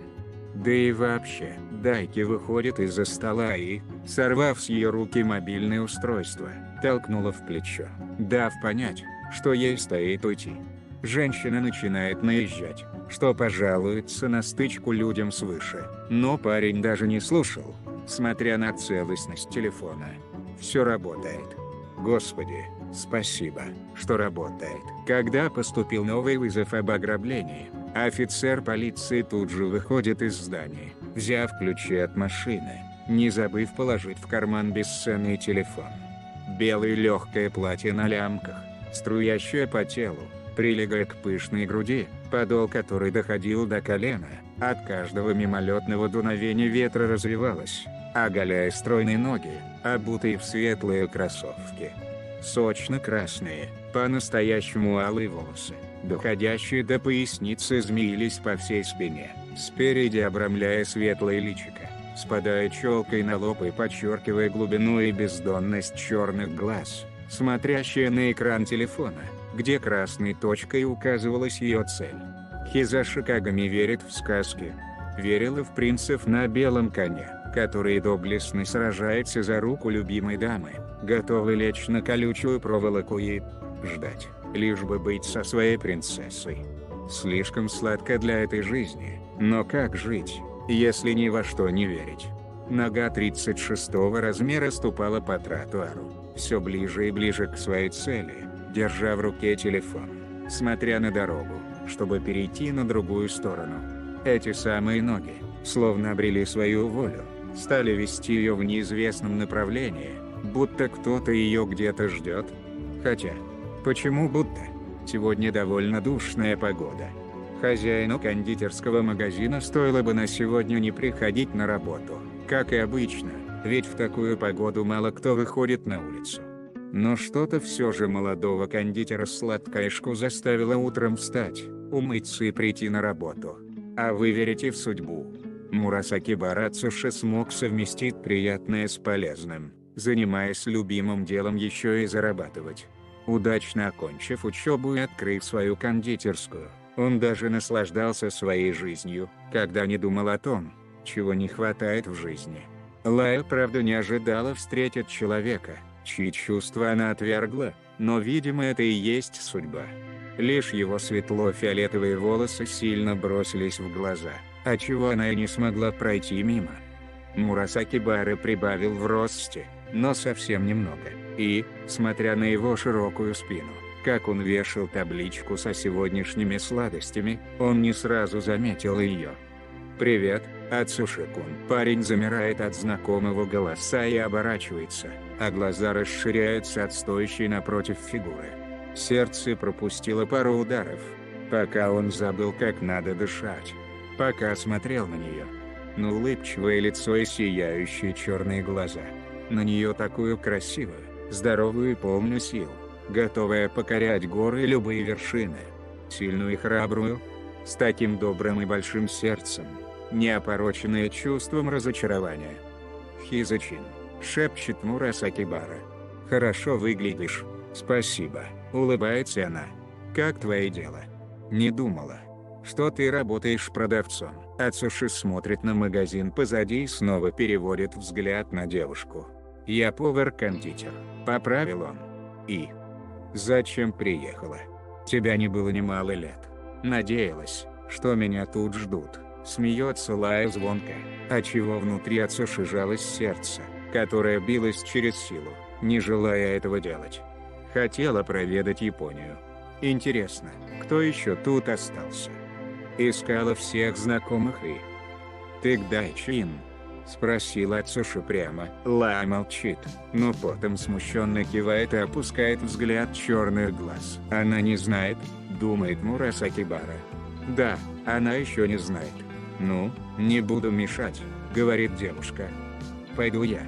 Да и вообще, Дайки выходит из-за стола и, сорвав с ее руки мобильное устройство, толкнула в плечо, дав понять, что ей стоит уйти. Женщина начинает наезжать, что пожалуется на стычку людям свыше, но парень даже не слушал, смотря на целостность телефона. Все работает. Господи, спасибо, что работает. Когда поступил новый вызов об ограблении, офицер полиции тут же выходит из здания, взяв ключи от машины, не забыв положить в карман бесценный телефон. Белое легкое платье на лямках, струящее по телу, прилегая к пышной груди, подол которой доходил до колена, от каждого мимолетного дуновения ветра развивалось, оголяя стройные ноги, обутые в светлые кроссовки. Сочно-красные, по-настоящему алые волосы, доходящие до поясницы, змеились по всей спине, спереди обрамляя светлое личико, спадая челкой на лоб и подчеркивая глубину и бездонность черных глаз, смотрящая на экран телефона, где красной точкой указывалась ее цель. Хизаши Кагами верит в сказки. Верила в принцев на белом коне, который доблестно сражается за руку любимой дамы, готовый лечь на колючую проволоку и ждать, лишь бы быть со своей принцессой. Слишком сладко для этой жизни, но как жить, если ни во что не верить? Нога 36-го размера ступала по тротуару, все ближе и ближе к своей цели, держа в руке телефон, смотря на дорогу, чтобы перейти на другую сторону. Эти самые ноги, словно обрели свою волю, стали вести ее в неизвестном направлении, будто кто-то ее где-то ждет. Хотя, почему будто? Сегодня довольно душная погода. Хозяину кондитерского магазина стоило бы на сегодня не приходить на работу, как и обычно, ведь в такую погоду мало кто выходит на улицу. Но что-то все же молодого кондитера-сладкоежку заставило утром встать, умыться и прийти на работу. А вы верите в судьбу? Мурасаки Бара Цуши смог совместить приятное с полезным, занимаясь любимым делом еще и зарабатывать. Удачно окончив учебу и открыв свою кондитерскую, он даже наслаждался своей жизнью, когда не думал о том, чего не хватает в жизни. Лая, правда, не ожидала встретить человека, чьи чувства она отвергла, но, видимо, это и есть судьба. Лишь его светло-фиолетовые волосы сильно бросились в глаза, отчего она и не смогла пройти мимо. Мурасаки Бара прибавил в росте, но совсем немного, и, смотря на его широкую спину, как он вешал табличку со сегодняшними сладостями, он не сразу заметил ее. «Привет, Ацуши-кун». Парень замирает от знакомого голоса и оборачивается, а глаза расширяются от стоящей напротив фигуры. Сердце пропустило пару ударов, пока он забыл, как надо дышать. Пока смотрел на нее. На улыбчивое лицо и сияющие черные глаза. На нее такую красивую, здоровую и полную сил, готовая покорять горы и любые вершины. Сильную и храбрую, с таким добрым и большим сердцем, не опороченное чувством разочарования. «Хизачин», — шепчет Мурасаки Бара. «Хорошо выглядишь, спасибо», — улыбается она. «Как твои дела?» «Не думала, что ты работаешь продавцом». Ацуши смотрит на магазин позади и снова переводит взгляд на девушку. «Я повар-кондитер», — поправил он. «И? Зачем приехала? Тебя не было немало лет. Надеялась, что меня тут ждут». Смеется Лая звонко, отчего внутри Ацуши жалось сердце, которое билось через силу. не желая этого делать. Хотела проведать Японию. Интересно, кто еще тут остался? Искала всех знакомых и... «Ты к Дайчин?» — спросила Ацуши прямо. Ла молчит, но потом смущенно кивает и опускает взгляд черных глаз. Она не знает, думает Мурасаки Бара. Да, она еще не знает. «Ну, не буду мешать», — говорит девушка. «Пойду я.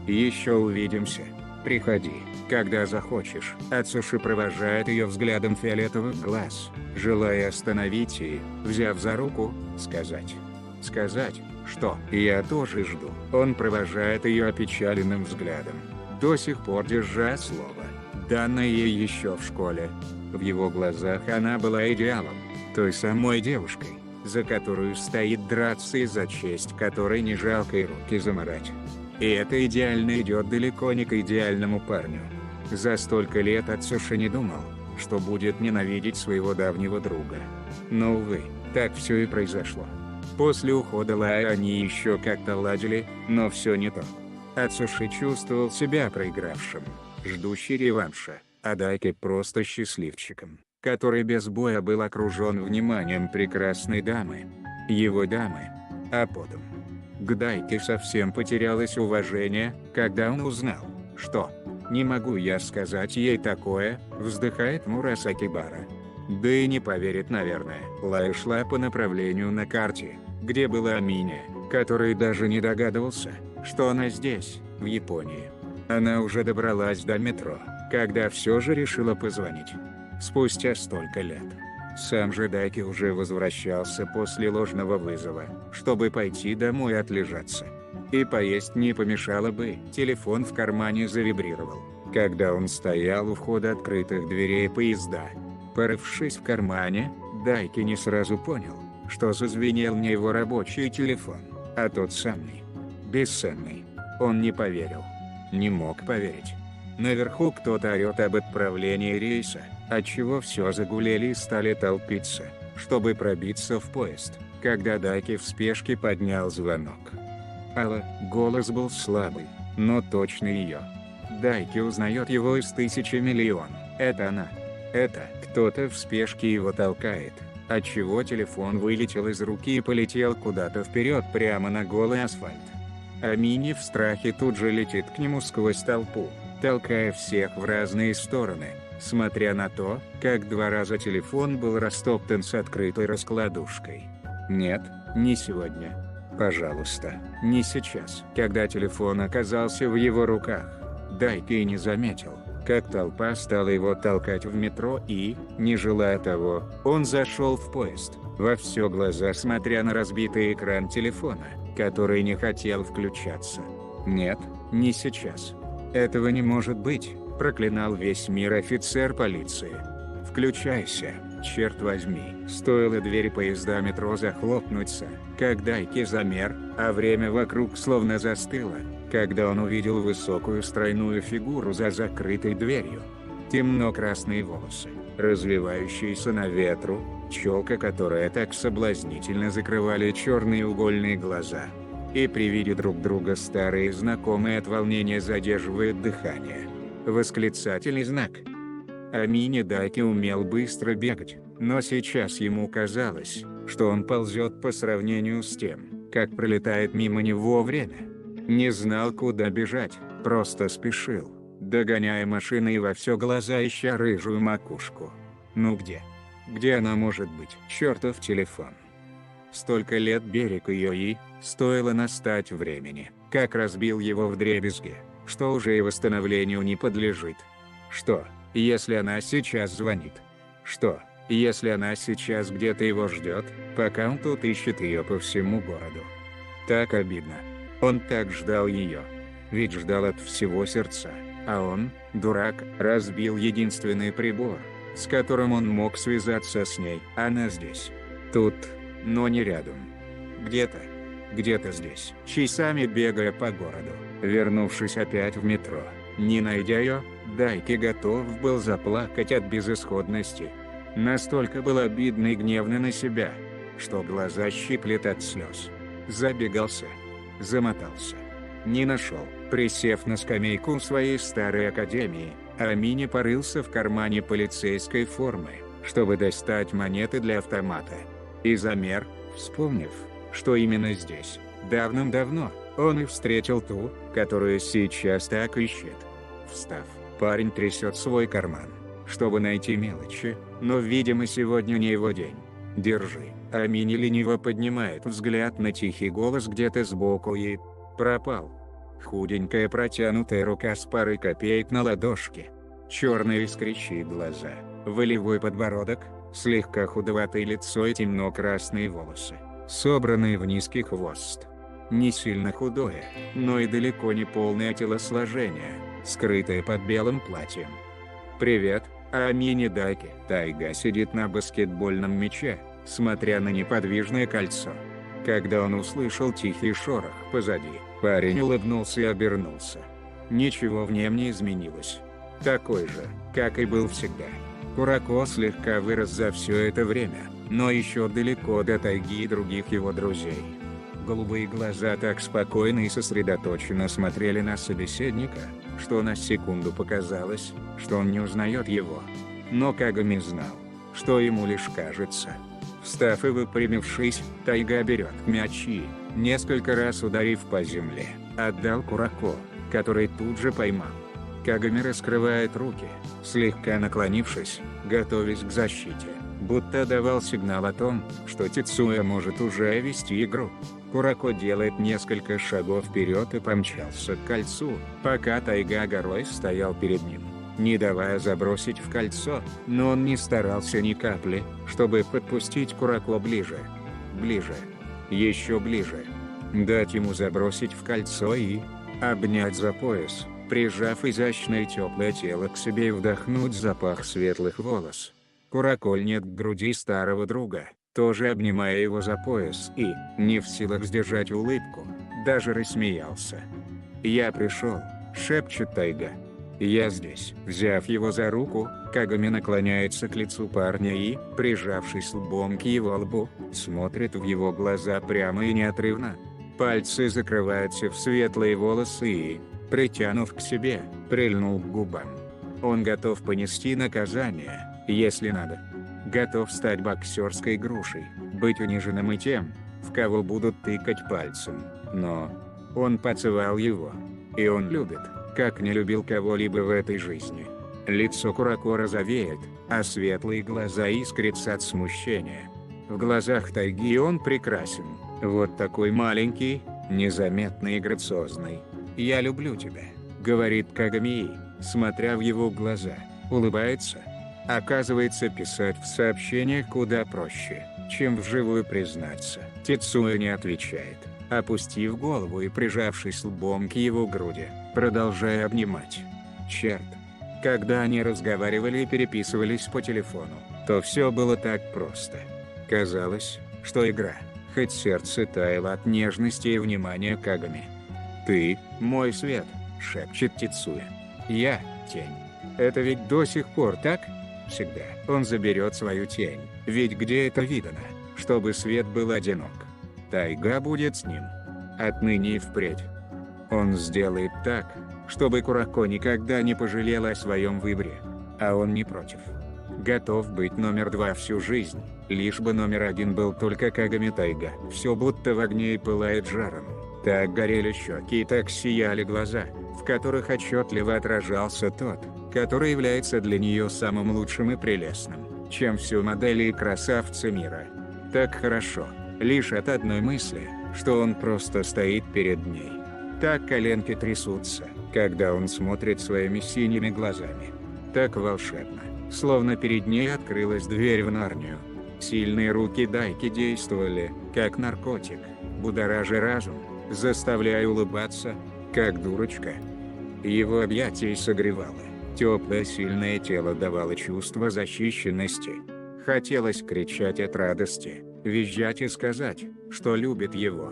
Еще увидимся. Приходи, когда захочешь». Ацуши провожает ее взглядом фиолетовых глаз, желая остановить и, взяв за руку, сказать. Сказать, что «я тоже жду». Он провожает ее опечаленным взглядом, до сих пор держа слово, данное ей еще в школе. В его глазах она была идеалом, той самой девушкой, за которую стоит драться и за честь которой не жалко и руки заморать. И это идеально идет далеко не к идеальному парню. За столько лет Ацуши не думал, что будет ненавидеть своего давнего друга. Но увы, так все и произошло. После ухода Лая они еще как-то ладили, но все не то. Ацуши чувствовал себя проигравшим, ждущий реванша, а Дайки просто счастливчиком, который без боя был окружен вниманием прекрасной дамы. Его дамы. А потом... К Дайке совсем потерялось уважение, когда он узнал, что «не могу я сказать ей такое», вздыхает Мурасаки Бара. Да и не поверит, наверное. Лая шла по направлению на карте, где была Аминя, который даже не догадывался, что она здесь, в Японии. Она уже добралась до метро, когда все же решила позвонить. Спустя столько лет. Сам же Дайки уже возвращался после ложного вызова, чтобы пойти домой отлежаться. И поесть не помешало бы, телефон в кармане завибрировал, когда он стоял у входа открытых дверей поезда. Порывшись в кармане, Дайки не сразу понял, что зазвенел не его рабочий телефон, а тот самый. Бесценный. Он не поверил. Не мог поверить. Наверху кто-то орет об отправлении рейса, отчего все загулели и стали толпиться, чтобы пробиться в поезд, когда Дайки в спешке поднял звонок. Алла, голос был слабый, но точно ее. Дайки узнает его из тысячи миллион. Это она. Это кто-то в спешке его толкает, отчего телефон вылетел из руки и полетел куда-то вперед прямо на голый асфальт. Амини в страхе тут же летит к нему сквозь толпу, толкая всех в разные стороны, смотря на то, как 2 раза телефон был растоптан с открытой раскладушкой. Нет, не сегодня. Пожалуйста, не сейчас. Когда телефон оказался в его руках, Дайки и не заметил, как толпа стала его толкать в метро и, не желая того, он зашел в поезд, во все глаза смотря на разбитый экран телефона, который не хотел включаться. Нет, не сейчас. Этого не может быть, проклинал весь мир офицер полиции. Включайся, черт возьми. Стоило двери поезда метро захлопнуться, как Дайки замер, а время вокруг словно застыло, когда он увидел высокую стройную фигуру за закрытой дверью. Темно-красные волосы, развивающиеся на ветру, челка, которая так соблазнительно закрывали черные угольные глаза. И при виде друг друга старые знакомые от волнения задерживают дыхание. Восклицательный знак. Амини Дайки умел быстро бегать, но сейчас ему казалось, что он ползет по сравнению с тем, как пролетает мимо него время. Не знал, куда бежать, просто спешил, догоняя машины и во все глаза ища рыжую макушку. Ну где? Где она может быть? Чертов телефон. Столько лет берег ее и, стоило настать времени, как разбил его вдребезги, что уже и восстановлению не подлежит. Что, если она сейчас звонит? Что, если она сейчас где-то его ждет, пока он тут ищет ее по всему городу? Так обидно. Он так ждал ее. Ведь ждал от всего сердца, а он, дурак, разбил единственный прибор, с которым он мог связаться с ней. Она здесь. Тут, но не рядом. Где-то здесь. Часами бегая по городу, вернувшись опять в метро, не найдя ее, Дайки готов был заплакать от безысходности. Настолько был обидно и гневно на себя, что глаза щиплет от слез. Забегался. Замотался. Не нашел. Присев на скамейку своей старой академии, Амини порылся в кармане полицейской формы, чтобы достать монеты для автомата. И замер, вспомнив, что именно здесь, давным-давно, он и встретил ту, которую сейчас так ищет. Встав, парень трясет свой карман, чтобы найти мелочи, но, видимо, сегодня не его день. «Держи». Амини лениво поднимает взгляд на тихий голос где-то сбоку и... пропал. Худенькая протянутая рука с парой копеек на ладошке. Черные искрящие глаза, волевой подбородок, слегка худоватое лицо и темно-красные волосы, собранные в низкий хвост. Не сильно худое, но и далеко не полное телосложение, скрытое под белым платьем. «Привет, Амини Даки». Тайга сидит на баскетбольном мяче, смотря на неподвижное кольцо. Когда он услышал тихий шорох позади, парень улыбнулся и обернулся. Ничего в нем не изменилось. Такой же, как и был всегда. Курако слегка вырос за все это время, но еще далеко до Тайги и других его друзей. Голубые глаза так спокойно и сосредоточенно смотрели на собеседника, что на секунду показалось, что он не узнает его. Но Кагами знал, что ему лишь кажется. Встав и выпрямившись, Тайга берет мяч и, несколько раз ударив по земле, отдал Курако, который тут же поймал. Кагами раскрывает руки, слегка наклонившись, готовясь к защите, будто давал сигнал о том, что Тицуя может уже вести игру. Курако делает несколько шагов вперед и помчался к кольцу, пока Тайга горой стоял перед ним, не давая забросить в кольцо, но он не старался ни капли, чтобы подпустить Курако ближе. Ближе. Еще ближе. Дать ему забросить в кольцо и обнять за пояс, прижав изящное теплое тело к себе и вдохнуть запах светлых волос. Курако льнет к груди старого друга, тоже обнимая его за пояс и, не в силах сдержать улыбку, даже рассмеялся. «Я пришел», — шепчет Тайга. «Я здесь». Взяв его за руку, Кагами наклоняется к лицу парня и, прижавшись лбом к его лбу, смотрит в его глаза прямо и неотрывно. Пальцы закрываются в светлые волосы и, притянув к себе, прильнул к губам. Он готов понести наказание, если надо. Готов стать боксерской грушей, быть униженным и тем, в кого будут тыкать пальцем. Но он поцеловал его. И он любит, как не любил кого-либо в этой жизни. Лицо Курако розовеет, а светлые глаза искрятся от смущения. В глазах Тайги он прекрасен. Вот такой маленький, незаметный и грациозный. «Я люблю тебя», — говорит Кагами, смотря в его глаза, улыбается. Оказывается, писать в сообщениях куда проще, чем вживую признаться. Тицуя не отвечает, опустив голову и прижавшись лбом к его груди, продолжая обнимать. Черт. Когда они разговаривали и переписывались по телефону, то все было так просто. Казалось, что игра, хоть сердце таяло от нежности и внимания Кагами. «Ты – мой свет», – шепчет Тицуя. «Я – тень. Это ведь до сих пор так? Всегда. Он заберет свою тень, ведь где это видано, чтобы свет был одинок? Тайга будет с ним. Отныне и впредь. Он сделает так, чтобы Курако никогда не пожалел о своем выборе. А он не против. Готов быть номер 2 всю жизнь, лишь бы номер 1 был только Кагами Тайга. Все будто в огне и пылает жаром. Так горели щеки и так сияли глаза, в которых отчетливо отражался тот, который является для нее самым лучшим и прелестным, чем все модели и красавцы мира. Так хорошо, лишь от одной мысли, что он просто стоит перед ней. Так коленки трясутся, когда он смотрит своими синими глазами. Так волшебно, словно перед ней открылась дверь в Нарнию. Сильные руки Дайки действовали, как наркотик, будоража разум, заставляя улыбаться, как дурочка. Его объятия согревало. Теплое сильное тело давало чувство защищенности. Хотелось кричать от радости, визжать и сказать, что любит его.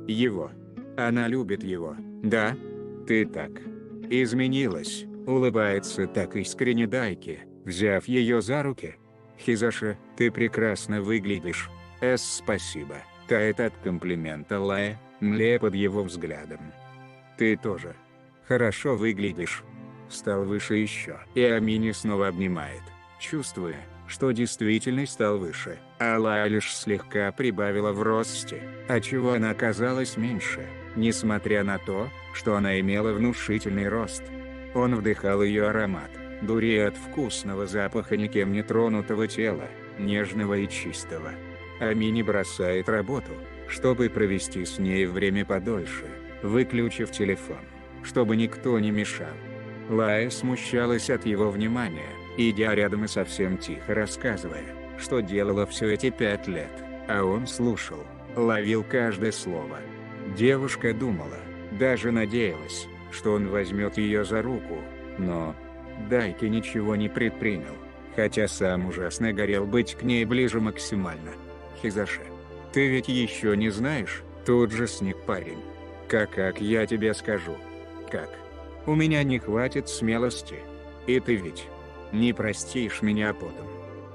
Его. Она любит его. Да? Ты так изменилась, улыбается так искренне Дайки, взяв ее за руки. Хизаша, ты прекрасно выглядишь. Спасибо. Тает от комплимента Лая, млея под его взглядом. Ты тоже. Хорошо выглядишь. Стал выше еще. И Амини снова обнимает, чувствуя, что действительно стал выше. А Лая лишь слегка прибавила в росте, отчего она казалась меньше, несмотря на то, что она имела внушительный рост. Он вдыхал ее аромат, дурея от вкусного запаха никем не тронутого тела, нежного и чистого. Амини бросает работу, чтобы провести с ней время подольше, выключив телефон, чтобы никто не мешал. Лая смущалась от его внимания, идя рядом и совсем тихо рассказывая, что делала все эти 5 лет, а он слушал, ловил каждое слово. Девушка думала, даже надеялась, что он возьмет ее за руку, но Дайки ничего не предпринял, хотя сам ужасно горел быть к ней ближе максимально. «Хизаши, ты ведь еще не знаешь?» Тут же сник парень. Как я тебе скажу? Как? У меня не хватит смелости. И ты ведь не простишь меня потом.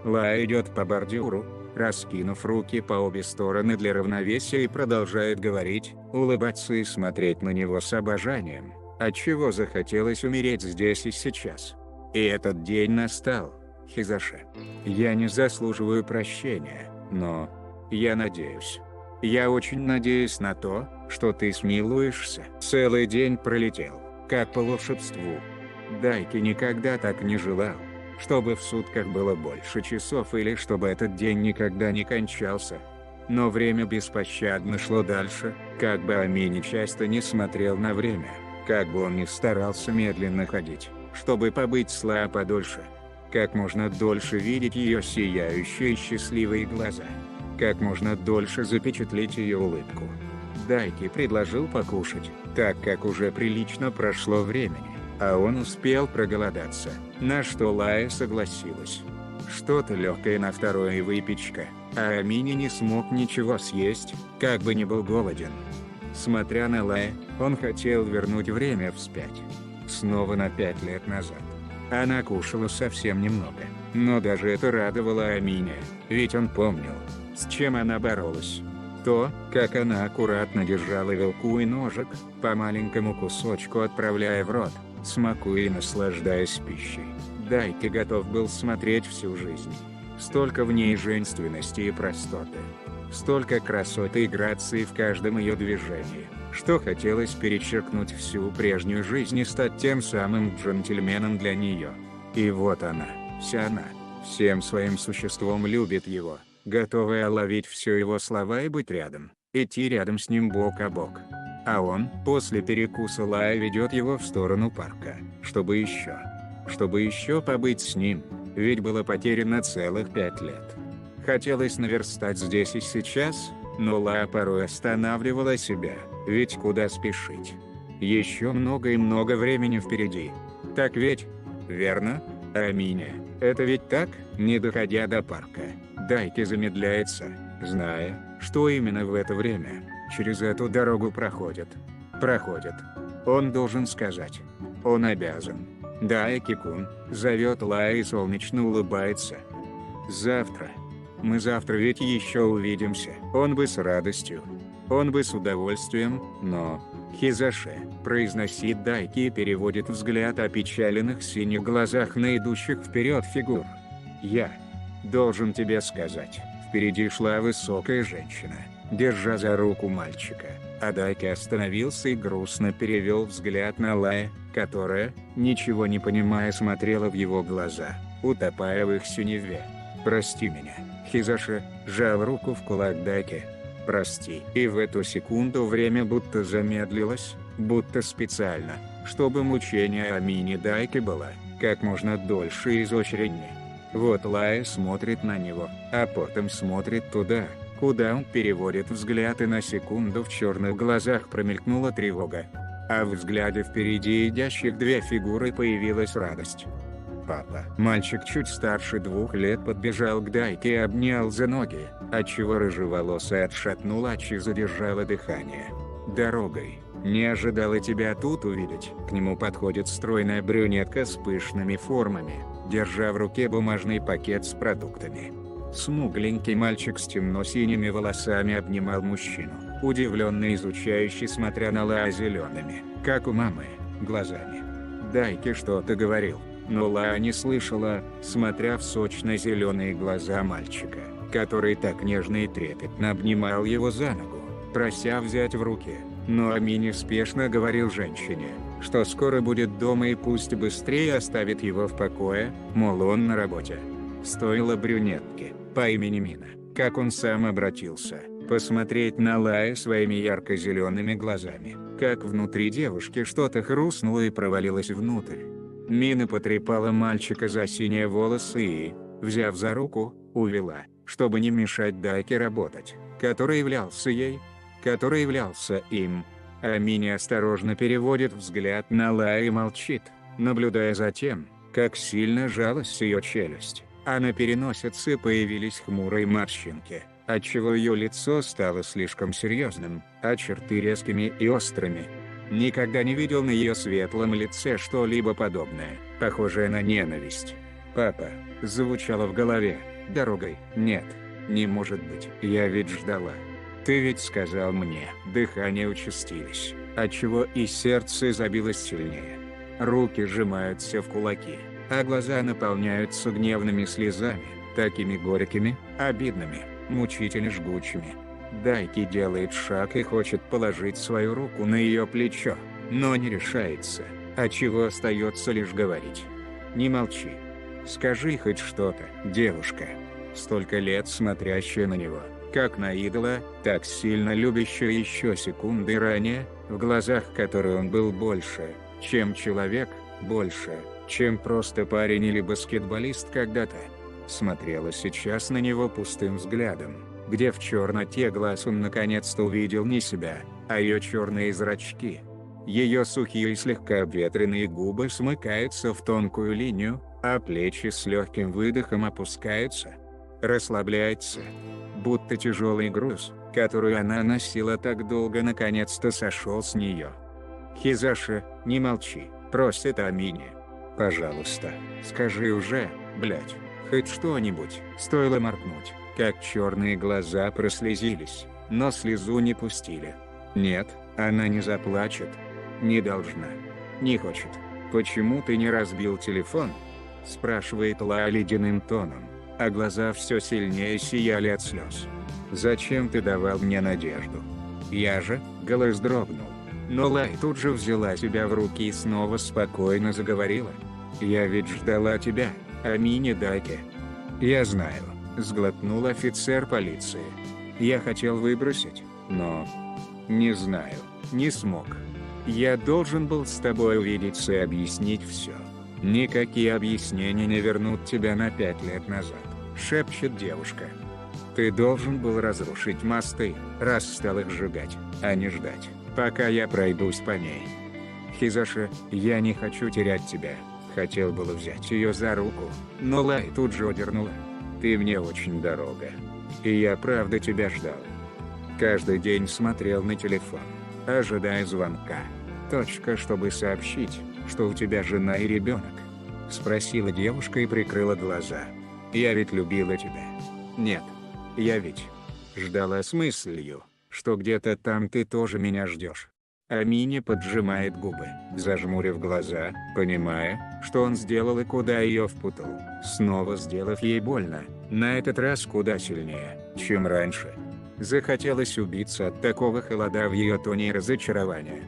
Лая идет по бордюру, раскинув руки по обе стороны для равновесия и продолжает говорить, улыбаться и смотреть на него с обожанием, отчего захотелось умереть здесь и сейчас. И этот день настал, Хизаши. Я не заслуживаю прощения, но я надеюсь. Я очень надеюсь на то, что ты смилуешься. Целый день пролетел, как по волшебству. Дайки никогда так не желал, чтобы в сутках было больше часов или чтобы этот день никогда не кончался. Но время беспощадно шло дальше, как бы Амини часто не смотрел на время, как бы он ни старался медленно ходить, чтобы побыть с Лаа подольше. Как можно дольше видеть ее сияющие и счастливые глаза. Как можно дольше запечатлеть ее улыбку. Дайки предложил покушать, так как уже прилично прошло времени, а он успел проголодаться, на что Лая согласилась. Что-то легкое на второе и выпечка, а Амини не смог ничего съесть, как бы не был голоден. Смотря на Лая, он хотел вернуть время вспять. Снова на 5 лет назад. Она кушала совсем немного, но даже это радовало Амини, ведь он помнил, с чем она боролась. То, как она аккуратно держала вилку и ножик, по маленькому кусочку отправляя в рот, смакуя и наслаждаясь пищей. Дайки готов был смотреть всю жизнь. Столько в ней женственности и простоты. Столько красоты и грации в каждом ее движении, что хотелось перечеркнуть всю прежнюю жизнь и стать тем самым джентльменом для нее. И вот она, вся она, всем своим существом любит его, готовая ловить все его слова и быть рядом, идти рядом с ним бок о бок. А он, после перекуса Лая ведет его в сторону парка, чтобы еще побыть с ним, ведь было потеряно целых 5 лет. Хотелось наверстать здесь и сейчас, но Лая порой останавливала себя, ведь куда спешить? Еще много и много времени впереди. Так ведь? Верно? Аминя, это ведь так? Не доходя до парка, Дайки замедляется, зная, что именно в это время через эту дорогу проходит. Он должен сказать. Он обязан. Дайки-кун зовет Лая и солнечно улыбается. Завтра. Мы завтра ведь еще увидимся. Он бы с радостью. Он бы с удовольствием, но... Хизаши, произносит Дайки и переводит взгляд опечаленных синих глазах на идущих вперед фигур. Я должен тебе сказать. Впереди шла высокая женщина, держа за руку мальчика, а Дайки остановился и грустно перевел взгляд на Лая, которая, ничего не понимая, смотрела в его глаза, утопая в их синеве. «Прости меня», Хизаши сжал руку в кулак Дайки. «Прости». И в эту секунду время будто замедлилось, будто специально, чтобы мучение Амини Дайки было как можно дольше и изощреннее. Вот Лая смотрит на него, а потом смотрит туда, куда он переводит взгляд, и на секунду в черных глазах промелькнула тревога. А в взгляде впереди идящих 2 фигуры появилась радость. Папа. Мальчик чуть старше 2 лет подбежал к Дайке и обнял за ноги, отчего рыжеволосая отшатнула и задержала дыхание. «Дорогой. Не ожидала тебя тут увидеть». К нему подходит стройная брюнетка с пышными формами, держа в руке бумажный пакет с продуктами. Смугленький мальчик с темно-синими волосами обнимал мужчину, удивленно изучающий, смотря на Лаа зелеными, как у мамы, глазами. Дайки что-то говорил, но Лаа не слышала, смотря в сочно-зеленые глаза мальчика, который так нежно и трепетно обнимал его за ногу, прося взять в руки. Но Амини спешно говорил женщине, что скоро будет дома и пусть быстрее оставит его в покое, мол, он на работе. Стоило брюнетке, по имени Мина, как он сам обратился, посмотреть на Лаа своими ярко-зелеными глазами, как внутри девушки что-то хрустнуло и провалилось внутрь. Мина потрепала мальчика за синие волосы и, взяв за руку, увела, чтобы не мешать Дайке работать, который являлся им. А Мини осторожно переводит взгляд на Лаа и молчит, наблюдая за тем, как сильно жалась ее челюсть, а на переносице появились хмурые морщинки, отчего ее лицо стало слишком серьезным, а черты резкими и острыми. Никогда не видел на ее светлом лице что-либо подобное, похожее на ненависть. «Папа», — звучало в голове, дорогой, «нет, не может быть, я ведь ждала. Ты ведь сказал мне». Дыхание участились, отчего и сердце забилось сильнее. Руки сжимаются в кулаки, а глаза наполняются гневными слезами, такими горькими, обидными, мучительно жгучими. Дайки делает шаг и хочет положить свою руку на ее плечо, но не решается, отчего остается лишь говорить. «Не молчи. Скажи хоть что-то, девушка». Столько лет смотрящая на него, как на идола, так сильно любящая еще секунды ранее, в глазах которой он был больше, чем человек, больше, чем просто парень или баскетболист когда-то. Смотрела сейчас на него пустым взглядом, где в черноте глаз он наконец-то увидел не себя, а ее черные зрачки. Ее сухие и слегка обветренные губы смыкаются в тонкую линию, а плечи с легким выдохом опускаются. Расслабляется. Будто тяжелый груз, который она носила так долго, наконец-то сошел с нее. «Хизаши, не молчи», — просит Амини. «Пожалуйста, скажи уже, блядь, хоть что-нибудь». Стоило моргнуть, как черные глаза прослезились, но слезу не пустили. Нет, она не заплачет. Не должна. Не хочет. «Почему ты не разбил телефон?» — спрашивает Лаа ледяным тоном, а глаза все сильнее сияли от слез. «Зачем ты давал мне надежду?» «Я же», — голос дрогнул. Но Лаа тут же взяла себя в руки и снова спокойно заговорила. «Я ведь ждала тебя, Амини Дайки». «Я знаю», — сглотнул офицер полиции. «Я хотел выбросить, но... не знаю, не смог. Я должен был с тобой увидеться и объяснить все. Никакие объяснения не вернут тебя на 5 лет назад», — шепчет девушка. «Ты должен был разрушить мосты, раз стал их сжигать, а не ждать, пока я пройдусь по ней. Хизаши, я не хочу терять тебя». Хотел было взять ее за руку, но Лаа тут же удернула. «Ты мне очень дорога. И я правда тебя ждал. Каждый день смотрел на телефон, ожидая звонка. Чтобы сообщить, что у тебя жена и ребенок». Спросила девушка и прикрыла глаза. «Я ведь любила тебя». «Нет, я ведь ждала с мыслью, что где-то там ты тоже меня ждешь». Амини поджимает губы, зажмурив глаза, понимая, что он сделал и куда ее впутал, снова сделав ей больно, на этот раз куда сильнее, чем раньше. Захотелось убиться от такого холода в ее тоне и разочарования.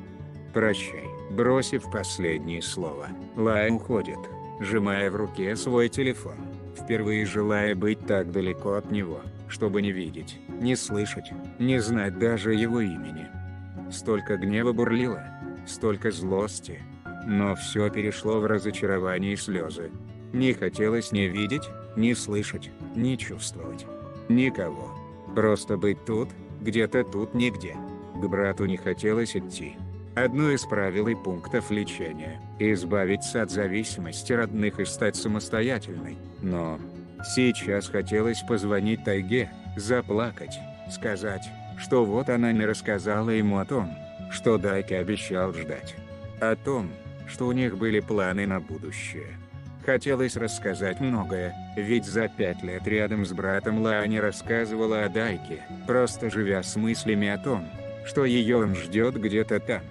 «Прощай», бросив последнее слово, Лаа уходит, сжимая в руке свой телефон, впервые желая быть так далеко от него, чтобы не видеть, не слышать, не знать даже его имени. Столько гнева бурлило, столько злости, но все перешло в разочарование и слезы. Не хотелось ни видеть, ни слышать, ни чувствовать. Никого. Просто быть тут, где-то тут нигде. К брату не хотелось идти. Одно из правил и пунктов лечения – избавиться от зависимости родных и стать самостоятельной. Но сейчас хотелось позвонить Тайге, заплакать, сказать, что вот она не рассказала ему о том, что Дайки обещал ждать. О том, что у них были планы на будущее. Хотелось рассказать многое, ведь за 5 лет рядом с братом Лаа не рассказывала о Дайке, просто живя с мыслями о том, что ее он ждет где-то там.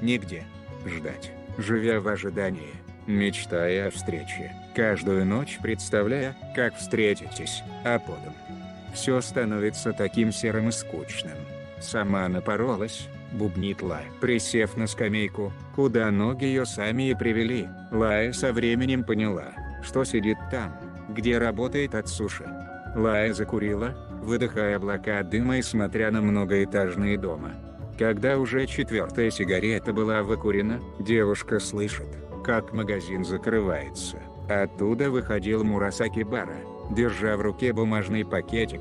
Нигде. Ждать. Живя в ожидании. Мечтая о встрече. Каждую ночь представляя, как встретитесь, а потом все становится таким серым и скучным. Сама напоролась, бубнит Лая, присев на скамейку, куда ноги ее сами и привели. Лая со временем поняла, что сидит там, где работает Ацуши. Лая закурила, выдыхая облака дыма и смотря на многоэтажные дома. Когда уже 4-я сигарета была выкурена, девушка слышит, как магазин закрывается. Оттуда выходил Мурасаки Бара, держа в руке бумажный пакетик.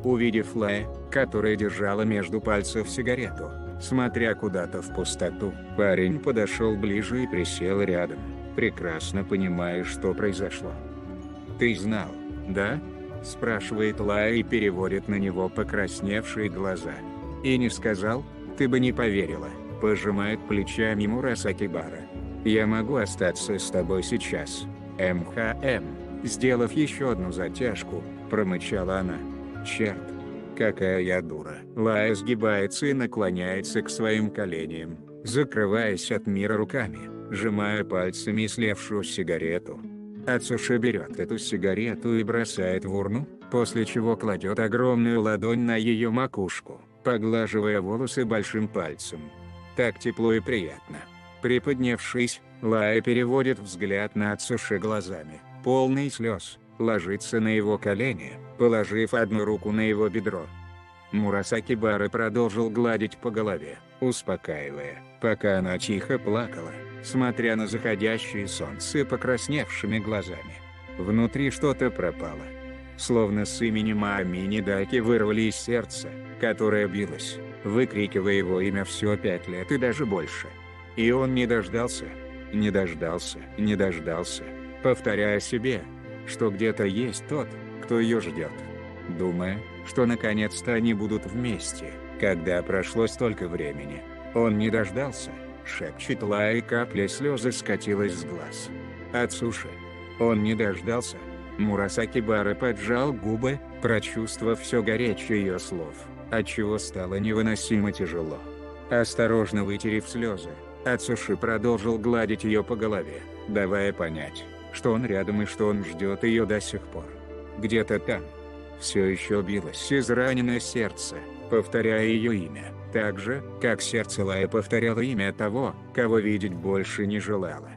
Увидев Лая, которая держала между пальцев сигарету, смотря куда-то в пустоту, парень подошел ближе и присел рядом, прекрасно понимая, что произошло. «Ты знал, да?» – спрашивает Лая и переводит на него покрасневшие глаза. «И не сказал? Ты бы не поверила», – пожимает плечами Мурасаки Бара. «Я могу остаться с тобой сейчас. Сделав еще одну затяжку, промычала она. «Черт, какая я дура». Лая сгибается и наклоняется к своим коленям, закрываясь от мира руками, сжимая пальцами слевшую сигарету. Ацуши берет эту сигарету и бросает в урну, после чего кладет огромную ладонь на ее макушку, поглаживая волосы большим пальцем. Так тепло и приятно. Приподнявшись, Лая переводит взгляд на Ацуши глазами, полный слез, ложится на его колени, положив одну руку на его бедро. Мурасаки Бара продолжил гладить по голове, успокаивая, пока она тихо плакала, смотря на заходящее солнце покрасневшими глазами. Внутри что-то пропало. Словно с именем Амини Даки вырвали из сердца, которое билось, выкрикивая его имя все 5 лет и даже больше. И он не дождался, повторяя себе, что где-то есть тот, кто ее ждет. Думая, что наконец-то они будут вместе, когда прошло столько времени. Он не дождался, шепчет Лая, и капля слезы скатилась с глаз. Ацуши. Он не дождался. Мурасаки Бара поджал губы, прочувствовав все горечие ее слов, отчего стало невыносимо тяжело. Осторожно вытерев слезы, Ацуши продолжил гладить ее по голове, давая понять, что он рядом и что он ждет ее до сих пор. Где-то там все еще билось израненное сердце, повторяя ее имя, так же, как сердце Лая повторяло имя того, кого видеть больше не желало.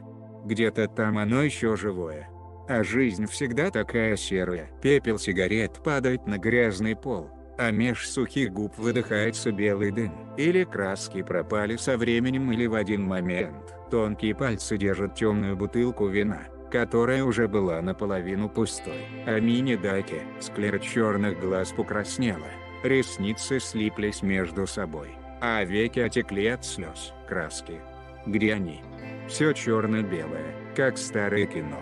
Где-то там оно еще живое. А жизнь всегда такая серая. Пепел сигарет падает на грязный пол, а меж сухих губ выдыхается белый дым. Или краски пропали со временем, или в один момент тонкие пальцы держат темную бутылку вина, которая уже была наполовину пустой. Амини Даки, склера черных глаз покраснела, ресницы слиплись между собой, а веки отекли от слез. Краски. Где они? Все черно-белое, как старое кино.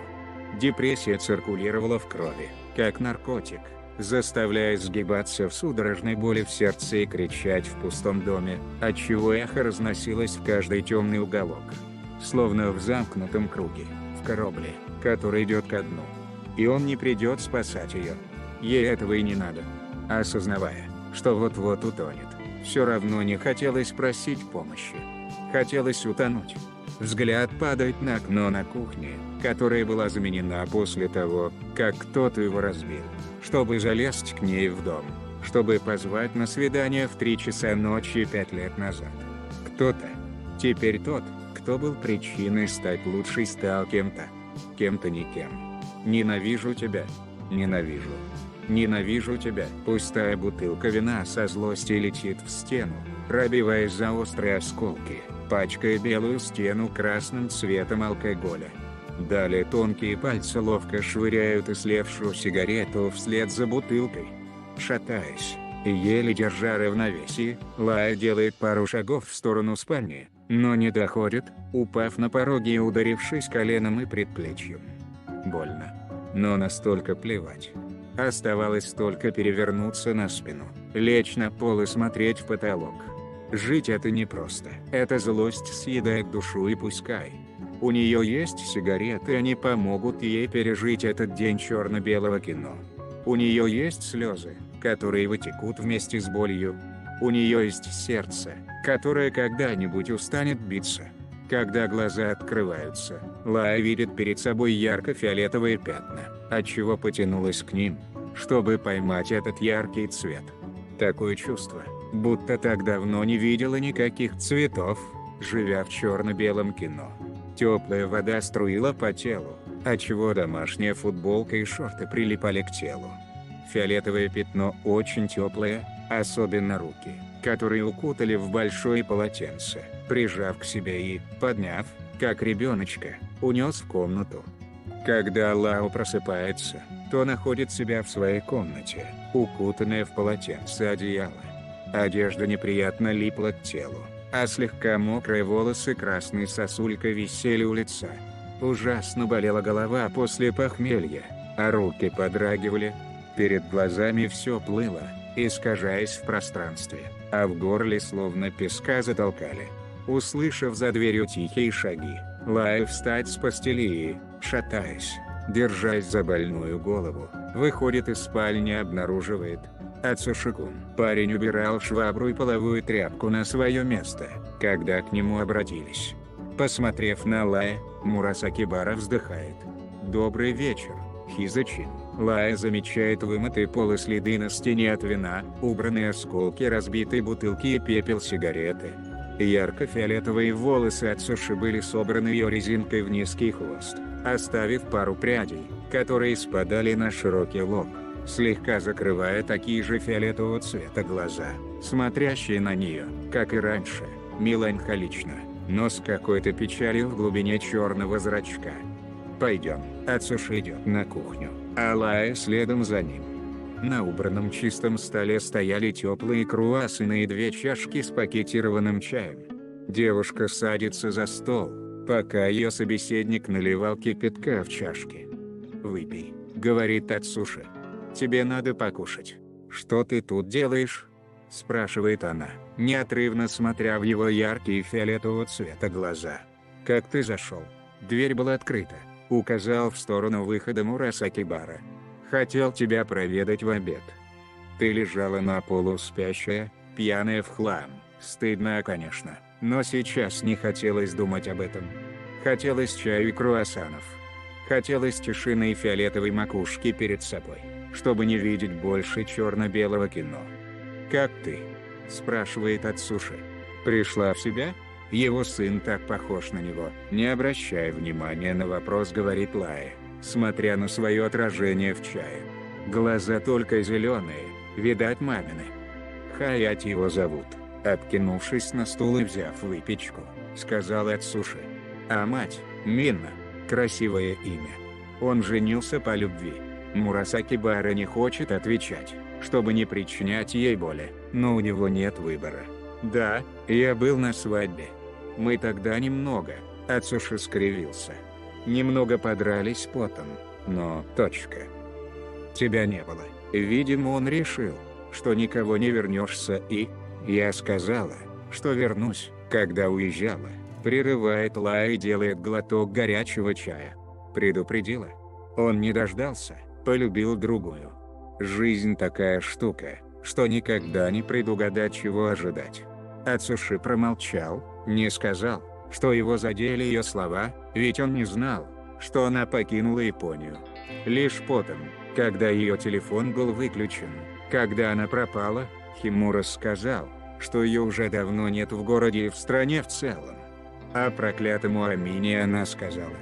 Депрессия циркулировала в крови, как наркотик, заставляя сгибаться в судорожной боли в сердце и кричать в пустом доме, отчего эхо разносилось в каждый темный уголок. Словно в замкнутом круге, в корабле, который идет ко дну. И он не придет спасать ее. Ей этого и не надо. Осознавая, что вот-вот утонет, все равно не хотелось просить помощи. Хотелось утонуть. Взгляд падает на окно на кухне, которая была заменена после того, как кто-то его разбил, чтобы залезть к ней в дом, чтобы позвать на свидание в 3 часа ночи 5 лет назад. Кто-то. Теперь тот, кто был причиной стать лучшей, стал кем-то. Кем-то никем. Ненавижу тебя. Ненавижу. Ненавижу тебя. Пустая бутылка вина со злости летит в стену, пробиваясь за острые осколки, пачкая белую стену красным цветом алкоголя. Далее тонкие пальцы ловко швыряют ислевшую сигарету вслед за бутылкой. Шатаясь и еле держа равновесие, Лая делает пару шагов в сторону спальни, но не доходит, упав на пороге и ударившись коленом и предплечьем. Больно. Но настолько плевать. Оставалось только перевернуться на спину, лечь на пол и смотреть в потолок. Жить это непросто. Эта злость съедает душу, и пускай. У нее есть сигареты, они помогут ей пережить этот день черно-белого кино. У нее есть слезы, которые вытекут вместе с болью. У нее есть сердце, которое когда-нибудь устанет биться. Когда глаза открываются, Лая видит перед собой ярко-фиолетовые пятна, отчего потянулась к ним, чтобы поймать этот яркий цвет. Такое чувство, будто так давно не видела никаких цветов, живя в черно-белом кино. Теплая вода струила по телу, отчего домашняя футболка и шорты прилипали к телу. Фиолетовое пятно очень теплое, особенно руки, которые укутали в большое полотенце, прижав к себе и, подняв, как ребеночка, унес в комнату. Когда Лао просыпается, то находит себя в своей комнате, укутанная в полотенце одеяло. Одежда неприятно липла к телу, а слегка мокрые волосы красной сосулькой висели у лица. Ужасно болела голова после похмелья, а руки подрагивали. Перед глазами все плыло, искажаясь в пространстве, а в горле словно песка затолкали. Услышав за дверью тихие шаги, Лая встать с постели и, шатаясь, держась за больную голову, выходит из спальни и обнаруживает Ацуши-кун. Парень убирал швабру и половую тряпку на свое место, когда к нему обратились. Посмотрев на Лая, Мурасакибара вздыхает. «Добрый вечер, Хизачин». Лая замечает вымытые полы, следы на стене от вина, убранные осколки разбитой бутылки и пепел сигареты. Ярко-фиолетовые волосы Ацуши были собраны ее резинкой в низкий хвост, оставив пару прядей, которые спадали на широкий лоб, слегка закрывая такие же фиолетового цвета глаза, смотрящие на нее, как и раньше, меланхолично, но с какой-то печалью в глубине черного зрачка. «Пойдем». Ацуши идет на кухню, а Лая следом за ним. На убранном чистом столе стояли теплые круассаны и 2 чашки с пакетированным чаем. Девушка садится за стол, пока ее собеседник наливал кипятка в чашки. «Выпей», — говорит Ацуши. «Тебе надо покушать». «Что ты тут делаешь?» — спрашивает она, неотрывно смотря в его яркие фиолетового цвета глаза. «Как ты зашел?» «Дверь была открыта», — указал в сторону выхода Мурасакибара. «Хотел тебя проведать в обед». Ты лежала на полу спящая, пьяная в хлам. Стыдно, конечно, но сейчас не хотелось думать об этом. Хотелось чаю и круассанов. Хотелось тишины и фиолетовой макушки перед собой, чтобы не видеть больше черно-белого кино. «Как ты?» – спрашивает Ацуши. «Пришла в себя?» Его сын так похож на него. Не обращая внимания на вопрос, говорит Лая, смотря на свое отражение в чае. Глаза только зеленые, видать мамины. Хаят его зовут. Откинувшись на стул и взяв выпечку, сказал Ацуши. А мать – Минна. Красивое имя. Он женился по любви. Мурасакибара не хочет отвечать, чтобы не причинять ей боли, но у него нет выбора. «Да, я был на свадьбе. Мы тогда немного», — Ацуши скривился. «Немного подрались потом, но точка. Тебя не было». Видимо, он решил, что никого не вернешься, и... Я сказала, что вернусь, когда уезжала. Прерывает Лая и делает глоток горячего чая. Предупредила. Он не дождался, полюбил другую. Жизнь такая штука, что никогда не предугадать, чего ожидать. Ацуши промолчал, не сказал, что его задели ее слова, ведь он не знал, что она покинула Японию. Лишь потом, когда ее телефон был выключен, когда она пропала, Химура сказал, что ее уже давно нет в городе и в стране в целом. А проклятому Амине она сказала.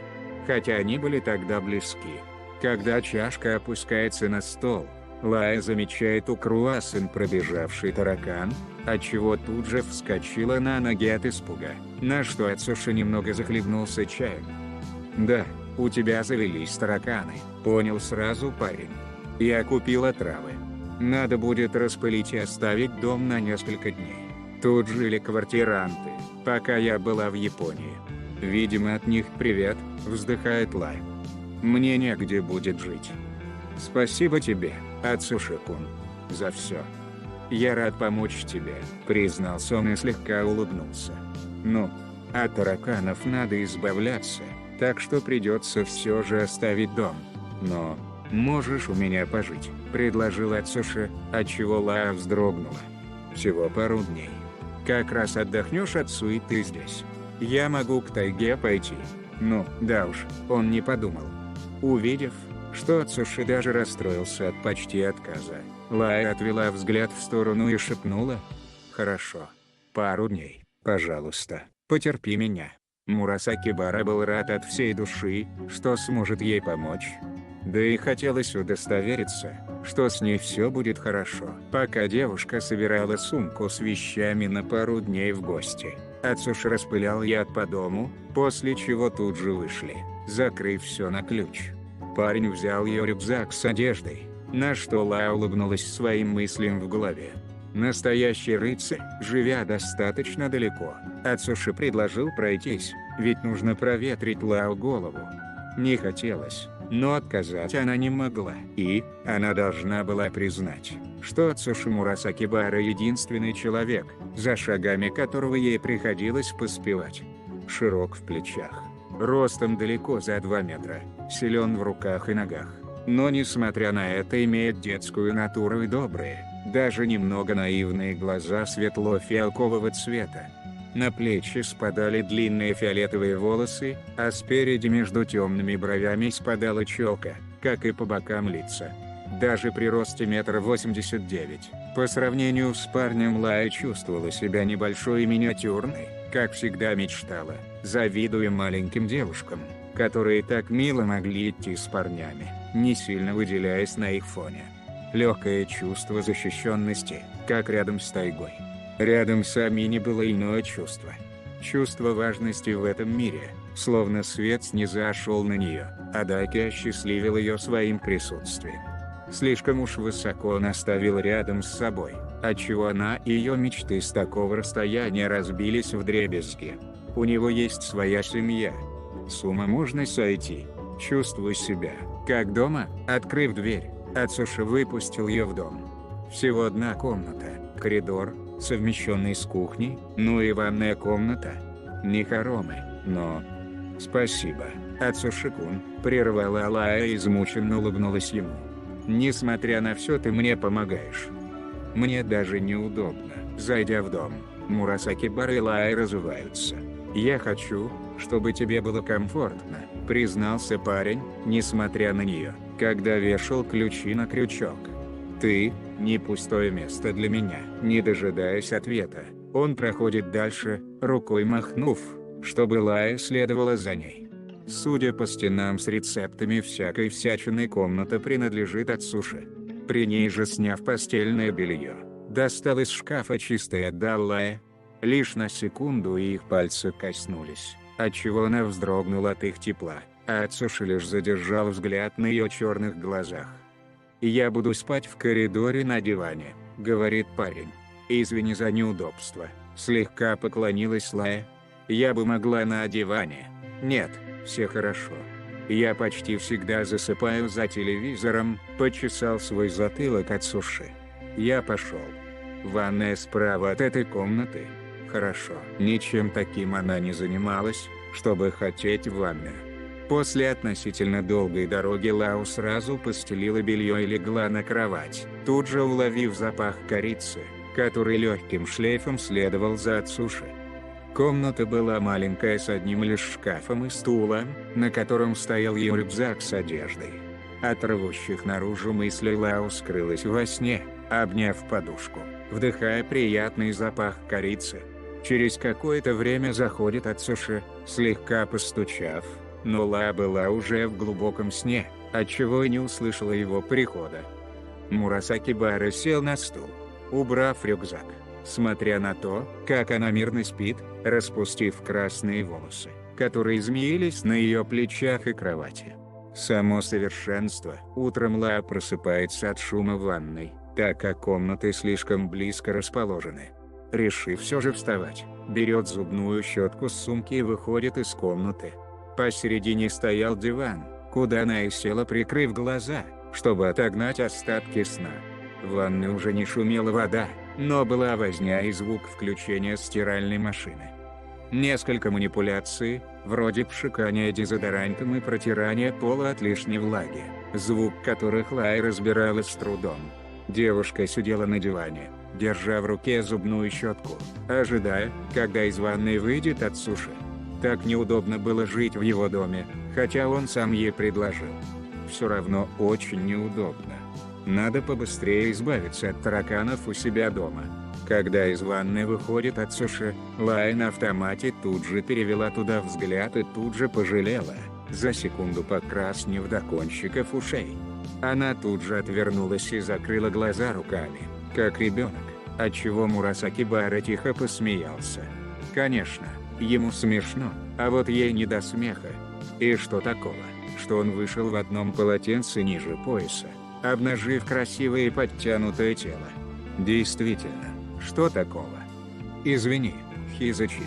Хотя они были тогда близки. Когда чашка опускается на стол, Лая замечает у круассан пробежавший таракан, отчего тут же вскочила на ноги от испуга, на что Ацуши немного захлебнулся чаем. «Да, у тебя завелись тараканы», — понял сразу парень. «Я купила травы. Надо будет распылить и оставить дом на несколько дней. Тут жили квартиранты, пока я была в Японии. Видимо, от них привет», — вздыхает Лай. «Мне негде будет жить. Спасибо тебе, Ацуши-кун, за все. Я рад помочь тебе», — признался он и слегка улыбнулся. «Ну, от тараканов надо избавляться, так что придется все же оставить дом. Но можешь у меня пожить», — предложил Ацуши, отчего Лая вздрогнула. Всего пару дней. Как раз отдохнешь от суеты здесь. Я могу к тайге пойти. Ну, да уж, он не подумал. Увидев, что Ацуши даже расстроился от почти отказа, Лая отвела взгляд в сторону и шепнула: «Хорошо. Пару дней, пожалуйста, потерпи меня». Мурасакибара был рад от всей души, что сможет ей помочь. Да и хотелось удостовериться, что с ней все будет хорошо. Пока девушка собирала сумку с вещами на пару дней в гости, Ацуши распылял яд по дому, после чего тут же вышли, закрыв все на ключ. Парень взял ее рюкзак с одеждой, на что Лая улыбнулась своим мыслям в голове. Настоящий рыцарь, живя достаточно далеко, Ацуши предложил пройтись, ведь нужно проветрить Лао голову. Не хотелось, но отказать она не могла, и она должна была признать, что Ацуши Мурасакибара единственный человек, за шагами которого ей приходилось поспевать. Широк в плечах, ростом далеко за 2 метра, силен в руках и ногах, но несмотря на это имеет детскую натуру и добрые, даже немного наивные глаза светло-фиалкового цвета. На плечи спадали длинные фиолетовые волосы, а спереди между темными бровями спадала челка, как и по бокам лица. Даже при росте 1,89 м, по сравнению с парнем Лая чувствовала себя небольшой и миниатюрной, как всегда мечтала, завидуя маленьким девушкам, которые так мило могли идти с парнями, не сильно выделяясь на их фоне. Легкое чувство защищенности, как рядом с тайгой. Рядом с Амини было иное чувство. Чувство важности в этом мире, словно свет снизошел на нее, а Даки осчастливил ее своим присутствием. Слишком уж высоко он оставил рядом с собой, отчего она и ее мечты с такого расстояния разбились вдребезги. У него есть своя семья. С ума можно сойти. Чувствую себя, как дома. Открыв дверь, Ацуши выпустил ее в дом. Всего одна комната, коридор, совмещенный с кухней, ну и ванная комната. Не хоромы, но... «Спасибо, Ацуши-кун», прервала Лая и измученно улыбнулась ему. «Несмотря на все, ты мне помогаешь. Мне даже неудобно». Зайдя в дом, Мурасакибара и Лая разуваются. «Я хочу, чтобы тебе было комфортно», признался парень, несмотря на нее, когда вешал ключи на крючок. «Ты – не пустое место для меня». Не дожидаясь ответа, он проходит дальше, рукой махнув, чтобы Лая следовала за ней. Судя по стенам с рецептами всякой всячины, комната принадлежит Ацуши. При ней же, сняв постельное белье, достал из шкафа чистое и отдал Лае. Лишь на секунду и их пальцы коснулись, отчего она вздрогнула от их тепла, а Ацуши лишь задержал взгляд на ее черных глазах. «Я буду спать в коридоре на диване», — говорит парень. «Извини за неудобство», — слегка поклонилась Лая. «Я бы могла на диване». «Нет, все хорошо. Я почти всегда засыпаю за телевизором», — почесал свой затылок Ацуши. «Я пошел. Ванная справа от этой комнаты». «Хорошо». Ничем таким она не занималась, чтобы хотеть в ванную. После относительно долгой дороги Лао сразу постелила белье и легла на кровать, тут же уловив запах корицы, который легким шлейфом следовал за Ацуши. Комната была маленькая, с одним лишь шкафом и стулом, на котором стоял ее рюкзак с одеждой. От рвущих наружу мыслей Лао скрылась во сне, обняв подушку, вдыхая приятный запах корицы. Через какое-то время заходит Ацуши, слегка постучав, но Лая была уже в глубоком сне, отчего и не услышала его прихода. Мурасакибара сел на стул, убрав рюкзак, смотря на то, как она мирно спит, распустив красные волосы, которые змеились на ее плечах и кровати. Само совершенство. Утром Лая просыпается от шума в ванной, так как комнаты слишком близко расположены. Решив все же вставать, берет зубную щетку с сумки и выходит из комнаты. Посередине стоял диван, куда она и села, прикрыв глаза, чтобы отогнать остатки сна. В ванной уже не шумела вода, но была возня и звук включения стиральной машины. Несколько манипуляций, вроде пшикания дезодорантом и протирания пола от лишней влаги, звук которых Лая разбиралась с трудом. Девушка сидела на диване, держа в руке зубную щетку, ожидая, когда из ванной выйдет Ацуши. Так неудобно было жить в его доме, хотя он сам ей предложил. Все равно очень неудобно. Надо побыстрее избавиться от тараканов у себя дома. Когда из ванны выходит Ацуши, Лая на автомате тут же перевела туда взгляд и тут же пожалела, за секунду покраснев до кончиков ушей. Она тут же отвернулась и закрыла глаза руками, как ребенок, отчего Мурасаки Бара тихо посмеялся. Конечно, ему смешно, а вот ей не до смеха. И что такого, что он вышел в одном полотенце ниже пояса, обнажив красивое и подтянутое тело? Действительно, что такого? Извини, Хизачин.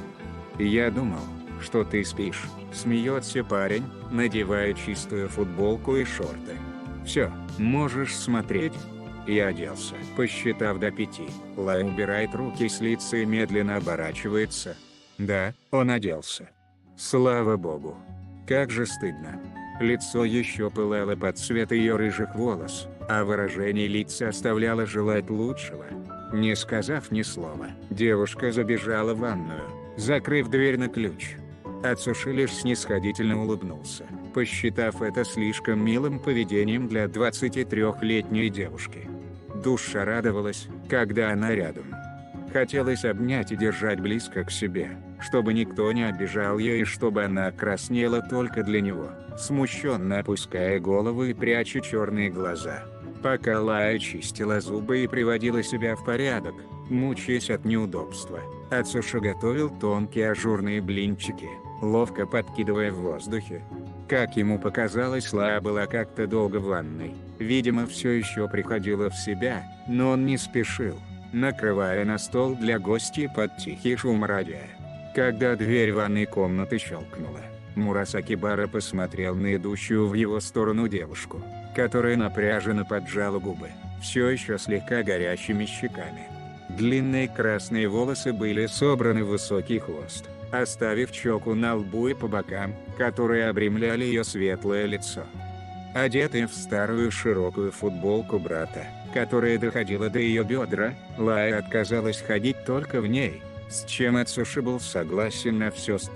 Я думал, что ты спишь, смеется парень, надевая чистую футболку и шорты. Все, можешь смотреть. Я оделся. Посчитав до 5, Лай убирает руки с лица и медленно оборачивается. Да, он оделся. Слава богу. Как же стыдно. Лицо еще пылало под цвет ее рыжих волос, а выражение лица оставляло желать лучшего. Не сказав ни слова, девушка забежала в ванную, закрыв дверь на ключ. Ацуши лишь снисходительно улыбнулся, посчитав это слишком милым поведением для 23-летней девушки. Душа радовалась, когда она рядом. Хотелось обнять и держать близко к себе, чтобы никто не обижал ее и чтобы она краснела только для него, смущенно опуская голову и пряча черные глаза. Пока Лая чистила зубы и приводила себя в порядок, мучаясь от неудобства, Ацуши готовил тонкие ажурные блинчики, ловко подкидывая в воздухе. Как ему показалось, Лая была как-то долго в ванной, видимо, все еще приходила в себя, но он не спешил, накрывая на стол для гостей под тихий шум радио. Когда дверь ванной комнаты щелкнула, Мурасаки Бара посмотрел на идущую в его сторону девушку, которая напряженно поджала губы, все еще слегка горящими щеками. Длинные красные волосы были собраны в высокий хвост, оставив челку на лбу и по бокам, которые обрамляли ее светлое лицо. Одетая в старую широкую футболку брата, которая доходила до ее бедра, Лая отказалась ходить только в ней, с чем Ацуши был согласен на все 100.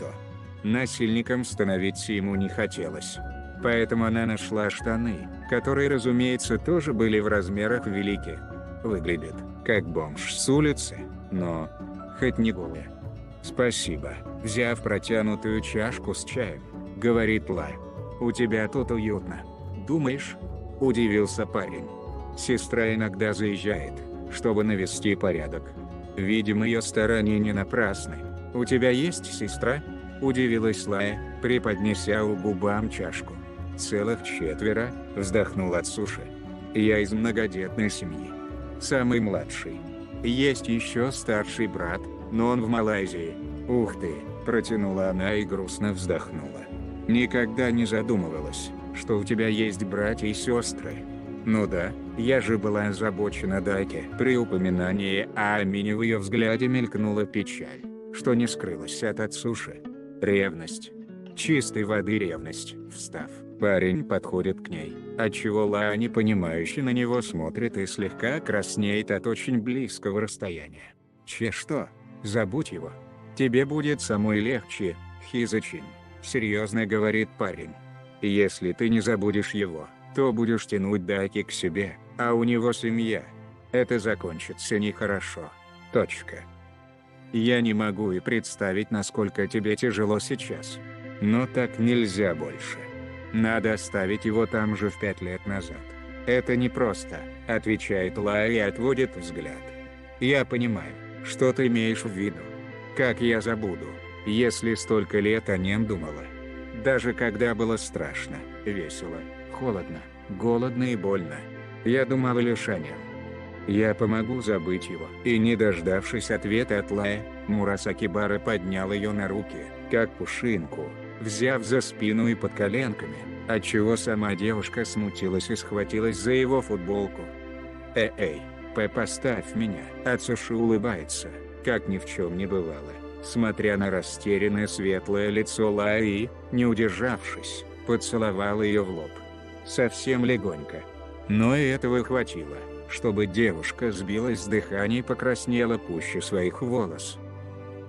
Насильником становиться ему не хотелось. Поэтому она нашла штаны, которые, разумеется, тоже были в размерах великих. Выглядит, как бомж с улицы, но хоть не голая. «Спасибо», взяв протянутую чашку с чаем, говорит Лай. «У тебя тут уютно. Думаешь?» – удивился парень. Сестра иногда заезжает, чтобы навести порядок. Видимо, ее старания не напрасны. «У тебя есть сестра?» – удивилась Лая, преподнеся у губам чашку. «Целых 4, вздохнул Ацуши. «Я из многодетной семьи. Самый младший. Есть еще старший брат, но он в Малайзии». «Ух ты», – протянула она и грустно вздохнула. «Никогда не задумывалась, что у тебя есть братья и сестры». «Ну да, я же была озабочена Дайке». При упоминании о Амине в ее взгляде мелькнула печаль, что не скрылась от Ацуши. Ревность. Чистой воды ревность. Встав, парень подходит к ней, отчего Лая непонимающе на него смотрит и слегка краснеет от очень близкого расстояния. Что? Забудь его. Тебе будет самой легче, Хизачин, серьезно говорит парень. Если ты не забудешь его, то будешь тянуть Дайки к себе, а у него семья. Это закончится нехорошо. Точка. Я не могу и представить, насколько тебе тяжело сейчас. Но так нельзя больше. Надо оставить его там же в 5 лет назад. Это непросто, отвечает Лая и отводит взгляд. Я понимаю, что ты имеешь в виду. Как я забуду, если столько лет о нем думала. Даже когда было страшно, весело, холодно, голодно и больно. Я думала лишь о нем. Я помогу забыть его. И не дождавшись ответа от Лая, Мурасаки Бара поднял ее на руки, как пушинку, взяв за спину и под коленками, отчего сама девушка смутилась и схватилась за его футболку. Эй, поставь меня. Ацуши улыбается, как ни в чем не бывало, смотря на растерянное светлое лицо Лая и, не удержавшись, поцеловал ее в лоб. Совсем легонько. Но и этого хватило, чтобы девушка сбилась с дыхания и покраснела пуще своих волос.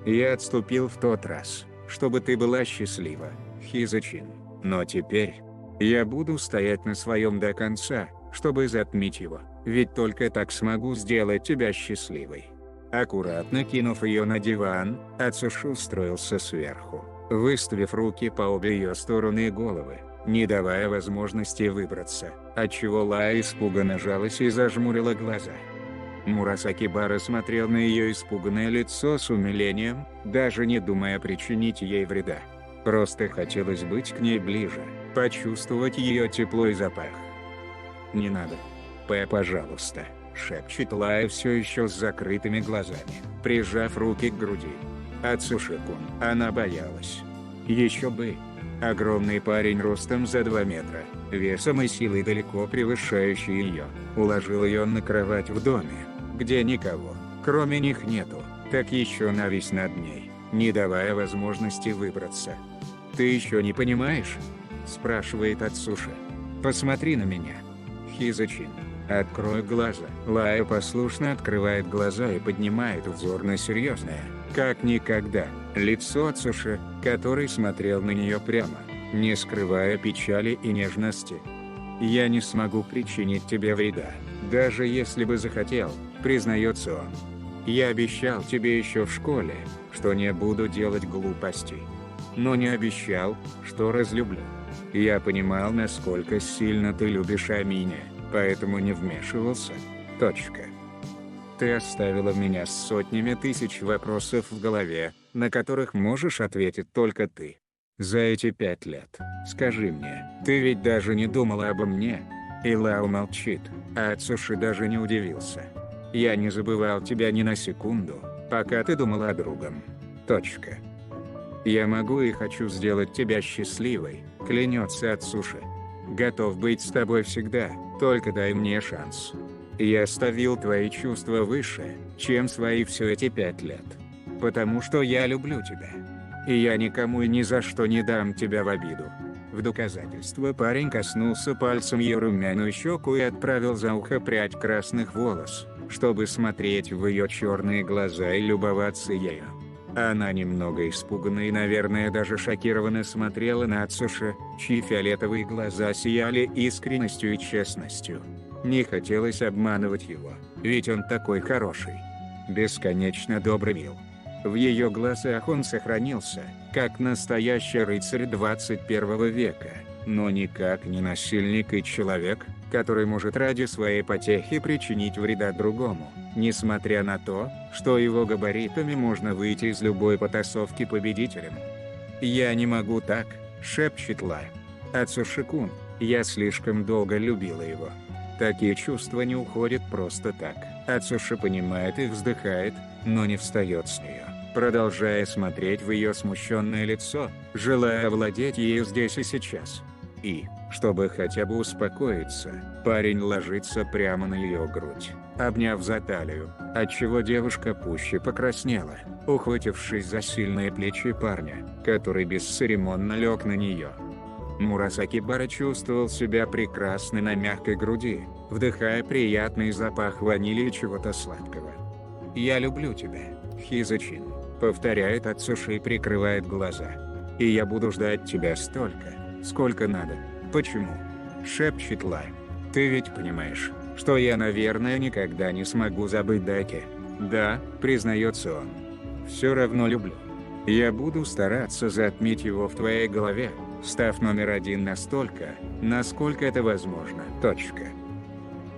«Я отступил в тот раз, чтобы ты была счастлива, Хизачин. Но теперь я буду стоять на своем до конца, чтобы затмить его, ведь только так смогу сделать тебя счастливой». Аккуратно кинув ее на диван, Ацуши устроился сверху, выставив руки по обе ее стороны головы, не давая возможности выбраться, отчего Лая испуганно жалась и зажмурила глаза. Мурасакибара смотрел на ее испуганное лицо с умилением, даже не думая причинить ей вреда. Просто хотелось быть к ней ближе, почувствовать ее тепло и запах. «Не надо. Пожалуйста», — шепчет Лая все еще с закрытыми глазами, прижав руки к груди. Ацуши-кун, она боялась. Еще бы. Огромный парень ростом за 2 метра, весом и силой далеко превышающий ее, уложил ее на кровать в доме, где никого, кроме них нету, так еще навис над ней, не давая возможности выбраться. «Ты еще не понимаешь?» – спрашивает Ацуши. «Посмотри на меня. Хизачин, открой глаза». Лая послушно открывает глаза и поднимает взор на серьезное, как никогда, лицо Ацуши, который смотрел на нее прямо, не скрывая печали и нежности. «Я не смогу причинить тебе вреда, даже если бы захотел», — признается он. «Я обещал тебе еще в школе, что не буду делать глупостей. Но не обещал, что разлюблю. Я понимал, насколько сильно ты любишь Амине, поэтому не вмешивался. Точка. Ты оставила меня с сотнями тысяч вопросов в голове, на которых можешь ответить только ты. За эти 5 лет, скажи мне, ты ведь даже не думала обо мне?» И Лао молчит, а Ацуши даже не удивился. «Я не забывал тебя ни на секунду, пока ты думала о другом. Точка. Я могу и хочу сделать тебя счастливой», — клянется Ацуши. «Готов быть с тобой всегда, только дай мне шанс. Я ставил твои чувства выше, чем свои все эти 5 лет. Потому что я люблю тебя. И я никому и ни за что не дам тебя в обиду». В доказательство парень коснулся пальцем ее румяную щеку и отправил за ухо прядь красных волос, чтобы смотреть в ее черные глаза и любоваться ею. Она немного испуганно и, наверное, даже шокированно смотрела на Ацуши, чьи фиолетовые глаза сияли искренностью и честностью. Не хотелось обманывать его, ведь он такой хороший. Бесконечно добрый мил. В ее глазах он сохранился, как настоящий рыцарь 21 века, но никак не насильник и человек, который может ради своей потехи причинить вреда другому, несмотря на то, что его габаритами можно выйти из любой потасовки победителем. «Я не могу так», — шепчет Лая. «Ацуши-кун, я слишком долго любила его. Такие чувства не уходят просто так». Ацуши понимает и вздыхает, но не встает с нее, продолжая смотреть в ее смущенное лицо, желая овладеть ею здесь и сейчас. И, чтобы хотя бы успокоиться, парень ложится прямо на ее грудь, обняв за талию, отчего девушка пуще покраснела, ухватившись за сильные плечи парня, который бесцеремонно лег на нее. Мурасакибара чувствовал себя прекрасно на мягкой груди, вдыхая приятный запах ванили и чего-то сладкого. «Я люблю тебя, Хизачин», — повторяет Ацуши и прикрывает глаза. «И я буду ждать тебя столько, сколько надо». «Почему?» — шепчет Лай. «Ты ведь понимаешь, что я, наверное, никогда не смогу забыть Даки». «Да», — признается он. «Все равно люблю. Я буду стараться затмить его в твоей голове, став номер 1 настолько, насколько это возможно. Точка.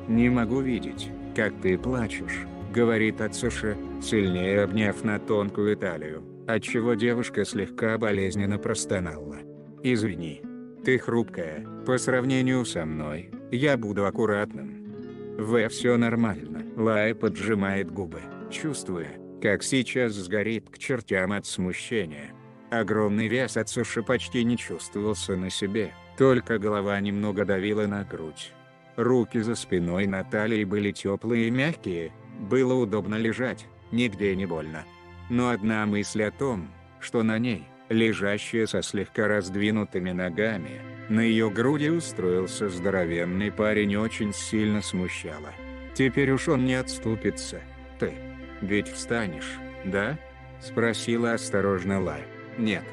Не могу видеть, как ты плачешь», — говорит Ацуши, сильнее обняв на тонкую талию, отчего девушка слегка болезненно простонала. «Извини. Ты хрупкая, по сравнению со мной, я буду аккуратным». Все нормально», — Лай поджимает губы, чувствуя, как сейчас сгорит к чертям от смущения. Огромный вес Ацуши почти не чувствовался на себе, только голова немного давила на грудь. Руки за спиной на талии были теплые и мягкие, было удобно лежать, нигде не больно. Но одна мысль о том, что на ней, лежащая со слегка раздвинутыми ногами, на ее груди устроился здоровенный парень, очень сильно смущала. Теперь уж он не отступится. Ты ведь встанешь, да? Спросила осторожно Лая. Нет.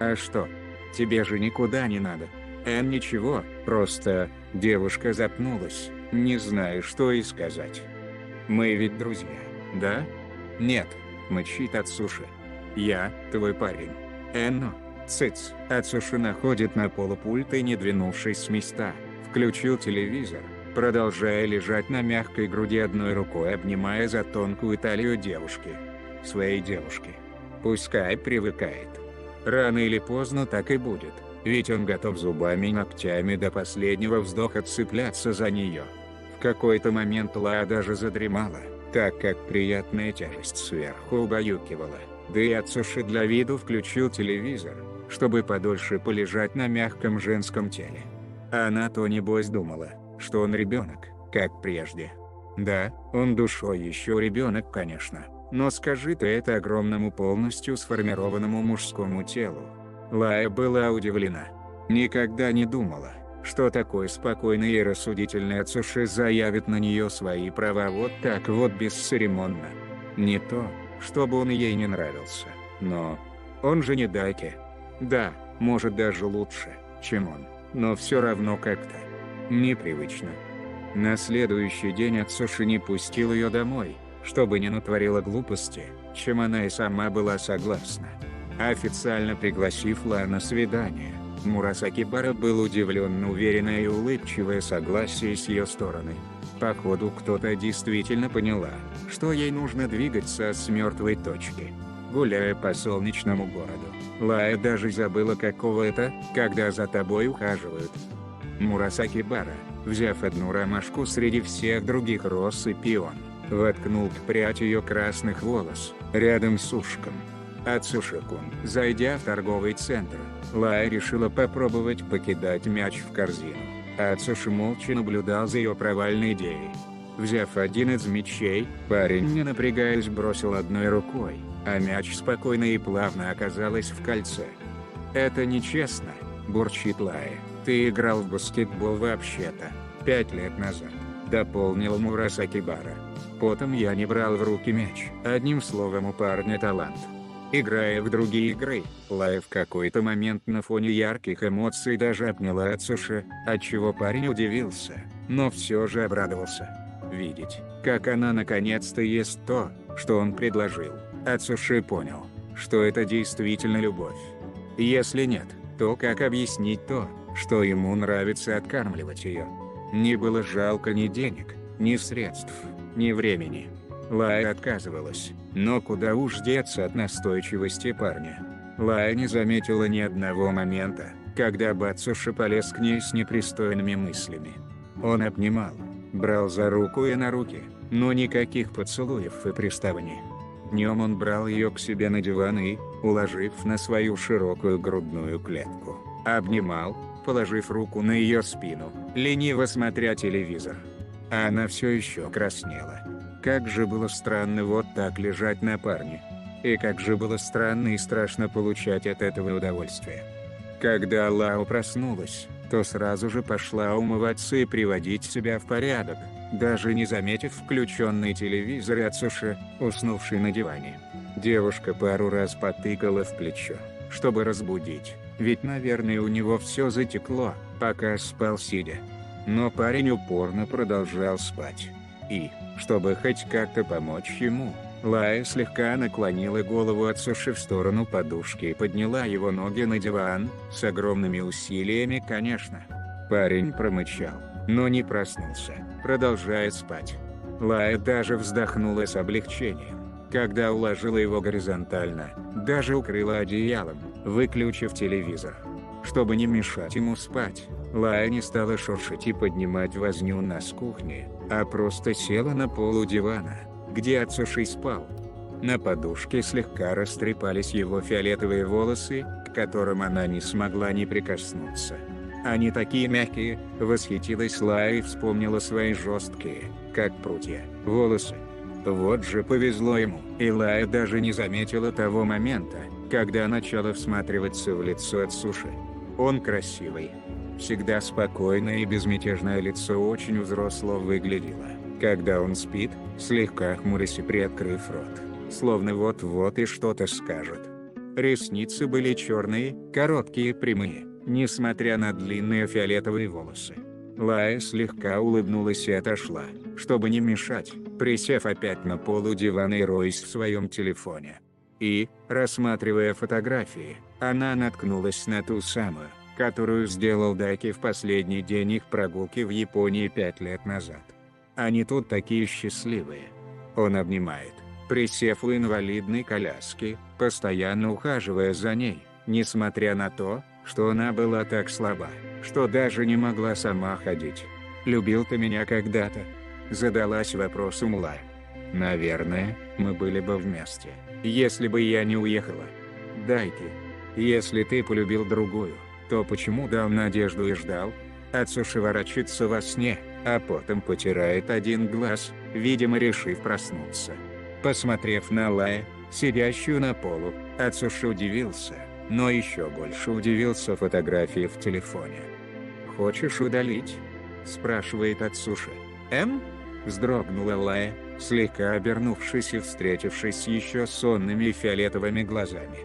А что? Тебе же никуда не надо. Ничего, просто... Девушка запнулась, не зная, что и сказать. Мы ведь друзья, да? Нет, мычит Ацуши. Я твой парень. Ну, цыц. Ацуши находит на полу пульт и, не двинувшись с места, включил телевизор, продолжая лежать на мягкой груди одной рукой, обнимая за тонкую талию девушки. Своей девушки. Пускай привыкает. Рано или поздно так и будет, ведь он готов зубами и ногтями до последнего вздоха цепляться за нее. В какой-то момент Лая даже задремала, так как приятная тяжесть сверху убаюкивала, да и Ацуши для виду включил телевизор, чтобы подольше полежать на мягком женском теле. Она-то небось думала, что он ребенок, как прежде. Да, он душой еще ребенок, конечно, но скажи ты это огромному полностью сформированному мужскому телу. Лая была удивлена. Никогда не думала, что такой спокойный и рассудительный Ацуши заявит на нее свои права вот так вот бесцеремонно. Не то, чтобы он ей не нравился, но... Он же не Дайки. Да, может даже лучше, чем он, но все равно как-то... непривычно. На следующий день Ацуши не пустил ее домой, чтобы не натворила глупости, чем она и сама была согласна. Официально пригласив Лаю на свидание, Мурасаки Бара был удивлен на уверенное и улыбчивое согласие с ее стороны. Походу, кто-то действительно поняла, что ей нужно двигаться с мертвой точки. Гуляя по солнечному городу, Лая даже забыла, каково это, когда за тобой ухаживают. Мурасаки Бара, взяв одну ромашку среди всех других роз и пион, воткнул прядь ее красных волос рядом с ушком. Ацуши-кун, зайдя в торговый центр, Лая решила попробовать покидать мяч в корзину. Ацуши молча наблюдал за ее провальной идеей. Взяв один из мячей, парень, не напрягаясь, бросил одной рукой, а мяч спокойно и плавно оказалась в кольце. «Это нечестно», – бурчит Лая. «Ты играл в баскетбол вообще-то 5 лет назад», – дополнил Мурасаки Бара. «Потом я не брал в руки мяч. Одним словом, у парня талант». Играя в другие игры, Лая в какой-то момент на фоне ярких эмоций даже обняла Ацуши, отчего парень удивился, но все же обрадовался. Видеть, как она наконец-то ест то, что он предложил, Ацуши понял, что это действительно любовь. Если нет, то как объяснить то, что ему нравится откармливать ее? Не было жалко ни денег, ни средств, ни времени. Лая отказывалась, но куда уж деться от настойчивости парня. Лая не заметила ни одного момента, когда Ацуши полез к ней с непристойными мыслями. Он обнимал, брал за руку и на руки, но никаких поцелуев и приставаний. Днем он брал ее к себе на диван и, уложив на свою широкую грудную клетку, обнимал, положив руку на ее спину, лениво смотря телевизор. А она все еще краснела. Как же было странно вот так лежать на парне. И как же было странно и страшно получать от этого удовольствие. Когда Лао проснулась, то сразу же пошла умываться и приводить себя в порядок, даже не заметив включенный телевизор и Ацуши, уснувший на диване. Девушка пару раз потыкала в плечо, чтобы разбудить, ведь, наверное, у него все затекло, пока спал сидя. Но парень упорно продолжал спать. И, чтобы хоть как-то помочь ему, Лая слегка наклонила голову Ацуши в сторону подушки и подняла его ноги на диван, с огромными усилиями, конечно. Парень промычал, но не проснулся, продолжая спать. Лая даже вздохнула с облегчением, когда уложила его горизонтально, даже укрыла одеялом, выключив телевизор. Чтобы не мешать ему спать, Лая не стала шуршить и поднимать возню нас с кухни, а просто села на полу дивана, где Ацуши спал. На подушке слегка растрепались его фиолетовые волосы, к которым она не смогла не прикоснуться. Они такие мягкие, восхитилась Лая и вспомнила свои жесткие, как прутья, волосы. Вот же повезло ему, и Лая даже не заметила того момента, когда начала всматриваться в лицо Ацуши. Он красивый. Всегда спокойное и безмятежное лицо очень взросло выглядело. Когда он спит, слегка хмурясь и приоткрыв рот, словно вот-вот и что-то скажет. Ресницы были черные, короткие, прямые, несмотря на длинные фиолетовые волосы. Лая слегка улыбнулась и отошла, чтобы не мешать, присев опять на полу дивана и роясь в своем телефоне. И, рассматривая фотографии, она наткнулась на ту самую, которую сделал Даки в последний день их прогулки в Японии 5 лет назад. Они тут такие счастливые. Он обнимает, присев у инвалидной коляски, постоянно ухаживая за ней, несмотря на то, что она была так слаба, что даже не могла сама ходить. «Любил ты меня когда-то?» – задалась вопросом Лая. «Наверное, мы были бы вместе, если бы я не уехала. Дайки, если ты полюбил другую, то почему дал надежду и ждал?» Ацуши ворочится во сне, а потом потирает один глаз, видимо решив проснуться. Посмотрев на Лая, сидящую на полу, Ацуши удивился, но еще больше удивился фотографии в телефоне. «Хочешь удалить?» – спрашивает Ацуши. Вздрогнула Лая, слегка обернувшись и встретившись с еще сонными фиолетовыми глазами.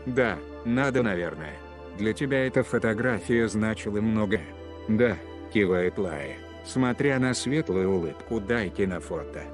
«Да, надо, наверное. Для тебя эта фотография значила многое». «Да», – кивает Лая, смотря на светлую улыбку Дайки на фото.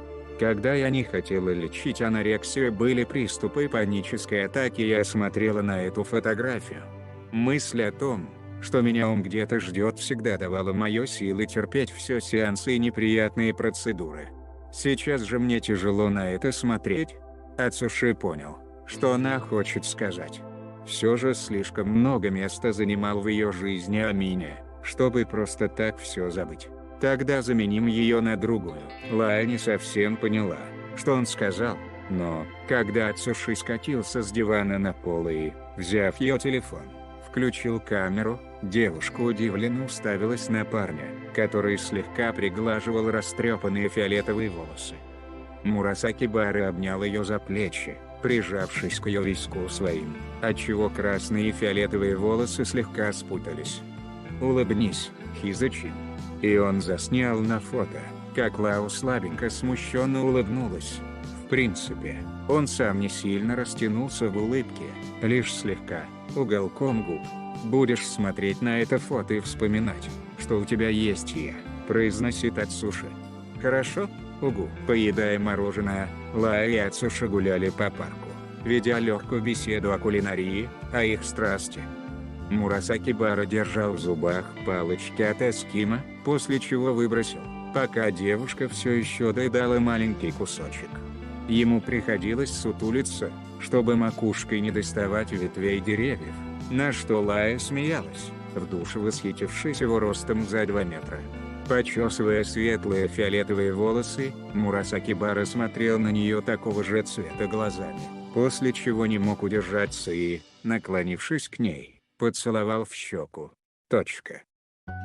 «Когда я не хотела лечить анорексию, были приступы панической атаки, я смотрела на эту фотографию. Мысль о том, что меня он где-то ждет, всегда давала моё силы терпеть все сеансы и неприятные процедуры. Сейчас же мне тяжело на это смотреть». Ацуши понял, что она хочет сказать. Все же слишком много места занимал в ее жизни Амине, чтобы просто так все забыть. «Тогда заменим ее на другую». Лая не совсем поняла, что он сказал, но, когда Ацуши скатился с дивана на пол и, взяв ее телефон, включил камеру, девушка удивленно уставилась на парня, который слегка приглаживал растрепанные фиолетовые волосы. Мурасаки Бара обнял ее за плечи, прижавшись к ее виску своим, отчего красные и фиолетовые волосы слегка спутались. «Улыбнись, Хизачин». И он заснял на фото, как Лао слабенько смущенно улыбнулась. В принципе, он сам не сильно растянулся в улыбке, лишь слегка, уголком губ. «Будешь смотреть на это фото и вспоминать, что у тебя есть я», – произносит Ацуши. «Хорошо?» Угу. Поедая мороженое, Лая и Ацуши гуляли по парку, ведя легкую беседу о кулинарии, о их страсти. Мурасаки Бара держал в зубах палочки от эскимо, после чего выбросил, пока девушка все еще доедала маленький кусочек. Ему приходилось сутулиться, чтобы макушкой не доставать ветвей деревьев, на что Лая смеялась, в душе восхитившись его ростом за 2 метра. Почесывая светлые фиолетовые волосы, Мурасаки Бара смотрел на нее такого же цвета глазами, после чего не мог удержаться и, наклонившись к ней, поцеловал в щеку.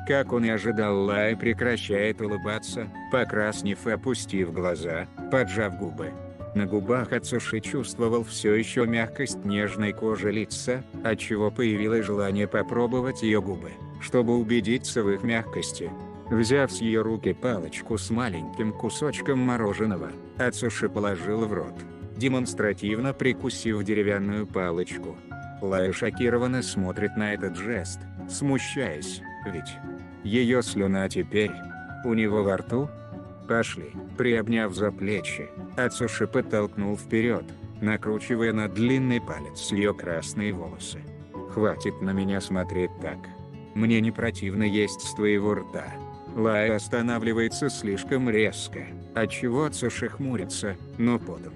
Как он и ожидал, Лая прекращает улыбаться, покраснев и опустив глаза, поджав губы. На губах Ацуши чувствовал все еще мягкость нежной кожи лица, отчего появилось желание попробовать ее губы, чтобы убедиться в их мягкости. Взяв с ее руки палочку с маленьким кусочком мороженого, Ацуши положил в рот, демонстративно прикусив деревянную палочку. Лая шокированно смотрит на этот жест, смущаясь, ведь ее слюна теперь у него во рту. «Пошли», приобняв за плечи, Ацуши подтолкнул вперед, накручивая на длинный палец ее красные волосы. «Хватит на меня смотреть так. Мне не противно есть с твоего рта». Лая останавливается слишком резко, отчего Ацуши хмурится, но потом,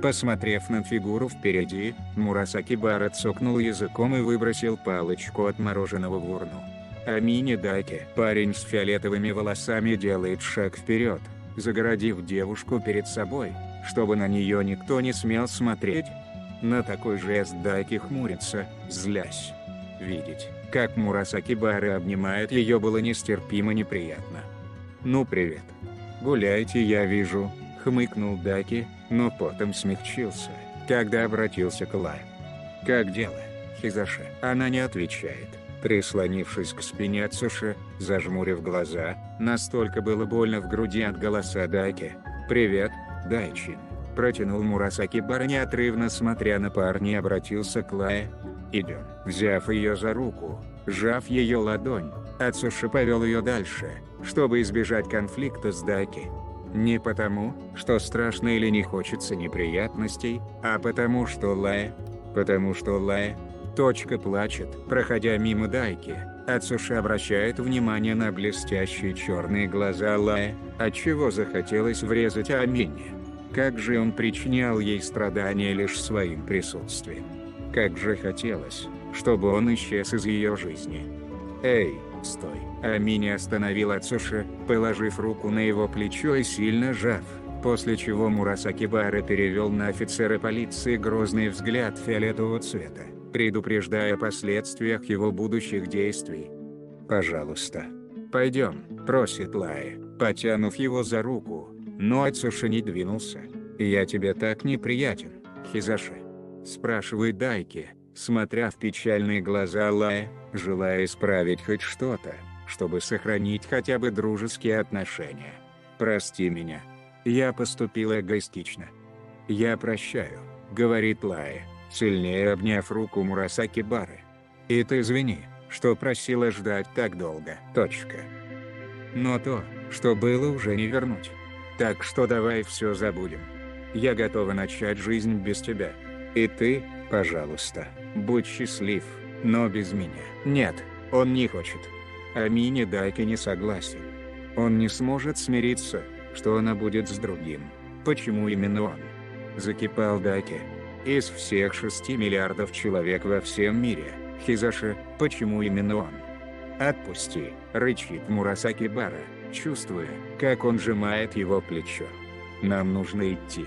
посмотрев на фигуру впереди, Мурасаки Бара цокнул языком и выбросил палочку от мороженого в урну. Амине Даки, парень с фиолетовыми волосами, делает шаг вперед, загородив девушку перед собой, чтобы на нее никто не смел смотреть. На такой жест Даки хмурится, злясь. Видеть, как Мурасаки Бара обнимает ее, было нестерпимо неприятно. «Ну привет. Гуляйте, я вижу», — хмыкнул Даки, но потом смягчился, когда обратился к Лае. «Как дело, Хизаши?» Она не отвечает, прислонившись к спине Ацуши, зажмурив глаза, Настолько было больно в груди от голоса Дайки. «Привет, Дайчин», – протянул Мурасаки Бара, неотрывно смотря на парня, и обратился к Лае. «Идем». Взяв ее за руку, сжав ее ладонь, Ацуши повел ее дальше, чтобы избежать конфликта с Дайки. Не потому, что страшно или не хочется неприятностей, а потому что Лая плачет, проходя мимо Дайки. Ацуши обращает внимание на блестящие черные глаза Лая, отчего захотелось врезать Амине. Как же он причинял ей страдания лишь своим присутствием. Как же хотелось, чтобы он исчез из ее жизни. «Эй, стой!» Амини остановил Ацуши, положив руку на его плечо и сильно сжав, после чего Мурасаки Бара перевел на офицера полиции грозный взгляд фиолетового цвета, предупреждая о последствиях его будущих действий. «Пожалуйста, пойдем», – просит Лая, потянув его за руку, но Ацуши не двинулся. «Я тебе так неприятен, Хизаши?» – спрашивает Дайки, смотря в печальные глаза Лая, желая исправить хоть что-то, чтобы сохранить хотя бы дружеские отношения. «Прости меня. Я поступил эгоистично. Я прощаю», – говорит Лая, сильнее обняв руку Мурасаки Бары. «И ты извини, что просила ждать так долго. Но то, что было, уже не вернуть. Так что давай все забудем. Я готова начать жизнь без тебя. И ты, пожалуйста, будь счастлив, но без меня». Нет, он не хочет. Амини Дайки не согласен. Он не сможет смириться, что она будет с другим. Почему именно он? Закипал Дайки. Из всех 6 миллиардов человек во всем мире, Хизаши, почему именно он? «Отпусти», – рычит Мурасаки Бара, чувствуя, как он сжимает его плечо. «Нам нужно идти.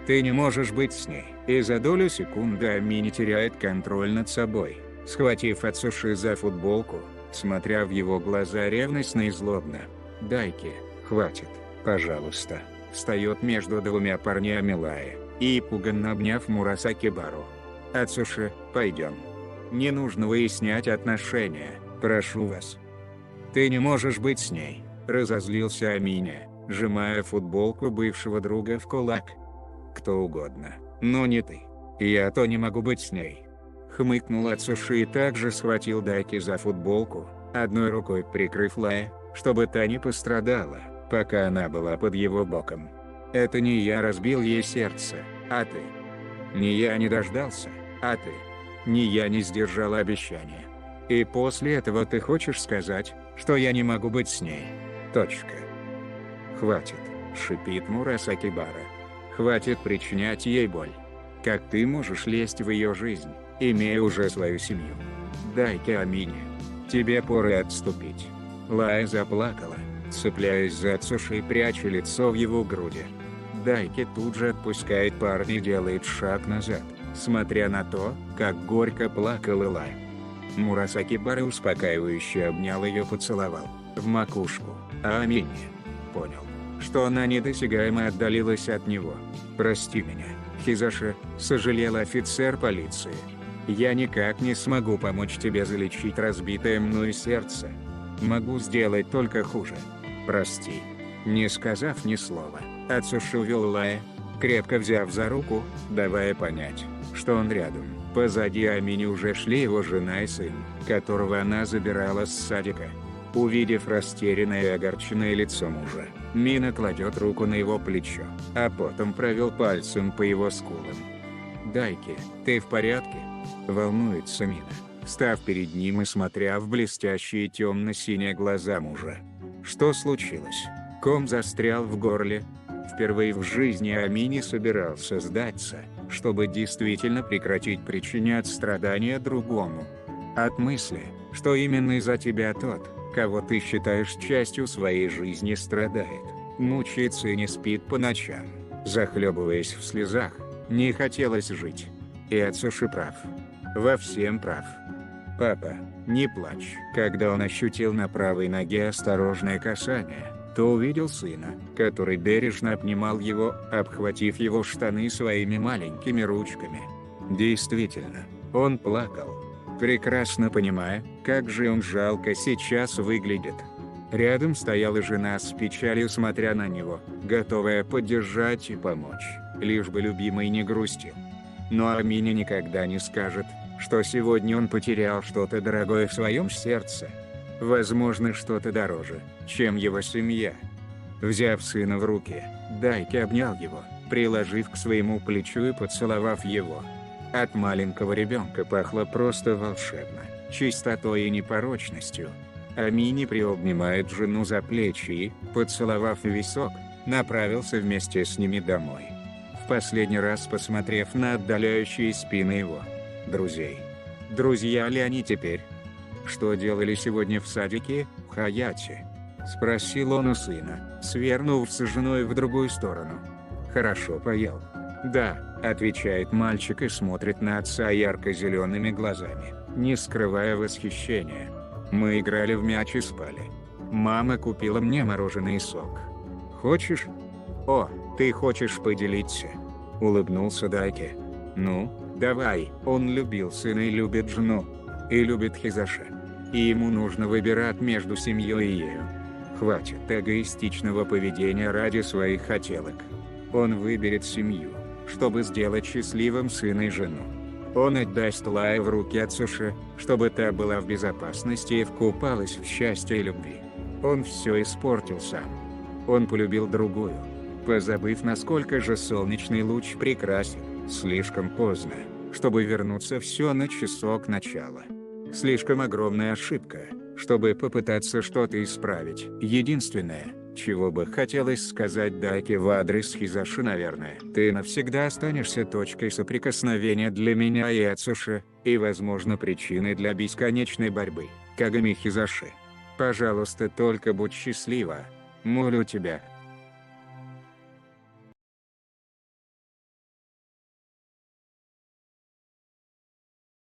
Ты не можешь быть с ней». И за долю секунды Амини теряет контроль над собой, схватив Ацуши за футболку, смотря в его глаза ревностно и злобно. «Дайки, хватит, пожалуйста», – встает между двумя парнями Лая, и пуганно обняв Мурасаки Бару. «Ацуши, пойдем. Не нужно выяснять отношения, прошу вас». «Ты не можешь быть с ней», – разозлился Аминя, сжимая футболку бывшего друга в кулак. «Кто угодно, но не ты. Я то не могу быть с ней». Хмыкнул Ацуши и также схватил Дайки за футболку, одной рукой прикрыв Лая, чтобы та не пострадала, пока она была под его боком. «Это не я разбил ей сердце, а ты. Не я не дождался, а ты. Не я не сдержал обещания. И после этого ты хочешь сказать, что я не могу быть с ней? Хватит», – шипит Мурасаки Бара. «Хватит причинять ей боль. Как ты можешь лезть в ее жизнь, имея уже свою семью? Дайки Амини. Тебе пора отступить». Лая заплакала, цепляясь за Ацуши и пряча лицо в его груди. Дайки тут же отпускает парня и делает шаг назад, смотря на то, как горько плакала Лая. Мурасаки Бара успокаивающе обнял ее, поцеловал в макушку, а Амини понял, что она недосягаемо отдалилась от него. «Прости меня, Хизаши», – сожалел офицер полиции. «Я никак не смогу помочь тебе залечить разбитое мною сердце. Могу сделать только хуже. Прости». Не сказав ни слова, Ацуши увел Лая, крепко взяв за руку, давая понять, что он рядом. Позади Амини уже шли его жена и сын, которого она забирала с садика. Увидев растерянное и огорченное лицо мужа, Мина кладет руку на его плечо, а потом провел пальцем по его скулам. «Дайки, ты в порядке?» – волнуется Мина, став перед ним и смотря в блестящие темно-синие глаза мужа. Что случилось? Ком застрял в горле. Впервые в жизни Амини собирался сдаться, чтобы действительно прекратить причинять страдания другому. От мысли, что именно из-за тебя тот, кого ты считаешь частью своей жизни, страдает, мучается и не спит по ночам, захлебываясь в слезах, не хотелось жить. И Ацуши прав. Во всем прав. «Папа, не плачь». Когда он ощутил на правой ноге осторожное касание, то увидел сына, который бережно обнимал его, обхватив его штаны своими маленькими ручками. Действительно, он плакал, прекрасно понимая, как же он жалко сейчас выглядит. Рядом стояла жена с печалью, смотря на него, готовая поддержать и помочь, лишь бы любимый не грустил. Но Амине никогда не скажет, что сегодня он потерял что-то дорогое в своем сердце. Возможно, что-то дороже, чем его семья. Взяв сына в руки, Дайки обнял его, приложив к своему плечу и поцеловав его. От маленького ребенка пахло просто волшебно, чистотой и непорочностью. Амини приобнимает жену за плечи и, поцеловав в висок, направился вместе с ними домой. В последний раз посмотрев на отдаляющие спины его друзей. Друзья ли они теперь? Что делали сегодня в садике, в Хаяте? Спросил он у сына, свернув с женой в другую сторону. Хорошо поел. Да, отвечает мальчик и смотрит на отца ярко-зелеными глазами, не скрывая восхищения. Мы играли в мяч и спали. Мама купила мне мороженое и сок. Хочешь? О, ты хочешь поделиться? Улыбнулся Дайки. Ну, давай. Он любил сына и любит жену. И любит Хизаши. И ему нужно выбирать между семьей и ею. Хватит эгоистичного поведения ради своих хотелок. Он выберет семью, чтобы сделать счастливым сына и жену. Он отдаст Лаю в руки Ацуши, чтобы та была в безопасности и вкупалась в счастье и любви. Он все испортил сам. Он полюбил другую, позабыв, насколько же солнечный луч прекрасен. Слишком поздно, чтобы вернуться все на часок начала. Слишком огромная ошибка, чтобы попытаться что-то исправить. Единственное, чего бы хотелось сказать Дайке в адрес Хизаши, наверное: ты навсегда останешься точкой соприкосновения для меня и Ацуши, и, возможно, причиной для бесконечной борьбы. Кагами Хизаши. Пожалуйста, только будь счастлива. Молю тебя.